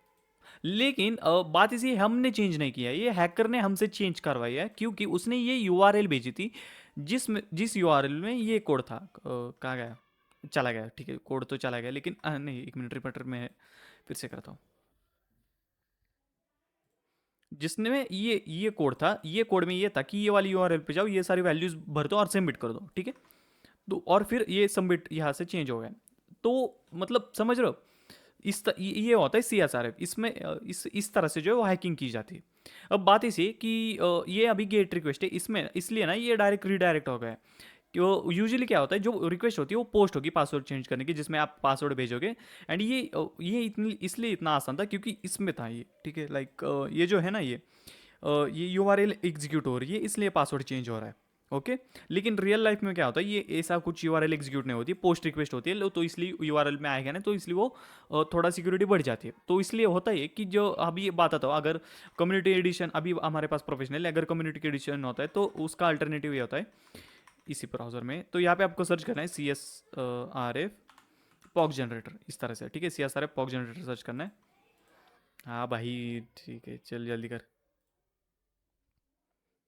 लेकिन बात इसी हमने चेंज नहीं किया है, ये हैकर ने हमसे चेंज करवाई है, क्योंकि उसने ये यूआरएल भेजी थी जिस यूआरएल में ये कोड था, कहाँ गया, चला गया, ठीक है, कोड तो चला गया, लेकिन नहीं, एक मिनट रिपीटर में है, फिर से करता हूँ। जिसने में ये कोड था, ये कोड में ये था कि ये वाली यूआरएल पे जाओ, ये सारी वैल्यूज भर दो और सबमिट कर दो, ठीक है। तो और फिर ये सबमिट यहाँ से चेंज हो गया, तो मतलब समझ रहे हो, ये होता है सीएसआरएफ, इसमें इस तरह से जो है वो हैकिंग की जाती है। अब बात इसी कि ये अभी गेट रिक्वेस्ट है, इसमें इसलिए ना ये डायरेक्ट रीडायरेक्ट हो गया है कि वो यूजुअली क्या होता है, जो रिक्वेस्ट होती है वो पोस्ट होगी पासवर्ड चेंज करने की, जिसमें आप पासवर्ड भेजोगे, एंड ये इतनी इसलिए इतना आसान था क्योंकि इसमें था ये, ठीक है, लाइक ये जो है ना, ये यूआरएल एग्जीक्यूट हो रही है, इसलिए पासवर्ड चेंज हो रहा है, ओके। लेकिन रियल लाइफ में क्या होता है, ये ऐसा कुछ यूआरएल एग्जीक्यूट नहीं होती, पोस्ट रिक्वेस्ट होती है, तो इसलिए यूआरएल में आएगा ना, तो इसलिए वो थोड़ा सिक्योरिटी बढ़ जाती है, तो इसलिए होता है कि जो अभी बात आता हो, अगर कम्युनिटी एडिशन अभी हमारे पास प्रोफेशनल है, अगर कम्युनिटी एडिशन होता है तो उसका अल्टरनेटिव ये होता है इसी ब्राउजर में, तो यहाँ पे आपको सर्च करना है CSRF पॉक जनरेटर, इस तरह से, ठीक है, CSRF पॉक जनरेटर सर्च करना है। हाँ भाई, ठीक है, चल जल्दी कर।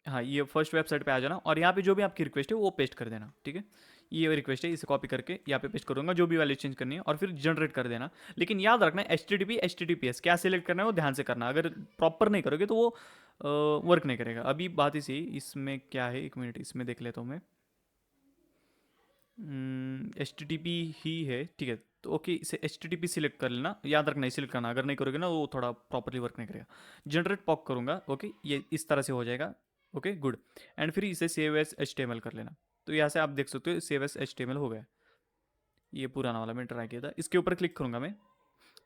हाँ, ये फर्स्ट वेबसाइट पे आ जाना और यहाँ पे जो भी आपकी रिक्वेस्ट है वो पेस्ट कर देना, ठीक है। ये रिक्वेस्ट है, इसे कॉपी करके यहाँ पे पेस्ट करूँगा, जो भी वैल्यू चेंज करनी है, और फिर जनरेट कर देना। लेकिन याद रखना है HTTPS क्या सिलेक्ट करना है वो ध्यान से करना, अगर प्रॉपर नहीं करोगे तो वो वर्क नहीं करेगा। अभी बात इसी इसमें क्या है, एक मिनट इसमें देख लेता हूँ मैं, HTTP ही है, ठीक है, तो ओके, इसे HTTP सिलेक्ट कर लेना, याद रखना, सिलेक्ट करना, अगर नहीं करोगे ना वो थोड़ा प्रॉपरली वर्क नहीं करेगा। जनरेट पॉक करूँगा, ओके, ये इस तरह से हो जाएगा, ओके, गुड। एंड फिर इसे सेव एज HTML कर लेना, तो यहाँ से आप देख सकते हो सेव एज HTML हो गया, ये पुराना वाला मैं ट्राई किया था, इसके ऊपर क्लिक करूँगा मैं,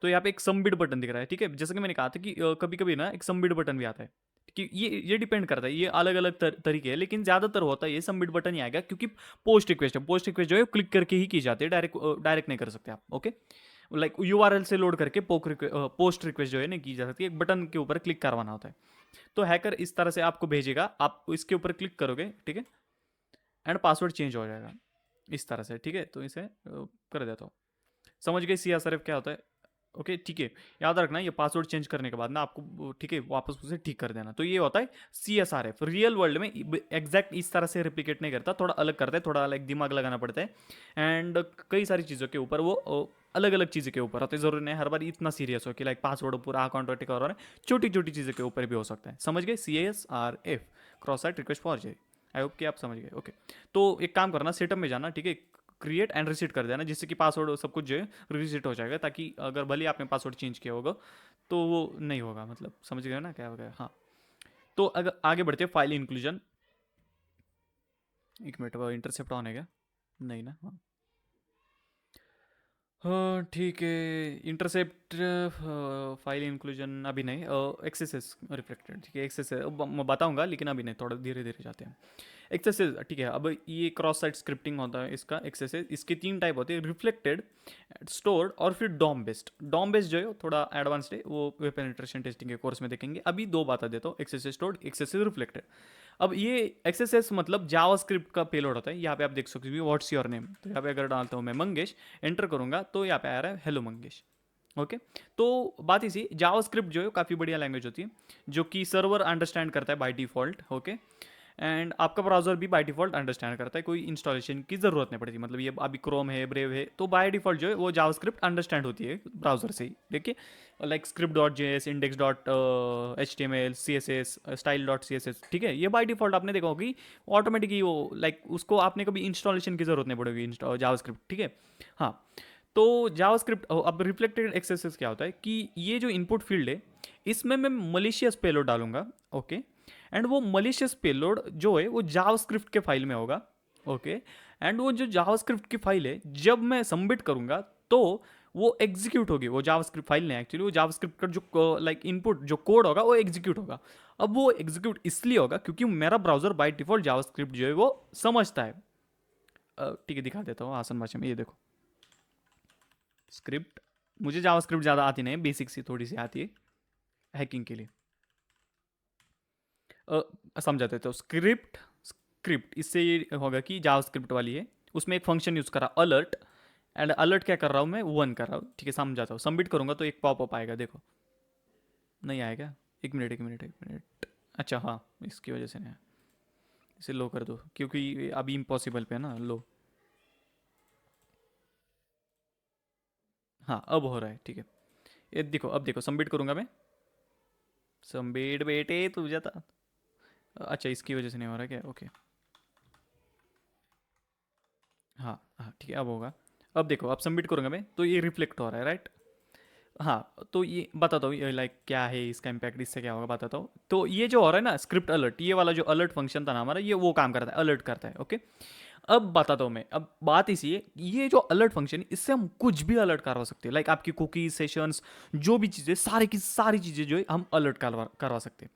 तो यहाँ पे एक सबमिट बटन दिख रहा है, ठीक है, जैसे कि मैंने कहा था कि कभी कभी ना एक सबमिट बटन भी आता है, कि ये डिपेंड करता है, ये अलग अलग तरीके हैं, लेकिन ज़्यादातर होता है ये सबमिट बटन ही आएगा, क्योंकि पोस्ट रिक्वेस्ट है, पोस्ट रिक्वेस्ट जो है क्लिक करके ही की जाती है, डायरेक्ट डायरेक्ट नहीं कर सकते आप, ओके। लाइक यूआरएल से लोड करके पोस्ट रिक्वेस्ट जो है नहीं की जा सकती, एक बटन के ऊपर क्लिक करवाना होता है। तो हैकर इस तरह से आपको भेजेगा, आप इसके ऊपर क्लिक करोगे, ठीक है, एंड पासवर्ड चेंज हो जाएगा इस तरह से, ठीक है, तो इसे कर देता हूँ। समझ गए CSRF क्या होता है, ओके, ठीक है। याद रखना ये पासवर्ड चेंज करने के बाद ना आपको, ठीक है, वापस उसे ठीक कर देना, तो ये होता है CSRF। रियल वर्ल्ड में एग्जैक्ट इस तरह से रिप्लिकेट नहीं करता, थोड़ा अलग करता है, थोड़ा अलग दिमाग लगाना पड़ता है, एंड कई सारी चीज़ों के ऊपर वो अलग अलग चीज़ों के ऊपर होते हैं, जरूरी नहीं हर बार इतना सीरियस हो कि लाइक पासवर्ड पूरा अकाउंट टिक और छोटी छोटी चीज़ों के ऊपर भी हो सकता है। समझ गए, CSRF cross site request for J, I hope कि आप समझ गए, ओके। तो एक काम करना, सेटअप में जाना, ठीक है, क्रिएट एंड रिसेट कर देना, जिससे कि पासवर्ड सब कुछ जो है रिसेट हो जाएगा, ताकि अगर भले आपने पासवर्ड चेंज किया होगा तो वो नहीं होगा, मतलब समझ गए ना क्या होगा, हाँ। तो अगर आगे बढ़ते हैं, फाइल इंक्लूजन, एक मिनट, वो इंटरसेप्ट ऑन है क्या, नहीं ना, हाँ, हाँ ठीक है, इंटरसेप्ट फाइल इंक्लूजन अभी नहीं, एक्सेस रिफ्लेक्टेड, ठीक है, एक्सेस मैं बताऊंगा, लेकिन अभी नहीं, थोड़ा धीरे धीरे जाते हैं। एक्सेसेस, ठीक है, अब ये क्रॉस साइट स्क्रिप्टिंग होता है इसका, एक्सेसेस इसके 3 टाइप होते हैं, रिफ्लेक्टेड, स्टोर्ड और फिर डॉम बेस्ड। डॉम बेस्ड जो है थोड़ा एडवांस्ड है, वो वेब पेनिट्रेशन टेस्टिंग के कोर्स में देखेंगे। अभी 2 बता देता हूँ, एक्सेसेस स्टोर्ड, एक्सेसेस रिफ्लेक्टेड। अब ये एक्सेसेस मतलब जावास्क्रिप्ट का पेलोड होता है, यहाँ पे आप देख सकते हो व्हाट्स योर नेम, तो यहाँ पे अगर डालता हूँ मैं मंगेश, एंटर करूँगा तो यहाँ पे आ रहा है हेलो मंगेश, ओके। तो बात इसी, जावास्क्रिप्ट जो है काफ़ी बढ़िया लैंग्वेज होती है, जो कि सर्वर अंडरस्टैंड करता है बाय डिफॉल्ट, ओके। एंड आपका ब्राउज़र भी बाय डिफ़ॉल्ट अंडरस्टैंड करता है, कोई इंस्टॉलेशन की ज़रूरत नहीं पड़ती। मतलब ये अभी क्रोम है, ब्रेव है, तो बाय डिफ़ॉल्ट जो है वो जावास्क्रिप्ट अंडरस्टैंड होती है ब्राउज़र से ही। देखिए like script dot JS, index dot H T M L, C S S, style dot C S S, ठीक है, ये बाय डिफ़ॉल्ट आपने देखा होगी ऑटोमेटिकली वो लाइक उसको आपने कभी इंस्टॉलेशन की ज़रूरत नहीं पड़ेगी जावास्क्रिप्ट, ठीक है। हाँ, तो जावास्क्रिप्ट अब रिफ्लेक्टेड एक्सेसेस क्या होता है कि ये जो इनपुट फील्ड है इसमें मैं मलिशियस पेलोड डालूंगा, ओके। एंड वो मलिशियस पेलोड जो है वो जावास्क्रिप्ट के फाइल में होगा, ओके। एंड वो जो जावास्क्रिप्ट की फाइल है जब मैं सबमिट करूंगा तो वो एग्जीक्यूट होगी, वो जावास्क्रिप्ट फाइल नहीं एक्चुअली, वो जावास्क्रिप्ट का जो लाइक इनपुट जो कोड होगा वो एग्जीक्यूट होगा। अब वो एग्जीक्यूट इसलिए होगा क्योंकि मेरा ब्राउजर बाय डिफॉल्ट जावास्क्रिप्ट जो है वो समझता है। ठीक है, दिखा देता हूँ आसान भाषा में, ये देखो स्क्रिप्ट। मुझे जावास्क्रिप्ट ज़्यादा आती नहीं है, बेसिक सी थोड़ी सी आती है हैकिंग के लिए। समझाते तो स्क्रिप्ट, स्क्रिप्ट इससे ये होगा कि जावास्क्रिप्ट वाली है, उसमें एक फंक्शन यूज़ करा अलर्ट, एंड अलर्ट क्या कर रहा हूँ मैं, वन कर रहा हूँ, ठीक है, समझाता हूँ। सबमिट करूँगा तो एक पॉपअप आएगा, देखो नहीं आएगा, एक मिनट एक मिनट एक मिनट, अच्छा हाँ इसकी वजह से नहीं आया, इसे लो कर दो क्योंकि अभी इम्पॉसिबल पे है ना, लो। हाँ अब हो रहा है, ठीक है। ये देखो, अब देखो सबमिट करूँगा मैं, सबमिट बेटे तू जाता। अच्छा इसकी वजह से नहीं हो रहा क्या, ओके। हाँ हाँ ठीक है, अब होगा। अब देखो, अब सबमिट करूँगा मैं तो ये रिफ्लेक्ट हो रहा है, राइट। हाँ तो ये बताता हूँ लाइक क्या है इसका इम्पैक्ट, इससे क्या होगा बताता हूँ। तो ये जो हो रहा है ना स्क्रिप्ट अलर्ट, ये वाला जो अलर्ट फंक्शन था ना हमारा, ये वो काम करता है, अलर्ट करता है, ओके। अब बताता हूँ मैं, अब बात इसी है, ये जो अलर्ट फंक्शन है इससे हम कुछ भी अलर्ट करवा सकते हैं, लाइक आपकी कुकीज, सेशंस, जो भी चीज़ें, सारी की सारी चीज़ें जो है हम अलर्ट करवा करवा सकते हैं,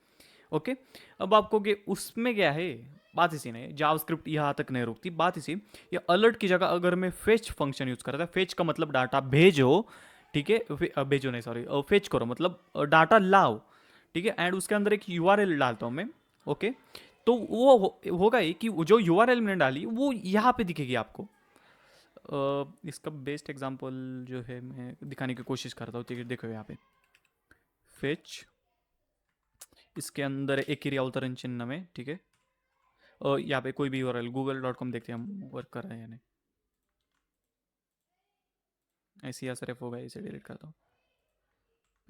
ओके। अब आपको कि उसमें क्या है, बात इसी नहीं, जावास्क्रिप्ट यहाँ तक नहीं रुकती, बात इसी, ये अलर्ट की जगह अगर मैं फेच फंक्शन यूज़ करता है, फेच का मतलब डाटा भेजो, ठीक है, भेजो नहीं सॉरी, फेच करो मतलब डाटा लाओ, ठीक है। एंड उसके अंदर एक यूआरएल डालता हूँ मैं, ओके। तो वो होगा ही कि जो यूआरएल मैंने डाली वो यहाँ पे दिखेगी आपको। इसका बेस्ट एग्जांपल जो है मैं दिखाने की कोशिश करता हूँ, ठीक है, देखो यहाँ पे फेच, इसके अंदर एक क्रिया अवतरण चिन्ह में, ठीक है। यहाँ पे कोई भी यूआरएल google.com देखते हैं हम वर्क कर रहे हैं या नहीं, ऐसी या सिर्फ होगा, इसे डिलीट करता हूँ,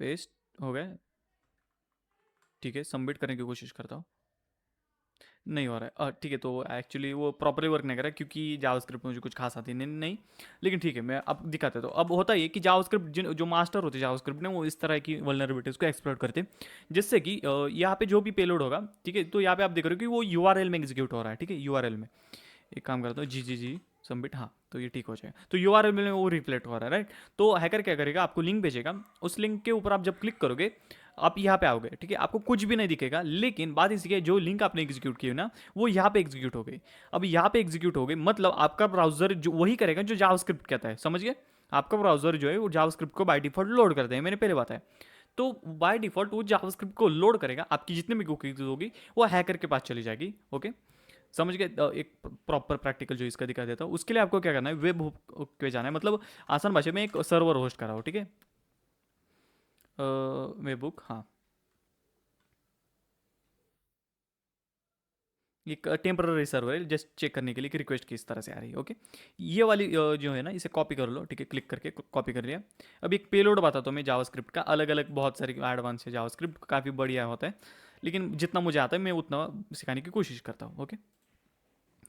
पेस्ट हो गया, ठीक है, सबमिट करने की कोशिश करता हूँ, नहीं हो रहा है, ठीक है। तो एक्चुअली वो प्रॉपरली वर्क नहीं कर रहा है क्योंकि जावास्क्रिप्ट में मुझे कुछ खास आती नहीं, लेकिन ठीक है मैं अब दिखाता हूँ। तो अब होता है कि जावास्क्रिप्ट जो मास्टर होते हैं जावास्क्रिप्ट ने, वो इस तरह की वल्नरेबिलिटीज़ को एक्सप्लोर करते हैं, जिससे कि यहाँ पे जो भी पेलोड होगा, ठीक है, तो यहाँ पे आप देख रहे हो कि वो यूआरएल में एग्जीक्यूट हो रहा है, ठीक है, यूआरएल में। एक काम करता हूँ, जी सबमिट, हाँ तो ये ठीक हो जाएगा, तो यूआरएल में वो रिफ्लेक्ट हो रहा है, राइट। तो हैकर क्या करेगा, आपको लिंक भेजेगा, उस लिंक के ऊपर आप जब क्लिक करोगे आप यहाँ पे आओगे, ठीक है, आपको कुछ भी नहीं दिखेगा, लेकिन बात इसी की जो लिंक आपने एग्जीक्यूट की ना वो यहाँ पे एग्जीक्यूट हो गई। अब यहाँ पे एग्जीक्यूट हो गई मतलब आपका ब्राउजर जो वही करेगा जो जावास्क्रिप्ट कहता है, समझ गए। आपका ब्राउजर जो है वो जावास्क्रिप्ट को बाय डिफॉल्ट लोड करते हैं, मैंने पहले बताया। तो बाय डिफॉल्ट वो जावास्क्रिप्ट को लोड करेगा, आपकी जितने भी कुकीज होगी वो हैकर के पास चली जाएगी, ओके। समझ गए। एक प्रॉपर प्रैक्टिकल जो इसका दिखा देता हूँ, उसके लिए आपको क्या करना है, वेब हुक पे जाना है, मतलब आसान भाषा में एक सर्वर होस्ट करा हो, ठीक है, वेब हुक, हाँ। एक टेम्पररी सर्वर है जस्ट चेक करने के लिए कि रिक्वेस्ट किस तरह से आ रही है, ओके। ये वाली जो है ना इसे कॉपी कर लो, ठीक है, क्लिक करके कॉपी कर लिया। अब एक पेलोड बताता हूँ मैं जावास्क्रिप्ट का, अलग अलग बहुत सारी एडवांस है जावास्क्रिप्ट, काफ़ी बढ़िया होता है, लेकिन जितना मुझे आता है मैं उतना सिखाने की कोशिश करता हूँ, ओके।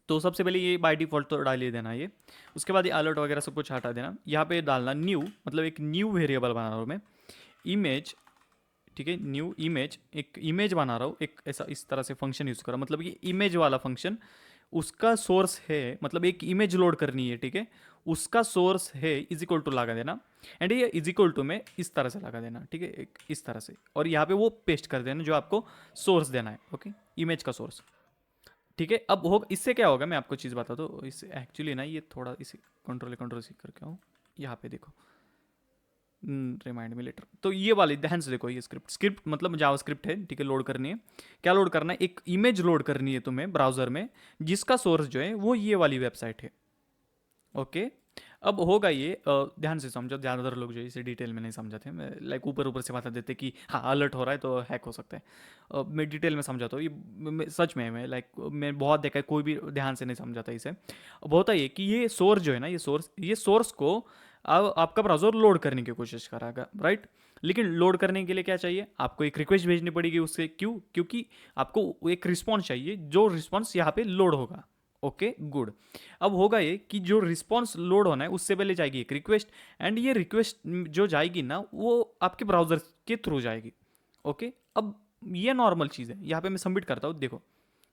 तो सबसे पहले ये बाय डिफ़ॉल्ट तो डाल ही देना ये, उसके बाद ये अलर्ट वगैरह सब कुछ हटा देना, यहाँ पे डालना न्यू, मतलब एक न्यू वेरिएबल बना रहा हूँ मैं, इमेज, ठीक है, न्यू इमेज, एक इमेज बना रहा हूँ, एक ऐसा इस तरह से फंक्शन यूज़ करो, मतलब ये इमेज वाला फंक्शन, उसका सोर्स है, मतलब एक इमेज लोड करनी है, ठीक है, उसका सोर्स है इज इक्वल टू लगा देना, एंड ये इज इक्वल टू में इस तरह से लगा देना, ठीक है, एक इस तरह से, और यहाँ पे वो पेस्ट कर देना जो आपको सोर्स देना है, ओके, इमेज का सोर्स, ठीक है। अब हो इससे क्या होगा मैं आपको चीज़ बता दूँ, इससे एक्चुअली ना ये थोड़ा इसे कंट्रोल सी करके आऊँ, यहाँ पे देखो, रिमाइंड मी लेटर, तो ये वाली ध्यान से देखो, ये स्क्रिप्ट मतलब जावास्क्रिप्ट है, ठीक है, लोड करनी है, क्या लोड करना है, एक इमेज लोड करनी है तुम्हें ब्राउजर में, जिसका सोर्स जो है वो ये वाली वेबसाइट है, ओके। अब होगा ये, ध्यान से समझो, ज़्यादातर लोग जो है इसे डिटेल में नहीं समझाते, मैं लाइक ऊपर ऊपर से बता देते कि हाँ अलर्ट हो रहा है तो हैक हो सकता है। मैं डिटेल में समझाता हूँ ये, सच में मैं लाइक मैं बहुत देखा है, कोई भी ध्यान से नहीं समझाता इसे। अब होता ये कि ये सोर्स जो है ना, ये सोर्स को अब आपका ब्राउज़र लोड करने की कोशिश करेगा, राइट। लेकिन लोड करने के लिए क्या चाहिए, आपको एक रिक्वेस्ट भेजनी पड़ेगी उससे, क्योंकि आपको एक रिस्पॉन्स चाहिए, जो रिस्पॉन्स यहाँ पे लोड होगा। Okay good. अब होगा ये कि जो रिस्पॉन्स लोड होना है उससे पहले जाएगी एक रिक्वेस्ट, एंड ये रिक्वेस्ट जो जाएगी ना वो आपके ब्राउजर के थ्रू जाएगी। ओके, अब ये नॉर्मल चीज़ है। यहाँ पे मैं सबमिट करता हूँ, देखो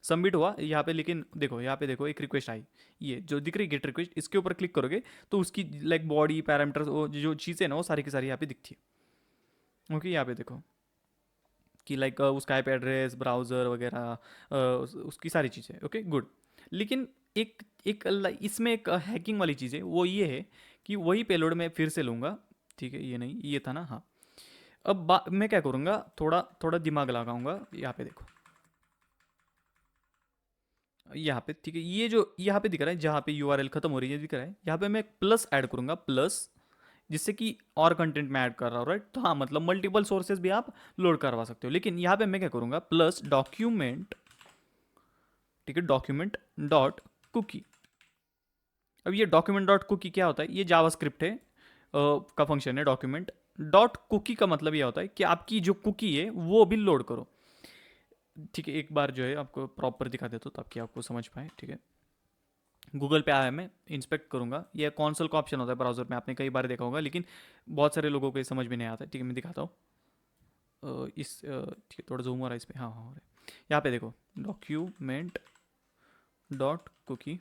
सबमिट हुआ यहाँ पे, लेकिन देखो यहाँ पे देखो एक रिक्वेस्ट आई, ये जो दिख रही गेट रिक्वेस्ट, इसके ऊपर क्लिक करोगे तो उसकी लाइक बॉडी पैरामीटर्स, वो जो चीज़ें ना वो सारी की सारी यहाँ पे दिखती है। ओके, यहाँ पे देखो कि लाइक उसका आईपी एड्रेस, ब्राउज़र वगैरह, उसकी सारी चीज़ें। Okay good. लेकिन एक एक इसमें एक हैकिंग वाली चीज़ है, वो ये है कि वही पेलोड मैं फिर से लूँगा। ठीक है, ये नहीं, ये था ना, हाँ। अब मैं क्या करूँगा, थोड़ा थोड़ा दिमाग लगाऊंगा। यहाँ पे देखो, यहाँ पे ठीक है, ये जो यहाँ पे दिख रहा है जहाँ पे यूआरएल खत्म हो रही है दिख रहा है, यहाँ पे मैं प्लस ऐड करूँगा, प्लस, जिससे कि और कंटेंट में ऐड कर रहा हूँ, राइट। तो हाँ, मतलब मल्टीपल सोर्सेज भी आप लोड करवा सकते हो। लेकिन यहाँ पे मैं क्या करूँगा, प्लस डॉक्यूमेंट, ठीक है, डॉक्यूमेंट डॉट कुकी। अब ये डॉक्यूमेंट डॉट कुकी क्या होता है, ये जावास्क्रिप्ट है का फंक्शन है। डॉक्यूमेंट डॉट कुकी का मतलब ये होता है कि आपकी जो कुकी है वो भी लोड करो। ठीक है, एक बार जो है आपको प्रॉपर दिखा देता हूँ ताकि आपको समझ पाए। ठीक है, गूगल पे आया, मैं इंस्पेक्ट करूंगा, ये कॉन्सोल का ऑप्शन होता है ब्राउजर में, आपने कई बार देखा होगा, लेकिन बहुत सारे लोगों को ये समझ में नहीं आता है। ठीक है, मैं दिखाता हूँ। ठीक है, थोड़ा जूम हो रहा है इस पर, हाँ हाँ हो रहा है। यहाँ पे देखो डॉक्यूमेंट डॉट कुकी,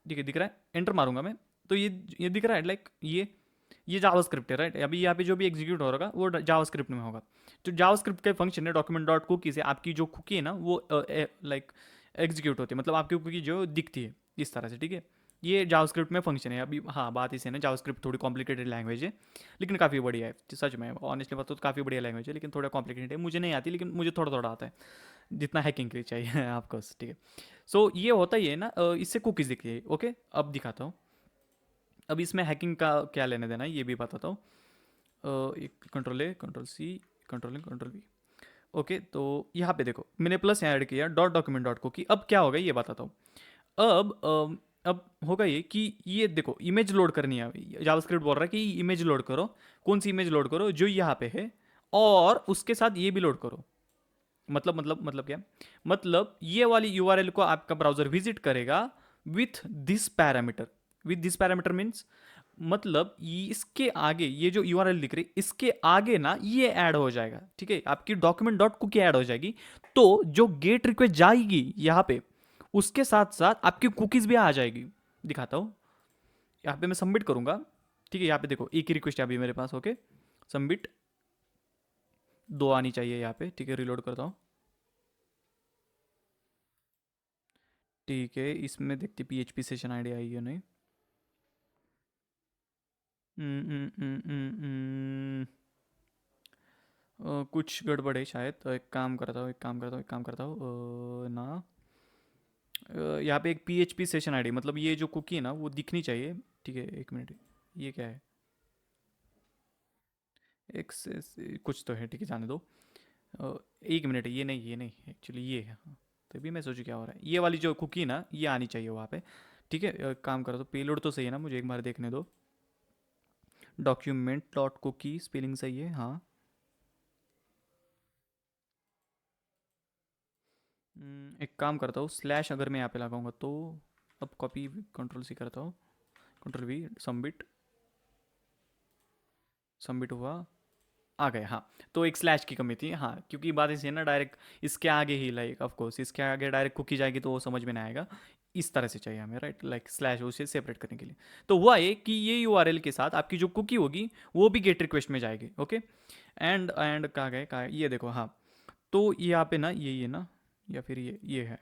ठीक है दिख रहा है, एंटर मारूंगा मैं तो ये दिख रहा है लाइक ये जावास्क्रिप्ट है, राइट। अभी यहाँ पे जो भी एग्जीक्यूट हो रहा वो जावास्क्रिप्ट में होगा। तो जावास्क्रिप्ट का फंक्शन है डॉक्यूमेंट डॉट कुकी से आपकी जो कुकी है ना वो लाइक एग्जीक्यूट होती है, मतलब आपकी कुकी जो दिखती है इस तरह से। ठीक है, ये जावास्क्रिप्ट में फंक्शन है। अभी हाँ, बात इसे ना, जावास्क्रिप्ट थोड़ी कॉम्प्लिकेटेड लैंग्वेज है, लेकिन काफ़ी बढ़िया है, सच में ऑनेस्टली बात तो काफ़ी बढ़िया लैंग्वेज है, लेकिन थोड़ा कॉम्प्लिकेटेड है, मुझे नहीं आती, लेकिन मुझे थोड़ा थोड़ा आता है, जितना हैकिंग के लिए चाहिए आपको। ठीक है, सो ये होता ही है ना, इससे कुकीज़ दिखती है। ओके, अब दिखाता हूँ। अब इसमें हैकिंग का क्या लेने देना है ये भी बताता हूँ। एक control A, control C, control A, control V. Okay, तो यहाँ पे देखो मैंने प्लस यहाँ ऐड किया, डॉट डॉक्यूमेंट डॉट को की। अब क्या होगा ये बताता हूँ। अब होगा ये कि ये देखो इमेज लोड करनी है, जावास्क्रिप्ट बोल रहा है कि इमेज लोड करो। कौन सी इमेज लोड करो, जो यहाँ पे है, और उसके साथ ये भी लोड करो। मतलब क्या, मतलब ये वाली यूआरएल को आपका ब्राउजर विजिट करेगा with this parameter. With this parameter means, मतलब इसके आगे ये जो यूआरएल दिख रही इसके आगे ना ये ऐड हो जाएगा। ठीक है, आपकी डॉक्यूमेंट डॉट कुकी ऐड हो जाएगी, तो जो गेट रिक्वेस्ट जाएगी यहाँ पे उसके साथ साथ आपकी कुकीज भी आ जाएगी। दिखाता हूँ, यहाँ पे मैं सबमिट करूंगा। ठीक है, यहाँ पे देखो एक ही रिक्वेस्ट है अभी मेरे पास। ओके, सबमिट, दो आनी चाहिए यहाँ पे। ठीक है, रिलोड करता हूँ। ठीक है, इसमें देखते पीएचपी सेशन आईडी आई है नहीं। हम्म, हम्म, हम्म, कुछ गड़बड़ है शायद, तो एक काम करता हूँ, एक काम करता हूँ, ना, यहाँ पे एक पीएचपी सेशन आईडी, मतलब ये जो कुकी है ना वो दिखनी चाहिए। ठीक है, एक मिनट, ये क्या है, एक्सेस कुछ तो है, ठीक है जाने दो। एक मिनट, ये नहीं एक्चुअली ये है, हाँ। तभी मैं सोचू क्या हो रहा है, ये वाली जो कुकी ना ये आनी चाहिए वहाँ पे। ठीक है, काम करो तो पेलोड तो सही है ना, मुझे एक बार देखने दो। डॉक्यूमेंट डॉट कुकी स्पेलिंग सही है, हाँ। एक काम करता हूँ, स्लैश अगर मैं यहाँ पे लगाऊंगा तो, अब कॉपी, कंट्रोल सी करता हूँ, कंट्रोल वी, सबमिट, सबमिट हुआ, आ गए, हाँ। तो एक स्लैश की कमी थी, हाँ, क्योंकि बात ऐसी है ना, डायरेक्ट इसके आगे ही लाइक ऑफ कोर्स इसके आगे डायरेक्ट कुकी जाएगी तो वो समझ में नहीं आएगा। इस तरह से चाहिए हमें, राइट, लाइक स्लैश उसे सेपरेट करने के लिए। तो हुआ ये कि ये यूआरएल के साथ आपकी जो कुकी होगी वो भी गेट रिक्वेस्ट में जाएगी। ओके, एंड कहाँ गए, कहाँ ये देखो, हाँ। तो ये यहाँ पे ना ये ना, या फिर ये है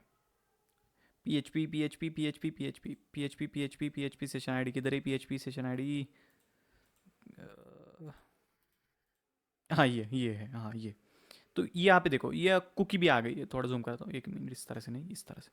PHP PHP PHP PHP PHP PHP PHP session ID किधर है, PHP सेशन आईडी, हाँ ये है, हाँ ये। तो ये यहाँ पे देखो ये कुकी भी आ गई है, थोड़ा जूम करता हूँ, एक मिनट, इस तरह से नहीं, इस तरह से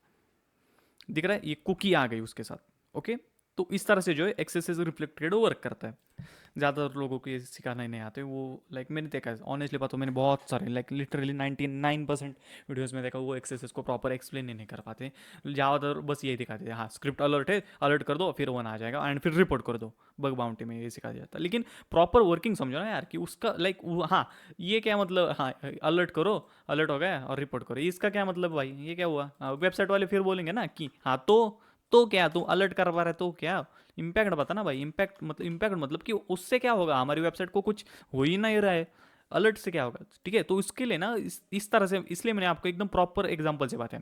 दिख रहा है, ये कुकी आ गई उसके साथ। ओके, तो इस तरह से जो है एक्सेसिव रिफ्लेक्टेड वर्क करता है। ज़्यादातर लोगों को ये सिखाना ही नहीं आते वो, लाइक मैंने देखा है ऑनेस्टली बात, तो मैंने बहुत सारे लाइक लिटरली 99% वीडियोस में देखा वो एक्सेसेस को प्रॉपर एक्सप्लेन ही नहीं कर पाते। ज़्यादातर बस यही दिखाते हैं, हाँ स्क्रिप्ट अलर्ट है, अलर्ट कर दो, फिर वन आ जाएगा एंड फिर रिपोर्ट कर दो, बग बाउंटी में ये सिखा दिया जाता है। लेकिन प्रॉपर वर्किंग समझो ना यार, कि उसका लाइक हाँ ये क्या मतलब, हाँ अलर्ट करो, अलर्ट हो गया और रिपोर्ट करो, इसका क्या मतलब भाई, ये क्या हुआ? वेबसाइट वाले फिर बोलेंगे ना कि हाँ तो क्या तू अलर्ट कर पा रहा है तो क्या, इम्पैक्ट बता ना भाई, इम्पैक्ट मतलब कि उससे क्या होगा, हमारी वेबसाइट को कुछ हो ही नहीं रहा है, अलर्ट से क्या होगा? ठीक है, तो इसके लिए ना इस तरह से, इसलिए मैंने आपको एकदम प्रॉपर एग्जांपल से बात है।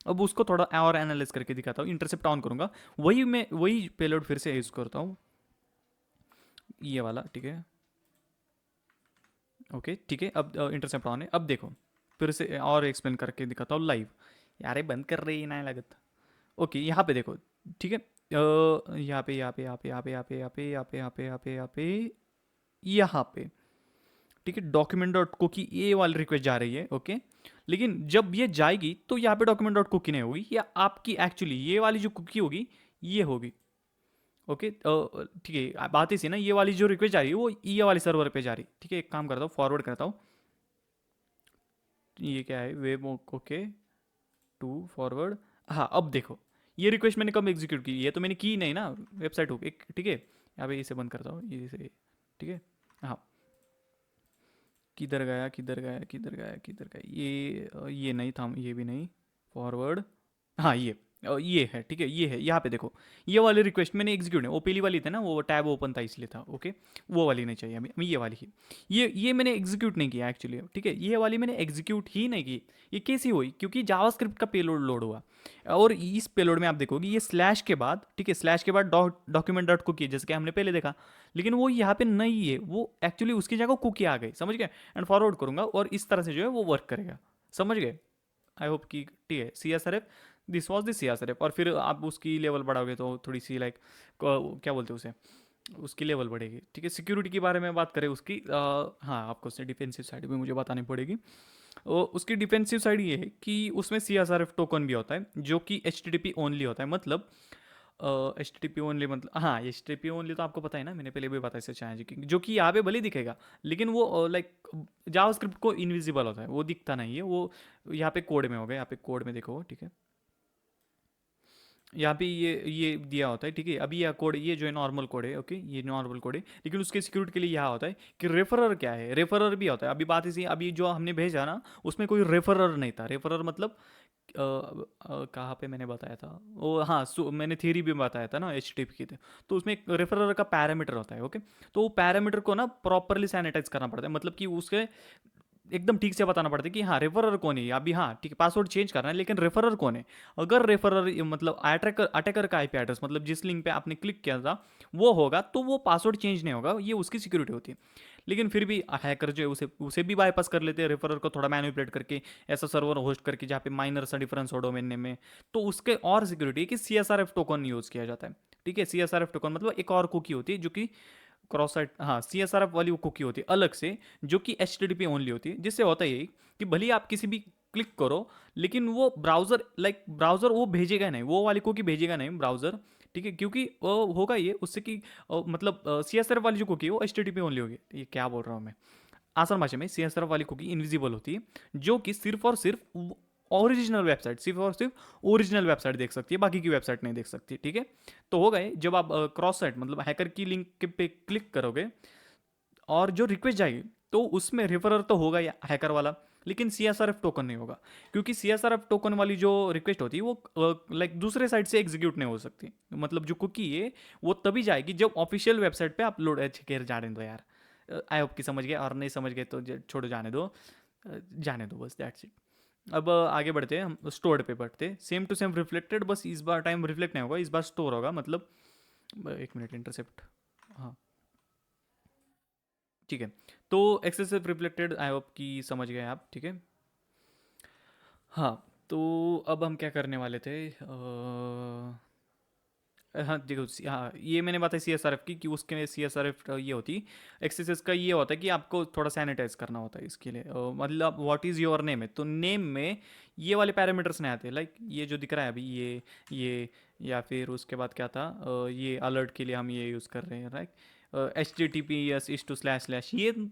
अब उसको थोड़ा और एनालाइज करके दिखाता हूँ। इंटरसेप्ट ऑन करूंगा, वही पेलोड फिर से यूज करता हूँ, ये वाला, ठीक है। ओके ठीक है, अब इंटरसेप्ट ऑन है। अब देखो फिर से और एक्सप्लेन करके दिखाता हूँ लाइव। यार ये बंद कर रही है ना लगत। ओके यहाँ पे देखो, ठीक है, यहाँ पे यहाँ पे ठीक है, डॉक्यूमेंट डॉट कुकी ये वाली रिक्वेस्ट जा रही है। ओके, लेकिन जब ये जाएगी तो यहाँ पे डॉक्यूमेंट डॉट कुकी नहीं होगी, या आपकी एक्चुअली ये वाली जो कुकी होगी ये होगी। ओके ठीक है, बात इसी ना, ये वाली जो रिक्वेस्ट जा रही है वो ये वाली सर्वर पे जा रही है। ठीक है, एक काम करता हूँ, फॉरवर्ड करता हूँ। ये क्या है, वेब, ओके टू फॉरवर्ड। हाँ अब देखो, ये रिक्वेस्ट मैंने कब एग्जीक्यूट की, ये तो मैंने की नहीं ना, वेबसाइट हो एक, ठीक है। यहाँ पे इसे बंद करता हूँ, ये से, ठीक है। हाँ, किधर गया, ये नहीं था, ये भी नहीं, फॉरवर्ड। हाँ ये है, ठीक है, ये है। यहाँ पे देखो, ये वाली रिक्वेस्ट मैंने एग्जीक्यूट नहीं, वो पहली वाली थी ना, वो टैब ओपन था इसलिए था। ओके, वो वाली नहीं चाहिए हमें ये वाली ही। ये मैंने एग्जीक्यूट नहीं किया एक्चुअली, ठीक है, ये वाली मैंने एग्जीक्यूट ही नहीं की। ये कैसी हुई, क्योंकि जावास्क्रिप्ट का पेलोड लोड हुआ, और इस पेलोड में आप देखोगे ये स्लैश के बाद, ठीक है, स्लैश के बाद डॉक्यूमेंट डॉट कुकी, जैसे कि हमने पहले देखा, लेकिन वो यहाँ पे नहीं है, वो एक्चुअली उसकी जगह कुकी आ गई, समझ गए। एंड फॉरवर्ड करूंगा और इस तरह से जो है वो वर्क करेगा, समझ गए। आई होप कि ठीक है, C S R F, this was this C S R F. और फिर आप उसकी लेवल बढ़ाओगे तो थोड़ी सी लाइक क्या बोलते हैं उसे, उसकी लेवल बढ़ेगी। ठीक है, सिक्योरिटी के बारे में बात करें उसकी, हाँ आपको उससे डिफेंसिव साइड भी मुझे बतानी पड़ेगी। उसकी डिफेंसिव साइड ये है कि उसमें C S R F token भी होता है, जो कि H T T P only होता है। मतलब एच टी पी ओनली, मतलब हाँ एच टी पी ओनली तो आपको पता है ना, मैंने पहले भी बताया इसे चाहे जी, जो कि यहाँ पे भले दिखेगा, लेकिन वो लाइक जावास्क्रिप्ट को इनविजिबल होता है, वो दिखता नहीं है, वो यहाँ पे कोड में होगा, यहाँ पे कोड में देखो, ठीक है। यहाँ पे ये दिया होता है, ठीक है। अभी यह कोड, ये जो है नॉर्मल कोड है, ओके, ये नॉर्मल कोड है, लेकिन उसके सिक्योरिटी के लिए यहाँ होता है कि रेफरर क्या है, रेफरर भी होता है। अभी बात इसी, अभी जो हमने भेजा ना, उसमें कोई रेफरर नहीं था। रेफरर मतलब कहाँ पे मैंने बताया था वो, हाँ मैंने थ्योरी भी बताया था ना एच टी की, तो उसमें एक रेफरर का पैरामीटर होता है। ओके, तो वो पैरामीटर को ना प्रॉपरली सैनिटाइज करना पड़ता है, मतलब कि उसके एकदम ठीक से बताना पड़ता है कि हाँ रेफरर कौन है। अभी हाँ ठीक है, पासवर्ड चेंज करना है, लेकिन रेफरर कौन है। अगर रेफरर मतलब अटैकर का आईपी एड्रेस, मतलब जिस लिंक पे आपने क्लिक किया था वो होगा, तो वो पासवर्ड चेंज नहीं होगा, ये उसकी सिक्योरिटी होती है। लेकिन फिर भी हैकर जो है उसे भी बाईपास कर लेते हैं, रेफरर को थोड़ा मैनिपुलेट करके, ऐसा सर्वर होस्ट करके जहाँ पे माइनर सा डिफरेंस हो डोमेन नेम में। तो उसके और सिक्योरिटी है कि C S R F token use किया जाता है। ठीक है, C S R F token मतलब एक और कुकी होती है, जो कि क्रॉस साइट, हाँ सी एस आर एफ वाली वो कुकी होती है अलग से, जो कि H T T P only होती है। जिससे होता है यही कि भले ही आप किसी भी क्लिक करो, लेकिन वो ब्राउजर ब्राउजर वो भेजेगा नहीं, वो वाली कुकी भेजेगा नहीं ब्राउजर। ठीक है, क्योंकि होगा ये उससे कि मतलब सी एस आर एफ वाली जो कुकी है वो H T T P only होगी। ये क्या बोल रहा हूँ मैं, आसान भाषा में सी एस आर एफ वाली कुकी इनविजिबल होती है, जो कि सिर्फ और सिर्फ ओरिजिनल वेबसाइट, सिर्फ और सिर्फ ओरिजिनल वेबसाइट देख सकती है, बाकी की वेबसाइट नहीं देख सकती। ठीक है, तो होगा ये, जब आप क्रॉस साइट मतलब हैकर की लिंक पे क्लिक करोगे और जो रिक्वेस्ट जाएगी, तो उसमें रेफरर तो होगा या हैकर वाला, लेकिन C S R F token नहीं होगा। क्योंकि C S R F token वाली जो रिक्वेस्ट होती है वो लाइक दूसरे साइड से एग्जीक्यूट नहीं हो सकती। मतलब जो कुकी है वो तभी जाएगी जब ऑफिशियल वेबसाइट पे अपलोड, अच्छे केयर जाने दो यार, आई होप कि समझ गए, और नहीं समझ गए तो छोड़ो, जाने दो, जाने दो बस, दैट्स इट। अब आगे बढ़ते हैं, हम स्टोर्ड पे बढ़ते हैं। सेम टू सेम रिफ्लेक्टेड, बस इस बार टाइम रिफ्लेक्ट नहीं होगा, इस बार स्टोर होगा। मतलब एक मिनट, इंटरसेप्ट, हाँ ठीक है। तो एक्सेसिव रिफ्लेक्टेड आई होप कि समझ गए आप, ठीक है। हाँ, तो अब हम क्या करने वाले थे, हाँ देखो हाँ ये मैंने बात है CSRF की कि उसके CSRF ये होती एक्सेसेस का ये होता है कि आपको थोड़ा सैनिटाइज करना होता है इसके लिए मतलब व्हाट इज़ योर नेम है तो नेम में ये वाले पैरामीटर्स नहीं आते लाइक ये जो दिख रहा है अभी ये या फिर उसके बाद क्या था ये अलर्ट के लिए हम ये यूज़ कर रहे हैं राइट HTTPS://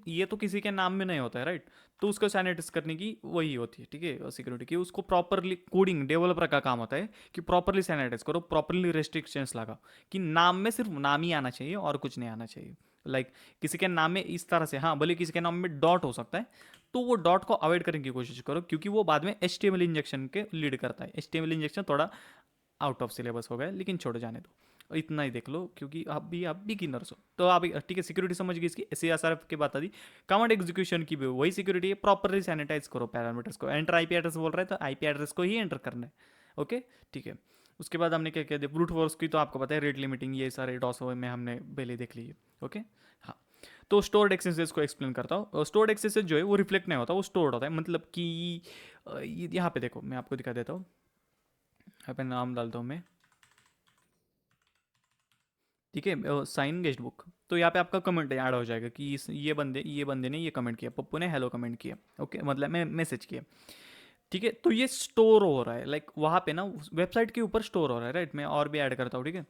ये तो किसी के नाम में नहीं होता है राइट। तो उसको सैनिटाइज करने की वही होती है ठीक है सिक्योरिटी की उसको प्रॉपरली कोडिंग डेवलपर का काम होता है कि प्रॉपरली सैनिटाइज करो प्रॉपरली रेस्ट्रिक्शंस लगाओ कि नाम में सिर्फ नाम ही आना चाहिए और कुछ नहीं आना चाहिए लाइक किसी के नाम में इस तरह से हाँ भले किसी के नाम में डॉट हो सकता है तो वो डॉट को अवॉइड करने की कोशिश करो क्योंकि वो बाद में HTML इंजेक्शन के लीड करता है। HTML इंजेक्शन थोड़ा आउट ऑफ सिलेबस हो गया लेकिन छोड़ जाने दो इतना ही देख लो क्योंकि आप बिगिनर्स हो तो आप ठीक है सिक्योरिटी समझ गई इसकी CSRF की बात आती। कमांड एग्जीक्यूशन की भी वही सिक्योरिटी है प्रॉपरली सैनिटाइज करो पैरामीटर्स को एंटर IP एड्रेस बोल रहा है तो IP एड्रेस को ही एंटर करना है ओके ठीक है। उसके बाद हमने क्या कह दिया ब्रूट फोर्स की तो आपको पता है रेट लिमिटिंग ये सारे डॉस में हमने पहले देख लिए ओके हाँ। तो स्टोर्ड एक्सेसेस को एक्सप्लेन करता हूँ स्टोर्ड एक्सेसेस जो है वो रिफ्लेक्ट नहीं होता वो स्टोर्ड होता है मतलब कि यहाँ पे देखो मैं आपको दिखा देता हूँ यहाँ पे नाम डालता हूँ मैं ठीक है साइन गेस्ट बुक तो यहाँ पे आपका कमेंट ऐड हो जाएगा कि ये बंदे ने ये कमेंट किया पप्पू ने हेलो कमेंट किया ओके मतलब मैं मैसेज किया ठीक है। तो ये स्टोर हो रहा है लाइक वहाँ पे ना वेबसाइट के ऊपर स्टोर हो रहा है राइट। मैं और भी ऐड करता हूँ ठीक है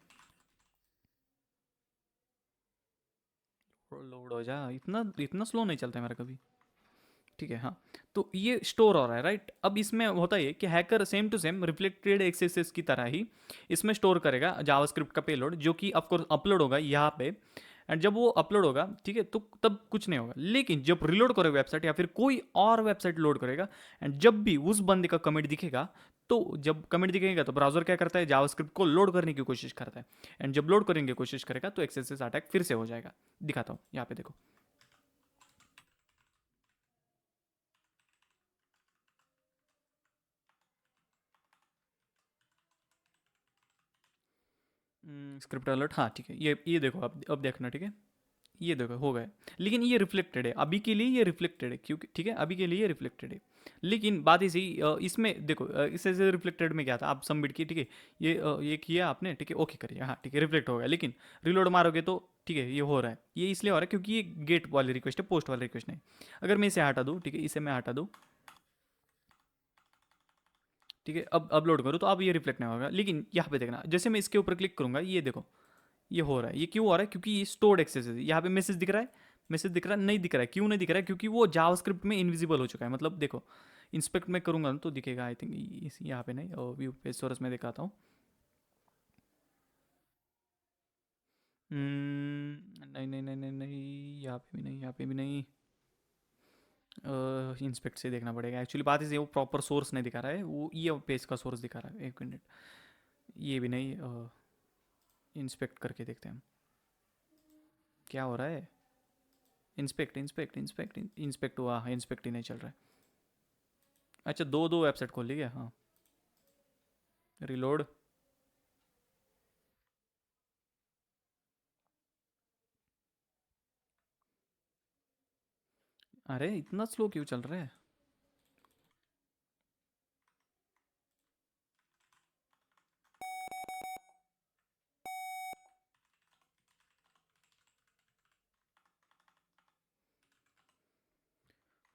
लोड हो जा इतना इतना स्लो नहीं चलता है मेरा कभी ठीक है हाँ। तो ये स्टोर हो रहा है राइट। अब इसमें होता है कि hacker same to same reflected XSS की तरह ही इसमें स्टोर करेगा जावास्क्रिप्ट का पेलोड जो कि ऑफकोर्स अपलोड होगा यहाँ पे एंड जब वो अपलोड होगा ठीक है तो तब कुछ नहीं होगा लेकिन जब रिलोड करेगा वेबसाइट या फिर कोई और वेबसाइट लोड करेगा एंड जब भी उस बंदे का कमेंट दिखेगा तो जब कमेंट दिखेगा तो ब्राउजर क्या करता है जावास्क्रिप्ट को लोड करने की कोशिश करता है एंड जब लोड करने की कोशिश करेगा तो एक्सेसेस अटैक फिर से हो जाएगा। दिखाता हूँ यहाँ पे देखो स्क्रिप्ट अलर्ट हाँ ठीक है ये देखो अब देखना ठीक है ये देखो हो गए लेकिन ये रिफ्लेक्टेड है अभी के लिए ये रिफ्लेक्टेड है क्योंकि ठीक है अभी के लिए ये रिफ्लेक्टेड है लेकिन बात ऐसी इसमें देखो इससे से रिफ्लेक्टेड में क्या था आप सबमिट किए ठीक है ये किया आपने ठीक है ओके करिए हाँ ठीक है रिफ्लेक्ट हो गया लेकिन रिलोड मारोगे तो ठीक है ये हो रहा है ये इसलिए हो रहा है क्योंकि ये गेट वाली रिक्वेस्ट है पोस्ट वाली रिक्वेस्ट नहीं। अगर मैं इसे हटा दूँ ठीक है इसे मैं हटा दूँ ठीक है अब अपलोड करूँ तो अब ये रिफ्लेक्ट नहीं होगा लेकिन यहाँ पे देखना जैसे मैं इसके ऊपर क्लिक करूँगा ये देखो ये हो रहा है। ये क्यों हो रहा है क्योंकि ये स्टोर्ड एक्सेस है यहाँ पे मैसेज दिख रहा है मैसेज दिख रहा है नहीं दिख रहा है क्यों नहीं दिख रहा है क्योंकि वो जावास्क्रिप्ट में इनविजिबल हो चुका है मतलब देखो इंस्पेक्ट मैं करूँगा तो दिखेगा आई थिंक इस यहाँ पे नहीं और व्यू पे सोर्स में दिखाता हूँ नहीं नहीं नहीं नहीं नहीं यहाँ पे भी नहीं यहाँ पे भी नहीं इंस्पेक्ट से देखना पड़ेगा एक्चुअली बात इसे वो प्रॉपर सोर्स नहीं दिखा रहा है वो ये पेज का सोर्स दिखा रहा है एक मिनट ये भी नहीं इंस्पेक्ट करके देखते हैं हम क्या हो रहा है इंस्पेक्ट इंस्पेक्ट इंस्पेक्ट इंस्पेक्ट हुआ इंस्पेक्ट ही नहीं चल रहा है। अच्छा दो दो वेबसाइट खोल ली क्या हाँ रिलोड अरे इतना स्लो क्यों चल रहा है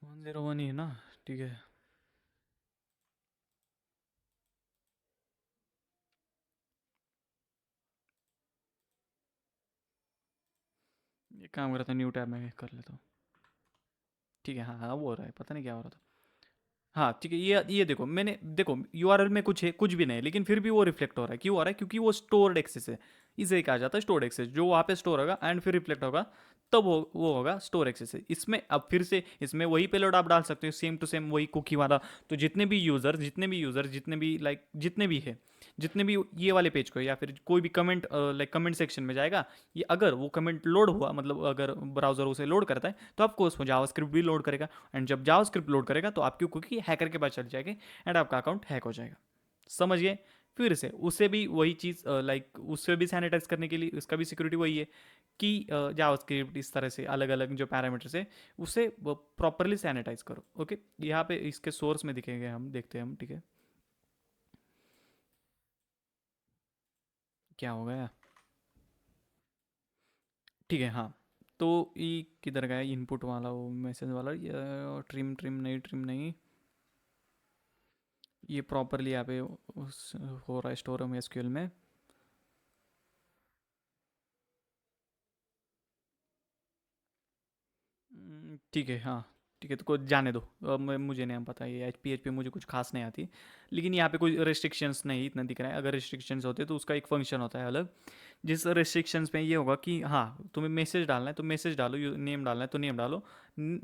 101 ही है ना ठीक है। ये काम कर रहा था न्यू टैब में कर लेता हूँ ठीक है हाँ हाँ वो हो रहा है पता नहीं क्या हो रहा था। हाँ ठीक है ये देखो मैंने देखो URL में कुछ है कुछ भी नहीं है लेकिन फिर भी वो रिफ्लेक्ट हो रहा है क्यों हो रहा है क्योंकि वो स्टोर्ड एक्सेस है। इसे कहा जाता है स्टोर्ड एक्सेस जो वहाँ पे स्टोर होगा एंड फिर रिफ्लेक्ट होगा तब वो होगा स्टोर एक्सेस है। इसमें अब फिर से इसमें वही पेलोड आप डाल सकते हो सेम टू सेम वही कुकी वाला। तो जितने भी यूज़र जितने भी लाइक जितने भी है जितने भी ये वाले पेज को या फिर कोई भी कमेंट लाइक कमेंट सेक्शन में जाएगा ये अगर वो कमेंट लोड हुआ मतलब अगर ब्राउजर उसे लोड करता है तो आपको उसमें जावास्क्रिप्ट भी लोड करेगा एंड जब जावास्क्रिप्ट लोड करेगा तो आपकी कुकी हैकर के पास चल जाएगी एंड आपका अकाउंट हैक हो जाएगा। समझ गए। फिर से उसे भी वही चीज़ लाइक उससे भी सैनिटाइज करने के लिए उसका भी सिक्योरिटी वही है कि जावास्क्रिप्ट इस तरह से अलग अलग जो पैरामीटर्स है उसे प्रॉपरली सैनिटाइज करो ओके। यहाँ पे इसके सोर्स में दिखेंगे हम देखते हैं हम ठीक है क्या हो गया? ठीक है, हाँ। तो ये किधर गया इनपुट वाला, वो मैसेज वाला, ये ट्रिम ट्रिम नहीं, ट्रिम नहीं। ये प्रॉपरली यहाँ पे हो रहा है स्टोर में एसक्यूएल में। ठीक है, हाँ। ठीक है, तो को जाने दो। मुझे नहीं पता, ये एच पी एच पे मुझे कुछ खास नहीं आती। लेकिन यहाँ पे कोई रिस्ट्रिक्शंस नहीं इतना दिख रहा है। अगर रिस्ट्रिक्शंस होते तो उसका एक फंक्शन होता है अलग, जिस रेस्ट्रिक्शंस में ये होगा कि हाँ तुम्हें मैसेज डालना है तो मैसेज डालो, नेम डालना है तो नेम डालो।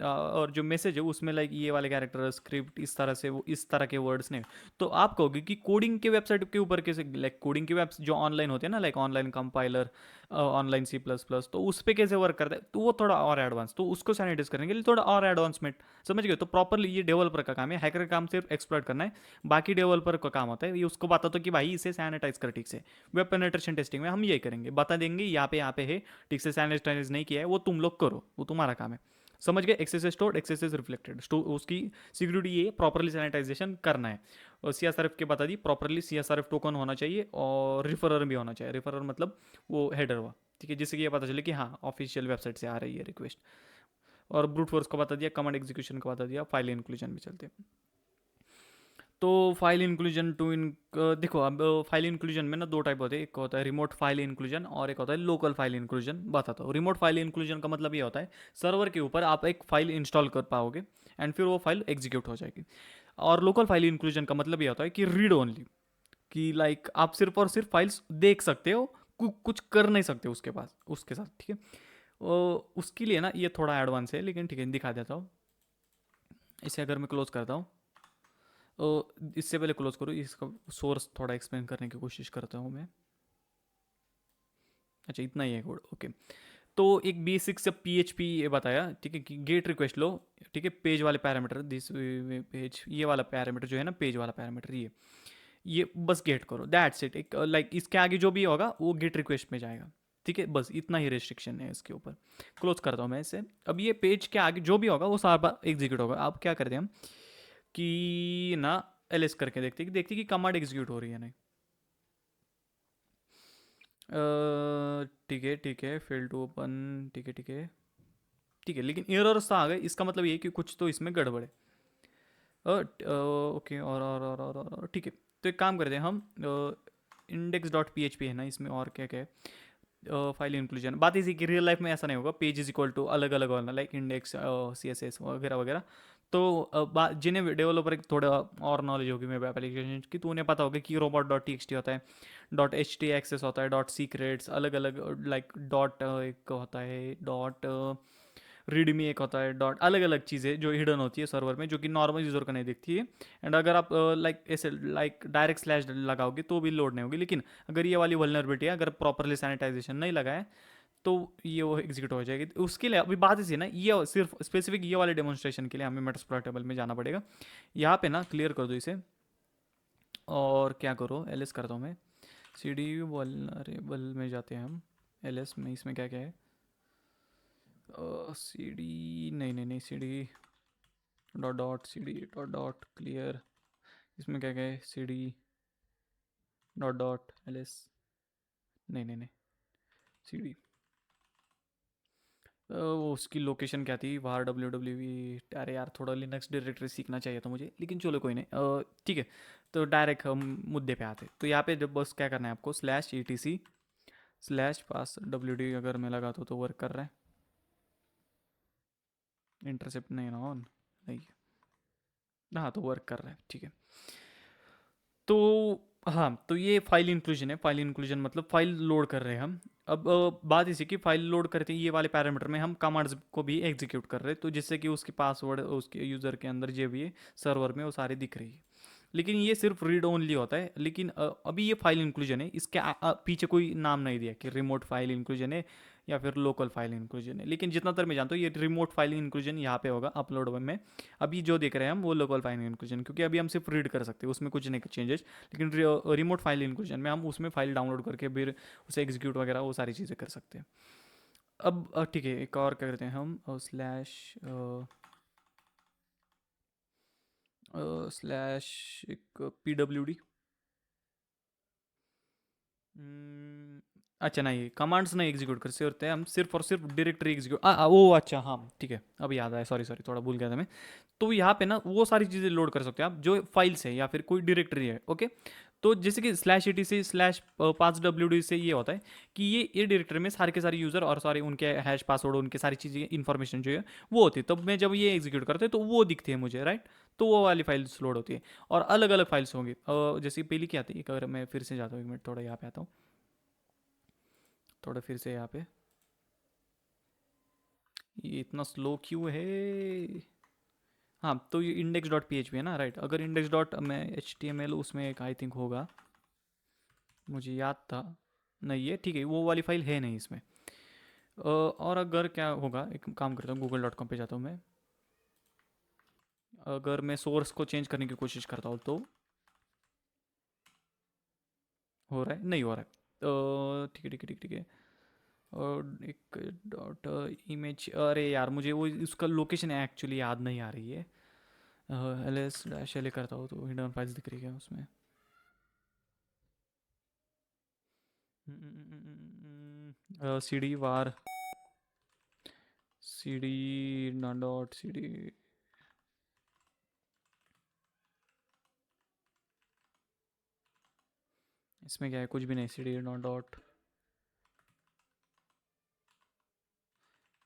और जो मैसेज है उसमें लाइक ये वाले कैरेक्टर, स्क्रिप्ट इस तरह से, वो इस तरह के वर्ड्स नहीं। तो आप कहोगे कि कोडिंग के वेबसाइट के ऊपर कैसे, लाइक कोडिंग के वेब जो ऑनलाइन होते हैं ना, like online compiler, online C plus plus, तो उस पर कैसे वर्क करता है, तो वो थोड़ा और एडवांस, तो उसको सैनिटाइज करने के लिए थोड़ा और एडवांसमेंट, समझ गए? तो प्रॉपरली ये डेवलपर का काम है, हैकर का काम सिर्फ एक्सप्लॉइट करना है। बाकी डेवलपर का काम होता है ये उसको बता दो कि भाई इसे सैनिटाइज कर ठीक से। वेब पेनिट्रेशन टेस्टिंग में हम यही करेंगे, बता देंगे यहाँ पे है, ठीक से सैनिटाइज नहीं किया है, वो तुम लोग करो, वो तुम्हारा काम है। समझ गए? एक्सेस स्टोर्ड, एक्सेस रिफ्लेक्टेड, उसकी सिक्योरिटी ये प्रॉपरली सैनिटाइजेशन करना है। और सी एस आर एफ के बता दी, properly C S R F token होना चाहिए, और रिफरर भी होना चाहिए। रिफरर मतलब वो हेडर हुआ, ठीक है, जिससे कि ये पता चले कि हाँ ऑफिशियल वेबसाइट से आ रही है रिक्वेस्ट। और ब्रूट फोर्स को बता दिया, कमांड एग्जीक्यूशन को बता दिया, फाइल इंक्लूजन भी चलते हैं। तो फाइल इंक्लूजन टू इन देखो, अब फाइल इंक्लूजन में ना दो टाइप होते हैं, एक होता है रिमोट फाइल इंक्लूजन और एक होता है लोकल फाइल इंक्लूजन। बताता हूँ। रिमोट फाइल इंक्लूजन का मतलब ये होता है सर्वर के ऊपर आप एक फाइल इंस्टॉल कर पाओगे एंड फिर वो फाइल एग्जीक्यूट हो जाएगी। और लोकल फाइल इंक्लूजन का मतलब ये होता है कि रीड ओनली, कि लाइक आप सिर्फ और सिर्फ फाइल्स देख सकते हो, कुछ कर नहीं सकते उसके पास, उसके साथ, ठीक है। उसके लिए ना ये थोड़ा एडवांस है, लेकिन ठीक है दिखा देता हूँ। इसे अगर मैं क्लोज करता हूँ, इससे पहले क्लोज करो, इसका सोर्स थोड़ा एक्सप्लेन करने की कोशिश करता हूँ मैं। अच्छा, इतना ही है कोड, ओके। तो एक बेसिक से पी एच पी ये बताया, ठीक है, कि गेट रिक्वेस्ट लो, ठीक है, पेज वाले पैरामीटर, दिस पेज, ये वाला पैरामीटर जो है ना, पेज वाला पैरामीटर, ये बस गेट करो, दैट्स इट। एक लाइक इसके आगे जो भी होगा वो गेट रिक्वेस्ट में जाएगा, ठीक है, बस इतना ही रेस्ट्रिक्शन है इसके ऊपर। क्लोज करता हूँ मैं इसे। अब ये पेज के आगे जो भी होगा वो सारा एग्जीक्यूट होगा। अब क्या करते हैं हम कि ना एल एस करके देखते कि कमांड एग्जीक्यूट हो रही है नहीं। ठीक है, ठीक है, फेल टू ओपन, ठीक है, ठीक है, ठीक है, लेकिन एरर्स आ गए, इसका मतलब ये है कि कुछ तो इसमें गड़बड़ है। ओके, और ठीक है। तो एक काम करते हैं हम, index dot P H P है ना इसमें, और क्या क्या है, फाइल इंक्लूजन। बात इसी की, रियल लाइफ में ऐसा नहीं होगा, पेज इज इक्वल टू अलग अलग होना, like index, C S S वगैरह वगैरह। तो जिन्हें डेवलपर थोड़ा और नॉलेज होगी वेब एप्लीकेशन की, तो उन्हें पता होगा कि robot dot T x T होता है, डॉट एच टी एक्सेस होता है, डॉट सीक्रेट्स अलग अलग, लाइक डॉट एक होता है, डॉट रीडमी एक होता है, डॉट अलग अलग चीज़ें जो हिडन होती है सर्वर में, जो कि नॉर्मल यूज़र को नहीं दिखती है। एंड अगर आप लाइक ऐसे लाइक डायरेक्ट स्लैश लगाओगे तो भी लोड नहीं होगी, लेकिन अगर ये वाली वल्नरेबिलिटी है, अगर प्रॉपरली सैनिटाइजेशन नहीं लगाए तो ये वो एग्जीक्यूट हो जाएगी। तो उसके लिए अभी बात इसी ना, ये सिर्फ स्पेसिफिक ये वाले डेमोन्स्ट्रेशन के लिए हमें मेटास्प्लॉय टेबल में जाना पड़ेगा। यहाँ पे ना क्लियर कर दो इसे, और क्या करो, एल एस करता हूँ मैं, सी डी वल्नरेबल में जाते हैं हम। एल एस में इसमें क्या क्या है, सी डी, नहीं नहीं नहीं, C D dot dot C D dot dot clear, इसमें क्या क्या है, C D dot dot L S, नहीं नहीं नहीं, सी डी, वो उसकी लोकेशन क्या थी, बाहर डब्ल्यू डब्ल्यू वी। अरे यार, थोड़ा लिनक्स डायरेक्टरी सीखना चाहिए था मुझे, लेकिन चलो कोई नहीं, ठीक है। तो डायरेक्ट हम मुद्दे पे आते, तो यहाँ पे जब बस क्या करना है आपको, slash E T C slash pass W D, अगर मैं लगाता हूँ तो वर्क कर रहा है, इंटरसेप्ट नहीं ना ऑन, नहीं, हाँ तो वर्क कर रहा है, ठीक है। तो हाँ, तो ये फाइल इंक्लूजन है। फाइल इंक्लूजन मतलब फाइल लोड कर रहे हैं हम। अब बात इसी की, फाइल लोड करते हैं ये वाले पैरामीटर में हम कमांड्स को भी एग्जीक्यूट कर रहे हैं, तो जिससे कि उसकी पासवर्ड उसके यूज़र के अंदर जो भी है सर्वर में वो सारी दिख रही है। लेकिन ये सिर्फ रीड ओनली होता है, लेकिन अभी ये फाइल इंक्लूजन है, इसके पीछे कोई नाम नहीं दिया कि रिमोट फाइल इंक्लूजन है या फिर लोकल फाइल इंक्लूजन है, लेकिन जितना तर मैं जानता हूँ ये रिमोट फाइल इंक्लूजन यहाँ पे होगा अपलोड में। अभी जो देख रहे हैं हम वो लोकल फाइल इंक्लूजन, क्योंकि अभी हम सिर्फ रीड कर सकते हैं, उसमें कुछ नहीं चेंजेस। लेकिन रिमोट फाइल इंक्लूजन में हम उसमें फाइल डाउनलोड करके फिर उसे एग्जीक्यूट वगैरह वो सारी चीज़ें कर सकते हैं। अब ठीक है, एक और क्या करते हैं हम, स्लैश स्लैश एक पी डब्ल्यू डी, हम्म, अच्छा नहीं, कमांड्स नहीं एग्जीक्यूट कर सकते होते हैं हम, सिर्फ और सिर्फ डायरेक्टरी एग्जीक्यूट ओ अच्छा हाँ ठीक है, अभी याद आया, सॉरी सॉरी, थोड़ा भूल गया था मैं। तो यहाँ पे ना वो सारी चीज़ें लोड कर सकते हैं आप जो फाइल्स है या फिर कोई डायरेक्टरी है, ओके। तो जैसे कि स्लैश ई टी से स्लैश 5 WD से ये होता है कि ये डायरेक्टरी में सारे के सारे यूज़र और सारे उनके हैश पासवर्ड उनके सारी चीज़ें इन्फॉर्मेशन जो है वो होती है, तब मैं जब ये एग्जीक्यूट करते हैं तो वो दिखती है मुझे, राइट। तो वो वाली फाइल्स लोड होती है और अलग अलग फाइल्स होंगी, जैसे पहली क्या आती है, अगर मैं फिर से जाता हूँ, एक मिनट थोड़ा यहाँ पे आता हूँ, थोड़ा फिर से यहाँ पे, ये इतना स्लो क्यों है। हाँ तो ये index dot P H P है ना, राइट। अगर इंडेक्स डॉट मैं एच टी एम एल उसमें एक आई थिंक होगा, मुझे याद था, नहीं है ठीक है, वो वाली फाइल है नहीं इसमें। और अगर क्या होगा, एक काम करता हूँ, google.com पे जाता हूँ मैं, अगर मैं सोर्स को चेंज करने की कोशिश करता हूँ तो हो रहा है, नहीं हो रहा है, ठीक है ठीक है ठीक है ठीक है। और एक डॉट इमेज, अरे यार मुझे वो उसका लोकेशन एक्चुअली याद नहीं आ रही है। एल एस डैश एल करता हूँ तो हिडन फाइल्स दिख रही है उसमें। C D var, C D dot C D, इसमें क्या है, कुछ भी नहीं, C D dot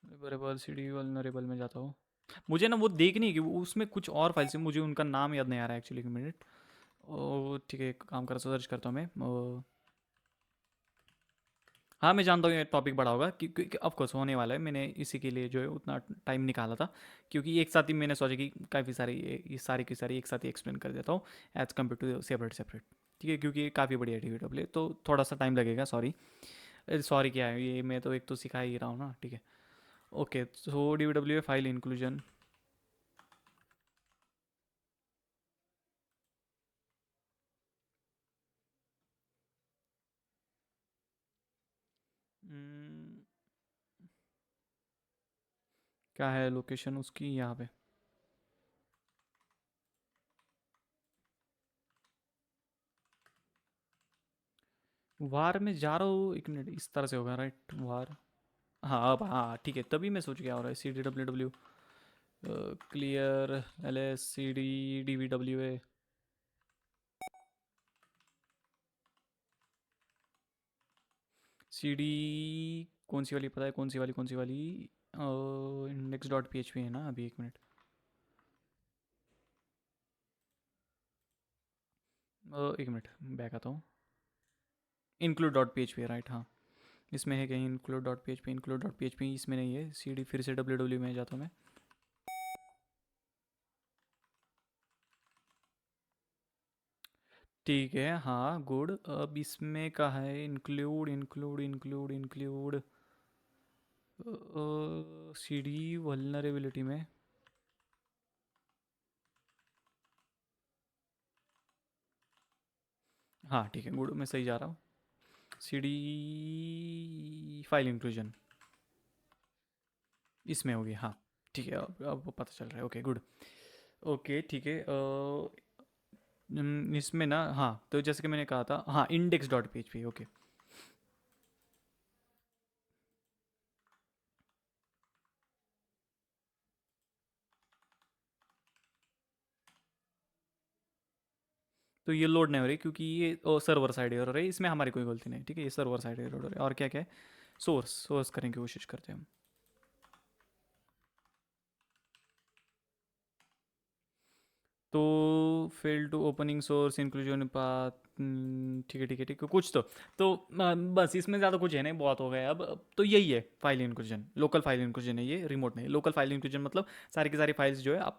vulnerable, C D vulnerable में जाता हूँ। मुझे ना वो देखनी है कि उसमें कुछ और फाइल्स है, मुझे उनका नाम याद नहीं आ रहा है एक्चुअली, एक मिनट। ओ ठीक है, एक काम कर सर्च करता हूँ मैं, हाँ मैं जानता हूँ ये टॉपिक बड़ा होगा क्योंकि ऑफकोर्स होने वाला है, मैंने इसी के लिए जो है उतना टाइम निकाला था, क्योंकि एक साथ ही मैंने सोचा कि काफ़ी सारी ये सारी की सारी एक साथ ही एक्सप्लेन कर देता हूँ as compare to separate separate. ठीक है, क्योंकि ये काफ़ी बड़ी है DVW तो थोड़ा सा टाइम लगेगा, सॉरी। सॉरी क्या है ये, मैं तो एक तो सिखा ही रहा हूँ ना, ठीक है। ओके सो DVW फाइल इंक्लूजन, क्या है लोकेशन उसकी यहाँ पे, वार में जा रहा हूँ, एक मिनट, इस तरह से होगा राइट वार। हाँ अब हाँ ठीक है, तभी मैं सोच गया हो रहा है, CDWW clear, LSCD DVWA, CD कौन सी वाली पता है, कौन सी वाली, कौन सी वाली, index dot P H P है ना, अभी एक मिनट, एक मिनट बैक आता हूँ, include dot P H P right, हाँ इसमें है कहीं include dot P H P, include dot P H P इसमें नहीं है, CD फिर से WW में जाता हूँ मैं। ठीक है हाँ गुड, अब इसमें का है include include include include, CD vulnerability में, हाँ ठीक है गुड, मैं सही जा रहा हूँ। CD फाइल इंक्लूजन इसमें होगी, हाँ ठीक है, अब वो पता चल रहा है, ओके गुड। ओके ठीक है, इसमें ना हाँ, तो जैसे कि मैंने कहा था, हाँ index dot P H P, okay. तो ये लोड नहीं हो रही क्योंकि ये सर्वर साइड एरर है, इसमें हमारी कोई गलती नहीं, ठीक है, ये सर्वर साइड एरर है। और क्या क्या है, सोर्स सोर्स करने की कोशिश करते हैं हम। तो fail to opening source inclusion path, ठीक है ठीक है ठीक है, कुछ तो बस इसमें ज़्यादा कुछ है नहीं, बहुत हो गया अब तो यही है file inclusion, local file inclusion है ये, रिमोट नहीं, लोकल फाइल इंक्लूजन मतलब सारी की सारी फाइल्स जो है आप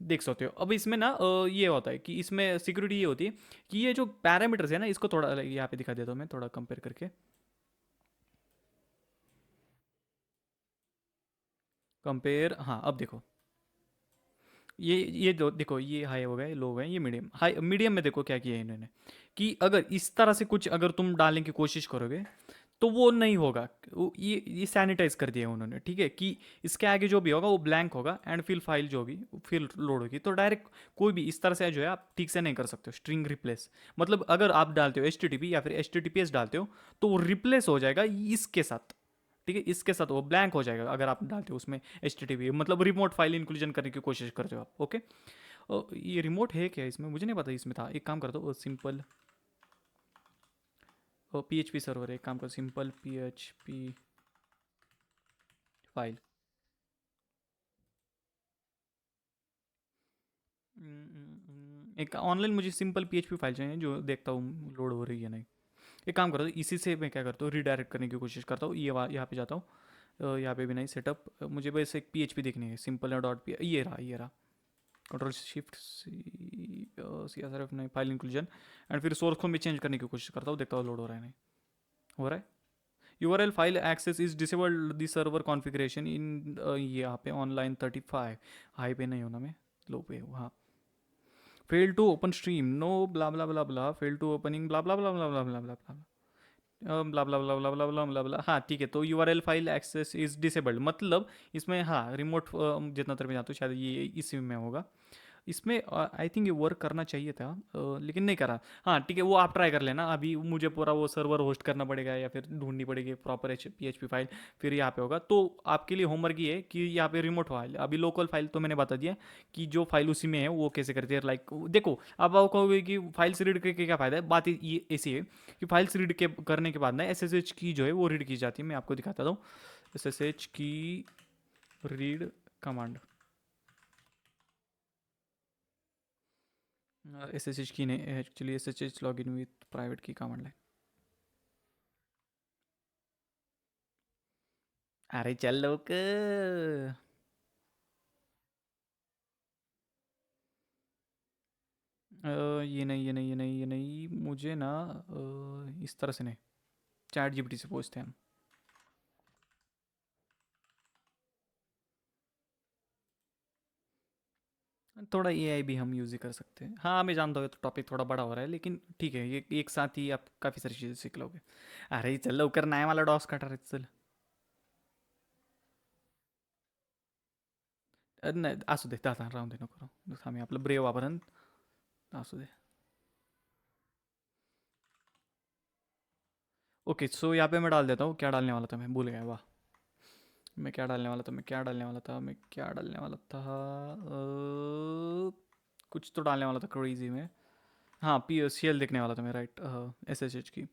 देख सकते हो। अब इसमें ना ये होता है कि इसमें सिक्योरिटी ये होती है कि ये जो पैरामीटर्स है ना, इसको थोड़ा यहाँ पे दिखा देता हूँ मैं, थोड़ा कंपेयर करके, कंपेयर, हाँ अब देखो, ये जो देखो, ये हाई हो गए, लो हो गए, ये मीडियम, हाई मीडियम में देखो क्या किया है इन्होंने, कि अगर इस तरह से कुछ अगर तुम डालने की कोशिश करोगे तो वो नहीं होगा। ये सैनिटाइज कर दिया उन्होंने, ठीक है, कि इसके आगे जो भी होगा वो ब्लैंक होगा, एंड फिर फाइल जो होगी फिर लोड होगी। तो डायरेक्ट कोई भी इस तरह से जो है आप ठीक से नहीं कर सकते हो स्ट्रिंग रिप्लेस। मतलब अगर आप डालते हो एच या फिर एच डालते हो तो वो रिप्लेस हो जाएगा इसके साथ, ठीक है, इसके साथ वो ब्लैंक हो जाएगा अगर आप डालते हो उसमें एच मतलब रिमोट फाइल इंक्लूजन करने की कोशिश करते हो आप, ओके। ये रिमोट है क्या इसमें, मुझे नहीं पता इसमें था। एक काम कर दो, simple P H P server है, एक काम करो, simple P H P file. एक ऑनलाइन मुझे simple P H P file चाहिए जो देखता हूँ लोड हो रही है नहीं। एक काम करो, इसी से मैं क्या करता हूँ रीडायरेक्ट करने की कोशिश करता हूँ। यहाँ पे जाता हूँ, यहाँ पे भी नहीं सेटअप, मुझे बस एक पी एच पी देखनी है, सिंपल है डॉट पी, ये रहा control shift C S R F नहीं, फाइल इंक्लूजन, एंड फिर सोर्स को भी चेंज करने की कोशिश करता हूँ, देखता हूँ लोड हो रहा है नहीं। हो रहा है। URL file access is disabled the server configuration in, ये यहाँ पे ऑनलाइन 35 हाई पे नहीं होना, मैं लो पे हूँ, हाँ। Fail to open stream, no blah blah blah blah, fail to opening blah blah blah blah blah blah blah blah blah blah blah blah blah blah blah, हाँ ठीक है। तो URL file access is disabled, मतलब इसमें हाँ remote जितना तरफ जाता हूँ शायद ये इसी में होगा। इसमें आई थिंक ये वर्क करना चाहिए था, लेकिन नहीं करा। हाँ ठीक है, वो आप ट्राई कर लेना। अभी मुझे पूरा वो सर्वर होस्ट करना पड़ेगा या फिर ढूंढनी पड़ेगी proper H P H P file, फिर यहाँ पे होगा। तो आपके लिए होमवर्क ये है कि यहाँ पे रिमोट फाइल, अभी लोकल फाइल तो मैंने बता दिया कि जो फाइल उसी में है वो कैसे करती है। लाइक देखो, अब आप कहोगे कि फाइल्स रीड करके क्या फ़ायदा है, बात ये ऐसी है कि फाइल्स रीड के करने के बाद ना एस एस एच की जो है वो रीड की जाती है। मैं आपको दिखाता हूँ, एस एस एच की read command, S S H की नहीं actually, S H H log in with private की कमांड लाइन। अरे चल लोग, ये नहीं, मुझे ना इस तरह से नहीं, चैट जीपीटी से पूछते हैं हम। थोड़ा एआई भी हम यूज़ ही कर सकते हैं। हाँ मैं जानता हूँ, तो टॉपिक थोड़ा बड़ा हो रहा है, लेकिन ठीक है, ये एक साथ ही आप काफ़ी सारी चीज़ें सीख लोगे। अरे चल लवकर, नया वाला डॉस काटा रे चल। नाही असू दे, दादा राहून दे, नको राहू, आम्ही आपलं ब्रेव वापरन, असू दे। ओके सो यहाँ पे मैं डाल देता हूँ, क्या डालने वाला था मैं भूल गया, वाह। मैं क्या डालने वाला था कुछ तो डालने वाला था क्रेजी में। हाँ पी सी एल देखने वाला था मैं, right, S H H key.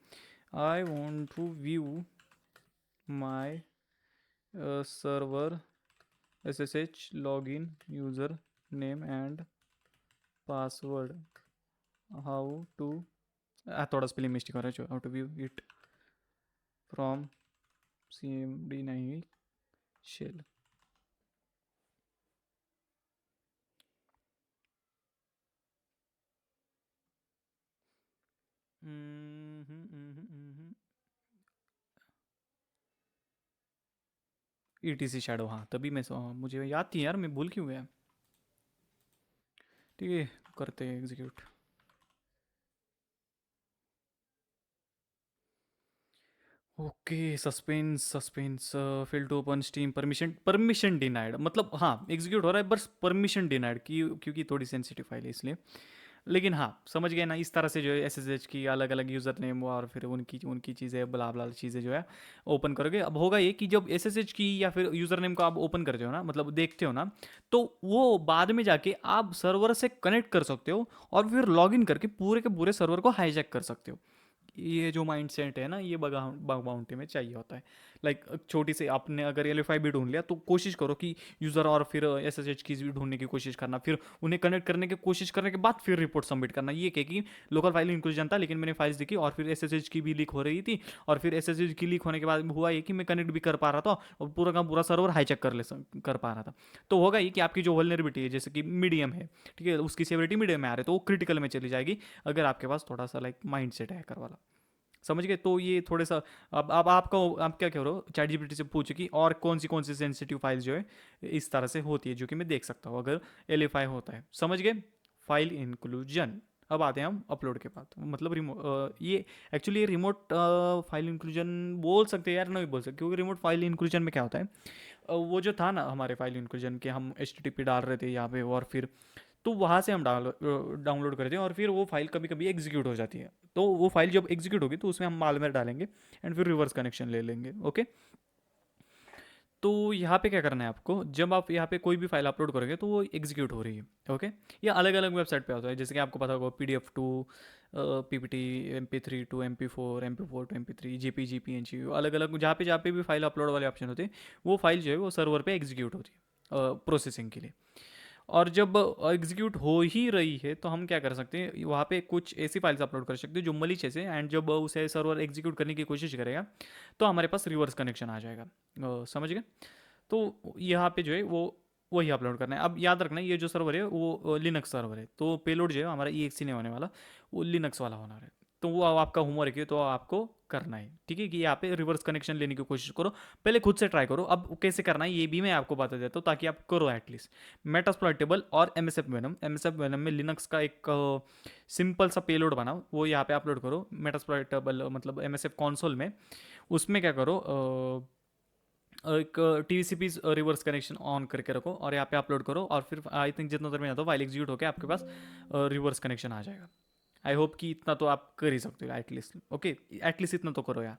I want to view my server S S H log in user name and password, how to, थोड़ा स्पेलिंग मिस्टेक हो रहा है, how to view it from C M D नहीं shell. E T C shadow, हाँ तभी मैं मुझे याद थी यार, मैं भूल क्यों गया। ठीक है, करते हैं execute. Okay, suspense suspense, fail to open stream, permission permission denied, मतलब हाँ एग्जीक्यूट हो रहा है बस परमिशन डिनाइड की, क्योंकि थोड़ी सेंसिटिव फाइल है इसलिए। लेकिन हाँ समझ गए ना, इस तरह से जो है एस एस एच की अलग अलग यूज़र नेम और फिर उनकी उनकी चीज़ें बला बला चीज़ें जो है ओपन करोगे। अब होगा ये कि जब एस एस एच की या फिर यूज़र नेम को आप ओपन करते हो ना, मतलब देखते हो ना, तो वो बाद में जाके आप सर्वर से कनेक्ट कर सकते हो और फिर लॉग इन करके पूरे के पूरे सर्वर को हाईजैक कर सकते हो। ये जो माइंड सेट है ना, ये बग बाउंटी में चाहिए होता है। लाइक छोटी से आपने अगर एल एफ आई भी ढूंढ लिया तो कोशिश करो कि यूज़र और फिर एस एस एच कीज भी ढूंढने की कोशिश करना, फिर उन्हें कनेक्ट करने की कोशिश करने के बाद फिर रिपोर्ट सबमिट करना। ये क्या कि लोकल फाइल इंक्लूजन था लेकिन मैंने फाइल्स देखी और फिर एस एस एच की भी लीक हो रही थी, और फिर एस एस एच की लीक होने के बाद हुआ ये कि मैं कनेक्ट भी कर पा रहा था और पूरा का पूरा सर्वर हाईचेक कर पा रहा था। तो होगा ये कि आपकी जो वल्नरेबिलिटी है जैसे कि मीडियम है, ठीक है, उसकी सेवरिटी मीडियम में आ रही है, तो वो क्रिटिकल में चली जाएगी अगर आपके पास थोड़ा सा लाइक माइंड सेट है कर वाला। समझ गए। तो ये थोड़े सा, अब आपका आप क्या कह रहे हो, चैट जीपीटी से पूछे कि और कौन सी सेंसिटिव फाइल जो है इस तरह से होती है जो कि मैं देख सकता हूँ अगर एल होता है। समझ गए, फाइल इंक्लूजन। अब आते हैं हम अपलोड के बाद, मतलब ये एक्चुअली रिमोट फाइल इंक्लूजन बोल सकते हैं यार, नहीं बोल सकते, क्योंकि रिमोट फाइल इंक्लूजन में क्या होता है, वो जो था ना हमारे फाइल इंक्लूजन के, हम HTTP डाल रहे थे यहाँ पे, और फिर तो वहाँ से हम डाउनलोड करते हैं, और फिर वो फाइल कभी कभी एग्जीक्यूट हो जाती है। तो वो फाइल जब एग्जीक्यूट होगी तो उसमें हम मालवेयर डालेंगे एंड फिर रिवर्स कनेक्शन ले लेंगे। ओके, तो यहाँ पे क्या करना है आपको, जब आप यहाँ पे कोई भी फाइल अपलोड करोगे तो वो एग्जीक्यूट हो रही है। ओके, ये अलग अलग वेबसाइट पे होता है, जैसे कि आपको पता होगा PDF to PPT, MP3 to MP4, MP4 to MP3, JPG, PNG, अलग अलग जहाँ पे भी फाइल अपलोड वाले ऑप्शन होते हैं, वो फाइल जो है वो सर्वर पे एग्जीक्यूट होती है प्रोसेसिंग के लिए। और जब एग्जीक्यूट हो ही रही है तो हम क्या कर सकते हैं, वहाँ पे कुछ ऐसी फाइल्स अपलोड कर सकते हैं जो मलिशियस है, एंड जब उसे सर्वर एग्जीक्यूट करने की कोशिश करेगा तो हमारे पास रिवर्स कनेक्शन आ जाएगा। समझ गए? तो यहाँ पे जो है वो वही अपलोड करना है। अब याद रखना ये जो सर्वर है वो लिनक्स सर्वर है, तो पेलोड जो है हमारा EXE नहीं होने वाला, वो लिनक्स वाला होना है। तो वो अब आपका होमवर्क है, तो आपको करना है, ठीक है, कि यहाँ पे रिवर्स कनेक्शन लेने की कोशिश करो, पहले खुद से ट्राई करो। अब कैसे करना है ये भी मैं आपको बता देता हूँ, ताकि आप करो एटलीस्ट। मेटास्प्लॉइटेबल और MSF वेनम में लिनक्स का एक सिंपल सा पेलोड बनाओ, वो यहाँ पे अपलोड करो। मेटास्प्लॉइटेबल मतलब MSF कॉन्सोल में, उसमें क्या करो, एक TCP रिवर्स कनेक्शन ऑन करके रखो और यहाँ पे अपलोड करो, और फिर आई थिंक जितना देर में आता हो फाइल एग्जीक्यूट होकर आपके पास रिवर्स कनेक्शन आ जाएगा। आई होप कि इतना तो आप कर ही सकते हो एटलीस्ट। ओके, एटलीस्ट इतना तो करो यार,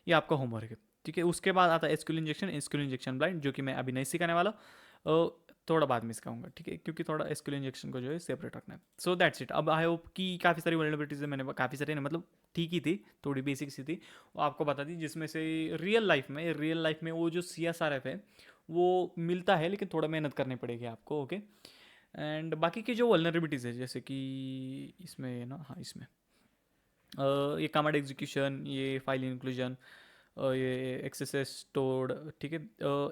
ये आपका होमवर्क है, ठीक है। उसके बाद आता है SQL इंजेक्शन ब्लाइंड, जो कि मैं अभी नहीं सिखाने वाला, थोड़ा बाद में सिखाऊंगा, ठीक है, क्योंकि थोड़ा SQL इंजेक्शन को जो है सेपरेट रखना है। सो दैट्स इट। अब आई होप कि काफ़ी सारी वल्नरेबिलिटीज है, मैंने काफ़ी सारी मतलब ठीक ही थी, थोड़ी बेसिक सी थी, वो आपको बता दी, जिसमें से रियल लाइफ में वो जो CSRF है वो मिलता है, लेकिन थोड़ा मेहनत करनी पड़ेगी आपको। ओके, एंड बाकी की जो वल्नरेबिलिटीज़ है, जैसे कि इसमें ना, हाँ इसमें ये कमांड एग्जीक्यूशन, ये फाइल इंक्लूजन, ये एक्सेस स्टोर्ड, ठीक है,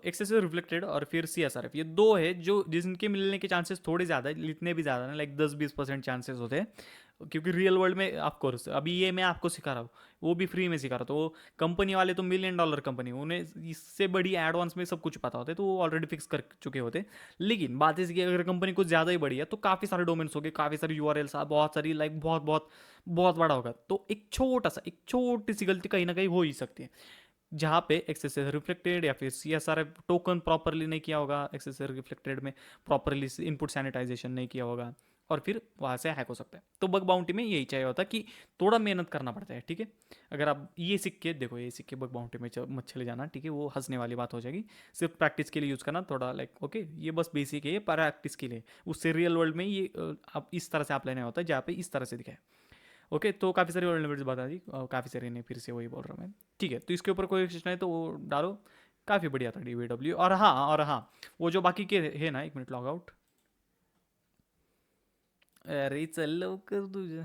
एक्सेस रिफ्लेक्टेड, और फिर CSRF, ये दो है जो जिनके मिलने के चांसेस थोड़े ज़्यादा है, इतने भी ज़्यादा ना, लाइक 10-20% चांसेस होते हैं, क्योंकि रियल वर्ल्ड में ऑफकोर्स अभी ये मैं आपको सिखा रहा हूँ, वो भी फ्री में सिखा रहा हूँ, तो वो कंपनी वाले तो $1 मिलियन कंपनी, उन्हें इससे बड़ी एडवांस में सब कुछ पता होता है, तो वो ऑलरेडी फिक्स कर चुके होते हैं। लेकिन बात ऐसी कि अगर कंपनी कुछ ज़्यादा ही बड़ी है तो काफ़ी सारे डोमेन्स हो गए, काफ़ी सारी URLs, बहुत सारी, लाइक बहुत बहुत बहुत बड़ा होगा, तो एक छोटी सी गलती कहीं ना कहीं हो ही सकती है, जहाँ पे एक्सेस रिफ्लेक्टेड या फिर CSRF टोकन प्रॉपरली नहीं किया होगा, एक्सेस रिफ्लेक्टेड में प्रॉपरली इनपुट सैनिटाइजेशन नहीं किया होगा, और फिर वहाँ से हैक हो सकता है। तो बग बाउंटी में यही चाहिए होता है कि थोड़ा मेहनत करना पड़ता है, ठीक है। अगर आप ये सीख के देखो, ये सीख के बग बाउंटी में मत चले जाना, ठीक है, वो हंसने वाली बात हो जाएगी। सिर्फ प्रैक्टिस के लिए यूज़ करना थोड़ा, लाइक ओके, ये बस बेसिक है, ये प्रैक्टिस के लिए, उससे रियल वर्ल्ड में ये आप इस तरह से आप लेना होता है, जहाँ पे इस तरह से दिखाए। ओके, तो काफ़ी सारी वल्नरेबिलिटीज बता दी, काफ़ी सारी नहीं, फिर से वही बोल रहा हूँ मैं, ठीक है। तो इसके ऊपर कोई क्वेश्चन है तो वो डालो, काफ़ी बढ़िया था DBW। और हाँ, वो जो बाकी के है ना, 1 मिनट, लॉग आउट, अरे चल लवकर तुझे,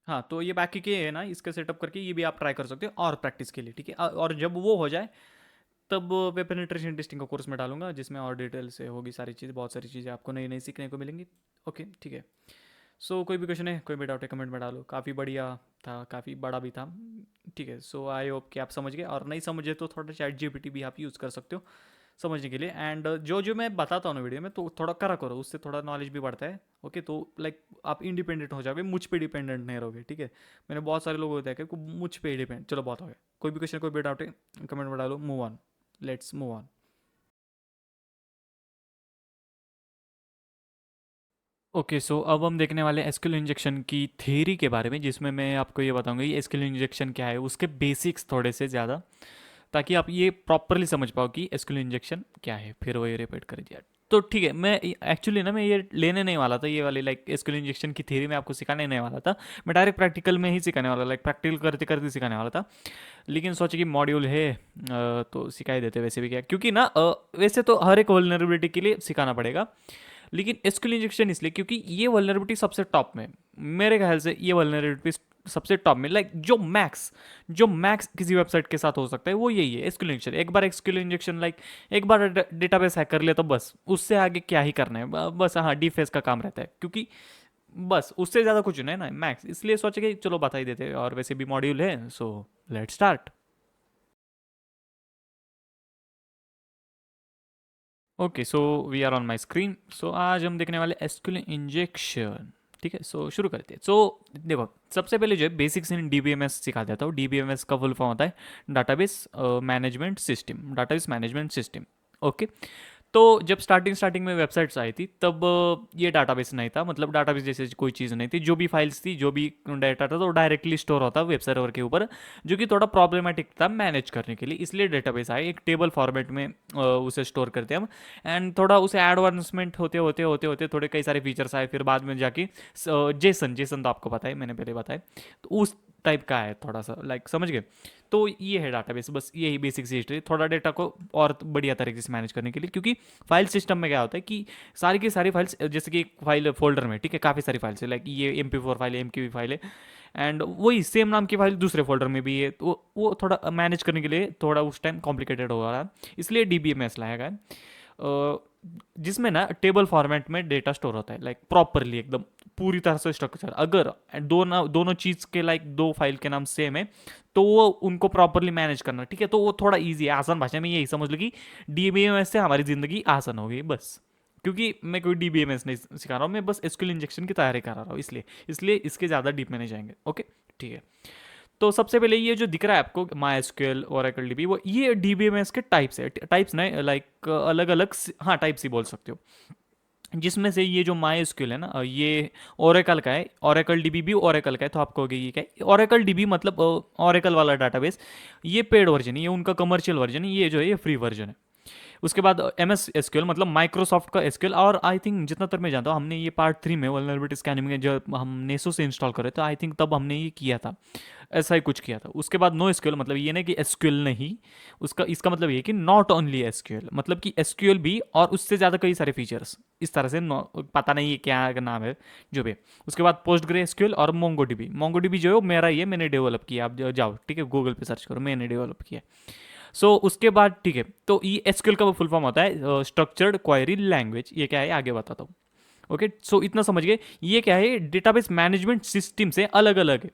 हाँ, तो ये बाकी के है ना, इसका सेटअप करके ये भी आप ट्राई कर सकते हो और प्रैक्टिस के लिए, ठीक है। और जब वो हो जाए तब वेब पेनिट्रेशन टेस्टिंग का कोर्स में डालूंगा, जिसमें और डिटेल से होगी सारी चीज़, बहुत सारी चीज़ें आपको नई नई सीखने को मिलेंगी। ओके, ठीक है। सो कोई भी क्वेश्चन है, कोई भी डाउट है, कमेंट में डालो। काफ़ी बढ़िया था, काफ़ी बड़ा भी था, ठीक है। सो आई होप कि आप समझ गए, और नहीं समझे तो थोड़ा ChatGPT भी आप यूज़ कर सकते हो समझने के लिए। एंड जो जो मैं बताता हूँ ना वीडियो में, तो थोड़ा करा करो, उससे थोड़ा नॉलेज भी बढ़ता है। ओके, तो लाइक आप इंडिपेंडेंट हो जाओगे, मुझ पे डिपेंडेंट नहीं रहोगे, ठीक है। मैंने बहुत सारे लोगों को देखा कि मुझ पे डिपेंड, चलो बहुत हो गया। कोई भी क्वेश्चन, कोई भी डाउट है, कमेंट में डालो। Move on, let's move on. Okay, so अब हम देखने वाले एसक्यूएल इंजेक्शन की थ्योरी के बारे में, जिसमें मैं आपको ये बताऊंगा ये एसक्यूएल इंजेक्शन क्या है, उसके बेसिक्स थोड़े से ज़्यादा, ताकि आप ये प्रॉपरली समझ पाओ कि एसक्यूएल इंजेक्शन क्या है। फिर वही रिपीट कर दिया, तो ठीक है। मैं एक्चुअली ना, मैं ये लेने नहीं वाला था, ये वाली लाइक एसक्यूएल इंजेक्शन की थ्योरी मैं आपको सिखाने नहीं वाला था। मैं डायरेक्ट प्रैक्टिकल में ही सिखाने वाला, लाइक प्रैक्टिकल करते करते सिखाने वाला था। लेकिन सोचे कि मॉड्यूल है, तो सिखा ही देते वैसे भी, क्या, क्योंकि ना वैसे तो हर एक वल्नरेबिलिटी के लिए सिखाना पड़ेगा, लेकिन एसक्यूएल इंजेक्शन इसलिए क्योंकि ये वल्नरेबिलिटी सबसे टॉप में, मेरे ख्याल से ये वल्नरेबिलिटी सबसे टॉप में, लाइक जो मैक्स किसी वेबसाइट के साथ हो सकता है वो यही है, एसक्यूएल इंजेक्शन। एक बार एसक्यूएल इंजेक्शन, लाइक एक बार डेटाबेस हैक कर लिया तो बस उससे आगे क्या ही करना है, बस हाँ डीफेस का काम रहता है, क्योंकि बस उससे ज़्यादा कुछ नहीं है ना मैक्स, इसलिए सोचे कि चलो बता ही देते हैं, और वैसे भी मॉड्यूल है, so let's start. Okay, so we are on my screen. So आज हम देखने वाले एसक्यूएल इंजेक्शन। ठीक है, सो शुरू करते हैं। सो देखो, सबसे पहले जो है बेसिक्स इन डीबीएमएस सिखा देता हूँ। डीबीएमएस का फुल फॉर्म होता है database management system, database management system. Okay, तो जब स्टार्टिंग स्टार्टिंग में वेबसाइट्स आई थी तब ये डाटाबेस नहीं था, मतलब डाटाबेस जैसे कोई चीज़ नहीं थी। जो भी फाइल्स थी, जो भी डाटा था, तो डायरेक्टली स्टोर होता वेब सर्वर के ऊपर, जो कि थोड़ा प्रॉब्लमेटिक था मैनेज करने के लिए। इसलिए डेटाबेस आए, एक टेबल फॉर्मेट में उसे स्टोर करते हैं हम। एंड थोड़ा उसे एडवांसमेंट होते होते होते होते थोड़े कई सारे फीचर्स आए, फिर बाद में जाके जेसन जेसन तो आपको पता है, मैंने पहले बताया। तो उस टाइप का है थोड़ा सा, लाइक समझ गए। तो ये है डाटाबेस, बस यही बेसिक सी हिस्ट्री, थोड़ा डेटा को और बढ़िया तरीके से मैनेज करने के लिए। क्योंकि फाइल सिस्टम में क्या होता है कि सारी की सारी फाइल्स, जैसे कि एक फाइल फोल्डर में, ठीक है, काफ़ी सारी फाइल्स है, लाइक ये MP4 फाइल है, MQV फाइल है, एंड वही सेम नाम की फाइल दूसरे फोल्डर में भी है। तो वो थोड़ा मैनेज करने के लिए थोड़ा उस टाइम कॉम्प्लिकेटेड हो रहा है, इसलिए DBMS लाया गया है, जिसमें ना टेबल फॉर्मेट में डेटा स्टोर होता है, लाइक प्रॉपरली एकदम पूरी तरह से स्ट्रक्चर। अगर दोनों चीज़ के लाइक दो फाइल के नाम सेम है तो वो उनको प्रॉपरली मैनेज करना, ठीक है, तो वो थोड़ा इजी है। आसान भाषा में यही समझ लो कि DBMS से हमारी ज़िंदगी आसान हो गई बस। क्योंकि मैं कोई DBMS नहीं सिखा रहा हूँ, मैं बस एसक्यूएल इंजेक्शन की तैयारी करा रहा हूँ, इसलिए इसलिए इसके ज़्यादा डीप में नहीं जाएंगे। ओके, ठीक है। तो सबसे पहले ये जो दिख रहा है आपको माई एसक्यूएल, ओरेकल डीबी, वो ये DBMS के टाइप्स है। टाइप्स नहीं, लाइक अलग अलग, हाँ टाइप्स ही बोल सकते हो। जिसमें से ये जो माई एसक्यूएल है ना, ये ओरेकल का है। ओरेकल डीबी भी ओरेकल का है, तो आप कहोगे ये क्या है? ओरेकल डीबी मतलब ओरेकल वाला डाटाबेस। ये पेड वर्जन है, ये उनका कमर्शियल वर्जन है, ये जो है ये फ्री वर्जन है। उसके बाद MS SQL मतलब माइक्रोसॉफ्ट का एसक्यूएल, और आई थिंक जितना तक मैं जानता हूँ, हमने ये पार्ट 3 में वल्नरेबिलिटी स्कैनिंग में जब हम नेसो से इंस्टॉल करे तो आई थिंक तब हमने ये किया था, ऐसा ही कुछ किया था। उसके बाद नो एसक्यूएल, मतलब ये नहीं कि एसक्यूएल नहीं, उसका इसका मतलब ये कि नॉट ओनली एसक्यूएल, मतलब कि एसक्यूएल भी और उससे ज़्यादा कई सारे फीचर्स, इस तरह से पता नहीं ये क्या नाम है जो भी। उसके बाद PostgreSQL और MongoDB। MongoDB जो है वो मेरा ही है, मैंने डेवलप किया। आप जाओ, ठीक है, गूगल पे सर्च करो, मैंने डेवलप किया। उसके बाद ठीक है, तो ये एसक्यूएल का फुल फॉर्म होता है स्ट्रक्चर्ड क्वेरी लैंग्वेज। ये क्या है आगे बताता हूँ। ओके, सो इतना समझ गए। ये क्या है, डेटाबेस मैनेजमेंट सिस्टम से अलग अलग है।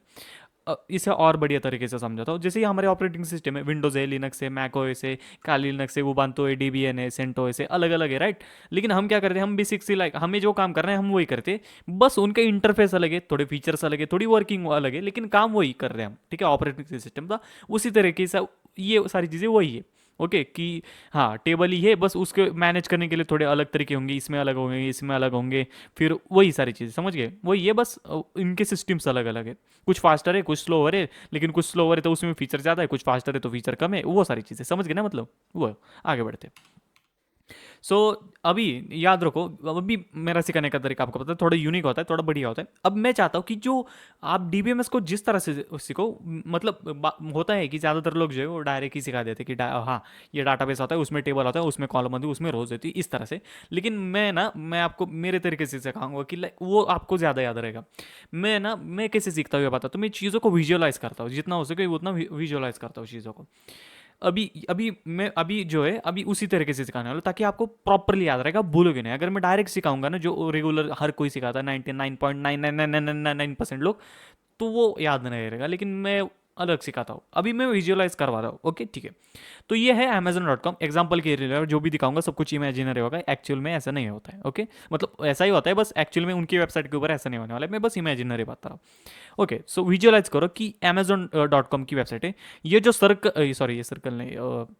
इसे और बढ़िया तरीके से समझाता हूँ। जैसे ये हमारे ऑपरेटिंग सिस्टम है, विंडोज़ है, लिनक्स है, मैक ओएस है, काली लिनक्स है, उबंटू है, डेबियन है, सेंटोस है, अलग अलग है, राइट। लेकिन हम क्या करते हैं, हम बेसिक से लाइक हमें जो काम कर रहे हैं हम वही करते हैं, बस उनके इंटरफेस अलग है, थोड़े फीचर्स अलग है, थोड़ी वर्किंग अलग है, लेकिन काम वही कर रहे हैं हम, ठीक है। ऑपरेटिंग सिस्टम का उसी तरीके से ये सारी चीज़ें वही है। ओके, कि हाँ टेबल ही है, बस उसके मैनेज करने के लिए थोड़े अलग तरीके होंगे, इसमें अलग होंगे, इसमें अलग होंगे, फिर वही सारी चीज़ें समझ गए। वही है, बस इनके सिस्टम्स अलग अलग है। कुछ फास्टर है, कुछ स्लोअर है, लेकिन कुछ स्लोअर है तो उसमें फीचर ज़्यादा है, कुछ फास्टर है तो फीचर कम है, वो सारी चीज़ें समझ गए ना, मतलब वो आगे बढ़ते। सो अभी याद रखो, अभी मेरा सिखाने का तरीका आपको पता है, थोड़ा यूनिक होता है, थोड़ा बढ़िया होता है। अब मैं चाहता हूँ कि जो आप DBMS को जिस तरह से सीखो, मतलब होता है कि ज़्यादातर लोग जो है वो डायरेक्ट ही सिखा देते हैं कि हाँ ये डाटाबेस होता है, उसमें टेबल होता है, उसमें कॉलम होती है, उसमें रोज होती है, इस तरह से। लेकिन मैं आपको मेरे तरीके से सिखाऊंगा कि लाइक वो आपको ज़्यादा याद रहेगा। मैं कैसे सीखता हूँ ये बताता हूँ। मैं चीज़ों को विजुअलाइज करता हूँ, जितना हो सके उतना विजुअलाइज करता हूँ चीज़ों को। अभी अभी मैं अभी जो है अभी उसी तरीके से सिखाने वाला हूं, ताकि आपको प्रॉपरली याद रहेगा, भूलोगे नहीं। अगर मैं डायरेक्ट सिखाऊंगा ना, जो रेगुलर हर कोई सिखाता है 99.99999% लोग, तो वो याद नहीं रहेगा। लेकिन मैं अलग सिखाता हूँ, अभी मैं विजुअलाइज करवा रहा हूँ। ओके, ठीक है। तो ये है Amazon.com एग्जाम्पल के लिए, जो भी दिखाऊंगा सब कुछ इमेजिनरी होगा, एक्चुअल में ऐसा नहीं होता है। ओके, मतलब ऐसा ही होता है, बस एक्चुअल में उनकी वेबसाइट के ऊपर ऐसा नहीं होने वाला है, मैं बस इमेजिनरी बता रहा हूँ। ओके, सो विजुअलाइज करो कि Amazon.com की वेबसाइट है। ये जो सर्कल, सॉरी ये सर्कल नहीं,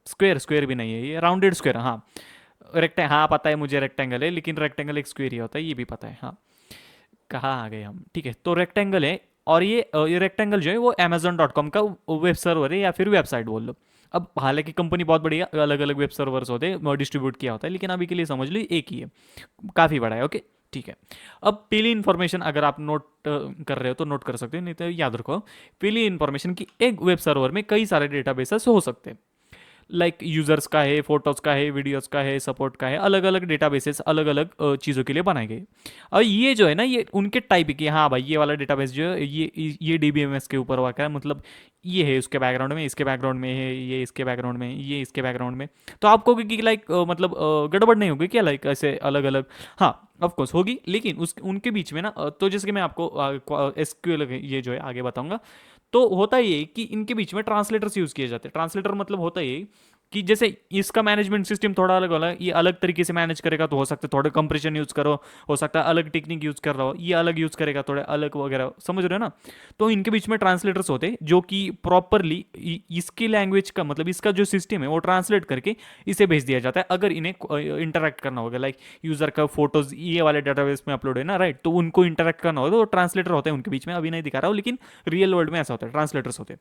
स्क्वेयर स्क्वेयर भी नहीं है, ये राउंडेड स्क्वेयर, हाँ रेक्टेंगल, हाँ पता है मुझे रेक्टेंगल है, लेकिन रेक्टेंगल एक स्क्वेयर ही होता है, ये भी पता है। हाँ, कहाँ आ गए हम, ठीक है। तो रेक्टेंगल है, और ये रेक्टेंगल जो है वो Amazon.com का वेब सर्वर है, या फिर वेबसाइट बोल लो। अब हालांकि कंपनी बहुत बड़ी है, अलग अलग वेब सर्वर्स होते हैं, डिस्ट्रीब्यूट किया होता है, लेकिन अभी के लिए समझ लो एक ही है, काफ़ी बड़ा है। ओके, ठीक है। अब पहली इन्फॉर्मेशन अगर आप नोट कर रहे हो तो नोट कर सकते हो, नहीं तो याद रखो। पहली इन्फॉर्मेशन की एक वेब सर्वर में कई सारे डेटाबेसेस हो सकते हैं, लाइक यूजर्स का है, फोटोज का है, वीडियोस का है, सपोर्ट का है, अलग अलग डेटाबेसेस अलग अलग चीज़ों के लिए बनाए गए। और ये जो है ना, ये उनके टाइप की, हाँ भाई ये वाला डेटाबेस जो है ये DBMS के ऊपर वाक़ है, मतलब ये है उसके बैकग्राउंड में, इसके बैकग्राउंड में है, ये इसके बैकग्राउंड में, ये इसके बैकग्राउंड में। तो आपको कि लाइक मतलब गड़बड़ नहीं होगी क्या, लाइक ऐसे अलग अलग? हाँ ऑफकोर्स होगी, लेकिन उस उनके बीच में ना, तो जैसे कि मैं आपको SQL ये जो है आगे बताऊंगा। तो होता ये कि इनके बीच में ट्रांसलेटर्स यूज़ किए जाते हैं। ट्रांसलेटर मतलब होता ये कि जैसे इसका मैनेजमेंट सिस्टम थोड़ा अलग वाला है, ये अलग तरीके से मैनेज करेगा, तो हो सकता है थोड़ा कंप्रेशन यूज करो, हो सकता है अलग टेक्निक यूज कर रहा हो, ये अलग यूज करेगा, थोड़े अलग वगैरह, समझ रहे हो ना। तो इनके बीच में ट्रांसलेटर्स होते हैं जो कि प्रॉपरली इसकी लैंग्वेज का मतलब इसका जो सिस्टम है वो ट्रांसलेट करके इसे भेज दिया जाता है, अगर इन्हें इंटरेक्ट करना होगा। लाइक यूजर का फोटोज ये वाले डाटाबेस में अपलोड है ना, राइट, तो उनको इंटरेक्ट करना होगा तो ट्रांसलेटर होते हैं उनके बीच में, अभी नहीं दिखा रहा हूँ लेकिन रियल वर्ल्ड में ऐसा होता है, ट्रांसलेटर्स होते हैं।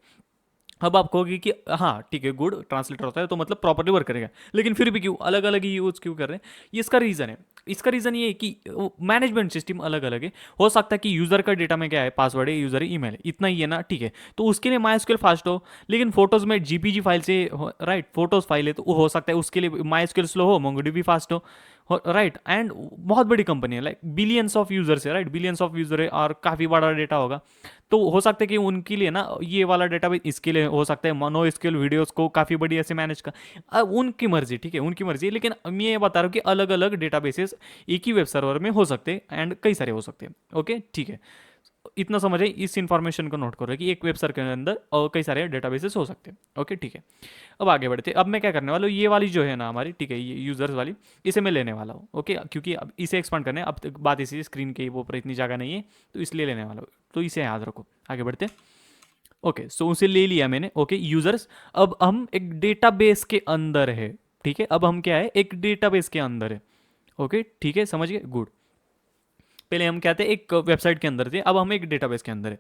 अब आप कहोगे कि हाँ ठीक है, गुड, ट्रांसलेटर होता है तो मतलब प्रॉपर्ली वर्क करेगा, लेकिन फिर भी क्यों अलग अलग ही यूज क्यों कर रहे हैं, ये इसका रीज़न है। इसका रीज़न ये है कि मैनेजमेंट सिस्टम अलग अलग है। हो सकता है कि यूज़र का डेटा में क्या है, पासवर्ड है, यूज़र है, ईमेल है, इतना ही है ना, ठीक है, तो उसके लिए माई फास्ट हो, लेकिन फोटोज़ में जीपीजी फाइल से, राइट, फोटोज़ फाइल है तो हो सकता है उसके लिए माई स्लो हो, मोंगोडीबी फास्ट हो, राइट। एंड बहुत बड़ी कंपनी है, लाइक बिलियंस ऑफ यूजर्स है, राइट, बिलियंस ऑफ यूजर है और काफ़ी बड़ा डेटा होगा, तो हो सकता है कि उनके लिए ना ये वाला डेटा भी इसके लिए हो सकता है मोनो स्केल वीडियोस को काफ़ी बढ़िया से मैनेज कर, अब उनकी मर्जी, ठीक है, उनकी मर्जी, लेकिन मैं ये बता रहा हूँ कि अलग अलग डेटाबेसेस एक ही वेब सर्वर में हो सकते हैं एंड कई सारे हो सकते हैं। ओके ठीक है, इतना समझे, इस इंफॉर्मेशन को नोट करो कि एक वेब सर्वर के अंदर और कई सारे डेटाबेसेस हो सकते हैं। ओके ठीक है, अब आगे बढ़ते हैं। अब मैं क्या करने वाला हूँ, ये वाली जो है ना हमारी, ठीक है, ये यूजर्स वाली, इसे मैं लेने वाला हूँ। ओके, क्योंकि अब इसे एक्सपांड करने अब तक बात इसी स्क्रीन के वो पर इतनी जगह नहीं है, तो इसलिए लेने वाला हूँ, तो इसे याद रखो। आगे बढ़ते हैं। ओके, सो उसे ले लिया मैंने। ओके यूजर्स, अब हम एक डेटाबेस के अंदर है, ठीक है, अब हम क्या है, एक डेटाबेस के अंदर है। ओके ठीक है, समझ गए, गुड। पहले हम क्या थे, एक वेबसाइट के अंदर थे, अब हम एक डेटाबेस के अंदर है।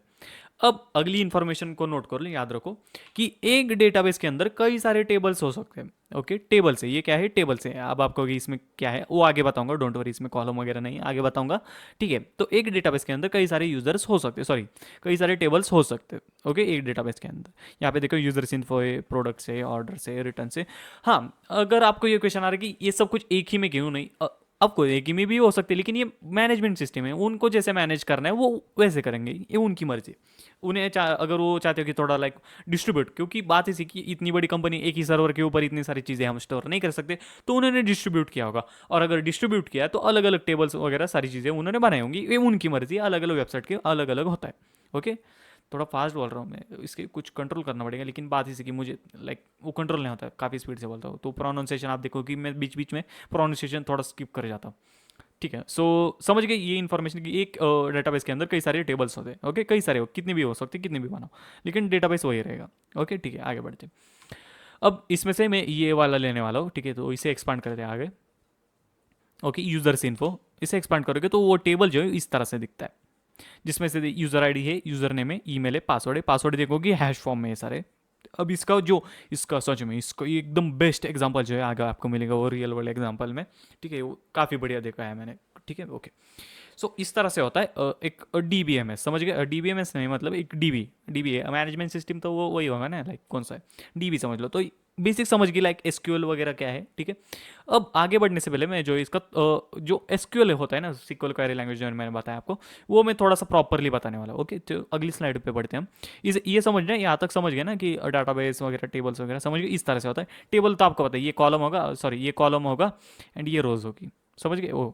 अब अगली इंफॉर्मेशन को नोट कर लो, याद रखो कि एक डेटाबेस के अंदर कई सारे टेबल्स हो सकते हैं। ओके, टेबल से, ये क्या है, टेबल से। अब आपको कि इसमें क्या है वो आगे बताऊंगा, डोंट वरी, इसमें कॉलम वगैरह नहीं है, आगे बताऊंगा। ठीक है, तो एक डेटाबेस के अंदर कई सारे यूजर्स हो सकते हैं, सॉरी, कई सारे टेबल्स हो सकते हैं। ओके, एक डेटाबेस के अंदर यहाँ पे देखो, यूजर्स इन्फो है, प्रोडक्ट्स है, ऑर्डर है, रिटर्न से। हाँ, अगर आपको ये क्वेश्चन आ रहा है कि ये सब कुछ एक ही में क्यों नहीं, अब कोई एक ही में भी हो सकते हैं, लेकिन ये मैनेजमेंट सिस्टम है, उनको जैसे मैनेज करना है वो वैसे करेंगे, ये उनकी मर्जी। उन्हें अगर वो चाहते हो कि थोड़ा लाइक डिस्ट्रीब्यूट, क्योंकि बात इसी की, इतनी बड़ी कंपनी एक ही सर्वर के ऊपर इतनी सारी चीज़ें हम स्टोर नहीं कर सकते, तो उन्होंने डिस्ट्रीब्यूट किया होगा। और अगर डिस्ट्रीब्यूट किया तो अलग अलग टेबल्स वगैरह सारी चीज़ें उन्होंने बनाई होंगी, ये उनकी मर्जी, अलग अलग वेबसाइट के अलग अलग होता है। ओके, थोड़ा फास्ट बोल रहा हूँ मैं, इसके कुछ कंट्रोल करना पड़ेगा, लेकिन बात इसी की, मुझे लाइक वो कंट्रोल नहीं होता, काफ़ी स्पीड से बोलता हूँ, तो प्रोनाउंसिएशन आप देखो कि मैं बीच बीच में प्रोनाउंसिएशन थोड़ा स्किप कर जाता हूँ। ठीक है, सो समझ गए ये इन्फॉर्मेशन की, एक डेटाबेस के अंदर कई सारे टेबल्स होते हैं। ओके, कई सारे हो, कितने भी हो सकते, कितने भी बनाओ, लेकिन डेटाबेस वही रहेगा। ओके ठीक है, आगे बढ़ते हैं। अब इसमें से मैं ये वाला लेने वाला हूँ, ठीक है, तो इसे एक्सपांड करते हैं आगे। ओके, यूजर्स इन्फो, इसे एक्सपांड करोगे तो वो टेबल जो है इस तरह से दिखता है, जिसमें से यूजर आईडी है, यूजर नेम है, ईमेल है, पासवर्ड है, पासवर्ड देखोगे हैश फॉर्म में है सारे। अब इसका जो, इसका सच में इसको एकदम बेस्ट एग्जांपल जो है आगे आपको मिलेगा वो रियल वर्ल्ड एग्जांपल में। ठीक है, वो काफ़ी बढ़िया देखा है मैंने। ठीक है, ओके, सो इस तरह से होता है एक डी बी एम एस, समझ गए, डी बी एम एस नहीं, मतलब एक डी बी है मैनेजमेंट सिस्टम, तो वो वही होगा ना, लाइक कौन सा है, डी बी समझ लो, तो बेसिक समझ गई, लाइक एसक्यूएल वगैरह क्या है। ठीक है, अब आगे बढ़ने से पहले मैं जो इसका जो एसक्यूएल होता है ना, सिक्वल क्वेरी लैंग्वेज जो मैंने बताया आपको, वो मैं थोड़ा सा प्रॉपरली बताने वाला हूँ। ओके, तो अगली स्लाइड पे बढ़ते हैं हम। इस ये समझ रहे हैं, यहाँ तक समझ गए ना कि डाटाबेस वगैरह, टेबल्स वगैरह समझ गए, इस तरह से होता है। टेबल तो आपको पता है, ये कॉलम होगा, सॉरी ये कॉलम होगा एंड ये रोज होगी, समझ गए, ओ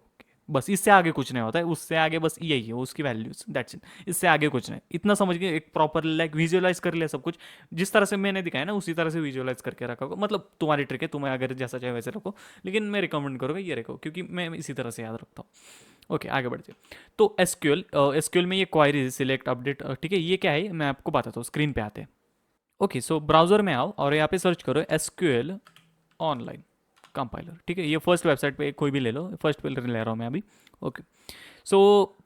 बस, इससे आगे कुछ नहीं होता है, उससे आगे बस यही है उसकी वैल्यूज, दैट्स इट, इससे आगे कुछ नहीं। इतना समझ गए, एक प्रॉपर लाइक विजुअलाइज कर लिया सब कुछ, जिस तरह से मैंने दिखाया ना उसी तरह से विजुअलाइज करके रखा होगा, मतलब तुम्हारी ट्रिक है, तुम्हें अगर जैसा चाहे वैसे रखो, लेकिन मैं रिकमेंड करूँगा ये रखो, क्योंकि मैं इसी तरह से याद रखता हूँ। ओके आगे बढ़ते, तो एसक्यूएल, एसक्यूएल में ये क्वायरी सिलेक्ट अपडेट, ठीक है, ये क्या है मैं आपको बताता हूँ, स्क्रीन पे आते हैं। ओके, सो ब्राउजर में आओ और यहाँ पे सर्च करो एसक्यूएल ऑनलाइन कंपाइलर। ठीक है, ये फर्स्ट वेबसाइट पे कोई भी ले लो, फर्स्ट पे ले रहा हूँ मैं अभी। ओके, सो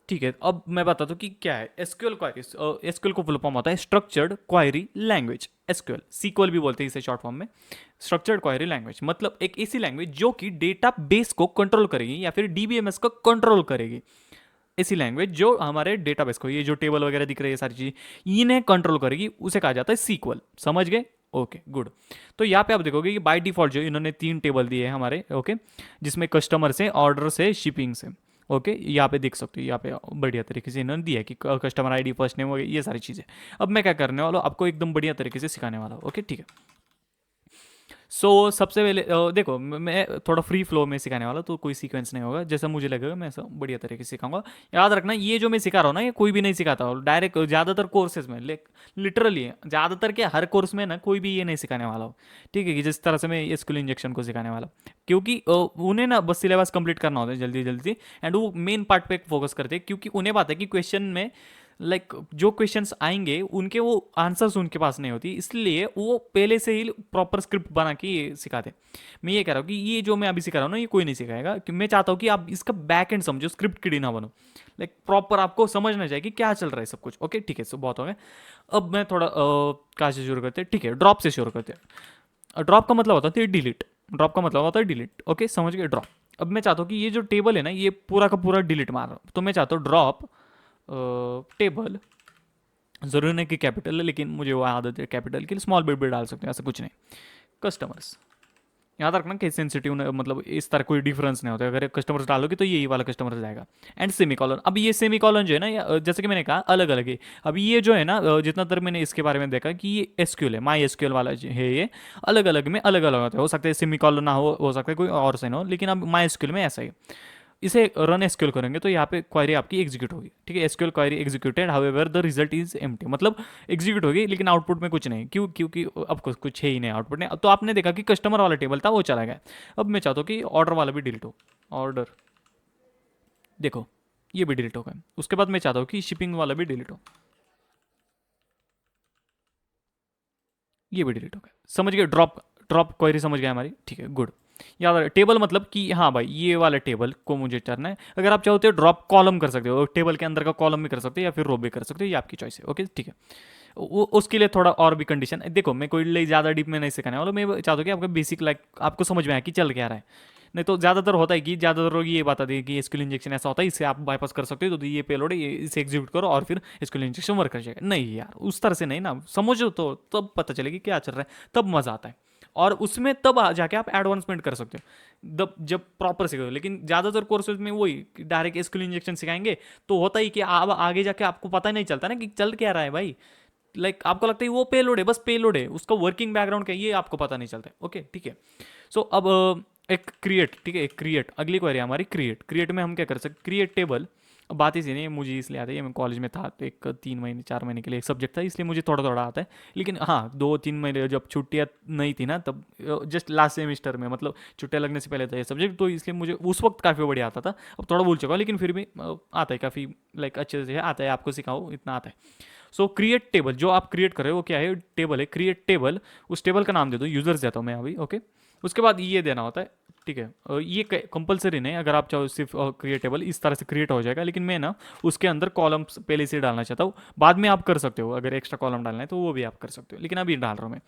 ठीक है, अब मैं बताता हूँ कि क्या है एसक्यूएल क्वायरी। एसक्यूएल को फुल फॉर्म होता है structured query language, SQL, sequel भी बोलते हैं इसे शॉर्ट फॉर्म में। स्ट्रक्चर्ड क्वायरी लैंग्वेज मतलब एक ऐसी लैंग्वेज जो कि डेटा बेस को कंट्रोल करेगी या फिर डीबीएमएस को कंट्रोल करेगी, ऐसी लैंग्वेज जो हमारे डेटाबेस को, ये जो टेबल वगैरह दिख रही है सारी चीज़, इन्हें कंट्रोल करेगी, उसे कहा जाता है सीक्वल। समझ गए, ओके गुड। तो यहाँ पे आप देखोगे कि बाय डिफॉल्ट जो इन्होंने 3 टेबल दिए हैं हमारे, ओके, जिसमें कस्टमर से, ऑर्डर से, शिपिंग से। ओके, यहाँ पे देख सकते हो, यहाँ पे बढ़िया तरीके से इन्होंने दिया है कि कस्टमर आईडी, फर्स्ट नेम वगैरह, ये सारी चीज़ें। अब मैं क्या करने वाला हूँ, आपको एकदम बढ़िया तरीके से सिखाने वाला हूँ। ओके ठीक है, सो सबसे पहले देखो मैं थोड़ा फ्री फ्लो में सिखाने वाला, तो कोई सीक्वेंस नहीं होगा, जैसा मुझे लगेगा मैं सब बढ़िया तरीके से सिखाऊंगा। याद रखना ये जो मैं सिखा रहा हूँ ना, ये कोई भी नहीं सिखाता हूँ डायरेक्ट, ज़्यादातर कोर्सेज में लिटरली ज़्यादातर क्या हर कोर्स में ना कोई भी ये नहीं सिखाने वाला हो, ठीक है, कि जिस तरह से मैं ये स्कूल इंजेक्शन को सिखाने वाला हूँ। क्योंकि उन्हें ना बस सिलेबस कंप्लीट करना होता है जल्दी जल्दी, एंड वो मेन पार्ट पे फोकस करते हैं, क्योंकि उन्हें बात है कि क्वेश्चन में जो क्वेश्चंस आएंगे उनके वो आंसर्स उनके पास नहीं होती, इसलिए वो पहले से ही प्रॉपर स्क्रिप्ट बना के ये सिखाते हैं। मैं ये कह रहा हूँ कि ये जो मैं अभी सिखा रहा हूँ ना, ये कोई नहीं सिखाएगा, कि मैं चाहता हूँ कि आप इसका बैक एंड समझो, स्क्रिप्ट किडी ना बनो। प्रॉपर आपको समझना चाहिए कि क्या चल रहा है सब कुछ। ओके ठीक है, सो बहुत हो गया। अब मैं थोड़ा कहाँ से शुरू करते हैं, ठीक है, ड्रॉप से शुरू करते हैं। ड्रॉप का मतलब होता है डिलीट। ड्रॉप का मतलब होता है डिलीट। ओके समझ गए, ड्रॉप। अब मैं चाहता हूँ कि ये जो टेबल है ना, ये पूरा का पूरा डिलीट मार रहा हूँ, तो मैं चाहता हूँ ड्रॉप टेबल। ज़रूरी नहीं कि कैपिटल है, लेकिन मुझे वो आदत है कैपिटल के लिए, स्मॉल बिट भी डाल सकते हैं, ऐसा कुछ नहीं। कस्टमर्स, याद रखना कि सेंसिटिव मतलब इस तरह कोई डिफरेंस नहीं होता है, अगर कस्टमर्स डालोगे तो यही वाला कस्टमर्स जाएगा। एंड सेमी कॉलन, अब ये सेमी कॉलन जो है ना, जैसे कि मैंने कहा अलग अलग है। अभी ये जो है ना, जितना देर मैंने इसके बारे में देखा कि ये एसक्यूएल है, माई एसक्यूएल वाला है, ये अलग अलग में अलग अलग होता है। हो सकता है सेमी कॉलन ना हो सकता है कोई और से ना हो, लेकिन अब माई एसक्यूएल में ऐसा ही। इसे रन एसक्यूएल करेंगे तो यहाँ पे क्वेरी आपकी एग्जीक्यूट होगी, ठीक है, SQL query executed, however the result is empty, मतलब एग्जीक्यूट होगी लेकिन आउटपुट में कुछ नहीं। क्यों? क्योंकि अब कुछ है ही नहीं आउटपुट में। तो आपने देखा कि कस्टमर वाला टेबल था वो चला गया। अब मैं चाहता हूँ कि ऑर्डर वाला भी डिलीट हो। ऑर्डर, देखो ये भी डिलीट हो गया। उसके बाद मैं चाहता हूँ कि शिपिंग वाला भी डिलीट हो, ये भी डिलीट हो गया। समझ गए? ड्रॉप, ड्रॉप क्वेरी समझ गए हमारी, ठीक है, गुड। याद रहे टेबल मतलब कि हाँ भाई ये वाले टेबल को मुझे करना है। अगर आप चाहते हो ड्रॉप कॉलम कर सकते हो, टेबल के अंदर का कॉलम भी कर सकते हो या फिर रो भी कर सकते हो, ये आपकी चॉइस है। ओके ठीक है। उसके लिए थोड़ा और भी कंडीशन देखो, मैं कोई ले ज़्यादा डीप में नहीं सिखाने वाला, मैं चाहता हूँ कि आपका बेसिक आपको समझ में आए कि चल क्या रहा है। नहीं तो ज़्यादातर होता है कि ज़्यादातर लोग ये बता दें कि स्किल इंजेक्शन ऐसा होता है, इससे आप बाईपास कर सकते हो, तो ये पेलोड है, ये इसे एग्जीक्यूट करो और फिर स्किल इंजेक्शन वर्क कर जाएगा। नहीं यार, उस तरह से नहीं ना, समझो तो तब पता चलेगी क्या चल रहा है, तब मज़ा आता है। और उसमें तब जाके आप एडवांसमेंट कर सकते हो जब प्रॉपर सीखो। लेकिन ज़्यादातर कोर्सेज में वही डायरेक्ट स्किल इंजेक्शन सिखाएंगे, तो होता ही कि आप आगे जाके आपको पता ही नहीं चलता ना कि चल क्या रहा है भाई। आपको लगता है वो पेलोड है, बस पेलोड है, उसका वर्किंग बैकग्राउंड क्या है ये आपको पता नहीं चलता है। ओके ठीक है। सो अब एक क्रिएट, ठीक है, एक क्रिएट, अगली क्वेरी हमारी क्रिएट। क्रिएट में हम क्या कर सकते, क्रिएट टेबल। अब बात इसी नहीं, मुझे इसलिए आता है, मैं कॉलेज में था तो एक 3 महीने 4 महीने के लिए एक सब्जेक्ट था, इसलिए मुझे थोड़ा थोड़ा आता है। लेकिन हाँ 2-3 महीने जब छुट्टियाँ नहीं थी ना, तब जस्ट लास्ट सेमिस्टर में, मतलब छुट्टियाँ लगने से पहले था ये सब्जेक्ट, तो इसलिए मुझे उस वक्त काफ़ी बढ़िया आता था। अब थोड़ा भूल चुका, लेकिन फिर भी आता है काफ़ी, अच्छे से आता है, आपको सिखाओ इतना आता है। सो क्रिएट टेबल, जो आप क्रिएट कर रहे हो वो क्या है, टेबल है, क्रिएट टेबल। उस टेबल का नाम दे दो, यूजर्स देता हूँ मैं अभी। ओके उसके बाद ये देना होता है, ठीक है। ये कंपलसरी नहीं, अगर आप चाहो सिर्फ क्रिएट टेबल इस तरह से क्रिएट हो जाएगा, लेकिन मैं ना उसके अंदर कॉलम्स पहले से डालना चाहता हूँ। बाद में आप कर सकते हो, अगर एक्स्ट्रा कॉलम डालना है तो वो भी आप कर सकते हो, लेकिन अभी डाल रहा हूँ मैं।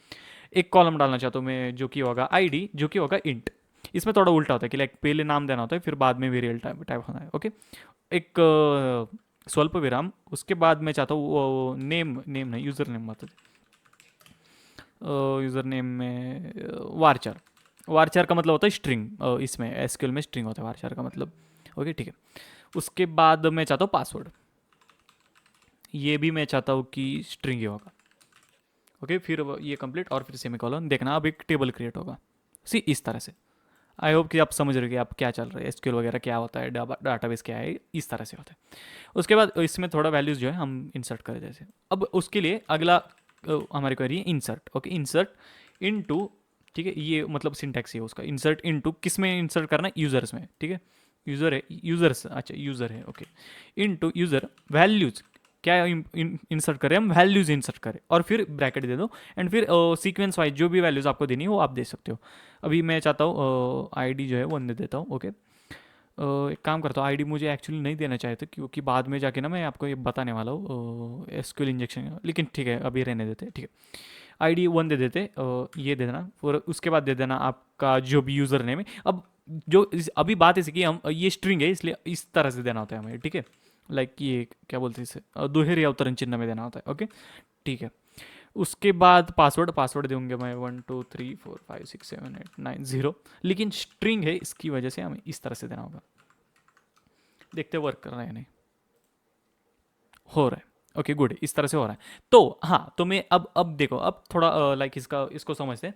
एक कॉलम डालना चाहता हूँ मैं, जो कि होगा आईडी, जो कि होगा इंट। इसमें थोड़ा उल्टा होता है कि पहले नाम देना होता है, फिर बाद में वेरिएबल टाइप होना है। ओके एक स्वल्प विराम, उसके बाद मैं चाहता हूँ वो नेम, नेम नहीं, यूज़र नेम मतलब, यूज़र नेम में वारचार। वारचार का मतलब होता है स्ट्रिंग, इसमें एसक्यूएल में स्ट्रिंग होता है वारचार का मतलब। ओके ठीक है। उसके बाद मैं चाहता हूँ पासवर्ड, ये भी मैं चाहता हूँ कि स्ट्रिंग ही होगा। ओके फिर ये कंप्लीट, और फिर सेमीकोलन। देखना अब एक टेबल क्रिएट होगा सी इस तरह से। आई होप कि आप समझ रहे हो कि आप क्या चल रहा है, एसक्यूएल वगैरह क्या होता है, डाटाबेस क्या है, इस तरह से होता है। उसके बाद इसमें थोड़ा वैल्यूज़ जो है हम इंसर्ट करें जैसे। अब उसके लिए अगला हमारी क्वेरी है इंसर्ट। ओके इंसर्ट इनटू, ठीक है, ये मतलब सिंटैक्स है उसका, इंसर्ट इनटू किस में इंसर्ट करना है, यूजर्स में, ठीक है। यूजर है, यूजर्स, अच्छा यूजर है, ओके। इनटू यूजर वैल्यूज, क्या इंसर्ट करें हम, वैल्यूज इंसर्ट करें, और फिर ब्रैकेट दे दो, एंड फिर सीक्वेंस वाइज जो भी वैल्यूज आपको देनी है वो आप दे सकते हो। अभी मैं चाहता हूँ आईडी जो है वो दे देता हूँ। ओके एक काम करता हूँ, आईडी मुझे एक्चुअली नहीं देना चाहे थे, क्योंकि बाद में जाके ना मैं आपको ये बताने वाला हूँ एसक्यूएल इंजेक्शन, लेकिन ठीक है अभी रहने देते, ठीक है। आईडी 1 दे देते, ये दे देना, और उसके बाद दे देना आपका जो भी यूज़र नेम है। अब अभी बात ऐसी कि हम ये स्ट्रिंग है, इसलिए इस तरह से देना होता है हमें, ठीक है। ये क्या बोलते हैं इसे, दोहरे अवतरण चिन्ह में देना होता है। ओके ठीक है। उसके बाद पासवर्ड, पासवर्ड दूंगे मैं 1 2 3 4 5 6 7 8 9 0, लेकिन स्ट्रिंग है इसकी वजह से हमें इस तरह से देना होगा। देखते वर्क कर रहा है या नहीं, हो रहा है। ओके गुड, इस तरह से हो रहा है। तो हाँ, तो मैं अब देखो, अब थोड़ा लाइक इसका इसको समझते हैं।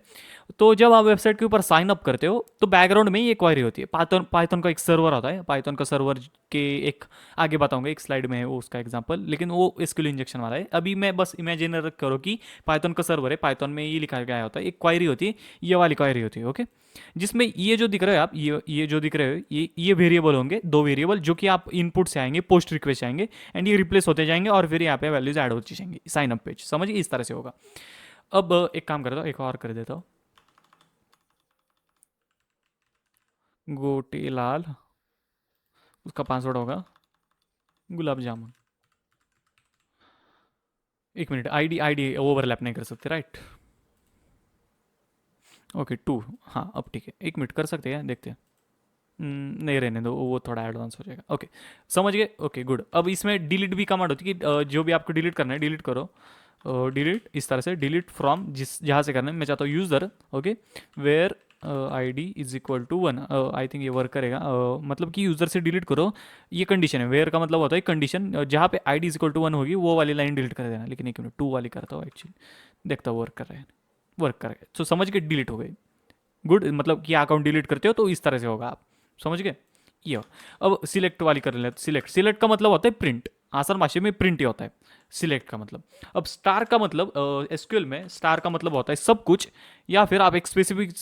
तो जब आप वेबसाइट के ऊपर साइन अप करते हो तो बैकग्राउंड में ये क्वेरी होती है। पाइथन पाइथन का एक सर्वर होता है, पाइथन का सर्वर के एक आगे बताऊंगा, एक स्लाइड में है वो उसका एग्जांपल, लेकिन वो एसक्यूएल इंजेक्शन वाला है। अभी मैं बस इमेजिन करो कि पाइथन का सर्वर है, पाइथन में ये लिखा गया होता है, एक क्वेरी होती है, ये वाली क्वेरी होती है। ओके, जिसमें ये जो दिख रहे हो आप, ये जो दिख रहे हो, ये वेरिएबल होंगे, दो वेरिएबल जो कि आप इनपुट से आएंगे, पोस्ट रिक्वेस्ट से आएंगे, एंड ये रिप्लेस होते जाएंगे और फिर यहाँ पे वैल्यूज ऐड होती जाएंगी साइन अप पेज। समझिए, इस तरह से होगा। अब एक काम करता हूँ, एक और कर देता हूँ, गोटी लाल, उसका पासवर्ड होगा गुलाब जामुन। एक मिनट, आईडी आईडी ओवरलैप नहीं कर सकते, राइट? ओके टू, हाँ अब ठीक है, एक मिनट कर सकते हैं, देखते हैं। नहीं रहने दो, वो थोड़ा एडवांस हो जाएगा। ओके, समझ गए। Okay good. अब इसमें डिलीट भी कमांड होती है कि जो भी आपको डिलीट करना है डिलीट करो, डिलीट इस तरह से, डिलीट फ्रॉम जिस जहाँ से करना है। मैं चाहता हूँ user, okay, where I D is equal to one. I think ये वर्क करेगा। मतलब कि यूज़र से डिलीट करो, ये कंडीशन है। वेयर का मतलब होता है कंडीशन, जहाँ पे I D is equal to one होगी वो वाली लाइन डिलीट कर देना। लेकिन एक मिनट, टू वाली करता हूँ एक्चुअली, देखता हूँ वर्क कर रहा है, वर्क कर रहा है। तो समझ के डिलीट हो गई। गुड, मतलब कि अकाउंट डिलीट करते हो तो इस तरह से होगा, आप समझ गए। ये हो। अब सिलेक्ट वाली कर लेते। सिलेक्ट, सिलेक्ट का मतलब होता है प्रिंट, आसान भाषा में प्रिंट ही होता है सिलेक्ट का मतलब। अब स्टार का मतलब, एसक्यूएल में स्टार का मतलब होता है सब कुछ, या फिर आप एक स्पेसिफिक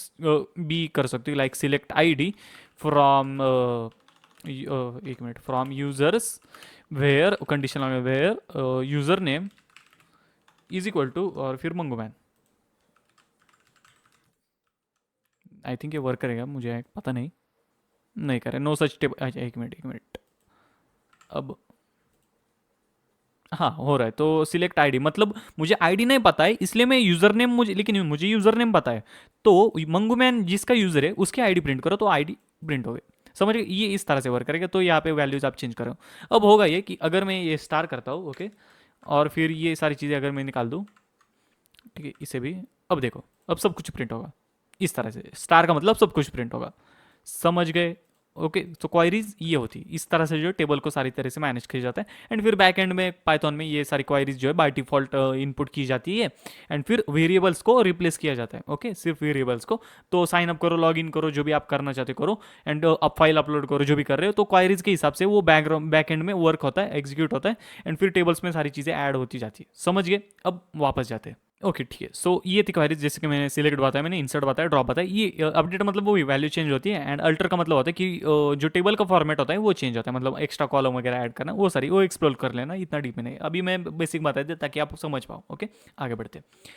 भी कर सकते हो, लाइक सिलेक्ट आईडी फ्रॉम, एक मिनट, फ्रॉम यूजर्स वेयर, कंडीशन में where user name is equal to, और फिर मंगू मैन। आई थिंक ये वर्क करेगा, मुझे पता नहीं, नहीं करे, नो सच टेबल। अच्छा एक मिनट, एक मिनट, अब हाँ हो रहा है। तो सिलेक्ट आईडी मतलब मुझे आईडी नहीं पता है, इसलिए मैं यूजर नेम, मुझे लेकिन मुझे यूजर नेम पता है। तो मंगू मैन जिसका यूजर है उसकी आईडी प्रिंट करो तो आईडी प्रिंट हो गई। समझ गए, ये इस तरह से वर्क करेगा। तो यहाँ पे वैल्यूज आप चेंज करो। अब होगा ये कि अगर मैं ये स्टार करता हूँ, ओके, और फिर ये सारी चीज़ें अगर मैं निकाल दूँ, ठीक है, इसे भी, अब देखो, अब सब कुछ प्रिंट होगा इस तरह से। स्टार का मतलब सब कुछ प्रिंट होगा, समझ गए। ओके, तो क्वायरीज ये होती है इस तरह से, जो टेबल को सारी तरह से मैनेज किया जाता है। एंड फिर बैक एंड में पाइथन में ये सारी क्वायरीज जो है बाय डिफॉल्ट इनपुट की जाती है, एंड फिर वेरिएबल्स को रिप्लेस किया जाता है। ओके, सिर्फ वेरिएबल्स को। तो साइन अप करो, लॉग इन करो, जो भी आप करना चाहते करो, एंड अब फाइल अपलोड करो, जो भी कर रहे हो। तो क्वायरीज के हिसाब से वो बैकग्राउंड बैक एंड में वर्क होता है, एग्जीक्यूट होता है, एंड फिर टेबल्स में सारी चीज़ें ऐड होती जाती है। समझ गए। अब वापस जाते हैं। ओके ठीक है, सो ये थी क्वेरीज, जैसे कि मैंने सिलेक्ट बताया, मैंने इंसर्ट बताया, ड्रॉप बताया। ये अपडेट मतलब वो वैल्यू चेंज होती है, एंड अल्टर का मतलब होता है कि जो टेबल का फॉर्मेट होता है वो चेंज होता है, मतलब एक्स्ट्रा कॉलम वगैरह ऐड करना, वो सारी वो एक्सप्लोर कर लेना, इतना डीप में नहीं। अभी मैं बेसिक बता देता ताकि आप समझ पाओ। ओके, आगे बढ़ते हैं।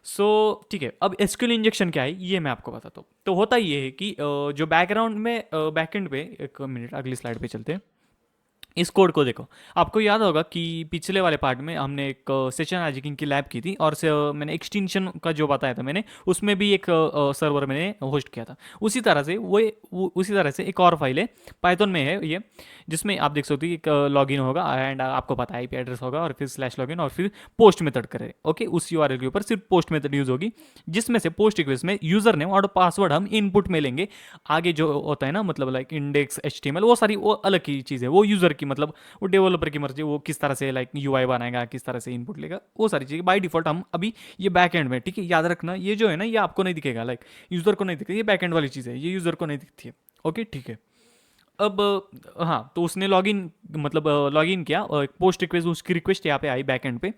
सो ठीक है, अब एसक्यूएल इंजेक्शन क्या है ये मैं आपको बताता हूँ। तो होता ये है कि जो बैकग्राउंड में बैकएंड पे, एक मिनट अगली स्लाइड पे चलते हैं। इस कोड को देखो, आपको याद होगा कि पिछले वाले पार्ट में हमने एक सेशन हाइजैकिंग की लैब की थी, और से मैंने एक्सटेंशन का जो बताया था मैंने, उसमें भी एक सर्वर मैंने होस्ट किया था। उसी तरह से उसी तरह से एक और फाइल है, पाइथन में है ये, जिसमें आप देख सकते हो एक लॉगिन होगा, एंड आपको पता है आईपी एड्रेस होगा, और फिर स्लैश लॉगिन, और फिर पोस्ट मेथड करे। ओके, उस यूआरएल के ऊपर सिर्फ पोस्ट मेथड यूज होगी, जिसमें से पोस्ट रिक्वेस्ट में यूजर नेम और पासवर्ड हम इनपुट में लेंगे। आगे जो होता है ना, मतलब लाइक इंडेक्स एचटीएमएल, वो सारी वो अलग की चीज़ है, वो यूजर की, मतलब वो डेवलपर की मर्जी, वो किस तरह से लाइक यूआई बनाएगा, किस तरह से इनपुट लेगा, वो सारी चीज़ें बाय डिफॉल्ट हम अभी ये बैक एंड में, ठीक है, याद रखना, ये जो है ना ये आपको नहीं दिखेगा, लाइक यूजर को नहीं दिखेगा, ये बैक एंड वाली चीज़ है, ये यूजर को नहीं दिखती है। ओके ठीक है। अब हाँ, तो उसने लॉगिन, मतलब लॉगिन किया, और पोस्ट रिक्वेस्ट, उसकी रिक्वेस्ट यहाँ पे आई बैक एंड पे।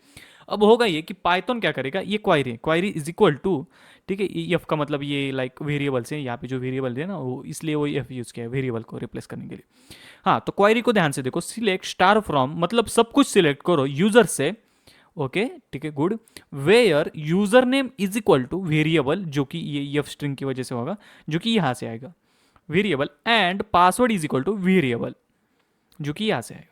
अब होगा ये कि पाइथन क्या करेगा, ये क्वायरी है, क्वायरी इज इक्वल टू, ठीक है, एफ का मतलब ये लाइक वेरिएबल्स है, यहाँ पे जो वेरिएबल है ना वो, इसलिए वो एफ यूज़ किया है वेरिएबल को रिप्लेस करने के लिए। हाँ, तो क्वायरी को ध्यान से देखो, सिलेक्ट स्टार फ्रॉम मतलब सब कुछ सिलेक्ट करो यूजर से। ओके ठीक है, good. Where user name is equal to variable, जो कि ये एफ स्ट्रिंग की वजह से होगा, जो कि यहाँ से आएगा variable, and password is equal to variable, जो कि यहाँ से आएगा।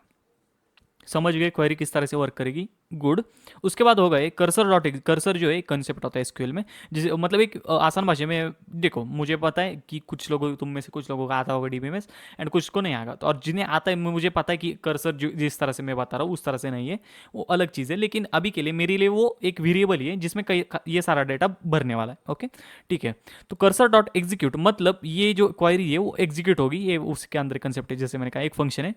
समझ गए क्वेरी किस तरह से वर्क करेगी। गुड। उसके बाद होगा ये कर्सर डॉट, कर्सर जो है कंसेप्ट होता है एसक्यूएल में, जिसे मतलब एक आसान भाषा में देखो, मुझे पता है कि कुछ लोगों, तुम में से कुछ लोगों का आता होगा डीबीएमएस एंड कुछ को नहीं आएगा, तो और जिन्हें आता है मुझे पता है कि कर्सर जो जिस तरह से मैं बता रहा हूँ उस तरह से नहीं है, वो अलग चीज़ है, लेकिन अभी के लिए मेरे लिए वो एक वेरिएबल ही है जिसमें कई ये सारा डेटा भरने वाला है। ओके ठीक है। तो कर्सर डॉट एग्जीक्यूट मतलब ये जो क्वायरी है वो एग्जीक्यूट होगी, ये उसके अंदर कंसेप्ट है, जैसे मैंने कहा एक फंक्शन है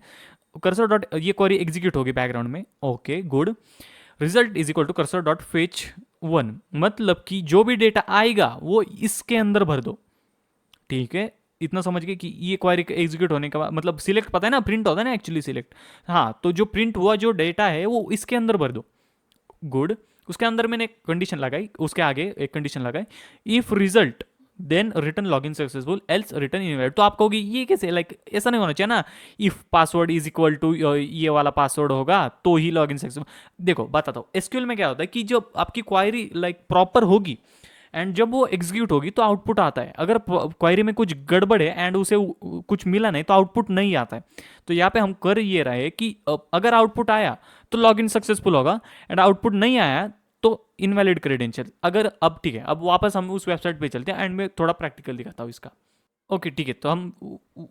कर्सर डॉट, ये क्वेरी एग्जीक्यूट होगी बैकग्राउंड में। Okay good. Result is equal to cursor dot fetch one, मतलब कि जो भी डेटा आएगा वो इसके अंदर भर दो। ठीक है, इतना समझ गए कि ये क्वेरी एग्जीक्यूट होने के बाद मतलब सिलेक्ट, पता है ना प्रिंट होता है ना एक्चुअली सिलेक्ट, हाँ, तो जो प्रिंट हुआ जो डेटा है वो इसके अंदर भर दो। गुड। उसके अंदर मैंने कंडीशन लगाई, उसके आगे एक कंडीशन लगाई, if result then return log in successful else return invalid. तो आप कहोगे ये कैसे, लाइक ऐसा नहीं होना चाहिए ना, if password is equal to ये वाला पासवर्ड होगा तो ही लॉग इन सक्सेसफुल। देखो बताता हूँ, एसक्यूएल में क्या होता है कि जब आपकी क्वायरी लाइक प्रॉपर होगी एंड जब वो एग्जीक्यूट होगी तो आउटपुट आता है, अगर क्वायरी में कुछ गड़बड़ है एंड उसे कुछ मिला नहीं तो आउटपुट नहीं आता है। तो यहाँ पे हम कर ये रहे हैं कि अगर आउटपुट आया तो लॉग इन सक्सेसफुल होगा, एंड आउटपुट नहीं आया तो इनवैलिड क्रेडेंशियल। अगर अब ठीक है, अब वापस हम उस वेबसाइट पे चलते हैं एंड मैं थोड़ा प्रैक्टिकल दिखाता हूँ इसका। ओके ठीक है, तो हम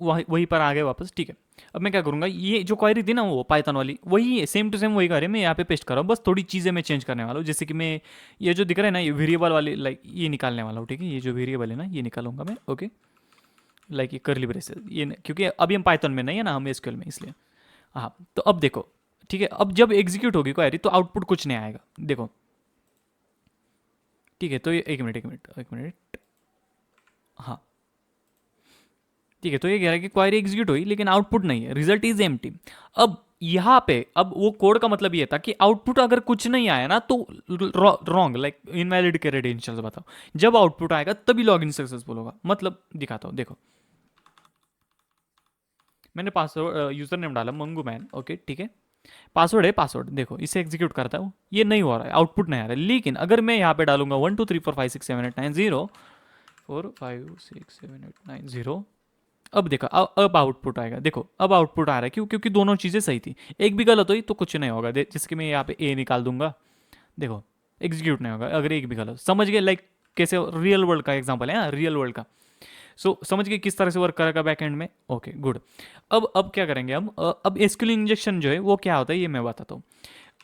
वहीं पर आ गए वापस। ठीक है, अब मैं क्या करूँगा, ये जो क्वायरी थी ना वो पाइथन वाली वही है, सेम टू सेम वही क्वेरी मैं यहाँ पे पेस्ट कर रहा हूँ, बस थोड़ी चीज़ें मैं चेंज करने वाला हूँ। जैसे कि मैं ये जो दिख रहा है ना, ये वेरिएबल वाली लाइक ये निकालने वाला हूँ। ठीक है, ये जो वेरिएबल है ना ये निकालूंगा मैं। ओके, लाइक ये करली ब्रेसेस ये क्योंकि अभी हम पाइथन में नहीं है ना, हम एसक्यूएल में, इसलिए। हाँ, तो अब देखो, ठीक है, अब जब एग्जीक्यूट होगी क्वेरी तो आउटपुट कुछ नहीं आएगा, देखो। ठीक है, तो ये एक मिनट एक मिनट एक मिनट, हाँ ठीक है, तो ये कह रहा है कि क्वायरी एग्जीक्यूट हुई लेकिन आउटपुट नहीं है, रिजल्ट इज एम्प्टी। अब यहाँ पे अब वो कोड का मतलब ये था कि आउटपुट अगर कुछ नहीं आया ना तो रॉन्ग, लाइक इनवैलिड के क्रेडेंशियल्स बताओ, जब आउटपुट आएगा तभी लॉग इन सक्सेसफुल होगा। मतलब दिखाता हूँ, देखो मैंने पासवर्ड यूजर नेम डाला मंगू मैन। ओके ठीक है, पासवर्ड है पासवर्ड, देखो इसे एग्जीक्यूट करता हूँ, ये नहीं हो रहा है, आउटपुट नहीं आ रहा है। लेकिन अगर मैं यहाँ पे डालूंगा 1 2 3 4 5 6 7 8 9 0 4 5 6 7 8 9 0, अब देखा, अब आउटपुट आएगा, देखो अब आउटपुट आ रहा है, क्यों? क्योंकि दोनों चीज़ें सही थी, एक भी गलत हुई तो कुछ नहीं होगा। जैसे कि मैं यहाँ पे ए निकाल दूंगा, देखो एग्जीक्यूट नहीं होगा अगर एक भी गलत। समझ गए लाइक कैसे, रियल वर्ल्ड का एग्जांपल है, रियल वर्ल्ड का। सो समझ गए किस तरह से वर्क करेगा बैक एंड में। Okay good. अब क्या करेंगे हम, अब एसक्यूएल इंजेक्शन जो है वो क्या होता है ये मैं बताता हूँ।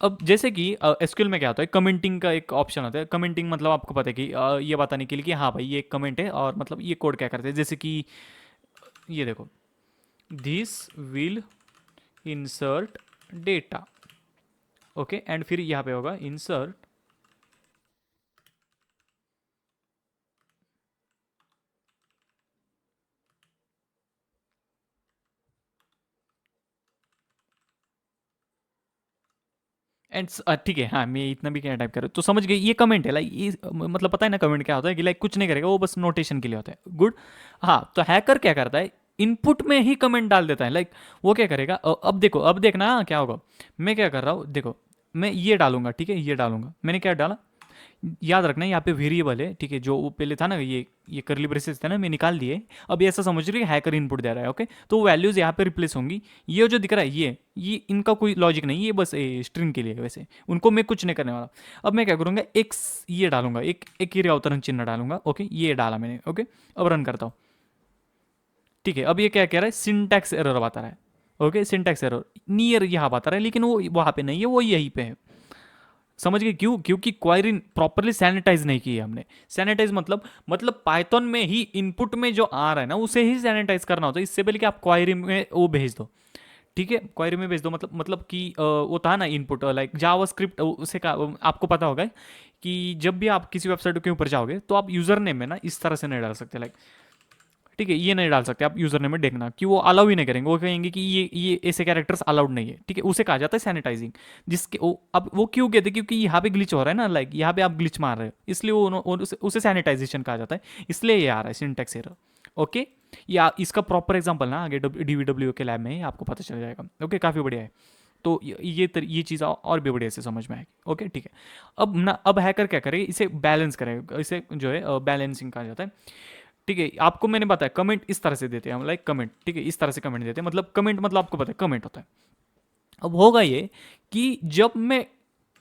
अब जैसे कि एसक्यूएल में क्या होता है, कमेंटिंग का एक ऑप्शन होता है। कमेंटिंग मतलब आपको पता है कि ये बताने के लिए कि हाँ भाई ये एक कमेंट है, और मतलब ये कोड क्या करते हैं, जैसे कि ये देखो, this will insert data. Okay, and फिर यहाँ पे होगा इंसर्ट, एंड ठीक है, हाँ मैं इतना भी क्या टाइप कर रहा हूँ तो समझ गए, ये कमेंट है, लाइक ये मतलब पता है ना कमेंट क्या होता है, कि लाइक कुछ नहीं करेगा वो, बस नोटेशन के लिए होता है। गुड। हाँ, तो हैकर क्या करता है, इनपुट में ही कमेंट डाल देता है, लाइक वो क्या करेगा, अब देखो, अब देखना क्या होगा। मैं क्या कर रहा हूँ, देखो मैं ये डालूंगा, ठीक है, ये डालूंगा, मैंने क्या डाला, याद रखना यहाँ पे वेरिएबल है, ठीक है, जो वो पहले था ना, ये करली ब्रेसेस था ना, मैं निकाल दिए। अब ये ऐसा समझ रही है हैकर इनपुट दे रहा है। ओके, तो वैल्यूज यहाँ पे रिप्लेस होंगी। ये जो दिख रहा है ये इनका कोई लॉजिक नहीं, ये बस स्ट्रिंग के लिए है, वैसे उनको मैं कुछ नहीं करने वाला। अब मैं क्या करूँगा, एक ये डालूंगा, एक ये अवतरण चिन्ह डालूंगा। ओके, ये डाला मैंने। ओके, अब रन करता हूँ। ठीक है, अब ये क्या कह रहा है, सिंटैक्स एरर बता रहा है। ओके, सिंटैक्स एरर नियर यहाँ बता रहा है, लेकिन वो वहाँ पे नहीं है, वो यहीं पे है। समझ गए क्यों? क्योंकि क्वायरी प्रॉपरली सैनिटाइज नहीं की है हमने। सैनिटाइज मतलब पाइथन में ही इनपुट में जो आ रहा है ना उसे ही सैनिटाइज करना होता है, इससे पहले कि आप क्वायरी में वो भेज दो। ठीक है, क्वायरी में भेज दो, मतलब कि वो था ना इनपुट, लाइक जावास्क्रिप्ट, उसे का आपको पता होगा कि जब भी आप किसी वेबसाइट के ऊपर जाओगे तो आप यूजर नेम में ना इस तरह से नहीं डाल सकते, लाइक ठीक है, ये नहीं डाल सकते आप यूजर नेम में, देखना कि वो अलाउ ही नहीं करेंगे, वो कहेंगे कि ये ऐसे कैरेक्टर्स अलाउड नहीं है। ठीक है, उसे कहा जाता है सैनिटाइजिंग। जिसके अब वो क्यों कहते हैं, क्योंकि यहाँ पे ग्लिच हो रहा है ना, लाइक यहाँ पे आप ग्लिच मार रहे हो, इसलिए उसे सैनिटाइजेशन कहा जाता है, इसलिए ये आ रहा है सिंटेक्स एरर। ओके, या इसका प्रॉपर एग्जाम्पल ना आगे डीवीडब्ल्यू के लैब में आपको पता चल जाएगा। ओके, काफ़ी बढ़िया है। तो ये चीज़ और भी बढ़िया से समझ में आएगी। ओके ठीक है, अब हैकर क्या करेगा, इसे बैलेंस करेगा, इसे जो है बैलेंसिंग कहा जाता है। ठीक है, आपको मैंने बताया कमेंट इस तरह से देते हैं हम, लाइक कमेंट, ठीक है, इस तरह से कमेंट देते हैं, मतलब कमेंट मतलब आपको पता है कमेंट होता है। अब होगा ये कि जब मैं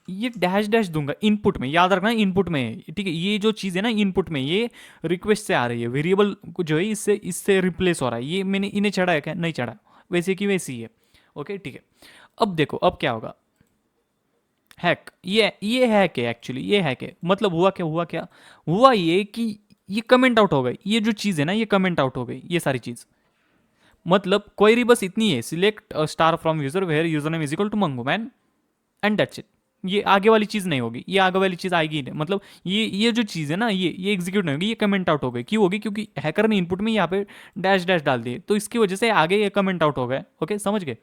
ये डैश डैश दूंगा इनपुट में, याद रखना इनपुट में है, ठीक है। ये जो चीज़ है ना इनपुट में, ये रिक्वेस्ट से आ रही है, वेरिएबल जो है इससे इससे रिप्लेस हो रहा है। ये मैंने इन्हें चढ़ा है क्या? नहीं चढ़ा, वैसे की वैसी ही है। ओके ठीक है। अब देखो अब क्या होगा, हैक, ये हैक है एक्चुअली, ये हैक है। मतलब हुआ क्या, हुआ क्या, हुआ ये कि ये कमेंट आउट हो गई, ये जो चीज़ है ना ये कमेंट आउट हो गई, ये सारी चीज़। मतलब क्वेरी बस इतनी है, select star from user where user name is equal to Mangu man, and that's it. ये आगे वाली चीज़ नहीं होगी, ये आगे वाली चीज़ आएगी ही नहीं। मतलब ये जो चीज़ है ना ये एग्जीक्यूट नहीं होगी, ये कमेंट आउट हो गई। क्यों होगी? क्योंकि हैकर ने इनपुट में यहाँ पे डैश डैश डाल दिए, तो इसकी वजह से आगे ये कमेंट आउट हो गए। ओके समझ गए?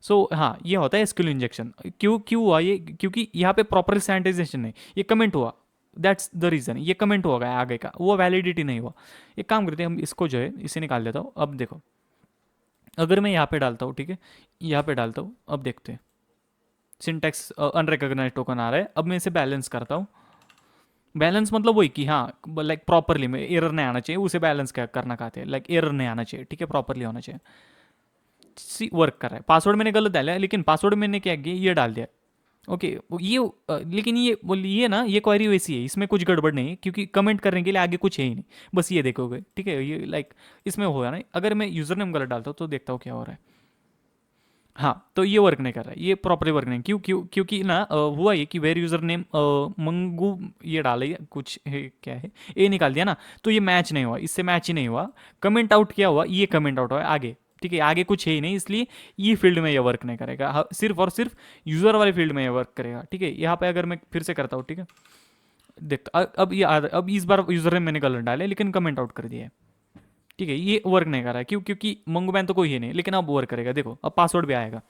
सो हाँ ये होता है एसक्यूएल इंजेक्शन। क्यों क्यों हुआ ये? क्योंकि यहाँ पे प्रॉपर सैनिटाइजेशन नहीं, ये कमेंट हुआ, दैट्स द रीज़न। ये कमेंट हुआ गया आगे का, वो वैलिडिटी नहीं हुआ। एक काम करते हैं हम, इसको जो है इसे निकाल देता हूँ। अब देखो अगर मैं यहाँ पे डालता हूँ, ठीक है, यहाँ पे डालता हूँ, अब देखते हैं सिंटैक्स अनरिकॉग्नाइज्ड टोकन आ रहा है। अब मैं इसे बैलेंस करता हूँ। बैलेंस मतलब वही कि हाँ लाइक प्रॉपरली में एरर नहीं आना चाहिए, उसे बैलेंस क्या करना कहते हैं, लाइक एरर नहीं आना चाहिए, ठीक है, प्रॉपरली होना चाहिए। सी वर्क कर रहा है। पासवर्ड मैंने गलत डाला है, लेकिन पासवर्ड मैंने क्या किया, ये डाल दिया। ओके ये लेकिन ये ना ये क्वेरी वैसी है, इसमें कुछ गड़बड़ नहीं है, क्योंकि कमेंट करने के लिए आगे कुछ है ही नहीं, बस ये देखोगे, ठीक है। ये लाइक इसमें होगा ना, अगर मैं यूजर नेम गलत डालता हूँ तो देखता हूँ क्या हो रहा है। हाँ तो ये वर्क नहीं कर रहा है, ये प्रॉपरली वर्क नहीं। क्यों क्यों? क्योंकि ना हुआ ये कि वेर यूजर नेम मंगू ये डाला है कुछ है, क्या है, ए निकाल दिया ना, तो ये मैच नहीं हुआ, इससे मैच ही नहीं हुआ। कमेंट आउट क्या हुआ, ये कमेंट आउट हुआ आगे, ठीक है, आगे कुछ है ही नहीं, इसलिए ये फील्ड में ये वर्क नहीं करेगा। सिर्फ और सिर्फ यूजर वाले फील्ड में ये वर्क करेगा, ठीक है। यहाँ पे अगर मैं फिर से करता हूँ, ठीक है, देखता अब इस बार यूजर नेम मैंने गलत डाले लेकिन कमेंट आउट कर दिया है, ठीक है। ये वर्क नहीं कर रहा है, क्यों? क्योंकि मंगू मैन तो कोई है नहीं, लेकिन अब वर्क करेगा। देखो अब पासवर्ड भी आएगा।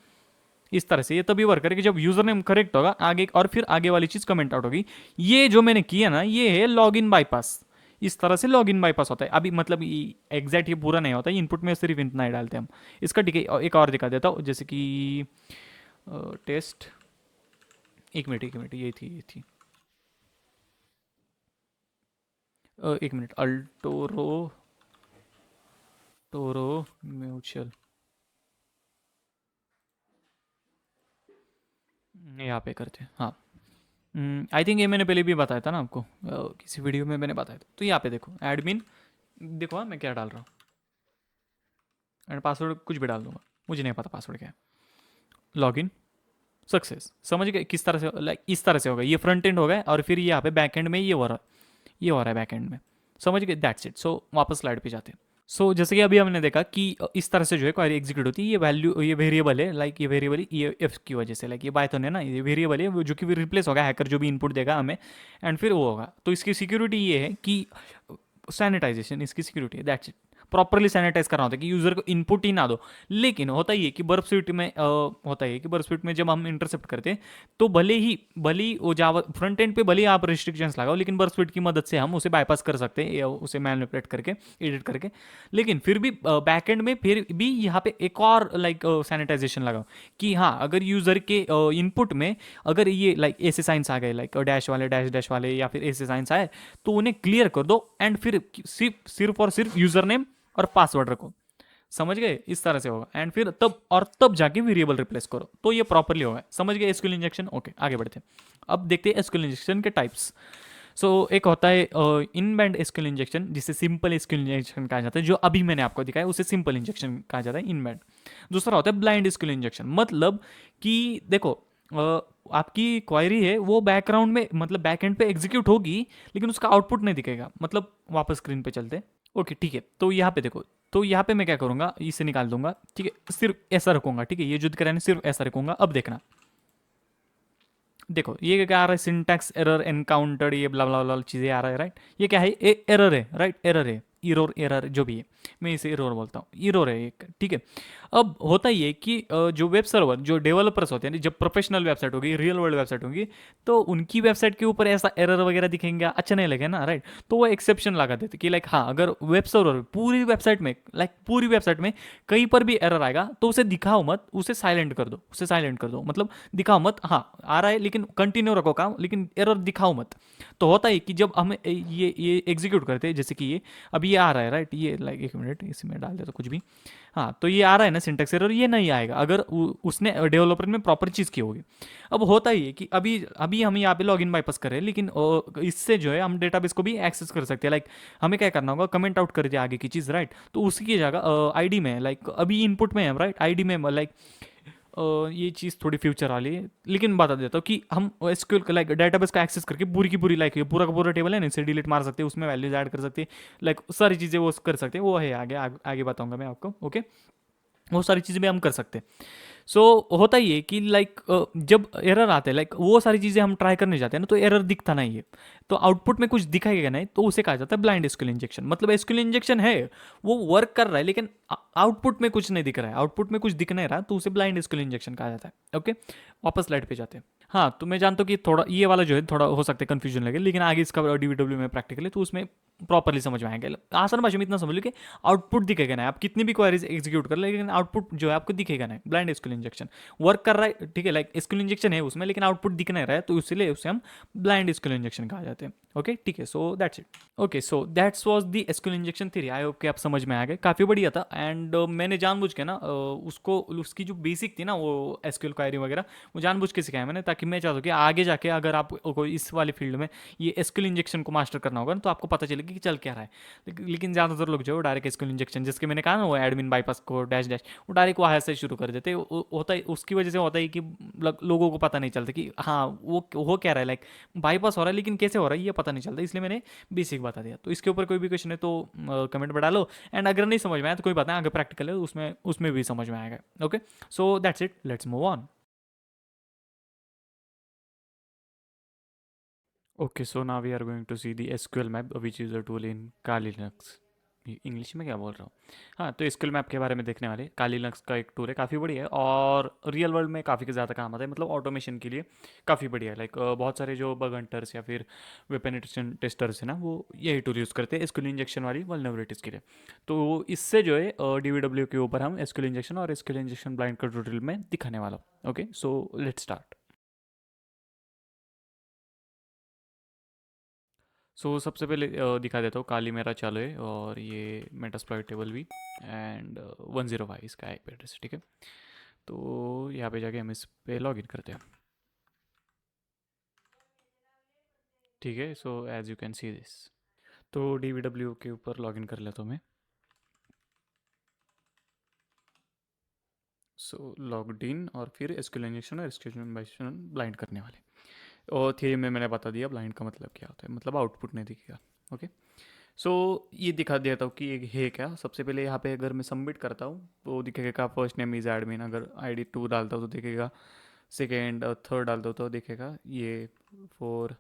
इस तरह से ये तभी वर्क करेगी जब यूजर नेम करेक्ट होगा आगे, और फिर आगे वाली चीज कमेंट आउट होगी। ये जो मैंने किया ना ये है लॉग इन बाईपास। इस तरह से लॉग इन बाईपास होता है। अभी मतलब एग्जैक्ट ये पूरा नहीं होता है, इनपुट में सिर्फ इतना ही डालते हैं हम। इसका ठीक है एक और दिखा देता हूँ, जैसे कि टेस्ट, एक मिनट ये थी एक मिनट, अल्टोरो टोरो म्यूचुअल, यहाँ पे करते हैं हाँ। आई थिंक ये मैंने पहले भी बताया था ना आपको, किसी वीडियो में मैंने बताया था। तो यहाँ पे देखो एडमिन, देखो हाँ मैं क्या डाल रहा हूँ, एंड पासवर्ड कुछ भी डाल दूंगा, मुझे नहीं पता पासवर्ड क्या है। लॉगिन सक्सेस, समझ गए किस तरह से, लाइक इस तरह से होगा। ये फ्रंट एंड होगा और फिर यहाँ पे बैक एंड में ये हो रहा है, ये हो रहा है बैक एंड में, समझ गए, दैट्स इट। सो वापस स्लाइड पे जाते हैं। सो जैसे कि अभी हमने देखा कि इस तरह से जो है क्वेरी एग्जीक्यूट होती है। ये वैल्यू, ये वेरिएबल है, लाइक ये वेरिएबल ये एफ की वजह से, लाइक ये पाइथन है ना, ये वेरिएबल है जो कि रिप्लेस होगा, हैकर जो भी इनपुट देगा हमें, एंड फिर वो होगा। तो इसकी सिक्योरिटी ये है कि सैनिटाइजेशन, इसकी सिक्योरिटी है, दैट्स इट। प्रॉपरली सैनिटाइज करना होता है कि यूजर को इनपुट ही ना दो। लेकिन होता ही है कि बर्फ स्वीट में होता है कि बर्फ स्वीट में जब हम इंटरसेप्ट करते हैं तो भले ही वो जावा फ्रंट एंड पे भले ही आप रिस्ट्रिक्शंस लगाओ, लेकिन बर्फ स्वीट की मदद से हम उसे बाईपास कर सकते हैं, या उसे मैनिपुलेट करके एडिट करके। लेकिन फिर भी बैक एंड में फिर भी यहाँ पे एक और लाइक सैनिटाइजेशन लगाओ कि हाँ अगर यूजर के इनपुट में अगर ये लाइक ऐसे साइंस आ गए, लाइक डैश वाले डैश डैश वाले या फिर ऐसे साइंस आए, तो उन्हें क्लियर कर दो, एंड फिर सिर्फ और सिर्फ यूजर नेम और पासवर्ड रखो, समझ गए, इस तरह से होगा। एंड फिर तब जाके वेरिएबल रिप्लेस करो, तो ये प्रॉपरली होगा, समझ गए एसक्यूएल इंजेक्शन। ओके आगे बढ़ते हैं। अब देखते हैं एसक्यूएल इंजेक्शन के टाइप्स। सो एक होता है इनबाउंड एसक्यूएल इंजेक्शन, जिसे सिंपल एसक्यूएल इंजेक्शन कहा जाता है, जो अभी मैंने आपको दिखाया उसे सिंपल इंजेक्शन कहा जाता है, इनबाउंड। दूसरा होता है ब्लाइंड एसक्यूएल इंजेक्शन, मतलब कि देखो आपकी क्वायरी है वो बैकग्राउंड में, मतलब बैक एंड पे एग्जीक्यूट होगी, लेकिन उसका आउटपुट नहीं दिखेगा। मतलब वापस स्क्रीन पे चलते हैं। ओके ठीक है, तो यहाँ पे देखो, तो यहाँ पे मैं क्या करूँगा, इसे निकाल दूंगा, ठीक है, सिर्फ ऐसा रखूंगा, ठीक है, ये जो दिख रहा है सिर्फ ऐसा रखूंगा। अब देखना, देखो ये क्या आ रहा है, सिंटैक्स एरर एनकाउंटर्ड, ये ब्ला ब्ला ब्ला चीज़ें आ रहा है, राइट। ये क्या है, एरर है, राइट, एरर है, इरोर एरर जो भी है, मैं इसे इरोर बोलता हूँ, इरोर है एक, ठीक है। अब होता ही है कि जो वेब सर्वर, जो डेवलपर्स होते हैं, जब प्रोफेशनल वेबसाइट होगी, रियल वर्ल्ड वेबसाइट होगी, तो उनकी वेबसाइट के ऊपर ऐसा एरर वगैरह दिखेंगे, अच्छा नहीं लगे ना, राइट। तो वो एक्सेप्शन लगा देते कि लाइक हाँ अगर वेब सर्वर पूरी वेबसाइट में, लाइक पूरी वेबसाइट में कहीं पर भी एरर आएगा तो उसे दिखाओ मत, उसे साइलेंट कर दो, उसे साइलेंट कर दो, मतलब दिखाओ मत। हाँ आ रहा है लेकिन कंटिन्यू रखो काम, लेकिन एरर दिखाओ मत। तो होता है कि जब हम ये एग्जीक्यूट करते हैं, जैसे कि ये अभी ये आ रहा है, राइट, ये लाइक एक मिनट इसमें डाल देता कुछ भी। हाँ तो ये आ रहा है ना, है सिंटेक्स एरर, ये नहीं आएगा अगर उसने डेवलपर में प्रॉपर चीज़ की होगी। अब होता ही है कि अभी अभी हम यहाँ पे लॉगिन बाईपास कर रहे हैं, लेकिन इससे जो है हम डेटाबेस को भी एक्सेस कर सकते हैं। लाइक हमें क्या करना होगा, कमेंट आउट कर दिया आगे की चीज़, राइट। तो उसकी जगह आईडी में, लाइक अभी इनपुट में है, राइट, आईडी में, लाइक ये चीज़ थोड़ी फ्यूचर वाली है, लेकिन बता देता हूँ कि हम एसक्यूएल लाइक डेटाबेस का एक्सेस करके पूरी की पूरी, लाइक ये पूरा का पूरा टेबल है ना, इसे डिलीट मार सकते हैं, उसमें वैल्यूज ऐड कर सकते हैं, लाइक सारी चीज़ें वो कर सकते हैं, वो है आगे आगे, आगे बताऊंगा मैं आपको, ओके। वो सारी चीज़ें भी हम कर सकते हैं। सो होता ही है कि लाइक जब एरर आते हैं, लाइक वो सारी चीज़ें हम ट्राई करने जाते हैं ना, तो एरर दिखता नहीं है, तो आउटपुट में कुछ दिखाएगा नहीं, तो उसे कहा जाता है ब्लाइंड एसक्यूएल इंजेक्शन। मतलब एसक्यूएल इंजेक्शन है, वो वर्क कर रहा है, लेकिन आउटपुट में कुछ नहीं दिख रहा है, आउटपुट में कुछ दिख नहीं रहा, तो उसे ब्लाइंड एसक्यूएल इंजेक्शन कहा जाता है, ओके। वापस स्लाइड पे जाते हैं। हाँ, तो मैं जानता हूँ कि थोड़ा ये वाला जो है थोड़ा हो सकता है कन्फ्यूजन लगे, लेकिन आगे इसका डीवीडब्ल्यू में प्रैक्टिकल है, तो उसमें प्रॉपरली समझ में आएगा। आसान भाषा में इतना समझ लो कि आउटपुट दिखेगा ना, आप कितनी भी क्वेरीज एग्जीक्यूट कर ले, लेकिन आउटपुट जो है आपको दिखेगा ना। ब्लाइंड एसक्यूएल इंजेक्शन वर्क कर रहा है, ठीक है, लाइक एसक्यूएल इंजेक्शन है उसमें, लेकिन आउटपुट दिख नहीं रहा है, तो इसलिए उसे हम ब्लाइंड एसक्यूएल इंजेक्शन कहा जाते हैं, ओके, ठीक है। सो that's it. Okay, so that's was the SQL injection theory. I hope कि आप समझ में आ गए, काफ़ी बढ़िया था। एंड मैंने जानबूझ के ना उसको, उसकी जो बेसिक थी ना वो एसक्यूएल क्वेरी वगैरह, वो जानबूझ के सिखाया मैंने, ताकि मैं चाहता हूँ कि आगे जाके अगर आप कोई इस वाले फील्ड में ये एसक्यूएल इंजेक्शन को मास्टर करना होगा ना, तो आपको पता चलेगा कि चल क्या रहा है। लेकिन ज़्यादातर लोग जो है डायरेक्ट एसक्यूएल इंजेक्शन, जिसके मैंने कहा ना वो एडमिन बाईपास को डैश डैश, वो डायरेक्ट वहाँ से शुरू कर देते। होता है उसकी वजह से, होता है कि लोगों को पता नहीं चलता कि हाँ वो हो क्या रहा है, लाइक बाईपास हो रहा है, लेकिन कैसे हो रहा है ये पता नहीं चलता, इसलिए मैंने बेसिक बता दिया। तो इसके ऊपर कोई भी क्वेश्चन है तो कमेंट में डालो, एंड अगर नहीं समझ में आया तो कोई बात नहीं, अगर प्रैक्टिकल है उसमें उसमें भी समझ में आएगा, okay. So that's it, let's move on. Okay, so now we are going to see the SQL map, which is a tool in Kali Linux। English में क्या बोल रहा हूँ। हाँ, तो एसक्यूएल मैप के बारे में देखने वाले। काली लिनक्स का एक टूल है, काफ़ी बढ़िया है, और रियल वर्ल्ड में काफ़ी ज़्यादा काम आता है, मतलब ऑटोमेशन के लिए काफ़ी बढ़िया है। लाइक बहुत सारे जो बग हंटर्स या फिर वेपन टेस्टर्स है ना, वो यही टूल यूज़ करते हैं एसक्यूएल इंजेक्शन वाली वल्नरेबिलिटीज़ के लिए। तो इससे जो है डीवीडब्ल्यू के ऊपर हम एसक्यूएल इंजेक्शन और एसक्यूएल इंजेक्शन ब्लाइंड का ट्यूटोरियल में दिखाने वाला हूँ, okay. So let's start. So सबसे पहले दिखा देता हूँ, काली मेरा चालू है, और ये मेटास्प्लॉइट टेबल भी, एंड 105 इसका आईपी एड्रेस है, ठीक है। तो यहाँ पे जाके हम इस पे लॉगिन करते हैं, ठीक है। So as you can see this, तो डीवीडब्ल्यू के ऊपर लॉगिन कर लेता हूँ मैं। सो लॉग्ड इन, और फिर एसक्यूएल इंजेक्शन और एसक्यूएल ब्लाइंड करने वाले, और थियरी में मैंने बता दिया ब्लाइंड का मतलब क्या होता है, मतलब आउटपुट नहीं दिखेगा, ओके। सो ये दिखा देता हूँ कि ये है क्या। सबसे पहले यहाँ पे अगर मैं सबमिट करता हूँ तो दिखेगा फर्स्ट नेम इज़ एडमिन, अगर आईडी 2 डालता हूँ तो दिखेगा, सेकेंड और थर्ड डालता हूँ तो दिखेगा ये 4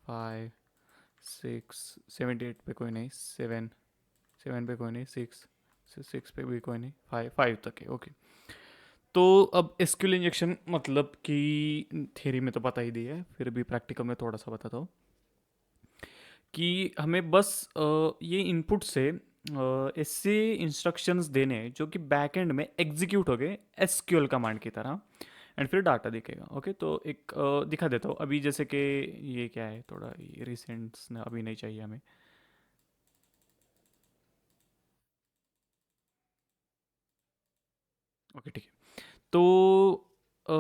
5 6 78 पे कोई नहीं, 7 7 पे कोई नहीं, 6 6 पे भी कोई नहीं, 5 5 तक है, ओके। तो अब एसक्यूएल इंजेक्शन मतलब कि थियरी में तो पता ही दिया है, फिर भी प्रैक्टिकल में थोड़ा सा बताता हूँ कि हमें बस ये इनपुट से ऐसे इंस्ट्रक्शंस देने हैं जो कि बैकएंड में एग्जीक्यूट हो गए एसक्यूएल कमांड की तरह, एंड फिर डाटा दिखेगा, ओके। तो एक दिखा देता हूँ अभी, जैसे कि ये क्या है, थोड़ा ये रिसेंट्स ना अभी नहीं चाहिए हमें, ओके, ठीक है। तो अ,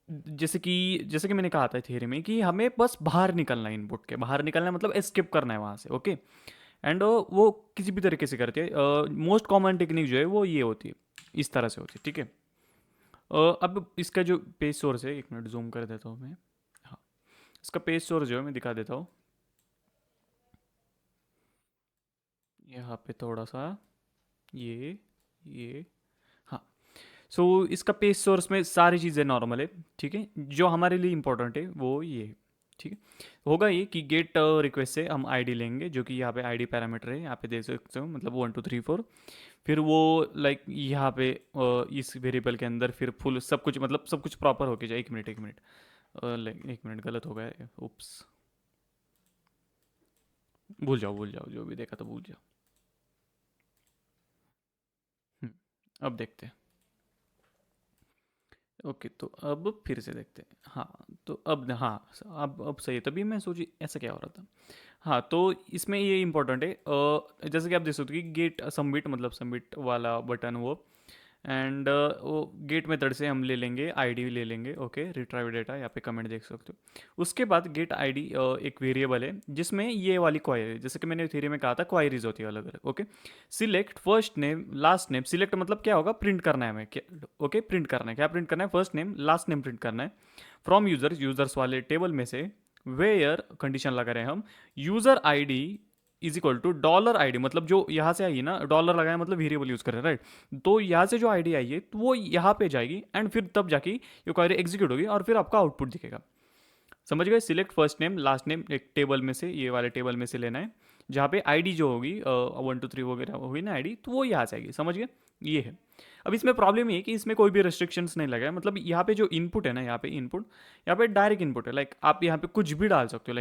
जैसे कि मैंने कहा था थियरी में कि हमें बस बाहर निकलना है, इनपुट के बाहर निकलना है, मतलब एस्केप करना है वहाँ से, ओके। एंड वो किसी भी तरीके से करते हैं। मोस्ट कॉमन टेक्निक जो है वो ये होती है, इस तरह से होती है, ठीक है। अब इसका जो पेज सोर्स है, एक मिनट जूम कर देता हूँ मैं। हाँ, इसका पेज सोर्स जो है मैं दिखा देता हूँ यहाँ पे थोड़ा सा, ये हाँ। सो इसका पेज सोर्स में सारी चीज़ें नॉर्मल है, ठीक है। जो हमारे लिए इंपॉर्टेंट है वो ये है, ठीक है। होगा ये कि गेट रिक्वेस्ट से हम आईडी लेंगे, जो कि यहाँ पे आईडी पैरामीटर है, यहाँ पे देख सकते हो, मतलब 1 2 3 4। फिर वो लाइक यहाँ पे इस वेरिएबल के अंदर फिर फुल सब कुछ, मतलब सब कुछ प्रॉपर होके जाए। एक मिनट, एक मिनट, लाइक एक मिनट, गलत हो गया, उप्स। भूल जाओ जो भी देखा तो भूल जाओ। अब देखते हैं, ओके। तो अब फिर से देखते हैं, हाँ। तो अब हाँ, अब सही है, तभी मैं सोची ऐसा क्या हो रहा था। हाँ, तो इसमें ये इंपॉर्टेंट है, जैसे कि आप देख सकते हो कि गेट सबमिट, मतलब सबमिट वाला बटन वो, एंड वो गेट मेथड से हम ले लेंगे आईडी ले लेंगे, ओके, रिट्राइव डेटा, यहाँ पे कमेंट देख सकते हो। उसके बाद गेट आईडी एक वेरिएबल है जिसमें ये वाली क्वायरी, जैसे कि मैंने थ्योरी में कहा था क्वायरीज होती है अलग अलग, okay. Select first name last name, select मतलब क्या होगा, प्रिंट करना है हमें, ओके, प्रिंट करना है, क्या प्रिंट करना है, first name last name print करना है फ्रॉम यूजर्स, यूजर्स वाले टेबल में से, वेयर कंडीशन लगा रहे हैं हम, user ID is equal to dollar ID, मतलब जो यहाँ से आई ना, डॉलर लगाया मतलब वेरिएबल यूज कर रहे हैं, राइट। तो यहाँ से जो आईडी आई है तो वो यहाँ पे जाएगी एंड फिर तब जाके ये क्वेरी एग्जीक्यूट होगी और फिर आपका आउटपुट दिखेगा। समझ गए, select first name last name, एक टेबल में से, ये वाले टेबल में से लेना है, जहाँ पे आईडी जो होगी 1 2 3 वगैरह होगी ना आईडी, तो वो यहाँ से आएगी। समझ गए, ये है। अब इसमें प्रॉब्लम ये है कि इसमें कोई भी रेस्ट्रिक्शंस नहीं लगा है, मतलब यहाँ पे जो इनपुट है ना, यहाँ पे इनपुट, यहाँ पे डायरेक्ट इनपुट है, लाइक आप यहाँ पे कुछ भी डाल सकते हो,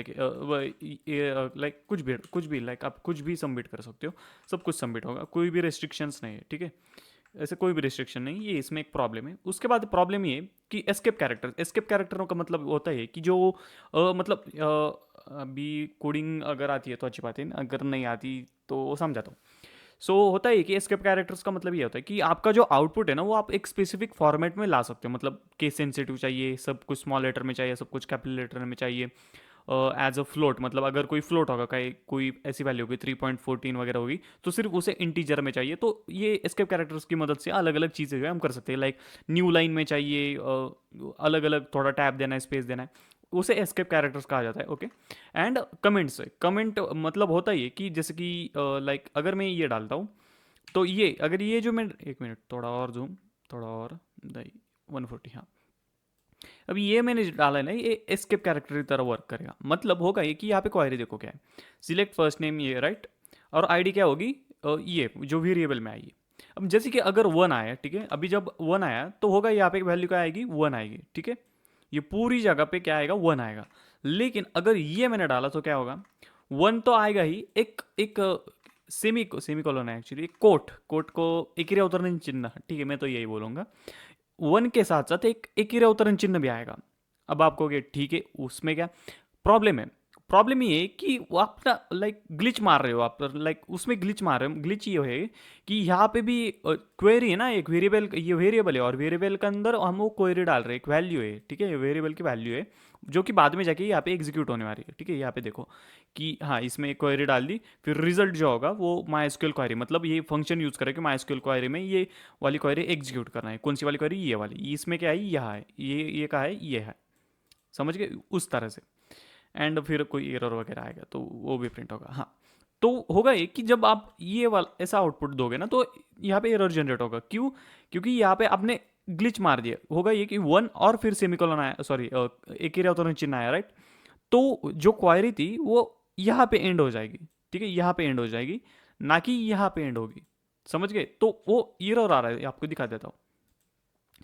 लाइक कुछ भी लाइक आप कुछ भी सबमिट कर सकते हो, सब कुछ सबमिट होगा, कोई भी रेस्ट्रिक्शंस नहीं है, ठीक है, ऐसे कोई भी रिस्ट्रिक्शन नहीं, ये इसमें एक प्रॉब्लम है। उसके बाद प्रॉब्लम ये कि एस्केप कैरेक्टर, एस्केप कैरेक्टरों का मतलब होता है कि जो मतलब अभी कोडिंग अगर आती है तो अच्छी बात है, अगर नहीं आती तो समझाता हूँ। सो होता है कि एस्केप कैरेक्टर्स का मतलब ये होता है कि आपका जो आउटपुट है ना वो आप एक स्पेसिफिक फॉर्मेट में ला सकते हो, मतलब केस सेंसिटिव चाहिए, सब कुछ स्मॉल लेटर में चाहिए, सब कुछ कैपिटल लेटर में चाहिए, एज अ फ्लोट, मतलब अगर कोई फ्लोट होगा, कोई ऐसी वैल्यू होगी 3.14 वगैरह होगी, तो सिर्फ उसे इंटीजर में चाहिए। तो ये एस्केप कैरेक्टर्स की मदद से अलग अलग चीज़ें जो है हम कर सकते हैं, लाइक न्यू लाइन में चाहिए अलग अलग थोड़ा टैब देना है, स्पेस देना है, उसे एस्केप कैरेक्टर्स कहा जाता है, ओके। एंड कमेंट्स, कमेंट मतलब होता है कि जैसे कि लाइक अगर मैं ये डालता हूँ तो ये, अगर ये जो मैं, एक मिनट थोड़ा और जूम, थोड़ा और 140, हाँ, अब ये मैंने जो डाला है ना, ये एस्केप कैरेक्टर की तरह वर्क करेगा। मतलब होगा ये कि यहाँ पे क्वेरी देखो क्या है, सिलेक्ट फर्स्ट नेम, ये राइट, और आईडी क्या होगी, ये जो वेरिएबल में आएगी। अब जैसे कि अगर 1 आया, ठीक है, अभी जब 1 आया तो होगा यहाँ पे वैल्यू क्या आएगी, 1 आएगी, ठीक है, ये पूरी जगह पे क्या आएगा, 1 आएगा। लेकिन अगर ये मैंने डाला तो क्या होगा, 1 तो आएगा ही, एक एक सेमी कॉलन है एक्चुअली, कोट, कोट को एक ही उतरने चिन्ह, ठीक है, मैं तो यही बोलूंगा, 1 के साथ साथ एक ही अवतरण चिन्ह भी आएगा। अब आप कहोगे ठीक है, उसमें क्या प्रॉब्लम है, प्रॉब्लम ये है कि वो आप ना लाइक ग्लिच मार रहे हो आप, लाइक उसमें ग्लिच मार रहे हो। ग्लिच ये है कि यहाँ पे भी क्वेरी है ना, एक वेरिएबल, ये वेरिएबल है और वेरिएबल के अंदर हम वो क्वेरी डाल रहे हैं, एक वैल्यू है, ठीक है, वेरिएबल की वैल्यू है जो कि बाद में जाके यहाँ पे एग्जीक्यूट होने वाली है, ठीक है। यहाँ पे देखो कि हाँ, इसमें एक क्वेरी डाल दी, फिर रिजल्ट जो होगा वो MySQL क्वेरी, मतलब ये फंक्शन यूज करें कि MySQL क्वेरी में ये वाली क्वेरी एग्जीक्यूट करना है। कौन सी वाली क्वेरी, ये वाली, इसमें क्या है, यहाँ है, ये कहा है, ये है, समझ गए, उस तरह से। एंड फिर कोई एरर वगैरह आएगा तो वो भी प्रिंट होगा, हाँ। तो होगा ये कि जब आप ये वाला ऐसा आउटपुट दोगे ना तो यहाँ पे एरर जनरेट होगा, क्यों, क्योंकि यहाँ पे आपने ग्लिच मार दिया। होगा ये कि 1 और फिर सेमीकोलन आया, सॉरी एक ही उतरण चिन्ह आया, राइट। तो जो क्वायरी थी वो यहाँ पे एंड हो जाएगी, ठीक है, यहाँ पे एंड हो जाएगी, ना कि यहाँ पे एंड होगी, समझ गए। तो वो एरर आ रहा है, आपको दिखा देता हूँ,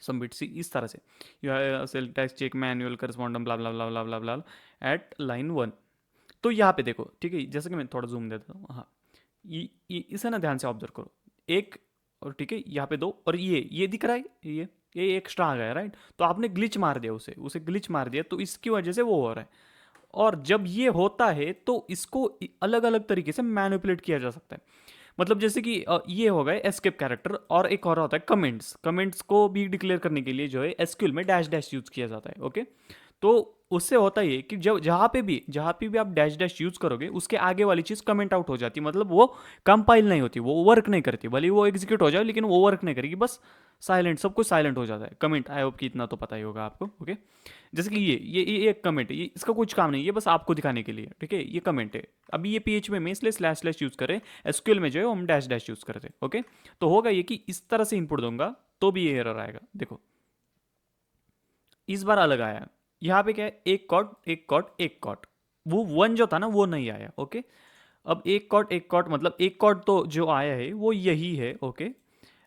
सबमिट सी इस तरह से, you sell text check manual correspond blah blah blah blah blah blah at line 1। तो यहाँ पे देखो, ठीक है, जैसे कि मैं थोड़ा जूम देता हूँ, हाँ, इसे ना ध्यान से ऑब्जर्व करो, एक और ठीक है, यहाँ पे 2 और ये दिख रहा है, ये एक्स्ट्रा आ गया, राइट। तो आपने ग्लिच मार दिया, उसे ग्लिच मार दिया, तो इसकी वजह से वो हो रहा है। और जब ये होता है तो इसको अलग अलग तरीके से मैनिपुलेट किया जा सकता है। मतलब जैसे कि ये हो गए एस्केप कैरेक्टर, और एक और होता है कमेंट्स। कमेंट्स को भी डिक्लेयर करने के लिए जो है एसक्यूएल में डैश डैश यूज किया जाता है, ओके। तो उससे होता ये कि जब जहाँ पे भी आप डैश डैश यूज करोगे उसके आगे वाली चीज कमेंट आउट हो जाती है, मतलब वो कंपाइल नहीं होती, वो वर्क नहीं करती, भले वो एग्जीक्यूट हो जाए लेकिन वो वर्क नहीं करेगी, बस साइलेंट, सब कुछ साइलेंट हो जाता है। कमेंट, आई होप कि इतना तो पता ही होगा आपको, ओके। जैसे कि ये एक कमेंट है, ये इसका कुछ काम नहीं, ये बस आपको दिखाने के लिए, ठीक है, ये कमेंट है। अभी ये PHP में इसलिए स्लैश स्लैश यूज करें, एसक्यूएल में जो है हम डैश डैश यूज करते हैं, ओके। तो होगा ये कि इस तरह से इनपुट दूंगा तो भी ये एरर आएगा, देखो इस बार अलग आया। यहाँ पे क्या है, एक कॉट एक कॉट एक कॉट, वो 1 जो था ना वो नहीं आया, ओके। अब एक कॉट मतलब एक कॉट तो जो आया है वो यही है, ओके।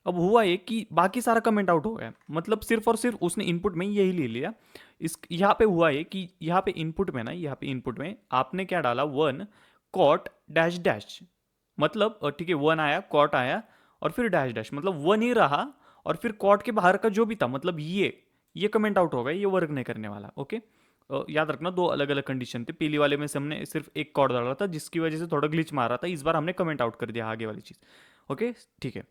अब हुआ ये कि बाकी सारा कमेंट आउट हो गया, मतलब सिर्फ और सिर्फ उसने इनपुट में यही ले लिया। इस यहाँ पे हुआ ये कि यहाँ पे इनपुट में ना, यहाँ पे इनपुट में आपने क्या डाला, 1 कॉट डैश डैश, मतलब ठीक है, 1 आया, कॉट आया और फिर डैश डैश, मतलब 1 ही रहा, और फिर कॉट के बाहर का जो भी था, मतलब ये कमेंट आउट हो गया, ये वर्क नहीं करने वाला, ओके। याद रखना, 2 अलग अलग कंडीशन थे। पहली वाले में से हमने सिर्फ एक कॉर्ड डाला था जिसकी वजह से थोड़ा ग्लिच मार रहा था, इस बार हमने कमेंट आउट कर दिया आगे वाली चीज़, ओके, ठीक है।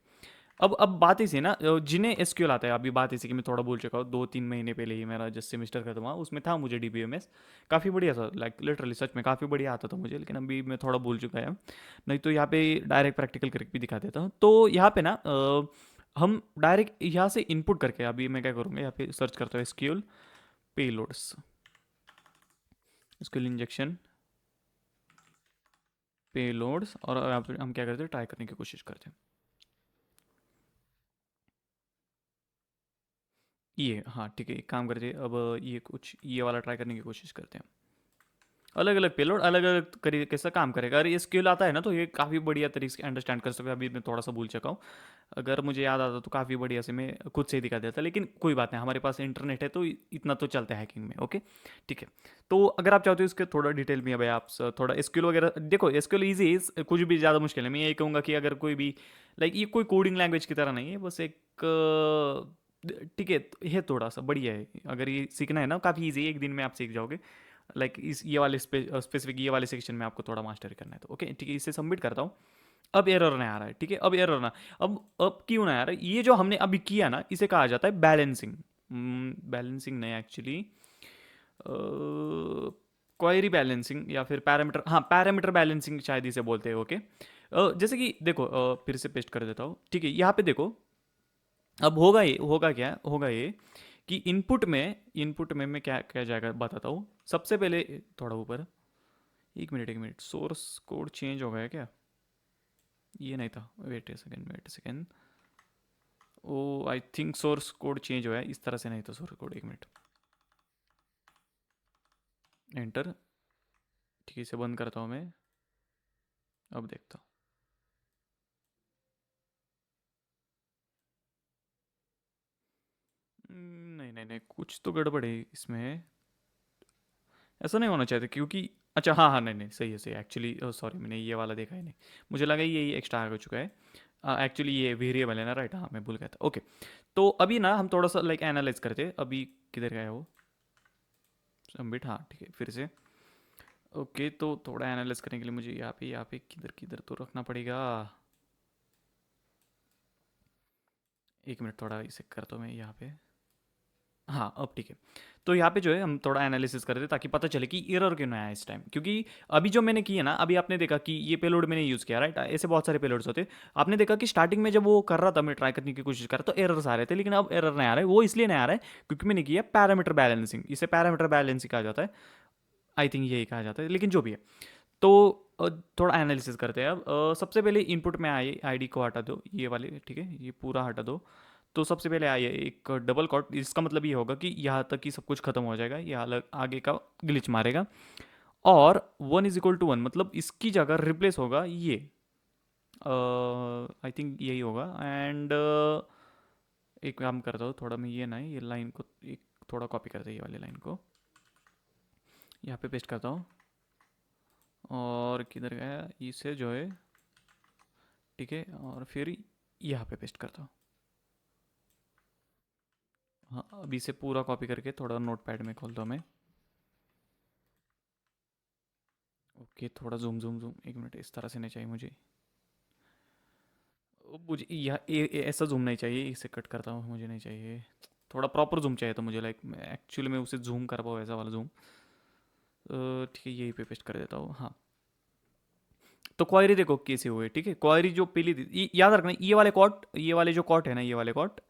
अब बात ऐसी है ना, जिन्हें एसक्यूएल आता है, अभी बात ऐसी कि मैं थोड़ा बोल चुका हूँ, 2-3 महीने पहले ही मेरा जस्ट सेमेस्टर खत्म हुआ, उसमें था मुझे डीबीएमएस। काफ़ी बढ़िया था, लाइक लिटरली सच में काफ़ी बढ़िया आता था मुझे, लेकिन अभी मैं थोड़ा भूल चुका है। नहीं तो यहाँ पे डायरेक्ट प्रैक्टिकल करके भी दिखा देता हूँ। तो यहाँ पे ना हम डायरेक्ट यहाँ से इनपुट करके, अभी मैं क्या करूँगा, यहाँ पे सर्च करता हूँ SQL payloads, SQL injection payloads, और यहाँ पे हम क्या करते हैं, ट्राई करने की कोशिश करते हैं। ये हाँ ठीक है, एक काम करते हैं, अब ये कुछ ये वाला ट्राई करने की कोशिश करते हैं। अलग अलग पेलोड अलग अलग तरीके से काम करेगा। अगर ये स्किल आता है ना, तो ये काफ़ी बढ़िया तरीके से अंडरस्टैंड कर सकते हो। अभी मैं थोड़ा सा भूल चुका हूँ, अगर मुझे याद आता तो काफ़ी बढ़िया से मैं खुद से ही दिखा देता, लेकिन कोई बात नहीं, हमारे पास इंटरनेट है तो इतना तो चलता है हैकिंग में। ओके ठीक है। तो अगर आप चाहते हो इसके थोड़ा डिटेल में, भाई आप थोड़ा स्किल वगैरह देखो, स्किल ईजी, कुछ भी ज़्यादा मुश्किल है। मैं यही कहूँगा कि अगर कोई भी, लाइक ये कोई कोडिंग लैंग्वेज की तरह नहीं है, बस एक ठीक है, ये थोड़ा सा बढ़िया है। अगर ये सीखना है ना, काफ़ी ईजी है, एक दिन में आप सीख जाओगे। लाइक इस ये वाले स्पेसिफिक ये वाले सेक्शन में आपको थोड़ा मास्टरी करना है, तो ओके ठीक है, इसे सबमिट करता हूँ। अब एरर नहीं आ रहा है, ठीक है, अब एरर ना, अब क्यों ना आ रहा है, ये जो हमने अभी किया ना, इसे कहा जाता है बैलेंसिंग। बैलेंसिंग नहीं एक्चुअली, क्वेरी बैलेंसिंग या फिर पैरामीटर, हाँ पैरामीटर बैलेंसिंग शायद इसे बोलते हैं। ओके जैसे कि देखो, फिर से पेस्ट कर देता हूँ, ठीक है, यहाँ पे देखो, अब होगा ये कि इनपुट में मैं क्या क्या जाएगा बताता हूँ। सबसे पहले थोड़ा ऊपर, एक मिनट, सोर्स कोड चेंज हो गया क्या? ये नहीं था, wait a second. Oh I think source code change हुआ है, इस तरह से नहीं था सोर्स कोड। एक मिनट, एंटर, ठीक है, इसे बंद करता हूँ मैं, अब देखता हूँ। नहीं नहीं नहीं, कुछ तो गड़बड़ है इसमें, ऐसा नहीं होना चाहिए था, क्योंकि अच्छा हाँ हाँ, नहीं नहीं, सही है, सही एक्चुअली, सॉरी मैंने ये वाला देखा ही नहीं, मुझे लगा ये एक्स्ट्रा आ चुका है। एक्चुअली ये वेरिएबल है ना, राइट, हाँ मैं भूल गया था। ओके तो अभी ना हम थोड़ा सा लाइक एनालाइज करते हैं, अभी किधर गया वो सबमिट, हाँ ठीक है, फिर से। ओके तो थोड़ा एनालाइज करने के लिए मुझे यहाँ पे किधर किधर तो रखना पड़ेगा। एक मिनट, थोड़ा इसे करता हूँ मैं यहाँ पे, हाँ अब ठीक है। तो यहाँ पे जो है हम थोड़ा एनालिसिस करते हैं, ताकि पता चले कि एरर क्यों आया इस टाइम, क्योंकि अभी जो मैंने किया ना, अभी आपने देखा कि ये पेलोड मैंने यूज़ किया, राइट, ऐसे बहुत सारे पेलोड्स होते हैं। आपने देखा कि स्टार्टिंग में जब वो कर रहा था, मैं ट्राई करने की कोशिश कर रहा, तो एरर्स आ रहे थे, लेकिन अब एरर नहीं आ रहा है। वो इसलिए नहीं आ रहा है क्योंकि मैंने किया पैरामीटर बैलेंसिंग, इसे पैरामीटर बैलेंसिंग कहा जाता है, आई थिंक यही कहा जाता है, लेकिन जो भी है। तो थोड़ा एनालिसिस करते हैं अब। सबसे पहले इनपुट में आए आईडी को हटा दो, ये वाले, ठीक है, ये पूरा हटा दो। तो सबसे पहले आइए एक डबल कॉट, इसका मतलब ये होगा कि यहाँ तक कि सब कुछ खत्म हो जाएगा, ये अलग आगे का ग्लिच मारेगा। और 1 = 1 मतलब इसकी जगह रिप्लेस होगा ये, आई थिंक यही होगा। एंड एक काम करता हूँ, थोड़ा मैं ये ना, ये लाइन को एक थोड़ा कॉपी करता हूँ, ये वाली लाइन को यहाँ पे पेस्ट करता हूँ, और किधर गया, इसे जो है, ठीक है, और फिर यहाँ पे पेस्ट करता हूँ। हाँ अभी इसे पूरा कॉपी करके थोड़ा नोट पैड में खोलता हूँ मैं। ओके थोड़ा जूम जूम जूम, एक मिनट, इस तरह से नहीं चाहिए मुझे, मुझे यह ऐसा जूम नहीं चाहिए, इसे कट करता हूँ, मुझे नहीं चाहिए, थोड़ा प्रॉपर जूम चाहिए, तो मुझे लाइक एक्चुअली मैं उसे जूम कर पाऊँ, ऐसा वाला जूम। ठीक है, यही पे पेस्ट कर देता हूँ, हाँ। तो क्वायरी देखो कैसे हुए, ठीक है, क्वायरी जो पहली थी, याद रखना, ये वाले कॉट, ये वाले जो कॉट है ना, ये वाले कॉट,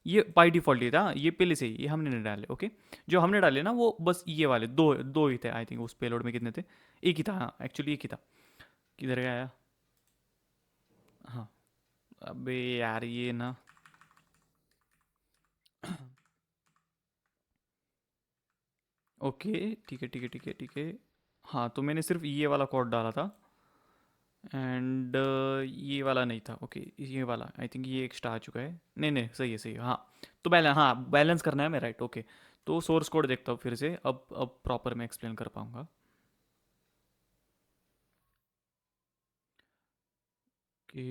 ये बाई डिफॉल्ट ही था, ये पहले से ही, ये हमने नहीं डाले। ओके जो हमने डाले ना, वो बस ये वाले दो दो ही थे, आई थिंक उस पेलोड में कितने थे, एक ही था, हाँ एक्चुअली एक ही था। किधर गया? हाँ अबे यार ये ना, ओके ठीक है ठीक है ठीक है ठीक है। हाँ तो मैंने सिर्फ ये वाला कोड डाला था, एंड ये वाला नहीं था। ओके ये वाला आई थिंक ये एक्स्ट्रा आ चुका है, नहीं नहीं सही है हाँ। तो हाँ बैलेंस करना है मैं, राइट ओके। तो सोर्स कोड देखता हूँ फिर से, अब प्रॉपर मैं एक्सप्लेन कर पाऊंगा कि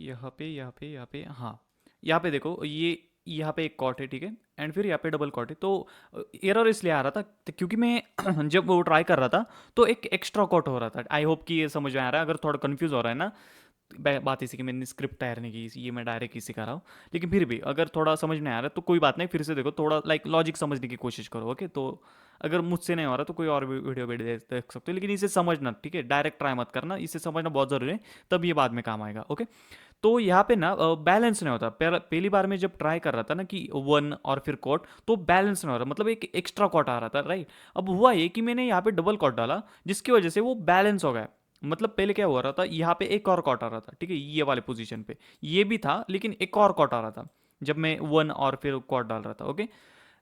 यहाँ पे हाँ, यहाँ पे देखो, ये यहाँ पे एक कॉट है, ठीक है, एंड फिर यहाँ पे डबल कॉट है। तो एरर इसलिए आ रहा था क्योंकि मैं जब वो ट्राई कर रहा था, तो एक एक्स्ट्रा कॉट हो रहा था। आई होप कि ये समझ में आ रहा है, अगर थोड़ा कंफ्यूज हो रहा है ना, बात इसी की, मैंने स्क्रिप्ट तैयार नहीं की, ये मैं डायरेक्ट ही सिखा रहा हूँ। लेकिन फिर भी अगर थोड़ा समझ में आ रहा है तो कोई बात नहीं, फिर से देखो, थोड़ा लाइक लॉजिक समझने की कोशिश करो। ओके, तो अगर मुझसे नहीं हो रहा तो कोई और वीडियो भी देख सकते हो, लेकिन इसे समझना, ठीक है, डायरेक्ट ट्राई मत करना, इसे समझना बहुत ज़रूरी है, तब ये बाद में काम आएगा। ओके, तो यहाँ पे ना बैलेंस नहीं होता। पहली बार में जब ट्राई कर रहा था ना कि वन और फिर कॉट, तो बैलेंस नहीं हो रहा, मतलब एक एक्स्ट्रा कॉट आ रहा था, राइट। अब हुआ ये कि मैंने यहाँ पे डबल कॉट डाला, जिसकी वजह से वो बैलेंस हो गया। मतलब पहले क्या हो रहा था, यहाँ पे एक और कॉट आ रहा था, ठीक है, ये वाले पोजीशन पे ये भी था, लेकिन एक और कॉट आ रहा था जब मैं वन और फिर कॉट डाल रहा था। ओके,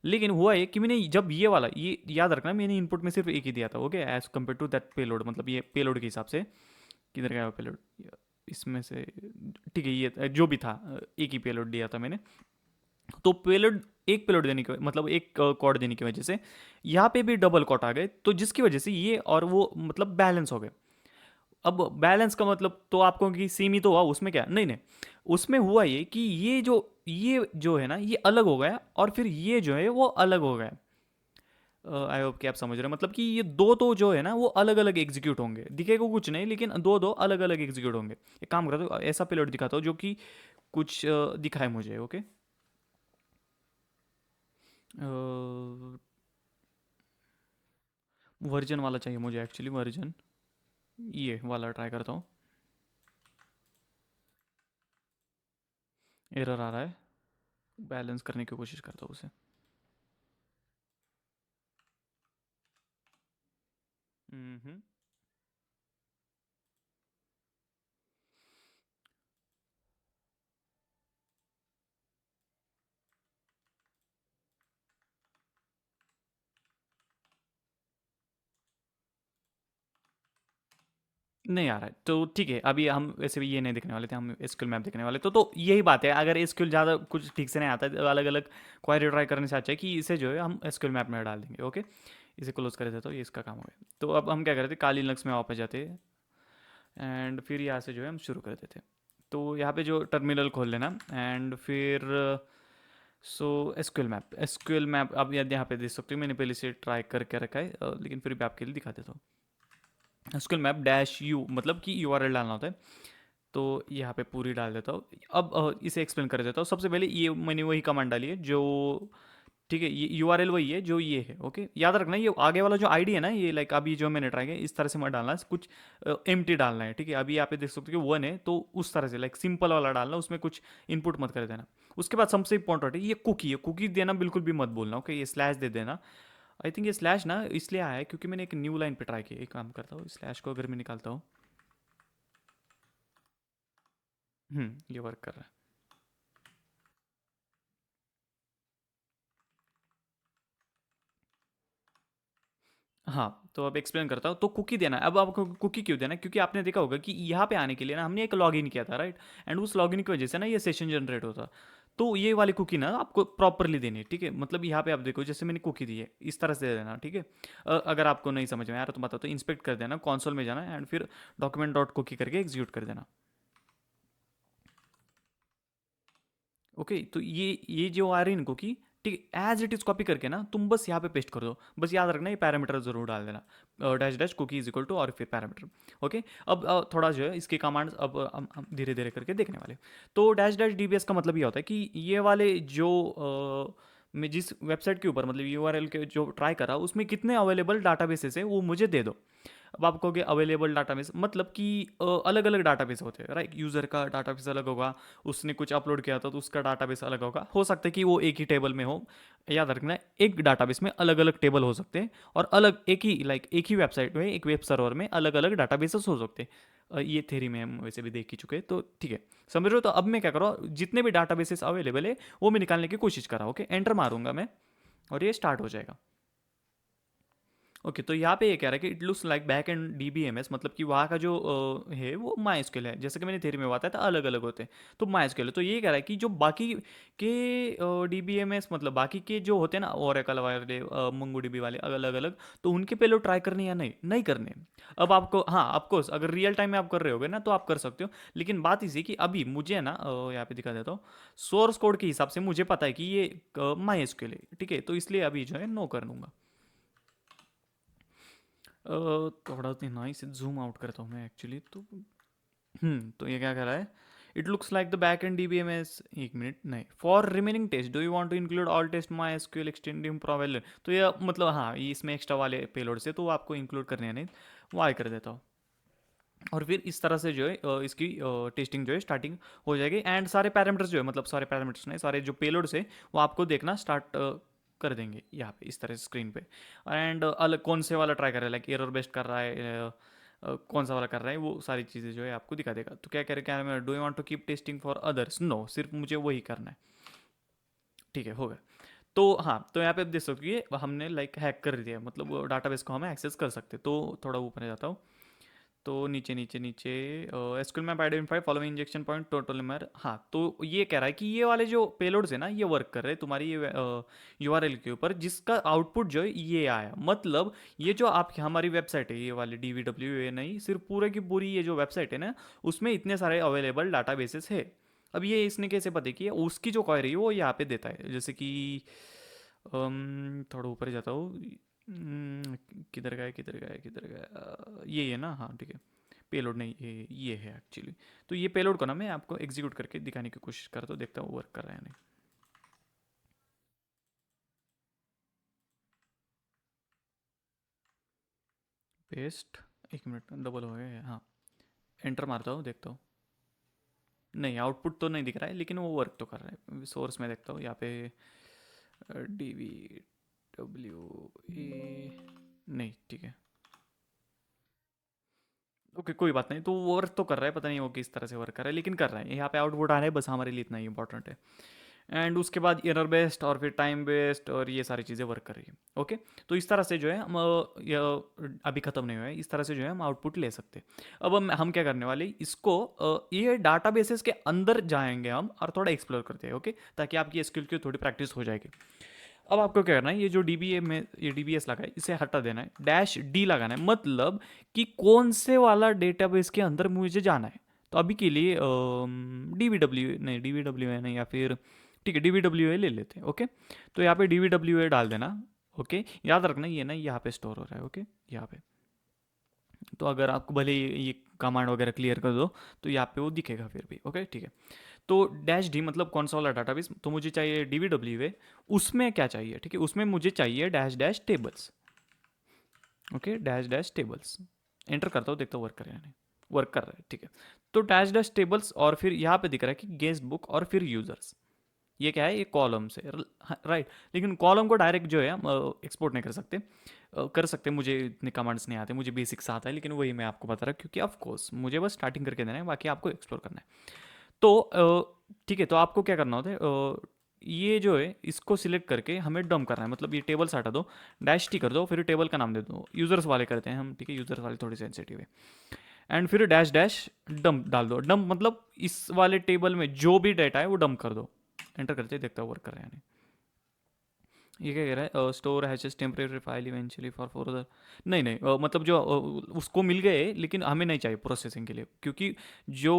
लेकिन हुआ ये कि मैंने जब ये वाला, ये याद रखना, मैंने इनपुट में सिर्फ एक ही दिया था। Okay, as compare to that payload, मतलब ये पेलोड के हिसाब से, किधर गया वो पेलोड, इसमें से, ठीक है, ये जो भी था, एक ही पेलोड दिया था मैंने। तो पेलोड, एक पेलोड देने की मतलब एक कॉर्ड देने की वजह से यहाँ पे भी डबल कॉट आ गए, तो जिसकी वजह से ये और वो मतलब बैलेंस हो गए। अब बैलेंस का मतलब तो आपको कि सेम ही तो हुआ, उसमें क्या, नहीं नहीं, उसमें हुआ ये कि ये जो है ना, ये अलग हो गया, और फिर ये जो है वो अलग हो गया। आई होप कि आप समझ रहे हैं, मतलब कि ये दो तो जो है ना वो अलग अलग एग्जीक्यूट होंगे, दिखेगा कुछ नहीं, लेकिन दो दो अलग अलग एग्जीक्यूट होंगे। एक काम करता हूँ, ऐसा पेलोड दिखाता हूँ जो कि कुछ दिखाए मुझे। ओके, वर्जन वाला चाहिए मुझे एक्चुअली, वर्जन ये वाला ट्राई करता हूँ। एरर आ रहा है, बैलेंस करने की कोशिश करता हूँ उसे। हम्म। नहीं आ रहा है तो ठीक है, अभी हम वैसे भी ये नहीं देखने वाले थे, हम एसक्यूएल मैप देखने वाले तो यही बात है, अगर एसक्यूएल ज़्यादा कुछ ठीक से नहीं आता है, अलग अलग क्वेरी ट्राई करने से अच्छा है कि इसे जो है हम एसक्यूएल मैप में डाल देंगे। ओके, इसे क्लोज कर देता हूँ, ये इसका काम हो गया। तो अब हम क्या करते, काली लिनक्स में वापस जाते, एंड फिर यहाँ से जो है हम शुरू कर देते। तो यहाँ पे जो टर्मिनल खोल लेना, एंड फिर सो एसक्यूएल मैप अब यहाँ पे देख सकते हो, मैंने पहले से ट्राई करके रखा है, लेकिन फिर भी आपके लिए दिखा देता हूँ। एसक्यूएल मैप डैश यू, मतलब कि यूआरएल डालना होता है, तो यहाँ पे पूरी डाल देता हूँ। अब इसे एक्सप्लेन कर देता हूँ। सबसे पहले ये मैंने वही कमांड डाली है जो, ठीक है, ये यूआरएल वही है जो ये है। ओके, याद रखना, ये आगे वाला जो आईडी है ना, ये लाइक अभी जो मैंने ट्राई किया इस तरह से मत डालना, कुछ एम्प्टी डालना है, ठीक है। अभी यहाँ पे देख सकते हो कि वन है, तो उस तरह से लाइक सिंपल वाला डालना, उसमें कुछ इनपुट मत कर देना। उसके बाद सबसे इंपॉर्टेंट है ये कुकी है, कुकी देना बिल्कुल भी मत बोलना। ओके, ये स्लैश दे देना। आई थिंक ये स्लैश ना इसलिए आया है क्योंकि मैंने एक न्यू लाइन पे ट्राई किया। एक काम करता हूँ, स्लैश को अगर मैं निकालता हूँ, ये वर्क कर रहा है। हाँ, तो अब एक्सप्लेन करता हूँ। तो कुकी देना है। अब आपको कुकी क्यों देना है, क्योंकि आपने देखा होगा कि यहाँ पे आने के लिए ना हमने एक लॉगिन किया था, राइट। एंड उस लॉगिन की वजह से ना ये सेशन जनरेट होता। तो ये वाली कुकी ना आपको प्रॉपरली देनी है, ठीक है। मतलब यहाँ पे आप देखो, जैसे मैंने कुकी दी है, इस तरह से दे देना, ठीक है। अगर आपको नहीं समझ में आ रहा तो बताओ, तो इंस्पेक्ट कर देना, कॉन्सोल में जाना, एंड फिर डॉक्यूमेंट डॉट कुकी करके एग्जीक्यूट कर देना। ओके, तो ये जो आ रही है इनको की, ठीक है, एज इट इज कॉपी करके ना तुम बस यहाँ पे पेस्ट कर दो। बस याद रखना ये पैरामीटर जरूर डाल देना, dash dash cookie is equal to और फिर पैरामीटर। ओके, अब थोड़ा जो है इसके कमांड्स अब हम धीरे धीरे करके देखने वाले। तो डैश डैश डीबीएस का मतलब ये होता है कि ये वाले जो मैं जिस वेबसाइट के ऊपर मतलब यूआरएल के जो ट्राई करा उसमें कितने अवेलेबल डाटाबेसेस है वो मुझे दे दो। अब आप कहोगे अवेलेबल डाटाबेस मतलब कि अलग अलग डाटाबेस होते हैं, राइट। यूज़र का डाटाबेस अलग होगा, उसने कुछ अपलोड किया था तो उसका डाटाबेस अलग होगा, हो सकता है कि वो एक ही टेबल में हो। याद रखना, एक डाटाबेस में अलग अलग टेबल हो सकते हैं, और अलग एक ही लाइक एक ही वेबसाइट में, एक वेब सर्वर में अलग अलग डाटाबेसेस हो सकते हैं। ये थ्योरी में हम वैसे भी देख ही चुके हैं, तो ठीक है, समझ रहे हो। तो अब मैं क्या करूँ, जितने भी डाटाबेसेस अवेलेबल है वो मैं निकालने की कोशिश कर रहा हूँ। ओके, एंटर मारूंगा मैं, और ये स्टार्ट हो जाएगा। ओके, तो यहाँ पे ये कह रहा है कि it looks like back end DBMS, मतलब कि वहाँ का जो है वो माई एसक्यूएल है, जैसे कि मैंने थ्योरी में बताया था अलग अलग होते हैं, तो माई एसक्यूएल है। तो ये कह रहा है कि जो बाकी के डीबीएमएस मतलब बाकी के जो होते हैं ना, ओरेकल वाले, मंगो डीबी वाले, अलग अलग, तो उनके पहले ट्राई करने या नहीं नहीं करने। अब आपको, हाँ ऑफकोर्स, अगर रियल टाइम में आप कर रहे होगे ना तो आप कर सकते हो, लेकिन बात इसी कि अभी मुझे ना यहाँ पे दिखा देता हूँ, सोर्स कोड के हिसाब से मुझे पता है कि ये माई एसक्यूएल है, ठीक है, तो इसलिए अभी जो है नो कर दूंगा। थोड़ा ना इसे जूम आउट करता हूँ मैं एक्चुअली, तो तो ये क्या कह रहा है, it looks like the back end DBMS, एक मिनट, नहीं, for remaining test do you want to include all test my SQL extending provider, तो ये मतलब हाँ, ये इसमें एक्स्ट्रा वाले पेलोड से तो आपको इंक्लूड करने हैं, नहीं वो आई कर देता हूँ। और फिर इस तरह से जो है इसकी टेस्टिंग जो है स्टार्टिंग हो जाएगी, एंड सारे पैरामीटर्स जो है, मतलब सारे पैरामीटर्स नहीं, सारे जो पेलोड्स है वो आपको देखना स्टार्ट कर देंगे यहाँ पे इस तरह से स्क्रीन पे। एंड अलग कौन से वाला ट्राई कर रहा है, लाइक एरर बेस्ड कर रहा है, कौन सा वाला कर रहा है, वो सारी चीज़ें जो है आपको दिखा देगा। तो क्या कह रहे, क्या do you want to keep testing for others, no, सिर्फ मुझे वही करना है। ठीक है, हो गया। तो हाँ, तो यहाँ पे आप देख सकते हो कि हमने लाइक हैक कर दिया, मतलब डाटाबेस को हम एक्सेस कर सकते हैं। तो थोड़ा ऊपर जाता हूँ, तो नीचे नीचे नीचे SQL map identify following injection point total number, हाँ, तो ये कह रहा है कि ये वाले जो पेलोड्स है ना, ये वर्क कर रहे हैं तुम्हारी ये यूआरएल के ऊपर, जिसका आउटपुट जो है ये आया, मतलब ये जो आप हमारी वेबसाइट है, ये वाली डीवीडब्ल्यू ए नहीं, सिर्फ पूरे की पूरी ये जो वेबसाइट है ना, उसमें इतने सारे अवेलेबल डाटाबेसेस है। अब ये इसने कैसे पता किया, उसकी जो क्वेरी है वो यहाँ पे देता है, जैसे कि थोड़ा ऊपर जाता हूँ। किधर गया किधर गया किधर गया, ये है ना, हाँ ठीक है। पेलोड नहीं, ये है एक्चुअली। तो ये पेलोड को ना मैं आपको एग्जीक्यूट करके दिखाने की कोशिश करता हूँ, देखता हूँ वर्क कर रहा है नहीं। पेस्ट, एक मिनट, डबल हो गया है, हाँ। एंटर मारता हूँ, देखता हूँ। नहीं, आउटपुट तो नहीं दिख रहा है, लेकिन वो वर्क तो कर रहा है। सोर्स में देखता हूँ यहाँ पे, डी वी डब्ल्यू ए, नहीं ठीक है, ओके कोई बात नहीं। तो वो वर्क तो कर रहा है, पता नहीं वो किस तरह से वर्क कर रहा है, लेकिन कर रहा है। यहाँ पे आउटपुट आ रहा है, बस हमारे लिए इतना ही इंपॉर्टेंट है। एंड उसके बाद एरर बेस्ड और फिर टाइम बेस्ड और ये सारी चीज़ें वर्क कर रही है। ओके, तो इस तरह से जो है हम अभी ख़त्म नहीं हुआ है, इस तरह से जो है हम आउटपुट ले सकते हैं। अब हम क्या करने वाले, इसको ये डाटाबेसेस के अंदर जाएंगे हम और थोड़ा एक्सप्लोर करते हैं, ओके, ताकि आपकी स्किल की थोड़ी प्रैक्टिस हो जाएगी। अब आपको क्या करना है, ये जो डीबीए में ये डीबीएस लगा है, इसे हटा देना है, डैश डी लगाना है, मतलब कि कौन से वाला डेटाबेस के अंदर मुझे जाना है। तो अभी के लिए डीवीडब्ल्यू नहीं, डीवीडब्ल्यू है नहीं, या फिर ठीक है डीवीडब्ल्यू ए ले लेते हैं, ओके। तो यहाँ पे डीवीडब्ल्यू ए डाल देना, ओके। याद रखना ये ना यहाँ पे स्टोर हो रहा है, ओके, यहाँ पे। तो अगर आपको भले ये कमांड वगैरह क्लियर कर दो, तो यहाँ पे वो दिखेगा फिर भी, ओके ठीक है। तो डैश डी मतलब कौन सा वाला डाटाबेस, तो मुझे चाहिए डीवीडब्ल्यू है, उसमें क्या चाहिए, ठीक है, उसमें मुझे चाहिए dash dash tables, okay, dash dash tables. Enter करता हूँ, देखता हूँ वर्क कर रहा है नहीं, वर्क कर रहा है, ठीक है। तो डैश डैश टेबल्स, और फिर यहाँ पे दिख रहा है कि गेस्ट बुक और फिर यूजर्स, ये क्या है, ये कॉलम से, राइट। लेकिन कॉलम को डायरेक्ट जो है हम एक्सपोर्ट नहीं कर सकते, कर सकते, मुझे इतने कमांड्स नहीं आते, मुझे बेसिक्स आता है, लेकिन वही मैं आपको बता रहा हूँ, क्योंकि ऑफ कोर्स मुझे बस स्टार्टिंग करके देना है, बाकी आपको एक्सप्लोर करना है। तो ठीक है, तो आपको क्या करना होता है, ये जो है इसको सिलेक्ट करके हमें डंप करना है, मतलब ये टेबल्स हटा दो, डैश टी कर दो, फिर टेबल का नाम दे दो, यूजर्स वाले करते हैं हम, ठीक है, यूजर्स वाले थोड़ी सेंसिटिव है। एंड फिर डैश डैश डंप डाल दो, डंप मतलब इस वाले टेबल में जो भी डाटा है वो डंप कर दो। एंटर करते देखता हूँ वर्क कर रहे हैं नहीं। ये क्या कह रहा है, store hashes temporary file eventually for further, नहीं नहीं, मतलब जो उसको मिल गए, लेकिन हमें नहीं चाहिए प्रोसेसिंग के लिए, क्योंकि जो,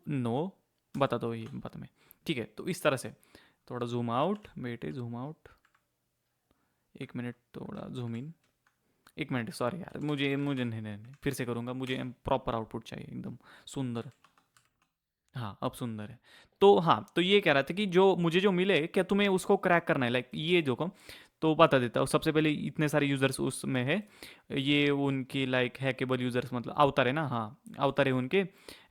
नो, बता दो ये बात में, ठीक है। तो इस तरह से थोड़ा जूम आउट बेटे, जूम आउट, एक मिनट, थोड़ा जूम इन, एक मिनट, सॉरी यार, मुझे मुझे नहीं, फिर से करूँगा, मुझे प्रॉपर आउटपुट चाहिए एकदम सुंदर। हाँ, अब सुंदर है। तो हाँ, तो ये कह रहा था कि जो मुझे जो मिले, क्या तुम्हें उसको क्रैक करना है, लाइक ये देखो, तो बता देता हूँ। सबसे पहले इतने सारे यूजर्स उसमें है, ये उनकी लाइक हैकेबल यूजर्स, मतलब अवतार है ना, हाँ, अवतार है उनके।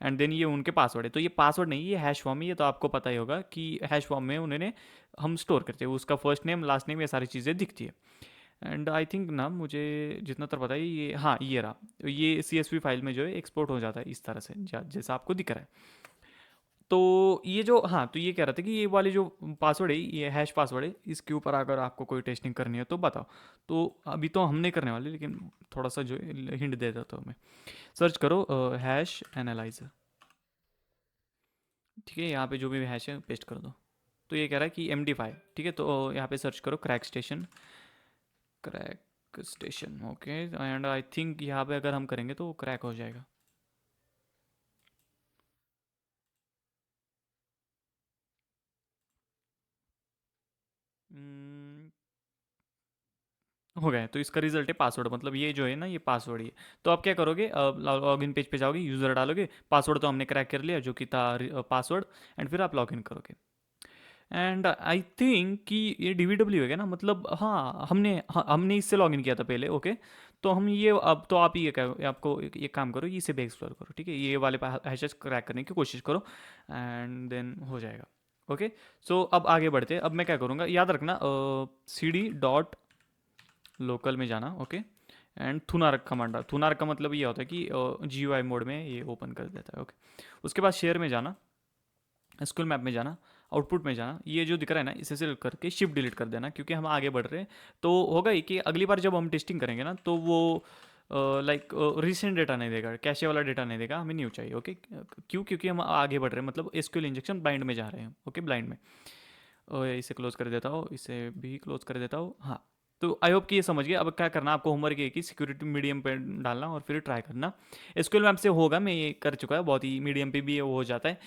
एंड देन ये उनके पासवर्ड है, तो ये पासवर्ड नहीं, ये हैश फॉर्म है, ये तो आपको पता ही होगा कि हैश फॉर्म में उन्होंने हम स्टोर करते हैं, उसका फर्स्ट नेम लास्ट नेम ये सारी चीज़ें दिखती है। एंड आई थिंक ना, मुझे जितना तक पता है, ये हाँ, ये रहा, तो ये CSV फाइल में जो है एक्सपोर्ट हो जाता है इस तरह से, जैसा आपको दिख रहा है। तो ये जो, हाँ, तो ये कह रहा था कि ये वाली जो पासवर्ड है, ये हैश पासवर्ड है, इसके ऊपर अगर आपको कोई टेस्टिंग करनी है तो बताओ। तो अभी तो हम नहीं करने वाले, लेकिन थोड़ा सा जो हिंट दे देता हूँ मैं। सर्च करो हैश एनालाइजर, ठीक है, यहाँ पे जो भी हैश है पेस्ट कर दो। तो ये कह रहा है कि MD5, ठीक है, तो यहाँ पे सर्च करो crack station, crack station, okay. And I think यहाँ पे अगर हम करेंगे तो क्रैक हो जाएगा। हो गया है। तो इसका रिजल्ट है पासवर्ड, मतलब ये जो है ना ये पासवर्ड ही है। तो आप क्या करोगे, लॉगिन पेज पे जाओगे, यूज़र डालोगे, पासवर्ड तो हमने क्रैक कर लिया जो कि था पासवर्ड, एंड फिर आप लॉगिन करोगे। एंड आई थिंक कि ये डीवीडब्ल्यू है क्या ना, मतलब हाँ, हमने इससे लॉगिन किया था पहले, ओके। तो हम ये अब तो आप ही आपको ये काम करो, इसे भी एक्सप्लोर करो, ठीक है, ये वाले हैशेस क्रैक करने की कोशिश करो, एंड देन हो जाएगा। ओके। सो अब आगे बढ़ते हैं। अब मैं क्या करूँगा, याद रखना, सी डी डॉट लोकल में जाना, ओके। एंड थुनारक कमांड, थुनारक का मतलब ये होता है कि जी यू आई मोड में ये ओपन कर देता है, ओके। उसके बाद शेयर में जाना, स्कूल मैप में जाना, आउटपुट में जाना, ये जो दिख रहा है ना इसे सिलेक्ट करके शिफ्ट डिलीट कर देना, क्योंकि हम आगे बढ़ रहे हैं। तो होगा ही कि अगली बार जब हम टेस्टिंग करेंगे ना तो वो लाइक रिसेंट डेटा नहीं देगा, कैशे वाला डेटा नहीं देगा, हमें न्यू चाहिए, ओके। क्यों? क्योंकि हम आगे बढ़ रहे हैं, मतलब एसक्यूएल इंजेक्शन ब्लाइंड में जा रहे हैं, ओके, ब्लाइंड में। इसे क्लोज कर देता हूँ, इसे भी क्लोज कर देता हूँ, हाँ। तो आई होप कि ये समझ गए। अब क्या करना आपको, होमवर्क ये है कि सिक्योरिटी मीडियम पे डालना और फिर ट्राई करना। एसक्यूएल मैप से होगा, मैं ये कर चुका है, बहुत ही मीडियम पे भी ये वो हो जाता है।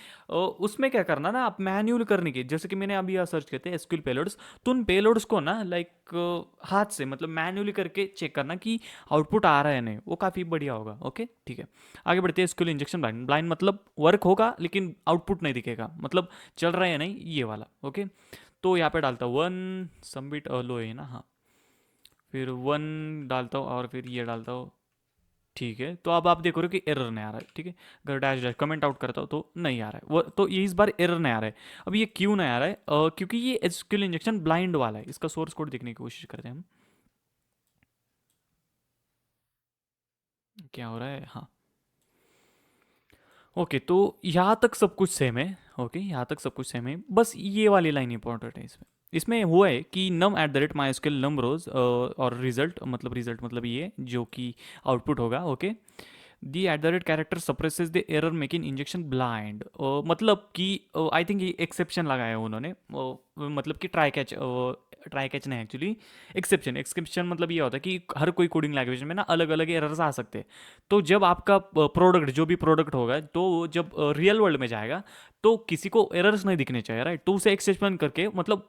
उसमें क्या करना ना, आप मैन्युअल करने की, जैसे कि मैंने अभी यहाँ सर्च किए थे एसक्यूएल पेलोड्स, तो उन पेलोड्स को ना लाइक हाथ से, मतलब मैन्युअली करके चेक करना कि आउटपुट आ रहा है नहीं, वो काफ़ी बढ़िया होगा, ओके, ठीक है। आगे बढ़ते हैं। एसक्यूएल इंजेक्शन ब्लाइंड, ब्लाइंड मतलब वर्क होगा लेकिन आउटपुट नहीं दिखेगा, मतलब चल रहा है या नहीं, ये वाला, ओके। तो यहाँ पे डालता हूँ वन, सबमिट लो है ना, हाँ। फिर वन डालता हूँ और फिर ये डालता हूँ, ठीक है। तो अब आप देखो रहे हो कि एरर नहीं आ रहा है, ठीक है। अगर डैश डैश कमेंट आउट करता हूँ तो नहीं आ रहा है वो, तो ये इस बार एरर नहीं आ रहा है। अब ये क्यों नहीं आ रहा है? क्योंकि ये एसक्यूएल इंजेक्शन ब्लाइंड वाला है। इसका सोर्स कोड देखने की कोशिश करते हैं हम, क्या हो रहा है, हाँ। ओके, तो यहाँ तक सब कुछ सेम है, ओके, यहाँ तक सब कुछ सेम है, बस ये वाली लाइन इंपॉर्टेंट है इसमें। इसमें हुआ है कि num at the rate my scale num rows, और रिजल्ट मतलब ये जो कि आउटपुट होगा, okay. The at the rate character suppresses the error making injection blind, मतलब कि आई थिंक ये एक्सेप्शन लगाया है उन्होंने, मतलब कि ट्राई कैच नहीं, एक्चुअली एक्सेप्शन। एक्सेप्शन मतलब ये होता है कि हर कोई कोडिंग लैंग्वेज में ना अलग अलग एरर्स आ सकते हैं। तो जब आपका प्रोडक्ट, जो भी प्रोडक्ट होगा, तो जब रियल वर्ल्ड में जाएगा तो किसी को एरर्स नहीं दिखने चाहिए, राइट। तो उसे एक्सेप्शन करके, मतलब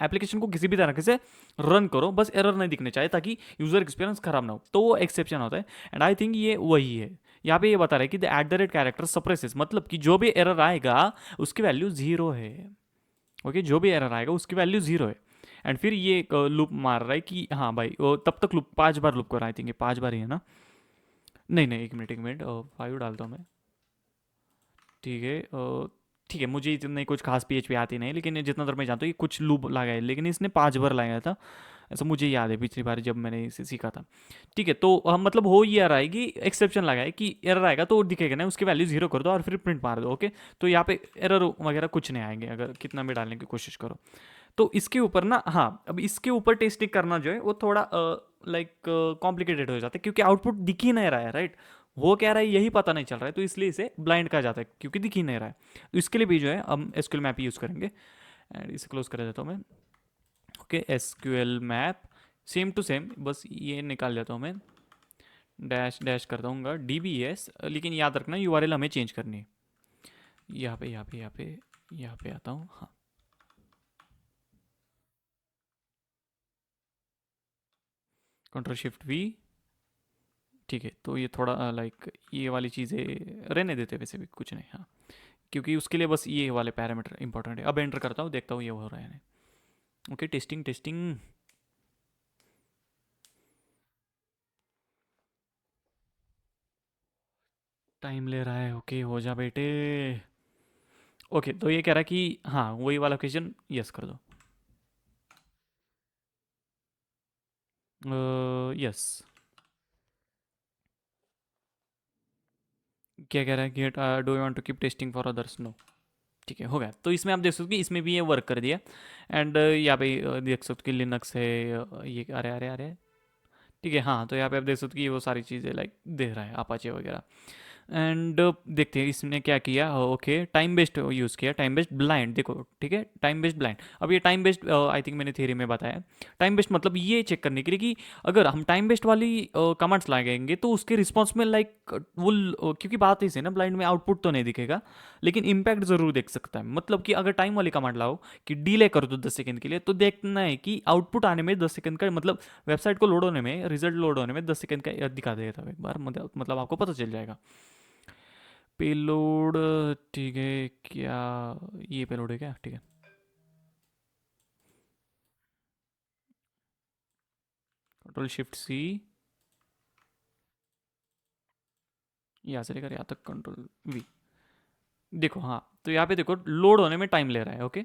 एप्लीकेशन को किसी भी तरीके से रन करो, बस एरर नहीं दिखने चाहिए ताकि यूजर एक्सपीरियंस खराब ना हो, तो वो एक्सेप्शन होता है। एंड आई थिंक ये वही है। यहाँ पे ये बता रहा है कि the eight the rate character suppresses, मतलब कि जो भी एरर आएगा उसकी वैल्यू जीरो है, ओके। जो भी एरर आएगा उसकी वैल्यू जीरो है। एंड फिर ये लूप मार रहा है कि हाँ भाई, वो तब तक लूप 5 बार लूप कर रहा है, आई थिंक ये 5 बार ही है ना। नहीं नहीं, एक मिनट, 5 डालता हूँ मैं, ठीक है। ठीक है, मुझे इतनी कुछ खास पीएचपी आती नहीं, लेकिन जितना देर मैं जानता हूँ ये कुछ लूप लगाया है, लेकिन इसने 5 बार लगाया था, ऐसा मुझे याद है पिछली बार जब मैंने इसे सीखा था। ठीक है, तो हम मतलब हो ये आ रहा है कि एक्सेप्शन लगा है कि एरर आएगा तो दिखेगा ना, उसकी वैल्यू जीरो कर दो और फिर प्रिंट मार दो, ओके। तो यहाँ पे एरर वगैरह कुछ नहीं आएंगे अगर कितना भी डालने की कोशिश करो। तो इसके ऊपर ना, हाँ, अब इसके ऊपर टेस्टिंग करना जो है वो थोड़ा लाइक कॉम्प्लिकेटेड हो जाता है, क्योंकि आउटपुट दिख ही नहीं रहा है, राइट। वो कह रहा है यही पता नहीं चल रहा है, तो इसलिए इसे ब्लाइंड कहा जाता है, क्योंकि दिख ही नहीं रहा है। तो इसके लिए भी जो है हम एसक्यूएल मैप यूज़ करेंगे, एंड इसे क्लोज कर देता हूँ मैं, okay. SQL map same to same, बस ये निकाल देता हूँ मैं, डैश डैश करता हूँ डी बी एस, लेकिन याद रखना यूआरएल हमें चेंज करनी है। यहाँ पे आता हूँ, हाँ। कंट्रोल शिफ्ट वी, ठीक है। तो ये थोड़ा लाइक ये वाली चीज़ें रहने देते, वैसे भी कुछ नहीं, हाँ। क्योंकि उसके लिए बस ये वाले पैरामीटर इंपॉर्टेंट है। अब एंटर करता हूँ, देखता हूँ ये हो रहा है नहीं। ओके, टेस्टिंग टेस्टिंग, टाइम ले रहा है, ओके, हो जा बेटे। ओके, तो ये कह रहा है कि हाँ वही वाला क्वेश्चन, यस कर दो, यस। क्या कह रहा है, get do you want to keep testing for others, no. ठीक है, हो गया। तो इसमें आप देख सकते हो कि इसमें भी ये वर्क कर दिया। एंड यहाँ पे देख सकते हो कि लिनक्स है, ये अरे अरे अरे, ठीक है, हाँ। तो यहाँ पे आप देख सकते हो कि वो सारी चीज़ें लाइक दे रहा है, अपाचे वगैरह। एंड देखते हैं इसने क्या किया। ओके, टाइम बेस्ड यूज़ किया, टाइम बेस्ड ब्लाइंड, देखो ठीक है, टाइम बेस्ड ब्लाइंड। अब ये टाइम बेस्ड आई थिंक मैंने थ्योरी में बताया। टाइम बेस्ड मतलब ये चेक करने के लिए कि अगर हम टाइम बेस्ड वाली कमांड्स लगाएंगे तो उसके रिस्पॉन्स में लाइक वो क्योंकि बात ऐसी है ना, ब्लाइंड में आउटपुट तो नहीं दिखेगा लेकिन इम्पैक्ट ज़रूर देख सकता है। मतलब कि अगर टाइम वाली कमांड लाओ कि डिले कर दो 10 सेकंड के लिए, तो देखना है कि आउटपुट आने में 10 सेकंड का, मतलब वेबसाइट को लोड होने में, रिजल्ट लोड होने में 10 सेकंड का दिखा देगा एक बार, मतलब आपको पता चल जाएगा। पेलोड, ठीक है क्या, ये पेलोड है क्या, ठीक है। कंट्रोल शिफ्ट सी, यहाँ से लेकर यहाँ तक कंट्रोल वी। देखो हाँ, तो यहाँ पे देखो लोड होने में टाइम ले रहा है, ओके।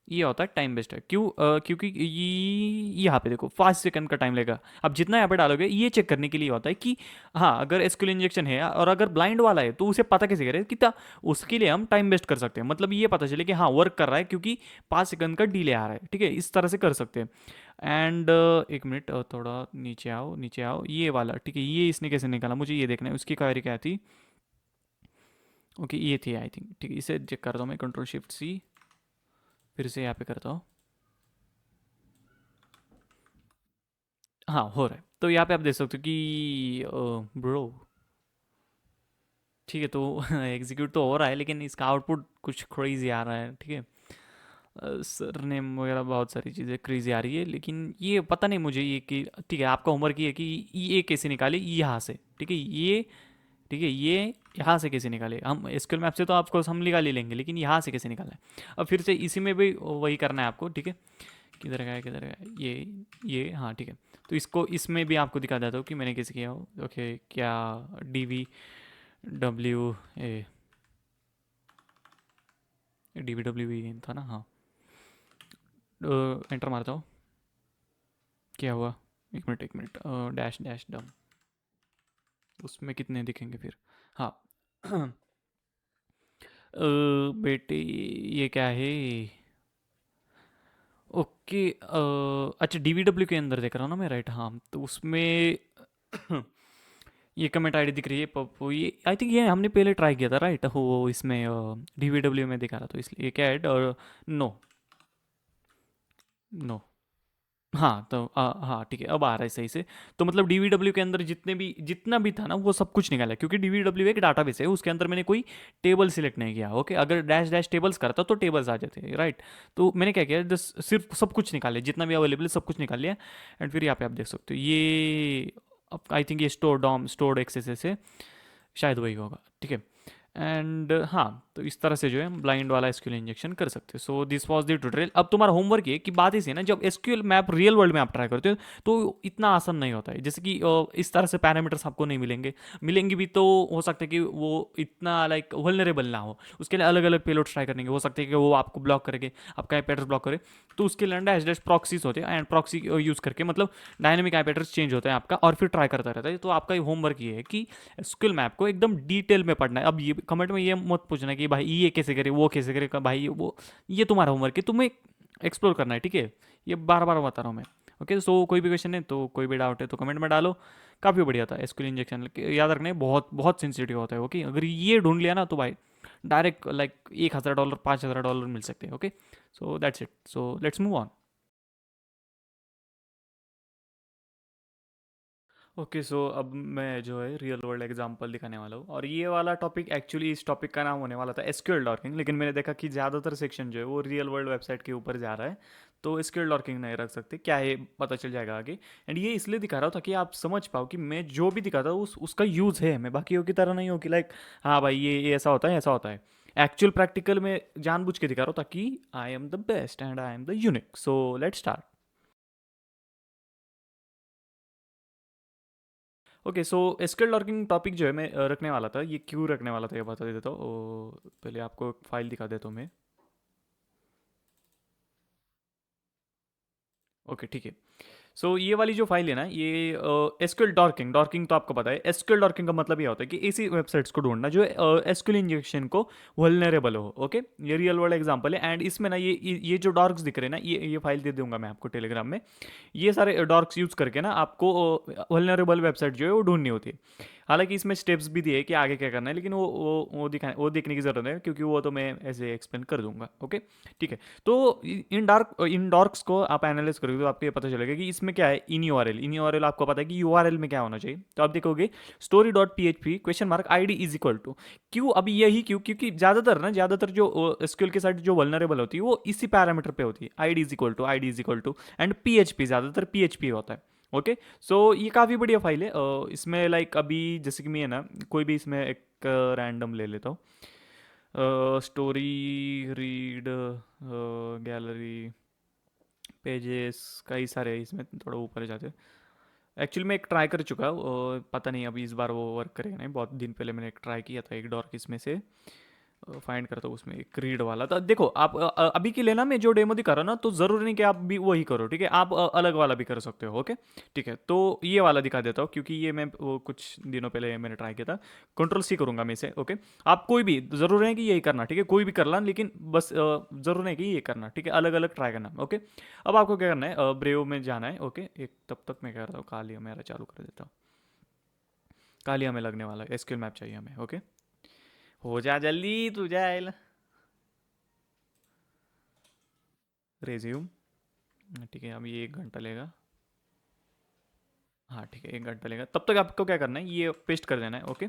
ये होता है टाइम बेस्ड है, क्यों? क्योंकि ये यहाँ पे देखो 5 सेकंड का टाइम लेगा। अब जितना यहाँ पे डालोगे ये चेक करने के लिए होता है कि हाँ, अगर एसक्यूएल इंजेक्शन है और अगर ब्लाइंड वाला है तो उसे पता कैसे करें कितना, उसके लिए हम टाइम बेस्ट कर सकते हैं। मतलब ये पता चले कि हाँ वर्क कर रहा है क्योंकि 5 सेकंड का डिले आ रहा है, ठीक है, इस तरह से कर सकते हैं। एंड एक मिनट, थोड़ा नीचे आओ, नीचे आओ, ये वाला ठीक है, ये इसने कैसे निकाला मुझे ये देखना है, उसकी क्वेरी क्या थी। ओके ये थी आई थिंक, ठीक है, इसे चेक करता हूँ मैं, कंट्रोल शिफ्ट सी, फिर से यहाँ पे करता हूँ। हाँ हो रहा है, तो यहाँ पे आप देख सकते हो कि ब्रो, ठीक है, तो एग्जीक्यूट तो हो रहा है लेकिन इसका आउटपुट कुछ क्रेजी आ रहा है, ठीक है। सर नेम वगैरह बहुत सारी चीज़ें क्रेजी आ रही है, लेकिन ये पता नहीं मुझे ये कि ठीक है, आपका होमवर्क ये है कि ये कैसे निकाले यहाँ से, ठीक है ये, ठीक है ये यहाँ से कैसे निकाले। हम एसक्यूएल मैप से तो आपको हम निकाल ही लेंगे, लेकिन यहाँ से कैसे निकाला है। अब फिर से इसी में भी वही करना है आपको, ठीक है। किधर गया, किधर गया, ये हाँ ठीक है। तो इसको इसमें भी आपको दिखा देता हूँ कि मैंने कैसे किया हो। ओके क्या, डी वी डब्ल्यू ए, डी वी डब्ल्यू ई था ना, हाँ। एंटर मारता हूँ, क्या हुआ, एक मिनट एक मिनट, डैश डैश डम, उसमें कितने दिखेंगे फिर, हाँ। बेटे ये क्या है, ओके अच्छा डी वी डब्ल्यू के अंदर देख रहा हूँ ना मैं, राइट, हाँ, तो उसमें ये कमेंट आईडी दिख रही है पप्पू, ये आई थिंक ये हमने पहले ट्राई किया था, राइट, हो इसमें डी वी डब्ल्यू में दिखा रहा, तो इसलिए क्या ऐड और नो, नो, हाँ तो हाँ ठीक है, अब आ रहा है सही से। तो मतलब डीवीडब्ल्यू के अंदर जितने भी, जितना भी था ना वो सब कुछ निकाला, क्योंकि डीवीडब्ल्यू एक डाटाबेस है, उसके अंदर मैंने कोई टेबल सिलेक्ट नहीं किया, ओके। अगर डैश डैश टेबल्स करता तो टेबल्स आ जाते, राइट। तो मैंने क्या किया, जस्ट सिर्फ सब कुछ निकाले, जितना भी अवेलेबल है सब कुछ निकाल लिया। एंड फिर यहाँ पे आप देख सकते हो ये, आई थिंक ये स्टोर डॉम स्टोर्ड एक्सेस है, शायद वही होगा, ठीक है। एंड हाँ, तो इस तरह से जो है ब्लाइंड वाला एसक्यूएल इंजेक्शन कर सकते हैं। So this was the tutorial. अब तुम्हारा होमवर्क ये कि बात ऐसी है ना, जब एसक्यूएल मैप रियल वर्ल्ड में आप ट्राई करते हो तो इतना आसान नहीं होता है। जैसे कि इस तरह से पैरामीटर्स आपको नहीं मिलेंगे, मिलेंगे भी तो हो सकता है कि वो इतना लाइक वल्नरेबल ना हो। उसके लिए अलग अलग पेलोड्स ट्राई करने के, हो सकते हैं कि वो आपको ब्लॉक करेंगे, आपका आईपी एड्रेस ब्लॉक करे। तो उसके लिए डैश डैश प्रॉक्सीज होते हैं, एंड प्रॉक्सी यूज़ करके मतलब डायनेमिक आईपी एड्रेस चेंज होता है आपका, और फिर ट्राई करता रहता है। तो आपका होमवर्क ये है कि स्किल मैप को एकदम डिटेल में पढ़ना है। अब ये कमेंट में ये मत पूछना कि भाई ये कैसे करे, वो कैसे करे, भाई वो, ये तुम्हारा होमवर्क है, तुम्हें एक्सप्लोर करना है, ठीक है। ये बार बार बता रहा हूँ मैं, ओके। सो कोई भी क्वेश्चन है तो कोई भी डाउट है तो कमेंट में डालो। काफ़ी बढ़िया था एसक्यूएल इंजेक्शन, याद रखना है बहुत बहुत सेंसिटिव होता है, ओके। अगर ये ढूंढ लिया ना तो भाई डायरेक्ट लाइक $1,000 $5,000 मिल सकते हैं, okay. So that's it, so let's move on. Okay so अब मैं जो है रियल वर्ल्ड एग्जांपल दिखाने वाला हूँ, और ये वाला टॉपिक एक्चुअली, इस टॉपिक का नाम होने वाला था एसक्यूएल डॉकिंग, लेकिन मैंने देखा कि ज़्यादातर सेक्शन जो है वो रियल वर्ल्ड वेबसाइट के ऊपर जा रहा है, तो एसक्यूएल डॉकिंग नहीं रख सकते। क्या है पता चल जाएगा आगे। एंड ये इसलिए दिखा रहा हूँ ताकि आप समझ पाओ कि मैं जो भी दिखाता हूँ उसका यूज़ है, मैं बाकियों की तरह नहीं हूँ कि लाइक हाँ भाई ये ऐसा होता है, ऐसा होता है। एक्चुअल प्रैक्टिकल में जानबूझ के दिखा रहा हूँ ताकि I am the best and I am the unique. So let's start. Okay so SQL logging topic जो है मैं रखने वाला था, ये क्यों रखने वाला था ये बता देता हूँ। पहले आपको एक फाइल दिखा देता हूँ मैं। ओके ठीक है। सो ये वाली जो फाइल है ना, ये एसक्यूएल डॉकिंग, डॉकिंग तो आपको पता है। एसक्यूएल डॉकिंग का मतलब ये होता है कि ऐसी वेबसाइट्स को ढूंढना जो एसक्यूएल इंजेक्शन को वल्नरेबल हो, ओके। ये रियल वर्ल्ड एग्जांपल है। एंड इसमें ना ये जो डॉर्क्स दिख रहे हैं ना, ये फाइल दे दूंगा मैं आपको टेलीग्राम में। ये सारे डॉर्क्स यूज करके ना आपको वल्नरेबल वेबसाइट जो है वो ढूंढनी होती है। हालांकि इसमें स्टेप्स भी दिए कि आगे क्या करना है, लेकिन वो देखने की ज़रूरत है, क्योंकि वो तो मैं ऐसे एक्सप्लेन कर दूंगा। ओके, ठीक है। तो इन डॉर्क्स को आप एनालाइज करोगे तो आपको ये पता चलेगा कि इसमें क्या है। इन यू आर एल आपको पता है कि यूआरएल में क्या होना चाहिए, तो आप देखोगे story dot P H P question mark I D is equal to क्यों। अभी यही क्यों, क्योंकि ज़्यादातर जो एसक्यूएल के साइड जो वल्नरेबल होती है वो इसी पैरामीटर पे होती है, I D is equal to and P H P, ज़्यादातर पी एच पी होता है। ओके, सो ये काफ़ी बढ़िया फाइल है। इसमें लाइक अभी जैसे कि मैं है ना, कोई भी इसमें एक रैंडम ले लेता हूँ, स्टोरी रीड गैलरी पेजेस, कई सारे हैं इसमें, थोड़ा ऊपर जाते हैं। एक्चुअली मैं एक ट्राई कर चुका हूँ, पता नहीं अभी इस बार वो वर्क करेगा नहीं। बहुत दिन पहले मैंने एक ट्राई किया था एक डॉर्क इसमें से, फाइंड करता हूँ उसमें एक रीड वाला। तो देखो आप अभी के लिए ना मैं जो डेमो दिखा रहा हूँ ना, तो ज़रूरी नहीं कि आप भी वही करो, ठीक है। आप अलग वाला भी कर सकते हो। ओके, ठीक है। तो ये वाला दिखा देता हूँ, क्योंकि ये मैं वो कुछ दिनों पहले मैंने ट्राई किया था। कंट्रोल सी करूँगा मैं इसे। ओके, आप कोई भी, ज़रूरी नहीं कि यही करना, ठीक है। कोई भी कर ला, लेकिन बस ज़रूरी नहीं कि ये करना, ठीक है। अलग अलग ट्राई करना। ओके, अब आपको क्या करना है, ब्रेव में जाना है। ओके, एक तब तक मैं कह रहा हूँ कालिया मेरा चालू कर देता हूँ। कालिया में लगने वाला है, एसक्यूएल मैप चाहिए हमें। ओके, हो जा जल्दी तू जाए। रेज्यूम, ठीक है। अब ये 1 घंटा लेगा। हाँ ठीक है, 1 घंटा लेगा। तब तक आपको क्या करना है, ये पेस्ट कर देना है। ओके,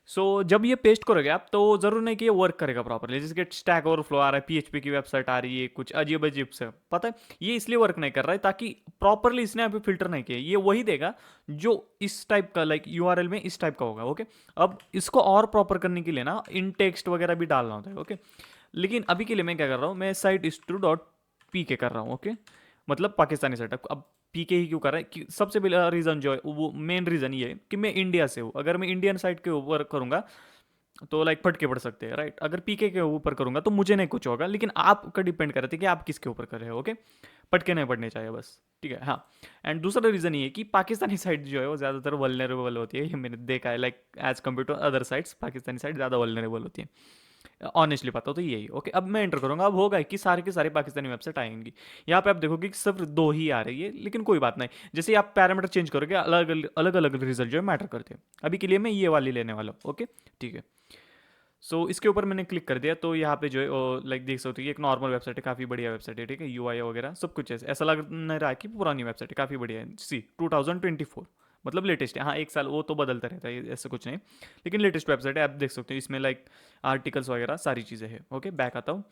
सो जब ये पेस्ट करोगे आप, तो जरूर नहीं कि ये वर्क करेगा प्रॉपरली। जैसे कि स्टैक ओवरफ्लो आ रहा है, पीएचपी की वेबसाइट आ रही है, कुछ अजीब अजीब से, पता है ये इसलिए वर्क नहीं कर रहा है ताकि प्रॉपरली इसने अभी फिल्टर नहीं किया। ये वही देगा जो इस टाइप का, लाइक यूआरएल में इस टाइप का होगा। ओके, अब इसको और प्रॉपर करने के लिए ना इन टेक्स्ट वगैरह भी डालना होता है। ओके, लेकिन अभी के लिए मैं क्या कर रहा हूँ, मैं साइट स्टू डॉट पी के कर रहा हूँ। ओके, मतलब पाकिस्तानी सेटअप। अब पीके ही क्यों कर रहा है कि सबसे पहला रीज़न जो है, वो मेन रीज़न ये है कि मैं इंडिया से हूँ। अगर मैं इंडियन साइट के ऊपर करूँगा तो लाइक फटके पड़ सकते हैं, राइट। अगर पीके के ऊपर करूँगा तो मुझे नहीं कुछ होगा, लेकिन आपका डिपेंड करते हैं कि आप किसके ऊपर कर रहे हो। ओके, पटके नहीं पड़ने चाहिए बस, ठीक है। हाँ, एंड दूसरा रीज़न ये है कि पाकिस्तानी साइट जो है वो ज़्यादातर वल्नरेबल होती है। ये मैंने देखा है, like as compare to other sites, Pakistani site ज़्यादा वल्नरेबल होती है। ऑनेस्टली पता हो तो यही। ओके, अब मैं एंटर करूंगा। अब होगा कि सारे के सारे पाकिस्तानी वेबसाइट आएंगी। यहाँ पे आप देखोगे कि सिर्फ 2 ही आ रही है, लेकिन कोई बात नहीं। जैसे ही आप पैरामीटर चेंज करोगे, अलग अलग रिजल्ट जो है मैटर करते हैं। अभी के लिए मैं ये वाली लेने वाला हूँ। ओके, ठीक है। सो इसके ऊपर मैंने क्लिक कर दिया, तो यहाँ पे जो है लाइक देख सकते हो कि एक नॉर्मल वेबसाइट है, काफ़ी बढ़िया वेबसाइट है, ठीक है। यूआई वगैरह सब कुछ ऐसा लग नहीं रहा है कि पुरानी वेबसाइट है, काफ़ी बढ़िया है। सी 2024, मतलब लेटेस्ट है। हाँ, एक साल वो तो बदलता रहता है, ऐसा कुछ नहीं, लेकिन लेटेस्ट वेबसाइट है। आप देख सकते हो इसमें लाइक आर्टिकल्स वगैरह सारी चीज़ें हैं। ओके, बैक आता हूँ।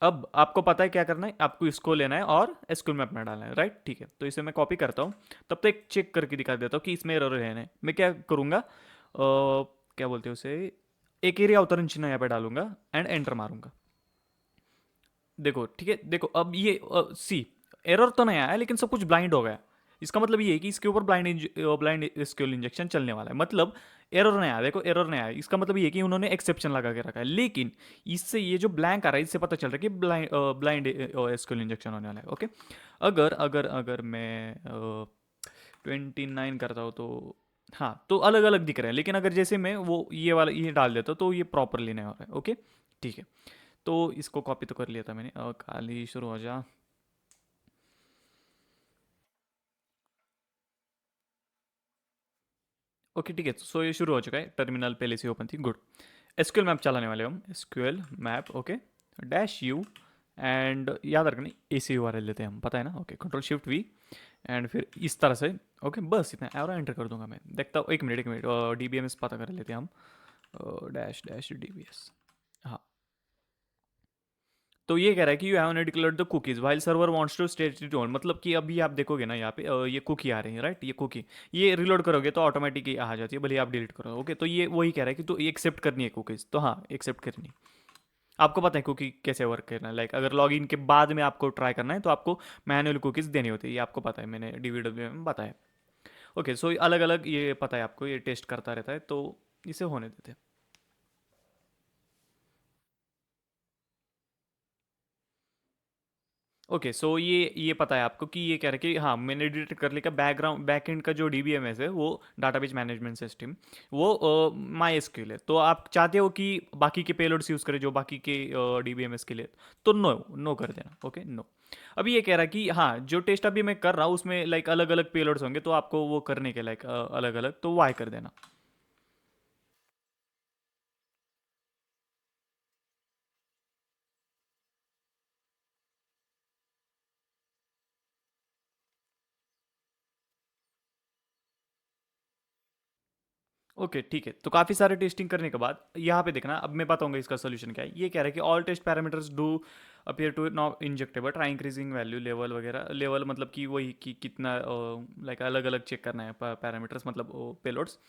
अब आपको पता है क्या करना है, आपको इसको लेना है और एसक्यूएल मैप में डालना है, राइट। ठीक है, तो इसे मैं कॉपी करता हूँ। तब तक एक चेक करके दिखा देता हूँ कि इसमें एरर है। मैं क्या करूँगा, क्या बोलते हैं उसे, एक एरिया अवतरण चिन्ह यहाँ पे डालूंगा एंड एंटर मारूंगा। देखो, ठीक है। देखो अब ये सी एरर तो नहीं आया, लेकिन सब कुछ ब्लाइंड हो गया। इसका मतलब ये है कि इसके ऊपर ब्लाइंड एसक्यूएल इंजेक्शन चलने वाला है। मतलब एरर नहीं आया, देखो एरर नहीं आया, इसका मतलब ये है कि उन्होंने एक्सेप्शन लगा के रखा है। लेकिन इससे ये जो ब्लैंक आ रहा है, इससे पता चल रहा है कि ब्लाइंड एसक्यूएल इंजेक्शन होने वाला है। ओके, अगर अगर अगर मैं 29 करता हूँ तो हाँ, तो अलग अलग दिख रहे हैं। लेकिन अगर जैसे मैं वो ये वाला ये डाल देता हूँ तो ये प्रॉपरली नहीं हो रहा है। ओके, ठीक है। तो इसको कॉपी तो कर लिया था मैंने, खाली शुरू हो जा। ओके, ठीक है। सो ये शुरू हो चुका है, टर्मिनल पहले से ओपन थी, गुड। एसक्यूएल मैप चलाने वाले हम, SQL map. Okay, dash you, and याद रखना ए सी यू आर एल लेते हैं हम, पता है ना। Okay, control shift we, and फिर इस तरह से। ओके, बस इतना और एंटर कर दूंगा मैं। देखता हूँ, एक minute D B M S पता कर लेते हैं हम, dash dash D B S. हाँ, तो ये कह रहा है कि you have declared the cookies while server wants to state it on. मतलब कि अभी आप देखोगे ना यहाँ पे ये कुकी आ रही है, राइट। ये कुकी, ये रिलोड करोगे तो ऑटोमेटिक आ जाती है, भले आप डिलीट करो। ओके, तो ये वही कह रहा है कि तो ये एक्सेप्ट करनी है कुकीज, तो हाँ एक्सेप्ट करनी है। आपको पता है कुकी कैसे वर्क करना है, लाइक अगर लॉगिन के बाद में आपको ट्राई करना है तो आपको मैनुअल कुकीज देनी होती है, ये आपको पता है, मैंने डीवीडब्ल्यू में बताया। ओके, सो अलग अलग ये पता है आपको, ये टेस्ट करता रहता है, तो इसे होने देते हैं। ओके, सो ये पता है आपको कि ये कह रहा है कि हाँ मैंने डिटेक्ट कर लिया, बैकग्राउंड बैकएंड का जो डीबीएमएस है वो डाटाबेस मैनेजमेंट सिस्टम, वो माई एसक्यूएल है। तो आप चाहते हो कि बाकी के पेलोड्स यूज़ करें जो बाकी के डीबीएमएस के लिए, तो नो नो कर देना। Okay, no. अभी ये कह रहा है कि हाँ जो टेस्ट अभी मैं कर रहा हूँ उसमें लाइक अलग अलग पेलोड्स होंगे, तो आपको वो करने के लाइक अलग अलग, तो वाई कर देना। ओके ठीक है, तो काफ़ी सारे टेस्टिंग करने के बाद यहाँ पे देखना, अब मैं बताऊंगा इसका सोल्यूशन क्या है। ये कह रहा है कि all test parameters do appear to not injectable, try increasing value level वगैरह। लेवल मतलब कि वही कि कितना लाइक अलग अलग चेक करना है पैरामीटर्स, मतलब पेलोड्स।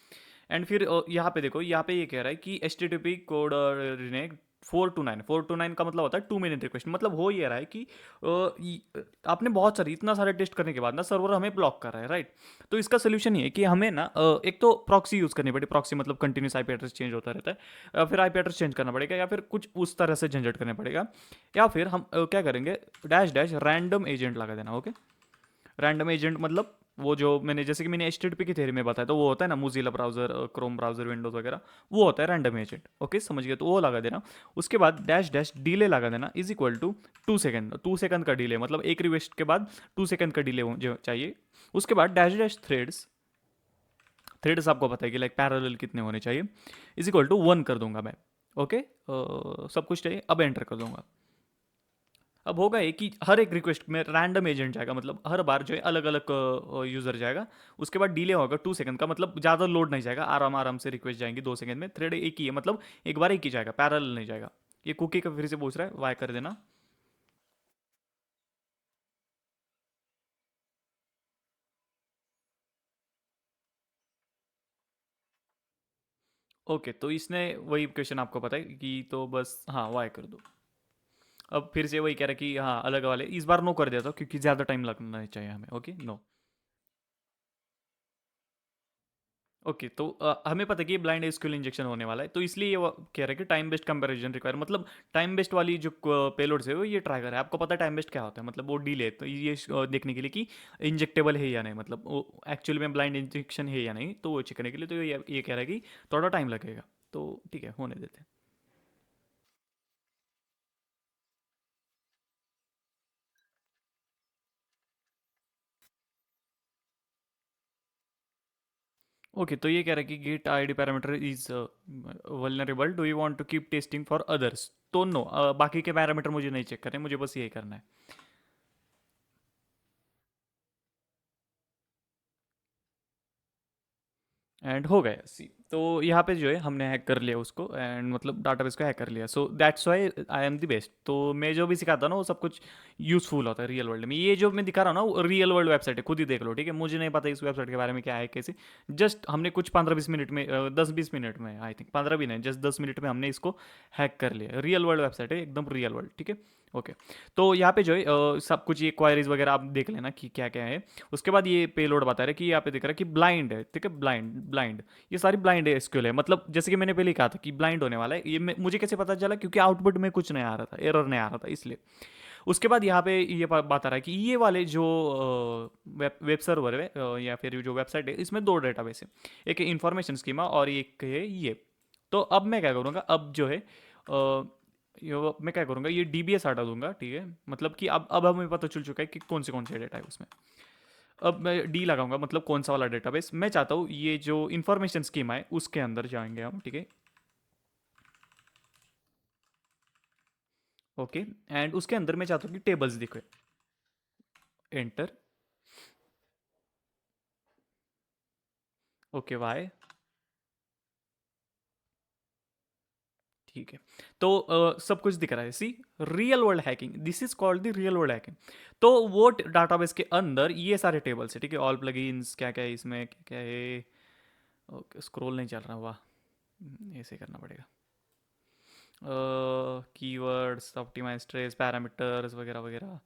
एंड फिर यहाँ पे देखो, यहाँ पे ये कह रहा है कि H T T P code रिनेक 429 का मतलब होता है 2 मिनट रिक्वेस्ट। मतलब हो ये रहा है कि आपने बहुत सारी, इतना सारे टेस्ट करने के बाद ना सर्वर हमें ब्लॉक कर रहा है, राइट। तो इसका सोल्यूशन ये है कि हमें ना एक तो प्रॉक्सी यूज़ करनी पड़ेगी। प्रॉक्सी मतलब कंटिन्यूस आईपी एड्रेस चेंज होता रहता है। फिर आईपी एड्रेस चेंज करना पड़ेगा, या फिर कुछ उस तरह से झंझट करना पड़ेगा। या फिर हम क्या करेंगे, डैश डैश रैंडम एजेंट लगा देना। ओके, रैंडम एजेंट मतलब वो जो मैंने, जैसे कि मैंने एच की थ्योरी में बताया, तो वो होता है ना Mozilla browser, Chrome browser, Windows वगैरह, वो होता है रैंडम एजेंट। ओके समझ गए, तो वो लगा देना। उसके बाद डैश डैश डिले लगा देना, is equal to 2 second. 2 second का डिले मतलब एक रिक्वेस्ट के बाद 2 सेकंड का डिले जो चाहिए। उसके बाद डैश डैश थ्रेड्स, थ्रेड्स आपको पता है कि लाइक पैरेलल कितने होने चाहिए, इज इक्वल टू 1 कर दूंगा मैं। ओके सब कुछ चाहिए, अब एंटर कर दूंगा। अब होगा ये कि हर एक रिक्वेस्ट में रैंडम एजेंट जाएगा, मतलब हर बार जो है अलग अलग यूज़र जाएगा। उसके बाद डिले होगा 2 सेकंड का, मतलब ज़्यादा लोड नहीं जाएगा, आराम आराम से रिक्वेस्ट जाएंगी 2 सेकंड में। थ्रेड एक ही है, मतलब एक बार एक ही जाएगा, पैरेलल नहीं जाएगा। ये कुकी का फिर से पूछ रहा है, वाई कर देना। ओके तो इसने वही क्वेश्चन आपको पता है कि, तो बस हाँ वाई कर दो। अब फिर से वही कह रहा है कि हाँ अलग वाले, इस बार नो कर देता हूँ क्योंकि ज़्यादा टाइम लगना नहीं चाहिए हमें। Okay no. ओके तो हमें पता है कि ये ब्लाइंड एसक्यूएल इंजेक्शन होने वाला है, तो इसलिए ये कह रहा है कि टाइम बेस्ड कंपैरिजन रिक्वायर, मतलब टाइम बेस्ड वाली जो पेलोड्स है वो ये ट्राई कर रहा है। आपको पता है टाइम बेस्ड क्या होता है, मतलब वो डिले, तो ये देखने के लिए कि इंजेक्टेबल है या नहीं, मतलब वो एक्चुअली में ब्लाइंड इंजेक्शन है या नहीं, तो वो चेक करने के लिए। तो ये कह रहा है कि थोड़ा टाइम लगेगा, तो ठीक है होने देते हैं। ओके तो ये कह रहा है कि get ID parameter is vulnerable, do you want to keep testing for others. तो नो, बाकी के पैरामीटर मुझे नहीं चेक करने, मुझे बस यही करना है। एंड हो गया सी। तो यहाँ पे जो है हमने हैक कर लिया उसको, एंड मतलब डाटाबेस को हैक कर लिया। So that's why I am the best. तो मैं जो भी सिखाता हूँ ना वो सब कुछ यूज़फुल होता है रियल वर्ल्ड में। ये जो मैं दिखा रहा हूँ ना वो रियल वर्ल्ड वेबसाइट है, खुद ही देख लो, ठीक है। मुझे नहीं पता इस वेबसाइट के बारे में क्या है कैसे। जस्ट हमने कुछ 15-20 मिनट में, 10-20 मिनट में, आई थिंक 15 भी नहीं, जस्ट 10 मिनट में हमने इसको हैक कर लिया। रियल वर्ल्ड वेबसाइट है, एकदम रियल वर्ल्ड, ठीक है। ओके तो यहाँ पे जो है सब कुछ ये क्वायरीज वगैरह आप देख लेना कि क्या क्या है। उसके बाद ये पेलोड बता रहा है कि यहाँ पे दिख रहा है कि ब्लाइंड है, ठीक है। ब्लाइंड ब्लाइंड, ये सारी ब्लाइंड एसक्यूएल है। मतलब जैसे कि मैंने पहले ही कहा था कि ब्लाइंड होने वाला है ये। मुझे कैसे पता चला, क्योंकि आउटपुट में कुछ नहीं आ रहा था, एरर नहीं आ रहा था, इसलिए। उसके बाद यहाँ पे ये बात आ रहा है कि ये वाले जो वेब सर्वर है या फिर जो वेबसाइट है, इसमें दो डेटाबेस है। एक है इंफॉर्मेशन स्कीमा और एक है ये। तो अब मैं क्या करूँगा, अब जो है मैं क्या करूँगा, ये डीबीएस हटा दूंगा, ठीक है। मतलब कि अब हमें पता चल चुका है कि कौन से डेटा है उसमें। अब मैं डी लगाऊंगा, मतलब कौन सा वाला डेटाबेस मैं चाहता हूँ। ये जो इन्फॉर्मेशन स्कीमा है उसके अंदर जाएंगे हम, ठीक है। ओके एंड उसके अंदर मैं चाहता हूँ कि टेबल्स दिखे। एंटर। ओके वाई, ठीक है। तो सब कुछ दिख रहा है, see. Real world hacking, this is called the real world hacking. तो वो डाटाबेस के अंदर ये सारे टेबल्स है, ठीक है। ऑल प्लगइन्स क्या क्या है इसमें, क्या क्या है। ओके स्क्रॉल नहीं चल रहा, वाह। ऐसे करना पड़ेगा। कीवर्ड्स, ऑप्टिमाइज ट्रेस, पैरामीटर्स वगैरह वगैरह।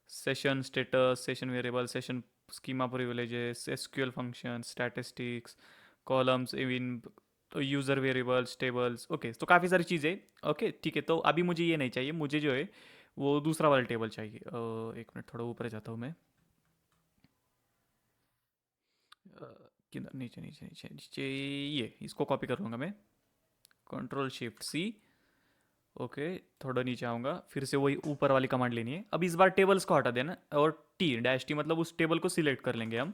Session status, session variable, session schema privileges, SQL function, statistics, columns, even user variables, tables. Okay तो काफ़ी सारी चीज़ें। ओके ठीक है, तो अभी मुझे ये नहीं चाहिए, मुझे जो है वो दूसरा वाला टेबल चाहिए। एक मिनट, थोड़ा ऊपर जाता हूँ मैं। किधर, नीचे नीचे नीचे नीचे, ये इसको कॉपी कर लूँगा मैं। कंट्रोल शिफ्ट सी। ओके थोड़ा नीचे आऊँगा, फिर से वही ऊपर वाली कमांड लेनी है। अब इस बार टेबल्स को हटा देना, और टी डैश टी, मतलब उस टेबल को सिलेक्ट कर लेंगे हम।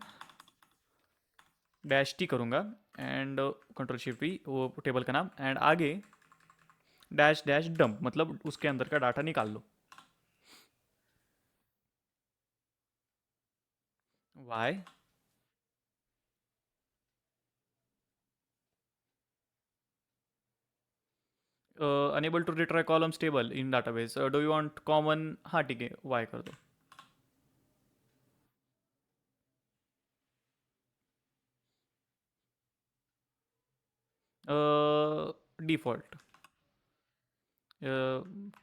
डैश टी करूँगा एंड कंट्रोल शिफ्ट भी, वो टेबल का नाम, एंड आगे डैश डैश डंप, मतलब उसके अंदर का डाटा निकाल लो। Y. Unable to retrieve columns table in database, do you want common, हाँ ठीक है वाई कर दो। डिफ़ॉल्ट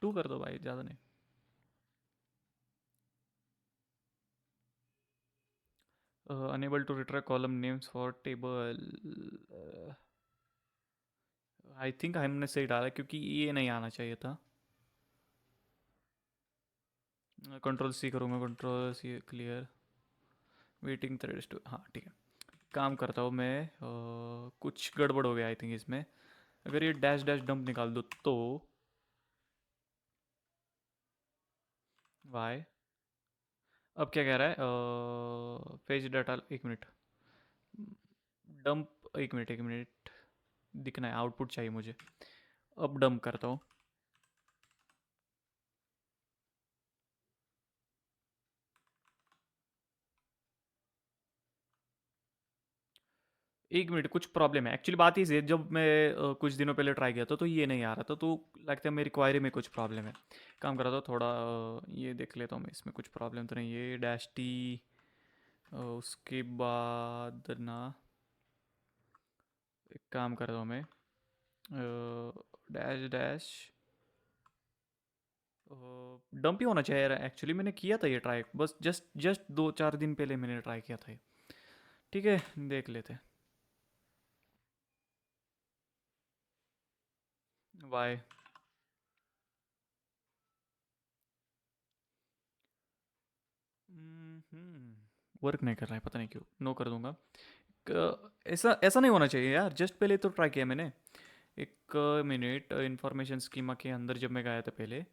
2 कर दो भाई, ज़्यादा नहीं। Unable to retrieve column names for table, I think हमने सही डाला क्योंकि ये नहीं आना चाहिए था। कंट्रोल सी करूँगा, control C clear, waiting threads to, हाँ ठीक है। काम करता हूँ मैं, कुछ गड़बड़ हो गया आई थिंक इसमें। अगर ये डैश डैश डंप निकाल दो तो, वाई, अब क्या कह रहा है, पेज डाटा, एक मिनट, डंप, एक मिनट दिखना है, आउटपुट चाहिए मुझे। अब डंप करता हूँ। एक मिनट, कुछ प्रॉब्लम है एक्चुअली। बात ही जब मैं कुछ दिनों पहले ट्राई किया था तो ये नहीं आ रहा था, तो लगता है मेरी क्वायरी में कुछ प्रॉब्लम है। काम कर रहा था थोड़ा, ये देख लेता हूँ मैं इसमें कुछ प्रॉब्लम तो नहीं है। डैश टी, उसके बाद ना, एक काम कर रहा हूँ मैं, डैश डैश डंप ही होना चाहिए। एक्चुअली मैंने किया था ये ट्राई, बस जस्ट जस्ट 2-4 दिन पहले मैंने ट्राई किया था ये। ठीक है, देख लेते हैं। वाई, वर्क नहीं कर रहा है, पता नहीं क्यों, नो कर दूंगा। ऐसा ऐसा नहीं होना चाहिए यार, जस्ट पहले तो ट्राई किया मैंने। एक मिनट, इंफॉर्मेशन स्कीमा के अंदर जब मैं गया था पहले,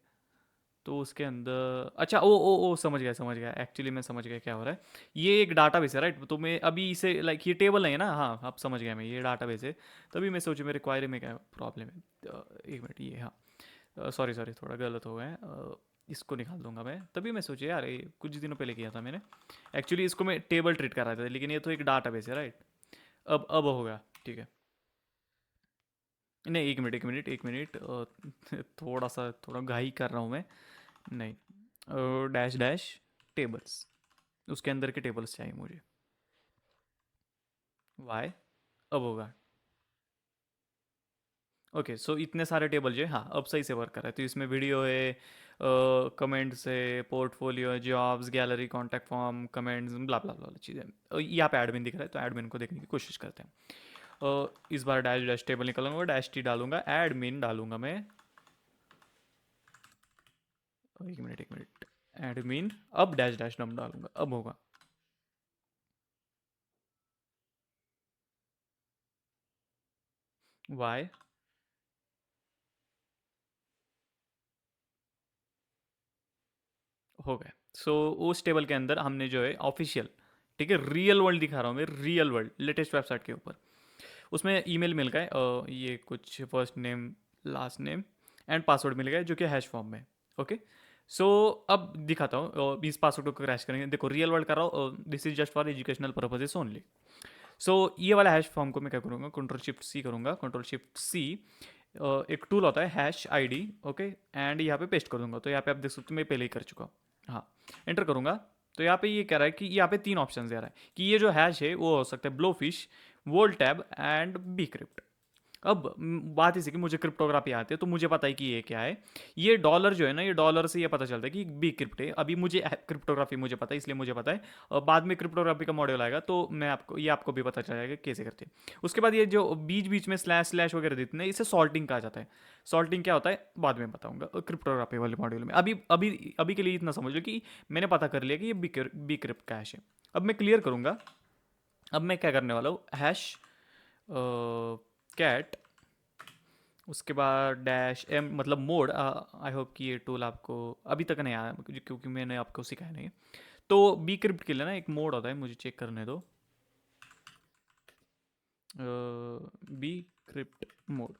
तो उसके अंदर, अच्छा ओ समझ गया एक्चुअली, मैं समझ गया क्या हो रहा है। ये एक डाटाबेस है राइट, तो मैं अभी इसे लाइक ये टेबल नहीं है ना, हाँ अब समझ गया मैं, ये डाटाबेस है। तभी मैं सोचूं मेरे क्वायरी में क्या प्रॉब्लम है। एक मिनट, ये हाँ, सॉरी सॉरी थोड़ा गलत हो गया है, इसको निकाल दूंगा मैं। तभी मैं सोचा यार, ये कुछ दिनों पहले किया था मैंने। एक्चुअली इसको मैं टेबल ट्रीट कर रहा था, लेकिन ये तो एक डाटाबेस है राइट। अब होगा, ठीक है। नहीं, एक मिनट, थोड़ा घाई कर रहा हूँ मैं। नहीं, डैश डैश टेबल्स, उसके अंदर के टेबल्स चाहिए मुझे। वाई, अब होगा। ओके, सो इतने सारे टेबल जो है, हाँ अब सही से वर्क कर रहा है। तो इसमें वीडियो है, कमेंट्स है, पोर्टफोलियो है, jobs, gallery, contact form, comments, blah blah blah चीज़ें। यहाँ पे एडमिन दिख रहा है, तो एडमिन को देखने की कोशिश करते हैं। इस बार डैश डैश टेबल निकालूंगा, डैश टी डालूंगा, एडमिन डालूंगा मैं। एक मिनट, एडमिन, अब डैश डैश नम डालूंगा, अब होगा। वाई, हो गया। सो उस टेबल के अंदर हमने जो है ऑफिशियल, ठीक है, रियल वर्ल्ड दिखा रहा हूँ मैं, रियल वर्ल्ड लेटेस्ट वेबसाइट के ऊपर। उसमें ईमेल मिल गए, ये कुछ first name, last name and password मिल गए जो कि हैश फॉर्म में। ओके, सो अब दिखाता हूँ, इस पासवर्ड को क्रैश करेंगे। देखो रियल वर्ल्ड कर रहा हूँ, this is just for educational purposes only. So ये वाला हैश फॉर्म को मैं क्या करूँगा, कंट्रोल शिफ्ट सी करूँगा, कंट्रोल शिफ्ट सी, एक टूल होता है हैश आईडी, ओके, एंड यहाँ पे पेस्ट कर दूंगा। तो यहाँ पे आप देख सकते हो मैं पहले ही कर चुका हूँ। हाँ, एंटर करूँगा। तो यहाँ पे ये कह रहा है कि यहाँ पे 3 ऑप्शन दे रहा है कि ये जो हैश है वो हो सकता है blowfish, vault tab and bcrypt. अब बात इसी की, मुझे क्रिप्टोग्राफी आती है तो मुझे पता है कि ये क्या है। ये डॉलर जो है ना, ये डॉलर से ये पता चलता है कि बी क्रिप्ट है। अभी मुझे क्रिप्टोग्राफी मुझे पता है, इसलिए मुझे पता है। और बाद में क्रिप्टोग्राफी का मॉड्यूल आएगा तो मैं आपको, ये आपको भी पता चल जाएगा कैसे करते हैं। उसके बाद ये जो बीच बीच में स्लैश स्लैश वगैरह देते हैं, इसे सॉल्टिंग कहा जाता है। सॉल्टिंग क्या होता है बाद में बताऊंगा क्रिप्टोग्राफी वाले मॉड्यूल में। अभी अभी अभी के लिए इतना समझ लो कि मैंने पता कर लिया कि ये बी क्रिप्ट कैश है। अब मैं क्लियर करूंगा। अब मैं क्या करने वाला हूँ, हैश कैट, उसके बाद डैश एम मतलब मोड। आई होप कि ये टूल आपको अभी तक नहीं आया क्योंकि मैंने आपको सिखाया नहीं है। तो बी क्रिप्ट के लिए ना एक मोड होता है, मुझे चेक करने दो। Bcrypt mode,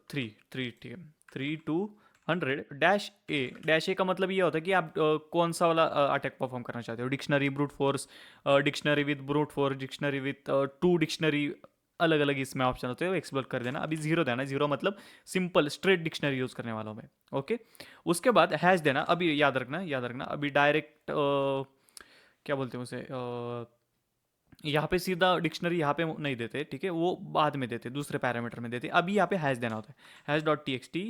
three three ठीक है, 3 2, -100 -A का मतलब ये होता है कि आप कौन सा वाला अटैक परफॉर्म करना चाहते हो। Dictionary brute force, dictionary with brute force, dictionary with two dictionary, अलग अलग इसमें ऑप्शन होते हैं, वो एक्सप्लोर कर देना। अभी जीरो देना, जीरो मतलब सिंपल स्ट्रेट डिक्शनरी यूज करने वाला हूँ मैं। ओके, उसके बाद हैश देना। अभी याद रखना, याद रखना, अभी डायरेक्ट क्या बोलते हैं उसे, यहाँ पे सीधा डिक्शनरी यहाँ पे नहीं देते, ठीक है, वो बाद में देते, दूसरे पैरामीटर में देते। अभी यहाँ पे हैश देना होता है, hash dot T x T.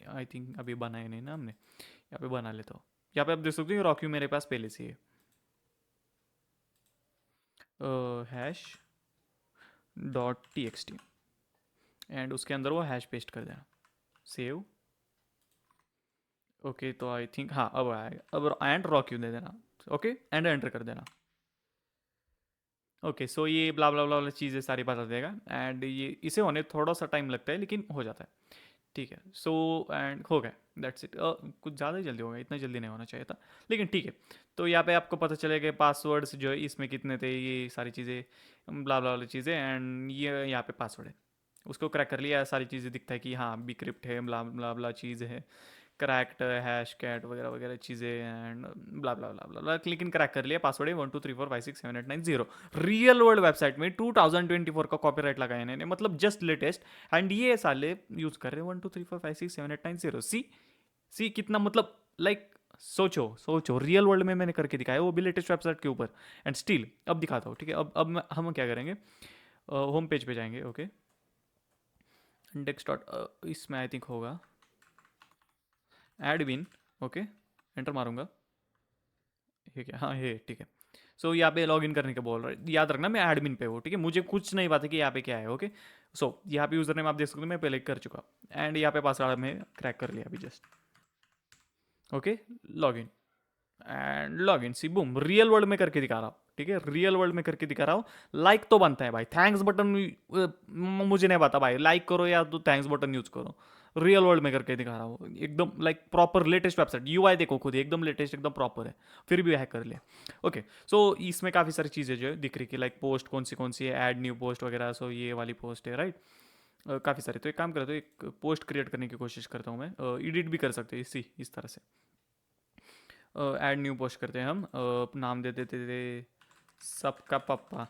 I think अभी बनाया नहीं ना हमने, यहाँ पे बना लेता हूँ। यहाँ पे आप देख सकते हो रॉक्यू मेरे पास पहले से है। Hash dot T x T, and उसके अंदर वो हैश पेस्ट कर देना, सेव। ओके, तो आई थिंक हाँ अब आएगा, अब एंड रॉक्यू दे देना। ओके, एंड एंटर कर देना। ओके, सो ये ब्ला ब्ला ब्ला चीज़ें सारी बता देगा, एंड ये इसे होने थोड़ा सा टाइम लगता है लेकिन हो जाता है। ठीक है, सो एंड हो गया, दैट्स इट। कुछ ज़्यादा ही जल्दी हो गया, इतना जल्दी नहीं होना चाहिए था, लेकिन ठीक है। तो यहाँ पे आपको पता चलेगा पासवर्ड्स जो है इसमें कितने थे, ये सारी चीज़ें, ब्ला ब्ला वाली चीज़ें, एंड ये यहाँ पे पासवर्ड है। उसको क्रैक कर लिया, सारी चीज़ें दिखता है कि हाँ बिक्रिप्ट है, ब्ला ब्ला ब्ला चीज़ है, क्रैक्ट हैश कैट वगैरह वगैरह चीज़ें, and blah blah blah blah ब्ला, लेकिन क्रैक कर लिया। पासवर्ड है 123456789 0। रियल वर्ल्ड वेबसाइट में 2024 का कॉपीराइट लगाया इन्होंने, मतलब जस्ट लेटेस्ट। एंड ये साले यूज कर रहे हैं 123456789 0। सी कितना मतलब, लाइक सोचो सोचो, रियल वर्ल्ड में मैंने करके दिखाया, वो भी लेटेस्ट वेबसाइट के ऊपर। एंड स्टिल अब दिखाता हूँ, ठीक है। हम क्या करेंगे, होम पेज पे जाएंगे। ओके, इंडेक्स डॉट, इसमें आई थिंक होगा एडमिन। ओके, एंटर मारूंगा। ये क्या, हाँ ये ठीक है। सो यहाँ पे लॉग इन करने के बोल रहा है, याद रखना मैं एडमिन पे हूँ, ठीक है, मुझे कुछ नहीं पता कि यहाँ पे क्या है। ओके, सो यहाँ पे यूजर नेम आप देख सकते हो, मैं पहले कर चुका, एंड यहाँ पे पासवर्ड में क्रैक कर लिया अभी just. Okay, log in, and log in, see boom, real world में करके दिखा रहा हूँ, ठीक है, रियल वर्ल्ड में करके दिखा रहा हूँ। लाइक तो बनता है भाई, थैंक्स बटन मुझे नहीं पता भाई, लाइक करो या तो थैंक्स बटन यूज करो। रियल वर्ल्ड में करके दिखा रहा हूँ, एकदम like proper latest website, UI देखो खुद ही, एकदम लेटेस्ट, एकदम प्रॉपर है, फिर भी हैक कर लिया। ओके, सो इसमें काफ़ी सारी चीज़ें जो है दिख रही कि लाइक पोस्ट कौन सी है, ऐड न्यू पोस्ट वगैरह, सो ये वाली पोस्ट है, राइट। काफ़ी सारे, तो एक काम करता हूँ, एक पोस्ट क्रिएट करने की कोशिश करता हूँ मैं, एडिट भी कर सकते हैं इस तरह से। ऐड न्यू पोस्ट करते हैं हम, नाम दे देते थे सबका पप्पा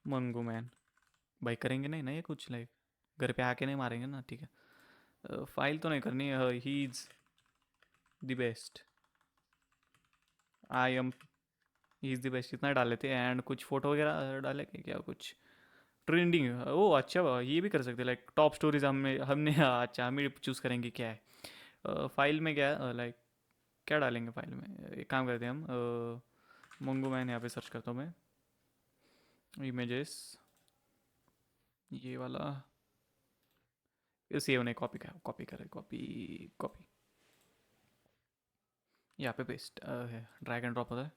मंगू मैन। भाई करेंगे नहीं ना ये कुछ, लाइक घर पे आके नहीं मारेंगे ना, ठीक है। फाइल तो नहीं करनी, he is the best, I am, he is the best, इतना डाल लेते हैं। एंड कुछ फोटो वगैरह डाले के क्या, कुछ ट्रेंडिंग, ओ अच्छा ये भी कर सकते हैं, लाइक टॉप स्टोरीज हमें हमने अच्छा हम चूज़ करेंगे क्या है। फाइल में क्या है, लाइक क्या डालेंगे फाइल में, एक काम करते हैं हम, मंगू मैन यहाँ पे सर्च करता हूँ मैं, इमेजेस, ये वाला, ये सेव नहीं, कॉपी का, कॉपी करे, कॉपी, कॉपी, यहाँ पे पेस्ट है, ड्रैग एंड ड्रॉप होता है।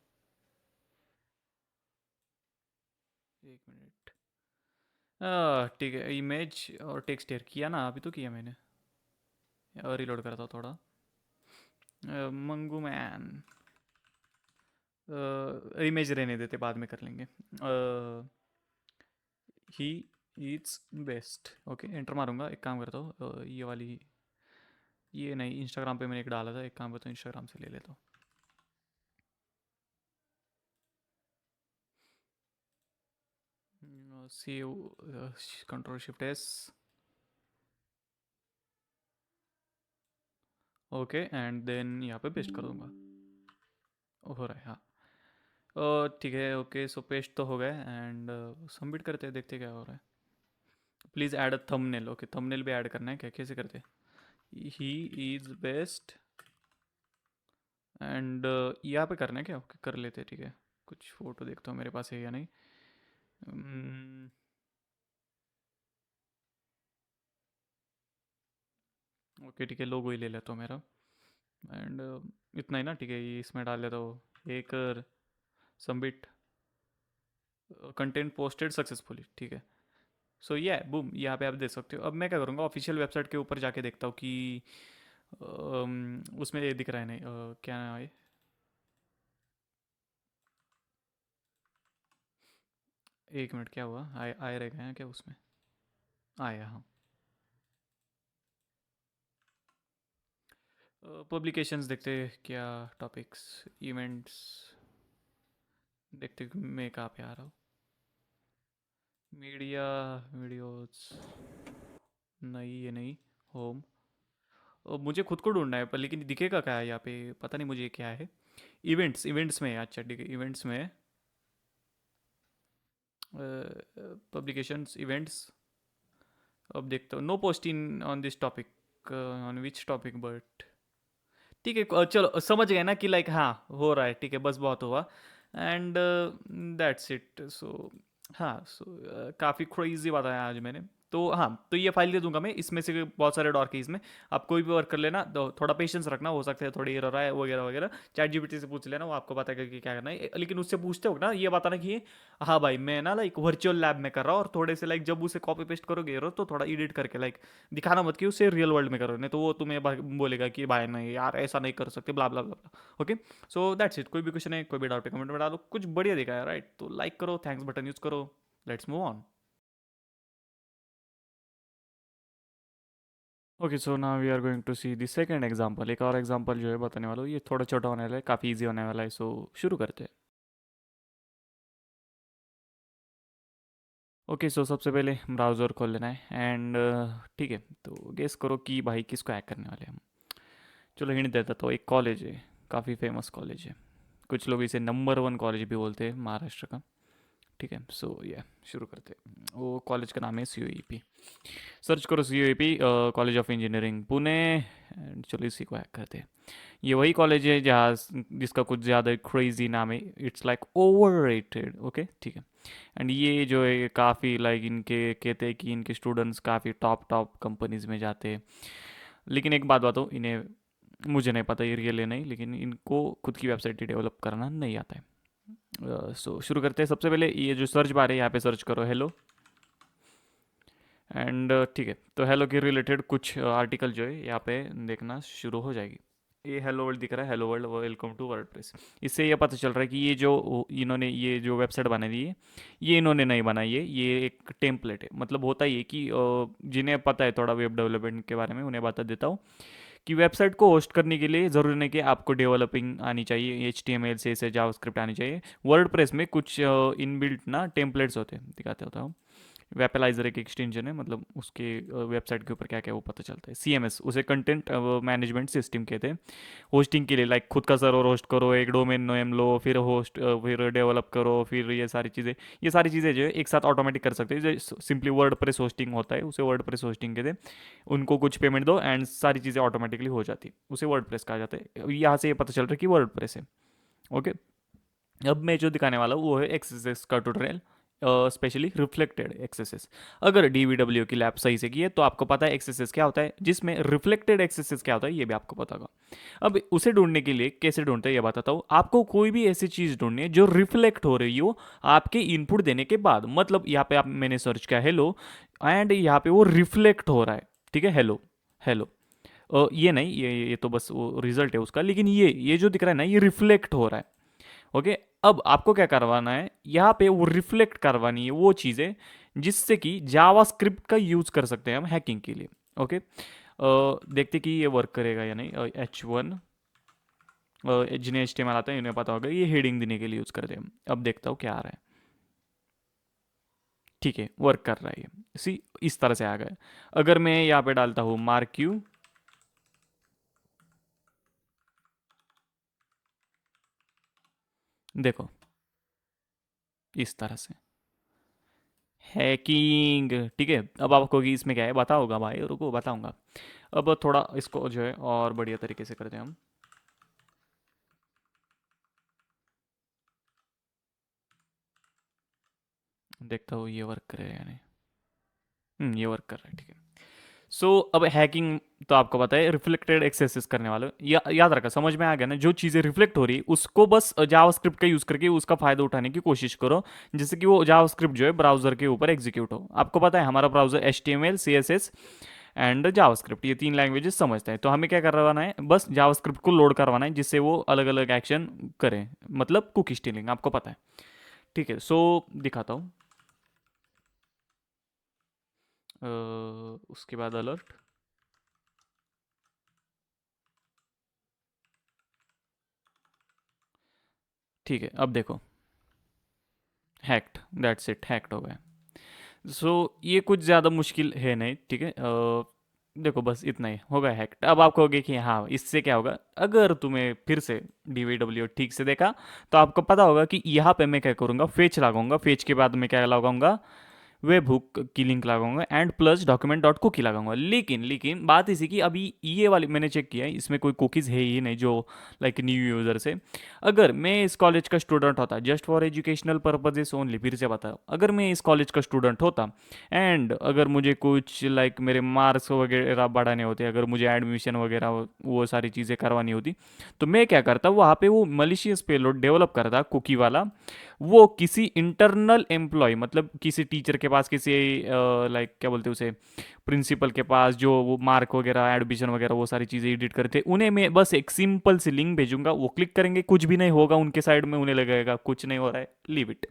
एक मिनट, ठीक है, इमेज और टेक्स्ट एयर किया ना, अभी तो किया मैंने, रिलोड करता हूँ थोड़ा। मंगू मैन, इमेज रहने देते, बाद में कर लेंगे। ही इट्स बेस्ट। ओके, एंटर मारूंगा, एक काम करता हूँ, ये वाली, ये नहीं, इंस्टाग्राम पे मैंने एक डाला था, एक काम करता हूँ इंस्टाग्राम से ले लेता हूँ। Save, control shift S. Okay, and then यहाँ पे पेस्ट कर दूंगा, हो रहा है हाँ। ठीक है, ओके, सो पेस्ट तो हो गए, एंड सबमिट करते हैं, देखते हैं क्या हो रहा है। Please add a thumbnail. Okay, thumbnail भी ऐड करना है क्या, कैसे करते हैं, ही इज़ बेस्ट, एंड यहाँ पे करना है क्या, ओके कर लेते हैं, ठीक है। कुछ फ़ोटो देखता हूँ मेरे पास है या नहीं। ओके ठीक है, लोगो ही ले लेता हूँ मेरा, एंड इतना ही ना, ठीक है, ये इसमें डाल लेता हूँ, एक सबमिट, कंटेंट पोस्टेड सक्सेसफुली, ठीक है। सो ये बूम, यहाँ पे आप देख सकते हो। अब मैं क्या करूँगा, ऑफिशियल वेबसाइट के ऊपर जाके देखता हूँ कि उसमें ये दिख रहा है नहीं, क्या है, एक मिनट, क्या हुआ, आए आए रह गए हैं क्या उसमें, आया हाँ। पब्लिकेशंस देखते क्या, टॉपिक्स, इवेंट्स, देखते मैं कहाँ पे आ रहा हूँ। मीडिया, वीडियोस, नहीं ये नहीं। होम, मुझे खुद को ढूंढना है पर, लेकिन दिखेगा क्या है यहाँ पे, पता नहीं मुझे क्या है। इवेंट्स, इवेंट्स में, अच्छा ठीक है, इवेंट्स में पब्लिकेशंस, इवेंट्स। अब देखता हूँ, no post in on this topic, on which topic but, ठीक है, चलो समझ गए ना कि लाइक हाँ हो रहा है, ठीक है बस बहुत हुआ। And that's it. सो हाँ, सो काफ़ी क्रेजी बताया आज मैंने। तो हाँ, तो ये फाइल दे दूंगा मैं, इसमें से बहुत सारे डॉर कीज में आप कोई भी वर्क कर लेना, तो थोड़ा पेशेंस रखना, हो सकता है थोड़ी एरर आए वगैरह वगैरह। चैट जीपीटी से पूछ लेना, वो आपको बताएगा कि क्या करना है, लेकिन उससे पूछते हो ना, ये बताना कि हाँ भाई मैं ना लाइक वर्चुअल लैब में कर रहा हूँ, और थोड़े से लाइक जब उसे कॉपी पेस्ट करोगे एरर, तो थोड़ा एडिट करके लाइक दिखाना मत कि उसे रियल वर्ल्ड में करो, नहीं तो वो तुम्हें बोलेगा कि भाई नहीं यार ऐसा नहीं कर सकते, blah blah blah. Okay, so that's it. कोई भी क्वेश्चन है, कोई भी डाउट है, कमेंट में डालो, कुछ बढ़िया दिखा है राइट, तो लाइक करो, थैंक्स बटन यूज करो। Let's move on. Okay, so now we are going to see the second example. एक और एग्जांपल जो है बताने वाला हूँ, ये थोड़ा छोटा होने वाला है, काफ़ी इजी होने वाला है, सो शुरू करते हैं। ओके, सो सबसे पहले ब्राउज़र खोल लेना है एंड ठीक है, तो गेस करो कि भाई किसको हैक करने वाले हैं हम। चलो हिंट देता, तो एक कॉलेज है, काफ़ी फेमस कॉलेज है, कुछ लोग इसे नंबर 1 कॉलेज भी बोलते हैं महाराष्ट्र का। ठीक है, सो ये शुरू करते हैं। वो कॉलेज का नाम है CUEP। सर्च करो CUEP, college of engineering Pune, and चलो इसी को हैक करते हैं। ये वही कॉलेज है जहाँ जिसका कुछ ज़्यादा क्रेजी नाम है, it's like over rated. Okay ठीक है, एंड ये जो है काफ़ी लाइक इनके कहते हैं कि इनके स्टूडेंट्स काफ़ी टॉप टॉप कंपनीज में जाते हैं। लेकिन एक बात बताओ, इन्हें, मुझे नहीं पता ये रियल है नहीं, लेकिन इनको खुद की वेबसाइट डेवलप करना नहीं आता है। सो शुरू करते हैं। सबसे पहले ये जो सर्च बार है, यहाँ पे सर्च करो हेलो, एंड ठीक है, तो हेलो के रिलेटेड कुछ आर्टिकल जो है यहाँ पे देखना शुरू हो जाएगी। ये हेलो वर्ल्ड दिख रहा है, hello world welcome to WordPress. इससे ये पता चल रहा है कि ये जो इन्होंने ये जो वेबसाइट बनाई है, ये इन्होंने नहीं बनाई है, ये एक टेम्पलेट है। मतलब होता ही है कि जिन्हें पता है थोड़ा वेब डेवलपमेंट के बारे में, उन्हें बता देता हूँ कि वेबसाइट को होस्ट करने के लिए ज़रूरी नहीं कि आपको डेवलपिंग आनी चाहिए, HTML से जावास्क्रिप्ट आनी चाहिए। वर्डप्रेस में कुछ इनबिल्ट ना टेम्पलेट्स होते हैं, दिखाते होता हूँ। वेपलाइजर एक एक्सटेंशन है, मतलब उसके वेबसाइट के ऊपर क्या क्या वो पता चलता है। CMS उसे कंटेंट मैनेजमेंट सिस्टम कहते हैं। होस्टिंग के लिए लाइक खुद का सर्वर होस्ट करो, एक डोमेन नेम लो, फिर फिर डेवलप करो, फिर ये सारी चीज़ें जो है एक साथ ऑटोमेटिक कर सकते हैं। जो सिंपली वर्ड प्रेस होस्टिंग होता है, उसे वर्ड प्रेस होस्टिंग कहते हैं। उनको कुछ पेमेंट दो एंड सारी चीज़ें ऑटोमेटिकली हो जाती है, उसे वर्ड प्रेस कहा जाता है। यहाँ से ये पता चल रहा है कि वर्ड प्रेस है। ओके, अब मैं जो दिखाने वाला हूँ वो है एक्सेसेस का ट्यूटोरियल, स्पेशली रिफ्लेक्टेड एक्सेसेस। अगर DVW की लैब सही से की है तो आपको पता है एक्सेसेस क्या होता है, जिसमें रिफ्लेक्टेड एक्सेसेस क्या होता है ये भी आपको पता होगा। अब उसे ढूंढने के लिए कैसे ढूंढते हैं ये बताता हूँ आपको। कोई भी ऐसी चीज़ ढूंढनी है जो रिफ्लेक्ट हो रही हो आपके इनपुट देने के बाद। मतलब यहाँ पे आप, मैंने सर्च किया हेलो, एंड यहाँ पे वो रिफ्लेक्ट हो रहा है। ठीक है, हेलो हेलो, ये नहीं, ये तो बस वो रिजल्ट है उसका, लेकिन ये जो दिख रहा है ना, ये रिफ्लेक्ट हो रहा है। ओके, अब आपको क्या करवाना है, यहाँ पे वो रिफ्लेक्ट करवानी है वो चीज़ें जिससे कि जावास्क्रिप्ट का यूज़ कर सकते हैं हम हैकिंग के लिए। ओके, देखते कि ये वर्क करेगा या नहीं। H1, जिन्हें HTML आता है इन्हें पता होगा, ये हेडिंग देने के लिए यूज़ करते हैं हम। अब देखता हूँ क्या आ रहा है। ठीक है, वर्क कर रहा है ये, सी इस तरह से आ गया। अगर मैं यहाँ पे डालता हूँ मार्क्यू, देखो इस तरह से हैकिंग। ठीक है, अब आपको कि इसमें क्या है बताओगा भाई, रुको बताऊंगा। अब थोड़ा इसको जो है और बढ़िया तरीके से करते हैं हम। देखता हूँ ये वर्क करेगा या नहीं। ये वर्क कर रहा है, ठीक है। सो अब हैकिंग तो आपको पता है, रिफ्लेक्टेड एक्सेसेस करने वाले याद रखा, समझ में आ गया ना। जो चीज़ें रिफ्लेक्ट हो रही उसको बस जावास्क्रिप्ट का यूज़ करके उसका फ़ायदा उठाने की कोशिश करो, जैसे कि वो जावास्क्रिप्ट जो है ब्राउज़र के ऊपर एग्जीक्यूट हो। आपको पता है हमारा browser HTML CSS and JavaScript ये 3 लैंग्वेजेस समझता है, तो हमें क्या करवाना है, बस जावास्क्रिप्ट को लोड करवाना है जिससे वो अलग अलग एक्शन करें, मतलब कुकी स्टीलिंग, आपको पता है। ठीक है, सो दिखाता हूँ। उसके बाद अलर्ट, ठीक है, अब देखो, हैक्ड, दैट्स इट, हैक्ड हो गया। सो ये कुछ ज़्यादा मुश्किल है नहीं, ठीक है। देखो बस इतना ही होगा हैक। अब आप कहोगे कि हाँ इससे क्या होगा, अगर तुम्हें फिर से डीवीडब्ल्यू ठीक से देखा तो आपको पता होगा कि यहाँ पे मैं क्या करूँगा, फेच लगाऊंगा, फेच के बाद मैं क्या लगाऊंगा, वेब हुक की लिंक लगाऊंगा and plus document dot cookie लगाऊंगा। लेकिन लेकिन बात इसी की, अभी ये वाली मैंने चेक किया है, इसमें कोई कुकीज़ है ही नहीं जो लाइक न्यू यूज़र से। अगर मैं इस कॉलेज का स्टूडेंट होता, just for educational purposes only, फिर से बताओ, अगर मैं इस कॉलेज का स्टूडेंट होता एंड अगर मुझे कुछ लाइक मेरे मार्क्स वगैरह बढ़ाने होते, अगर मुझे एडमिशन वगैरह वो सारी चीज़ें करवानी होती, तो मैं क्या करता, वहाँ पे वो मलिशियस पेलोड डेवलप करता कुकी वाला। वो किसी इंटरनल एम्प्लॉय, मतलब किसी टीचर के पास, किसी लाइक क्या बोलते हैं उसे, प्रिंसिपल के पास, जो वो मार्क वगैरह एडमिशन वगैरह वो सारी चीज़ें एडिट करते, उन्हें मैं बस एक सिंपल सी लिंक भेजूंगा, वो क्लिक करेंगे, कुछ भी नहीं होगा उनके साइड में, उन्हें लगेगा कुछ नहीं हो रहा है, लीव इट।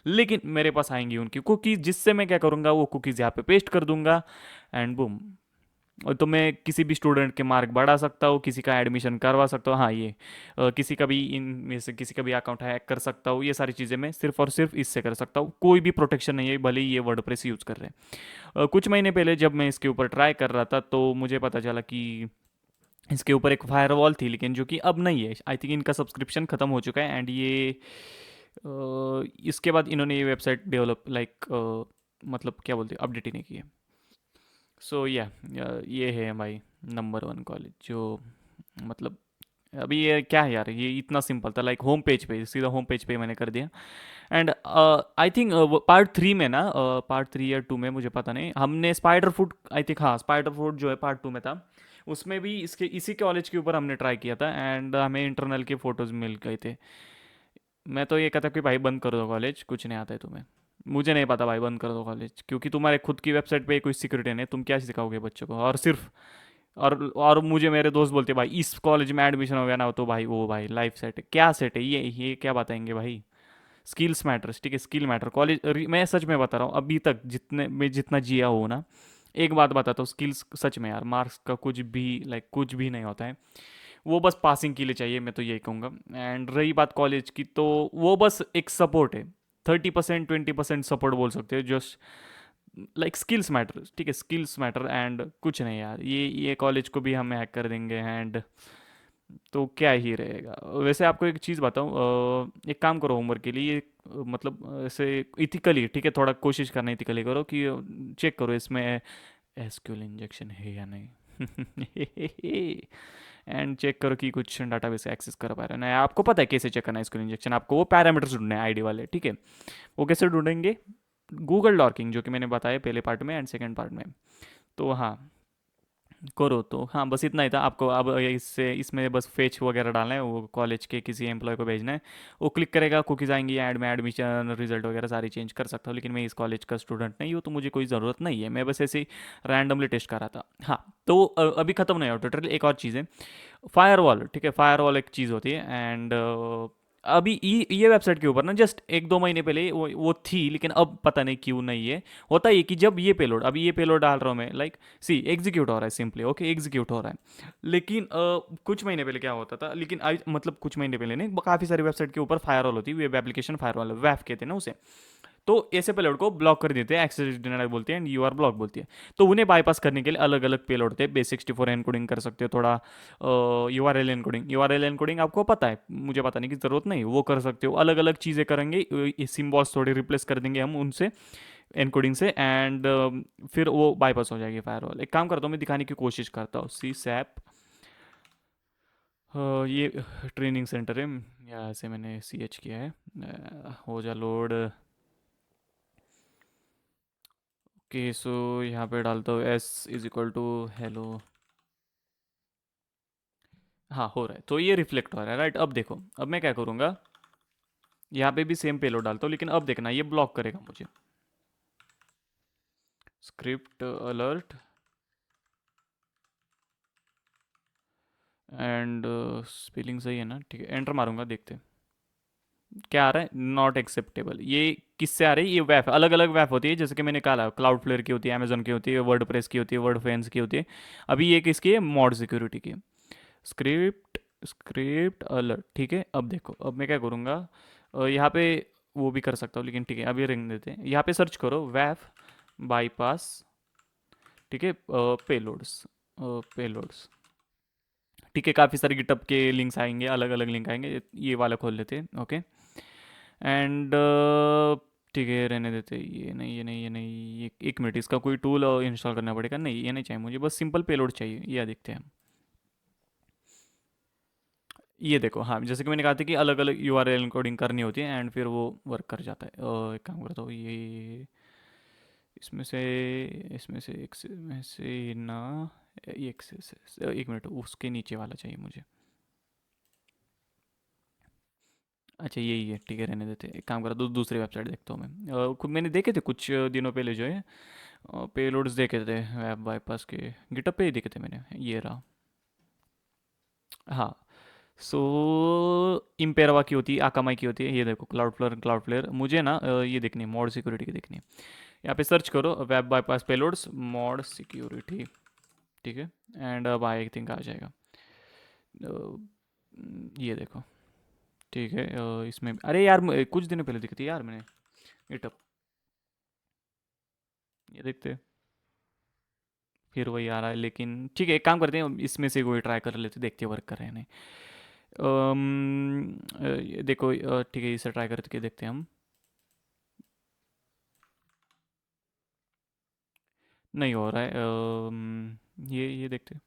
लेकिन मेरे पास आएंगी उनकी कुकीज़, जिससे मैं क्या करूँगा, वो कुकीज़ यहाँ पे पेस्ट कर दूंगा एंड बूम। और तो मैं किसी भी स्टूडेंट के मार्क बढ़ा सकता हूँ, किसी का एडमिशन करवा सकता हूँ, हाँ ये किसी का भी इनमें से किसी का भी अकाउंट हैक कर सकता हूँ, ये सारी चीज़ें मैं सिर्फ और सिर्फ इससे कर सकता हूँ। कोई भी प्रोटेक्शन नहीं है, भले ही ये वर्डप्रेस यूज़ कर रहे हैं। कुछ महीने पहले जब मैं इसके ऊपर ट्राई कर रहा था तो मुझे पता चला कि इसके ऊपर एक फायरवॉल थी, लेकिन जो कि अब नहीं है। आई थिंक इनका सब्सक्रिप्शन ख़त्म हो चुका है एंड ये इसके बाद इन्होंने ये वेबसाइट डेवलप लाइक मतलब क्या बोलते हैं, अपडेट ही नहीं की है। सो या ये है भाई नंबर वन कॉलेज जो, मतलब अभी ये क्या है यार, ये इतना सिंपल था, लाइक होम पेज पे सीधा होम पेज पे मैंने कर दिया। And I think part three में ना, पार्ट थ्री या टू में मुझे पता नहीं, हमने स्पाइडर फुट, आई थिंक हाँ स्पाइडर फुट जो है पार्ट टू में था, उसमें भी इसके इसी कॉलेज के ऊपर हमने ट्राई किया था एंड हमें इंटरनल के फोटोज़ मिल गए थे। मैं तो ये कहता कि भाई बंद कर दो कॉलेज, कुछ नहीं आता है तुम्हें। मुझे नहीं पता भाई, बंद कर दो कॉलेज, क्योंकि तुम्हारे खुद की वेबसाइट पे कोई सिक्योरिटी नहीं, तुम क्या सिखाओगे बच्चों को। और सिर्फ और मुझे मेरे दोस्त बोलते भाई इस कॉलेज में एडमिशन हो गया ना तो भाई वो भाई लाइफ सेट है, क्या सेट है ये क्या बताएंगे भाई। स्किल्स मैटर्स, ठीक है, स्किल मैटर। कॉलेज मैं सच में बता रहा हूँ, अभी तक जितने मैं जितना जिया हूँ ना, एक बात बताता हूँ, स्किल्स सच में यार, मार्क्स का कुछ भी लाइक कुछ भी नहीं होता है। वो बस पासिंग के लिए चाहिए, मैं तो यही कहूँगा। एंड रही बात कॉलेज की, तो वो बस एक सपोर्ट है, 30% 20% सपोर्ट बोल सकते हो, जस्ट लाइक स्किल्स मैटर, ठीक है, स्किल्स मैटर एंड कुछ नहीं यार। ये कॉलेज को भी हम हैक कर देंगे एंड तो क्या ही रहेगा। वैसे आपको एक चीज़ बताऊँ, एक काम करो होमवर्क के लिए, मतलब ऐसे इथिकली, ठीक है, थोड़ा कोशिश करना इथिकली करो कि चेक करो इसमें एसक्यूएल इंजेक्शन है या नहीं एंड चेक करो कि कुछ डाटाबेस एक्सेस कर पा रहे हैं ना। आपको पता है कैसे चेक करना है एसक्यूएल इंजेक्शन, आपको वो पैरामीटर्स ढूंढने हैं आईडी वाले, ठीक है। वो कैसे ढूंढेंगे, गूगल डॉकिंग जो कि मैंने बताया पहले पार्ट में एंड सेकेंड पार्ट में। तो हाँ करो, तो हाँ बस इतना ही था आपको। अब इससे इसमें बस फेच वगैरह डालना है, वो कॉलेज के किसी एम्प्लॉय को भेजना है, वो क्लिक करेगा, कुकीज़ आएंगी, ऐड में एडमिशन रिजल्ट वगैरह सारी चेंज कर सकता हूँ। लेकिन मैं इस कॉलेज का स्टूडेंट नहीं हूँ तो मुझे कोई ज़रूरत नहीं है, मैं बस ऐसे ही रैंडमली टेस्ट कर रहा था। हाँ तो अभी ख़त्म नहीं हुआ टोटल, एक और चीज़ है, फायरवॉल, ठीक है। फायरवॉल एक चीज़ होती है एंड अभी ये वेबसाइट के ऊपर ना जस्ट एक दो महीने पहले वो थी, लेकिन अब पता नहीं क्यों नहीं है। होता ये कि जब ये पेलोड, अभी ये पेलोड डाल रहा हूँ मैं, लाइक सी एग्जीक्यूट हो रहा है, सिंपली ओके एग्जीक्यूट हो रहा है। लेकिन कुछ महीने पहले क्या होता था, लेकिन मतलब कुछ महीने पहले नहीं, काफ़ी सारी वेबसाइट के ऊपर फायरवॉल होती है, वेब एप्लीकेशन फायरवॉल, वैफ कहते हैं ना उसे। तो ऐसे पेलोड को ब्लॉक कर देते हैं, एक्सेस डिनाइड बोलते हैं एंड यू आर ब्लॉक बोलती है। तो उन्हें बाईपास करने के लिए अलग अलग पेलोड थे, बेस 64 एनकोडिंग कर सकते हो, थोड़ा यू आर एल एनकोडिंग आपको पता है, मुझे पता नहीं की ज़रूरत नहीं, वो कर सकते हो, अलग अलग चीज़ें करेंगे, सिम्बॉल्स थोड़े रिप्लेस कर देंगे हम उनसे एनकोडिंग से एंड फिर वो बाईपास हो जाएगी फायरवॉल। एक काम करता हूँ, मैं दिखाने की कोशिश करता हूँ, सी सैप, ये ट्रेनिंग सेंटर है, यहाँ से मैंने सी एच किया है, हो जा लोड। ओके सो यहाँ पे डालता हूँ S is equal to hello. हाँ हो रहा है, तो ये रिफ्लेक्ट हो रहा है, राइट। अब देखो, अब मैं क्या करूँगा, यहाँ पे भी सेम पेलोड डालता हूँ, लेकिन अब देखना ये ब्लॉक करेगा मुझे। स्क्रिप्ट अलर्ट एंड स्पेलिंग सही है ना, ठीक है, एंटर मारूंगा, देखते हैं क्या आ रहा है। नॉट एक्सेप्टेबल, ये किससे आ रही है, ये वेफ, अलग अलग वेफ होती है, जैसे कि मैंने कहा क्लाउड फ्लेयर की होती है, अमेजोन की होती है, वर्ड प्रेस की होती है, वर्ड फैंस की होती है। अभी ये किसकी है, मॉड सिक्योरिटी की। स्क्रिप्ट स्क्रिप्ट अलर्ट, ठीक है। अब देखो, अब मैं क्या करूँगा, यहाँ पे वो भी कर सकता हूँ, लेकिन ठीक है अभी रिंग देते हैं। यहाँ पे सर्च करो वैफ बाईपास, ठीक है, पेलोड्स, पेलोड्स, ठीक है। काफ़ी सारे गिटअप के लिंक्स आएंगे, अलग अलग लिंक आएंगे, ये वाला खोल लेते हैं, ओके। एंड ठीक है, रहने देते हैं। ये नहीं, ये नहीं, ये नहीं, ये एक मिनट, इसका कोई टूल इंस्टॉल करना पड़ेगा। नहीं, ये नहीं चाहिए मुझे, बस सिंपल पेलोड चाहिए। ये देखते हैं हम। ये देखो, हाँ, जैसे कि मैंने कहा था कि अलग अलग यूआरएल एन्कोडिंग करनी होती है, एंड फिर वो वर्क कर जाता है। एक काम करता हूँ, ये इसमें से, इसमें से एक से में से ना, एक एक मिनट, उसके नीचे वाला चाहिए मुझे। अच्छा, यही है, ठीक है, रहने देते। एक काम करा, दूसरी वेबसाइट देखता हूँ मैं। खुद मैंने देखे थे कुछ दिनों पहले जो है, पेलोड्स देखे थे वेब बाईपास के, गिटअप पे ही देखे थे मैंने। ये रहा, हाँ। सो इम्पेरवा की होती है, आकामाई की होती है। ये देखो, क्लाउड फ्लेयर मुझे ना ये देखनी है, मॉड सिक्योरिटी की देखनी है। यहाँ पे सर्च करो web bypass payloads mod security, ठीक है। एंड अब आई थिंक आ जाएगा। ये देखो, ठीक है। इसमें अरे यार, कुछ दिनों पहले दिखी थी यार मैंने, गिटअप। ये देखते, फिर वही आ रहा है। लेकिन ठीक है, एक काम करते हैं, इसमें से कोई ट्राई कर लेते, देखते वर्क कर रहे हैं नहीं। ये देखो, ठीक है, इसे ट्राई करके देखते हैं हम। नहीं हो रहा है। ये देखते हैं।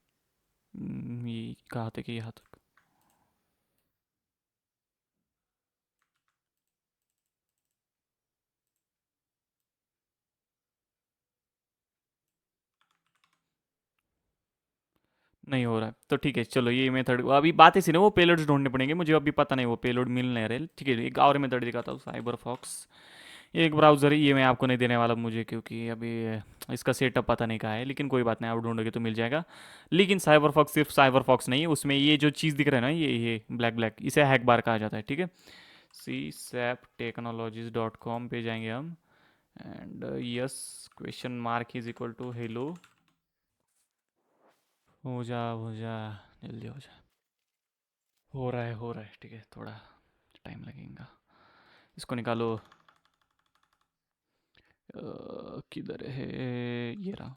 ये कहाँ तक है, यहाँ तक। नहीं हो रहा है, तो ठीक है, चलो ये मेथड अभी बात ऐसी ना, वो पेलोड्स ढूंढने पड़ेंगे मुझे, अभी पता नहीं वो पेलोड मिल नहीं रहे। ठीक है, एक और मेथड दिखाता हूँ, साइबर फॉक्स। ये एक ब्राउज़र है, ये मैं आपको नहीं देने वाला मुझे, क्योंकि अभी इसका सेटअप पता नहीं कहाँ है, लेकिन कोई बात नहीं, आप ढूंढोगे तो मिल जाएगा। लेकिन साइबर फॉक्स सिर्फ साइबर फॉक्स नहीं है, उसमें ये जो चीज़ दिख रहा है ना, ये ब्लैक ब्लैक, इसे हैक बार कहा जाता है, ठीक है। csaptechnologies.com पे जाएंगे हम। And yes, question mark is equal to hello. हो जा, जल्दी हो जा। हो रहा है, ठीक है, थोड़ा टाइम लगेगा। इसको निकालो। किधर है, ये रहा।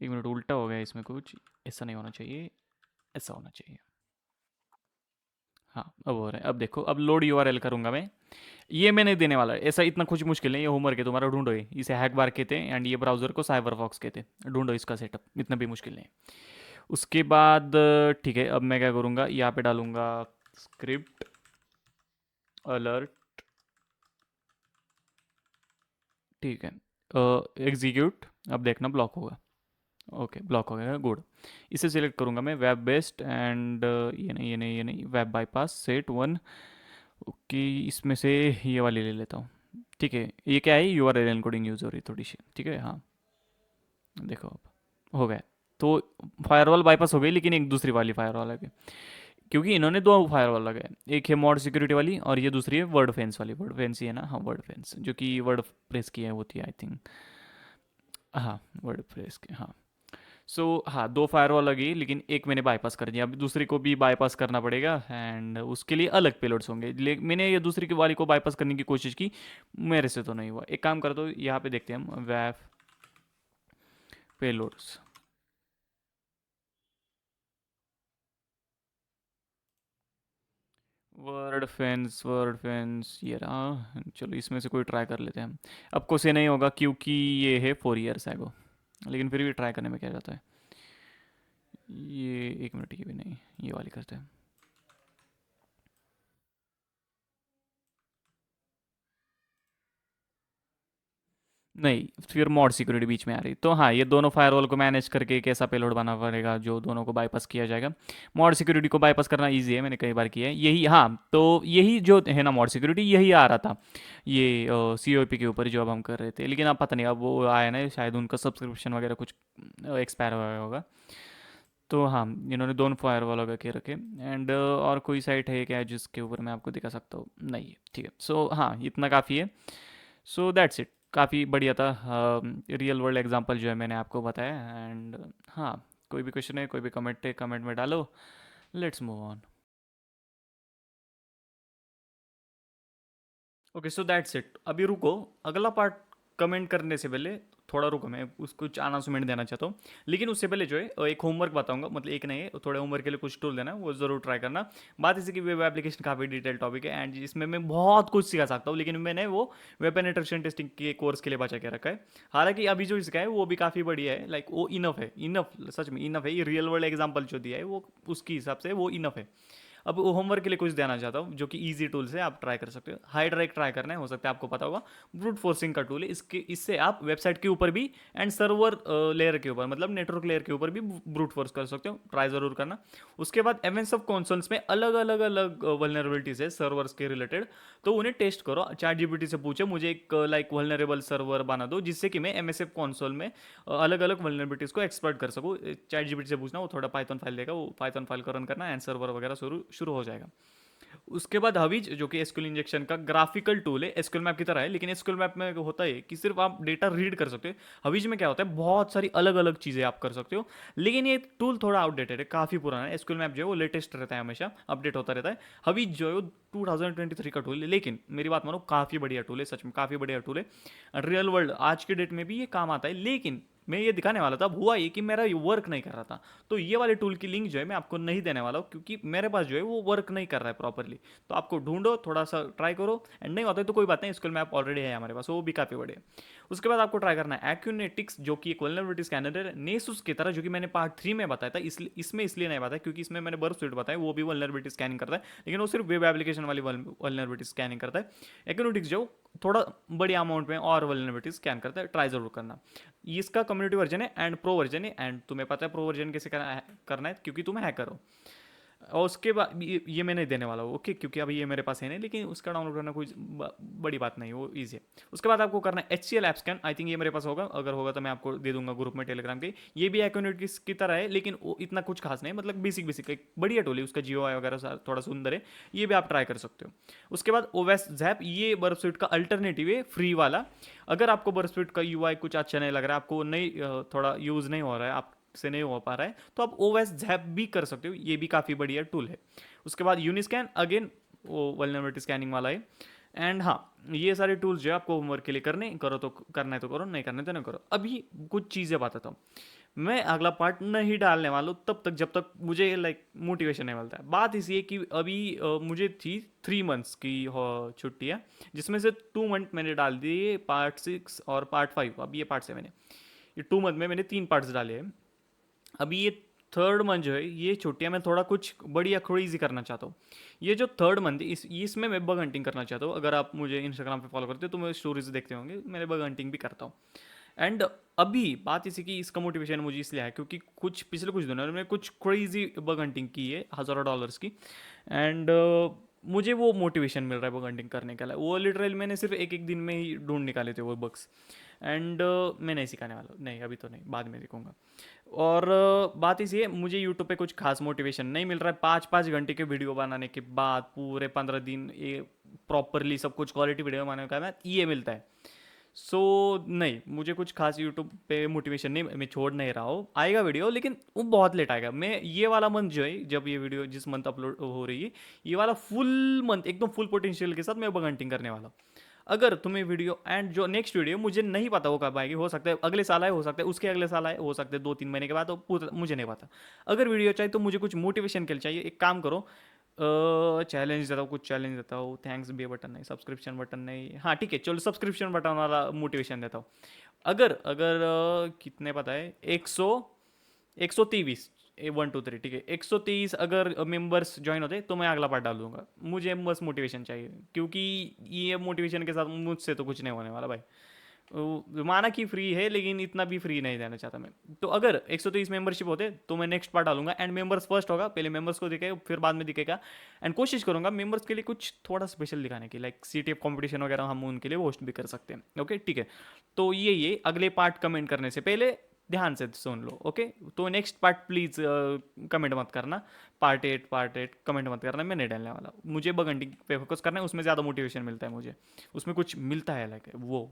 एक मिनट, उल्टा हो गया इसमें कुछ, ऐसा नहीं होना चाहिए, ऐसा होना चाहिए। हाँ, अब हो रहा है। अब देखो, अब लोड यूआरएल करूंगा मैं। ये मैं नहीं देने वाला, ऐसा इतना कुछ मुश्किल नहीं, ये होमवर्क है तुम्हारा, ढूंढो ये। इसे हैक बार कहते हैं, एंड ये ब्राउजर को साइबर फॉक्स कहते हैं। ढूंढो इसका सेटअप, इतना भी मुश्किल नहीं। उसके बाद ठीक है, अब मैं क्या करूँगा, यहाँ पे डालूंगा स्क्रिप्ट अलर्ट, ठीक है। एग्जीक्यूट, अब देखना ब्लॉक होगा। ओके, ब्लॉक हो गया, गुड। इसे सिलेक्ट करूंगा मैं, वेब बेस्ड, एंड ये नहीं, ये नहीं, ये नहीं, web bypass set one. Okay, इसमें से ये वाली ले लेता हूँ। ठीक है, ये क्या है, you R L encoding use हो रही थोड़ी सी, ठीक है, हाँ। देखो, अब हो गया। तो फायरवॉल बाईपास हो गई, लेकिन एक दूसरी वाली फायरवॉल है, क्योंकि इन्होंने दो फायरवॉल लगाए। एक है मॉड सिक्योरिटी वाली, और ये दूसरी है वर्ड फेंस वाली। वर्ड फेंस ही है ना, हाँ, वर्ड फेंस, जो कि वर्ड प्रेस की है, होती है आई थिंक। हाँ, वर्ड प्रेस की, हाँ। हाँ, दो फायरवॉल लगी, लेकिन एक मैंने बाईपास कर दिया, अब दूसरी को भी बाईपास करना पड़ेगा, एंड उसके लिए अलग पेलोड्स होंगे। मैंने ये दूसरी की वाली को बाईपास करने की कोशिश की, मेरे से तो नहीं हुआ। एक काम कर दो, यहाँ पे देखते हैं हम, वेब पेलोड्स, वर्ड फेंस ये रहा। चलो, इसमें से कोई ट्राई कर लेते हैं हम। अब को से नहीं होगा, क्योंकि ये है 4 ईयर्स एगो, लेकिन फिर भी ट्राई करने में क्या जाता है। ये एक मिनट, ये भी नहीं, ये वाली करते हैं। नहीं, फिर मॉड सिक्योरिटी बीच में आ रही, तो हाँ, ये दोनों फायरवॉल को मैनेज करके एक ऐसा पेलोड बना पड़ेगा जो दोनों को बाईपास किया जाएगा। मॉड सिक्योरिटी को बाईपास करना इजी है, मैंने कई बार किया है यही, हाँ। तो यही जो है ना मॉड सिक्योरिटी, यही आ रहा था ये सी ओ पी के ऊपर जो अब हम कर रहे थे, लेकिन अब पता नहीं, अब वो आया ना, शायद उनका सब्सक्रिप्शन वगैरह कुछ एक्सपायर हो गया होगा। तो हाँ, इन्होंने दोनों फायरवॉल लगा के रखे। एंड और कोई साइट है क्या जिसके ऊपर मैं आपको दिखा सकता हूँ, नहीं है, ठीक है। हाँ, इतना काफ़ी है। दैट्स इट, काफ़ी बढ़िया था। रियल वर्ल्ड एग्जांपल जो है मैंने आपको बताया, एंड हाँ, कोई भी क्वेश्चन है, कोई भी कमेंट है, कमेंट में डालो। Let's move on. Okay, so that's it. अभी रुको, अगला पार्ट कमेंट करने से पहले थोड़ा रुको, मैं उसको 4 मिनट देना चाहता हूँ। लेकिन उससे पहले जो है एक होमवर्क बताऊंगा, मतलब एक नहीं है, थोड़े होमवर्क के लिए कुछ टूल देना है, वो जरूर ट्राई करना। बात इसी की वेब एप्लीकेशन काफ़ी डिटेल टॉपिक है एंड इसमें मैं बहुत कुछ सिखा सकता हूँ, लेकिन मैंने वो वेब पेनिट्रेशन टेस्टिंग के कोर्स के लिए बचा के रखा है। हालांकि अभी जो इसका है वो भी काफ़ी बढ़िया है, लाइक वो इनफ है, इनफ, सच में इनफ है। ये रियल वर्ल्ड एग्जाम्पल जो दिया है वो उसके हिसाब से वो इनफ है। अब होमवर्क के लिए कुछ देना चाहता हूँ जो कि इजी टूल से आप ट्राई कर सकते हो। हाइड्राइक ट्राई करना है, हो सकता है आपको पता होगा, ब्रूट फोर्सिंग का टूल है। इससे आप वेबसाइट के ऊपर भी एंड सर्वर लेयर के ऊपर, मतलब नेटवर्क लेयर के ऊपर भी ब्रूट फोर्स कर सकते हो। ट्राई जरूर करना। उसके बाद एवेंस ऑफ कॉन्सोल्स में अलग अलग अलग वल्नरेबिलिटीज है सर्वर्स के रिलेटेड, तो उन्हें टेस्ट करो। चैट जीपीटी से पूछे मुझे एक लाइक वल्नरेबल सर्वर बना दो जिससे कि मैं एमएसएफ कंसोल में अलग अलग वल्नरेबिलिटीज को एक्सप्लॉइट कर सकूँ। चैट जीपीटी से पूछना, वो थोड़ा पाइथन फाइल देगा, वो पाइथन फाइल को रन करना एंड सर्वर वगैरह शुरू शुरू हो जाएगा। उसके बाद हवीज जो कि एसक्यूएल इंजेक्शन का ग्राफिकल टूल है, एसक्यूएल मैप की तरह है, लेकिन एसक्यूएल मैप में होता है कि सिर्फ आप डेटा रीड कर सकते हो। हवीज में क्या होता है, बहुत सारी अलग अलग चीज़ें आप कर सकते हो। लेकिन ये टूल थोड़ा आउटडेटेड है, काफ़ी पुराना है। एसक्यूएल मैप जो है वो लेटेस्ट रहता है, हमेशा अपडेट होता रहता है। हवीज जो है वो 2023 का टूल है, लेकिन मेरी बात मानो काफ़ी बढ़िया टूल है, सच में काफ़ी बढ़िया टूल है। रियल वर्ल्ड आज के डेट में भी ये काम आता है। लेकिन मैं ये दिखाने वाला था, अब हुआ ये कि मेरा वर्क नहीं कर रहा था, तो ये वाले टूल की लिंक जो है मैं आपको नहीं देने वाला हूँ, क्योंकि मेरे पास जो है वो वर्क नहीं कर रहा है प्रॉपरली। तो आपको ढूंढो, थोड़ा सा ट्राई करो, एंड नहीं होता है तो कोई बात नहीं, स्कूल मैप ऑलरेडी है हमारे पास, वो भी काफ़ी बड़े। उसके बाद आपको ट्राई करना है एक्यूनेटिक्स, जो कि एक वल्नरेबिलिटी स्कैनर है नेसुस की तरह, जो कि मैंने पार्ट 3 में बताया था। इसमें इसलिए नहीं बताया क्योंकि इसमें मैंने बर्फ स्वीट बताया, वो भी वल्नरेबिलिटी स्कैनिंग करता है, लेकिन वो सिर्फ वेब एप्लीकेशन वाली वल्नरेबिलिटी स्कैनिंग करता है। एक्यूनेटिक्स जो थोड़ा बड़ी अमाउंट में और वल्नरेबिलिटी स्कैन करता है, ट्राई जरूर करना। इसका कम्युनिटी वर्जन है एंड प्रो वर्जन है, एंड तुम्हें पता है प्रो वर्जन कैसे करना है, क्योंकि तुम हैकर हो। और उसके बाद ये मैं नहीं देने वाला हूँ, ओके, क्योंकि अभी ये मेरे पास है नहीं, लेकिन उसका डाउनलोड करना कोई बड़ी बात नहीं, वो ईजी है। उसके बाद आपको करना है HCL ऐप स्कैन। आई थिंक ये मेरे पास होगा, अगर होगा तो मैं आपको दे दूंगा ग्रुप में टेलीग्राम के। ये भी एक्यूनिटीज की तरह है, लेकिन वो इतना कुछ खास नहीं, मतलब बेसिक बेसिक एक बढ़िया टूल है, उसका GUI वगैरह थोड़ा सुंदर है, ये भी आप ट्राई कर सकते हो। उसके बाद ओवेस जैप, ये बर्फ स्वीट का अल्टरनेटिव है, फ्री वाला। अगर आपको बर्फ स्वीट का UI कुछ अच्छा नहीं लग रहा है, आपको नहीं थोड़ा यूज़ नहीं हो रहा है, आप से नहीं हो पा रहा है, तो आप ओएस जैप भी कर सकते हो, ये भी काफ़ी बढ़िया टूल है। उसके बाद यूनिस्कैन, अगेन वो वल्नरेबिलिटी स्कैनिंग वाला है। एंड हाँ, ये सारे टूल्स जो है आपको होमवर्क के लिए करने, करो तो करना है तो करो, नहीं करना है तो नहीं करो। अभी कुछ चीज़ें बताता हूँ। मैं अगला पार्ट नहीं डालने वाला हूँ तब तक जब तक मुझे लाइक मोटिवेशन नहीं मिलता है। बात इसी है कि अभी मुझे थी 3 मंथ्स की छुट्टियाँ, जिसमें से 2 मंथ मैंने डाल दिए, पार्ट 6 और पार्ट 5, अब ये पार्ट 7 है। ये 2 मंथ में मैंने 3 पार्ट्स डाले हैं। अभी ये थर्ड मंथ जो है, ये छुट्टियाँ मैं थोड़ा कुछ बढ़िया क्रेजी करना चाहता हूँ। ये जो थर्ड मंथ है, इसमें मैं बग हंटिंग करना चाहता हूँ। अगर आप मुझे इंस्टाग्राम पे फॉलो करते हो तो मैं स्टोरीज देखते होंगे, मैंने बग हंटिंग भी करता हूँ। एंड अभी बात इसी की, इसका मोटिवेशन मुझे इसलिए है क्योंकि पिछले कुछ दिनों में कुछ क्रेजी बग हंटिंग की है, हज़ारों डॉलर्स की। एंड मुझे वो मोटिवेशन मिल रहा है बग हंटिंग करने के लिए। वो लिटरली मैंने सिर्फ एक एक दिन में ही ढूंढ निकाले थे वो बग्स। एंड मैं नहीं सिखाने वाला हूँ, नहीं अभी तो नहीं, बाद में सीखूंगा। और बात इसी है, मुझे यूट्यूब पे कुछ खास मोटिवेशन नहीं मिल रहा है। 5-5 घंटे के वीडियो बनाने के बाद पूरे 15 दिन ये प्रॉपरली सब कुछ क्वालिटी वीडियो बनाने का बाद ये मिलता है। सो नहीं, मुझे कुछ खास यूट्यूब पे मोटिवेशन नहीं, मैं छोड़ नहीं रहा हूँ, आएगा वीडियो, लेकिन वो बहुत लेट आएगा। मैं ये वाला मंथ जो है, जब ये वीडियो जिस मंथ अपलोड हो रही है, ये वाला फुल मंथ एकदम फुल पोटेंशियल के साथ मैं बग हंटिंग करने वाला हूँ। अगर तुम्हें वीडियो एंड जो नेक्स्ट वीडियो मुझे नहीं पता वो कब आएगी, हो सकता है अगले साल आए, हो सकता है उसके अगले साल आए, हो सकता है 2-3 महीने के बाद, तो मुझे नहीं पता। अगर वीडियो चाहिए तो मुझे कुछ मोटिवेशन के लिए चाहिए, एक काम करो, चैलेंज देता हूँ, कुछ चैलेंज देता हूँ। थैंक्स भी बटन नहीं, सब्सक्रिप्शन बटन नहीं, हाँ ठीक है चलो, सब्सक्रिप्शन बटन वाला मोटिवेशन देता हूँ। अगर अगर कितने पता है, 123, 1 2 3, ठीक है, 123 अगर मेंबर्स ज्वाइन होते तो मैं अगला पार्ट डाल दूंगा। मुझे बस मोटिवेशन चाहिए, क्योंकि ये मोटिवेशन के साथ मुझसे तो कुछ नहीं होने वाला भाई। माना कि फ्री है, लेकिन इतना भी फ्री नहीं देना चाहता मैं। तो अगर 123 मेंबरशिप होते तो मैं नेक्स्ट पार्ट डालूंगा, एंड मेंबर्स फर्स्ट होगा, पहले मेंबर्स को दिखेगा फिर बाद में दिखेगा। एंड कोशिश करूंगा मेंबर्स के लिए कुछ थोड़ा स्पेशल दिखाने की, लाइक CTF कंपटीशन वगैरह हम उनके लिए होस्ट भी कर सकते हैं। ओके ठीक है, तो ये अगले पार्ट कमेंट करने से पहले ध्यान से सुन लो, ओके। तो नेक्स्ट पार्ट प्लीज़ कमेंट मत करना, पार्ट 8 कमेंट मत करना, मैं नहीं डालने वाला। मुझे बग हंटिंग पे फोकस करना है, उसमें ज़्यादा मोटिवेशन मिलता है मुझे, उसमें कुछ मिलता है लाइक वो।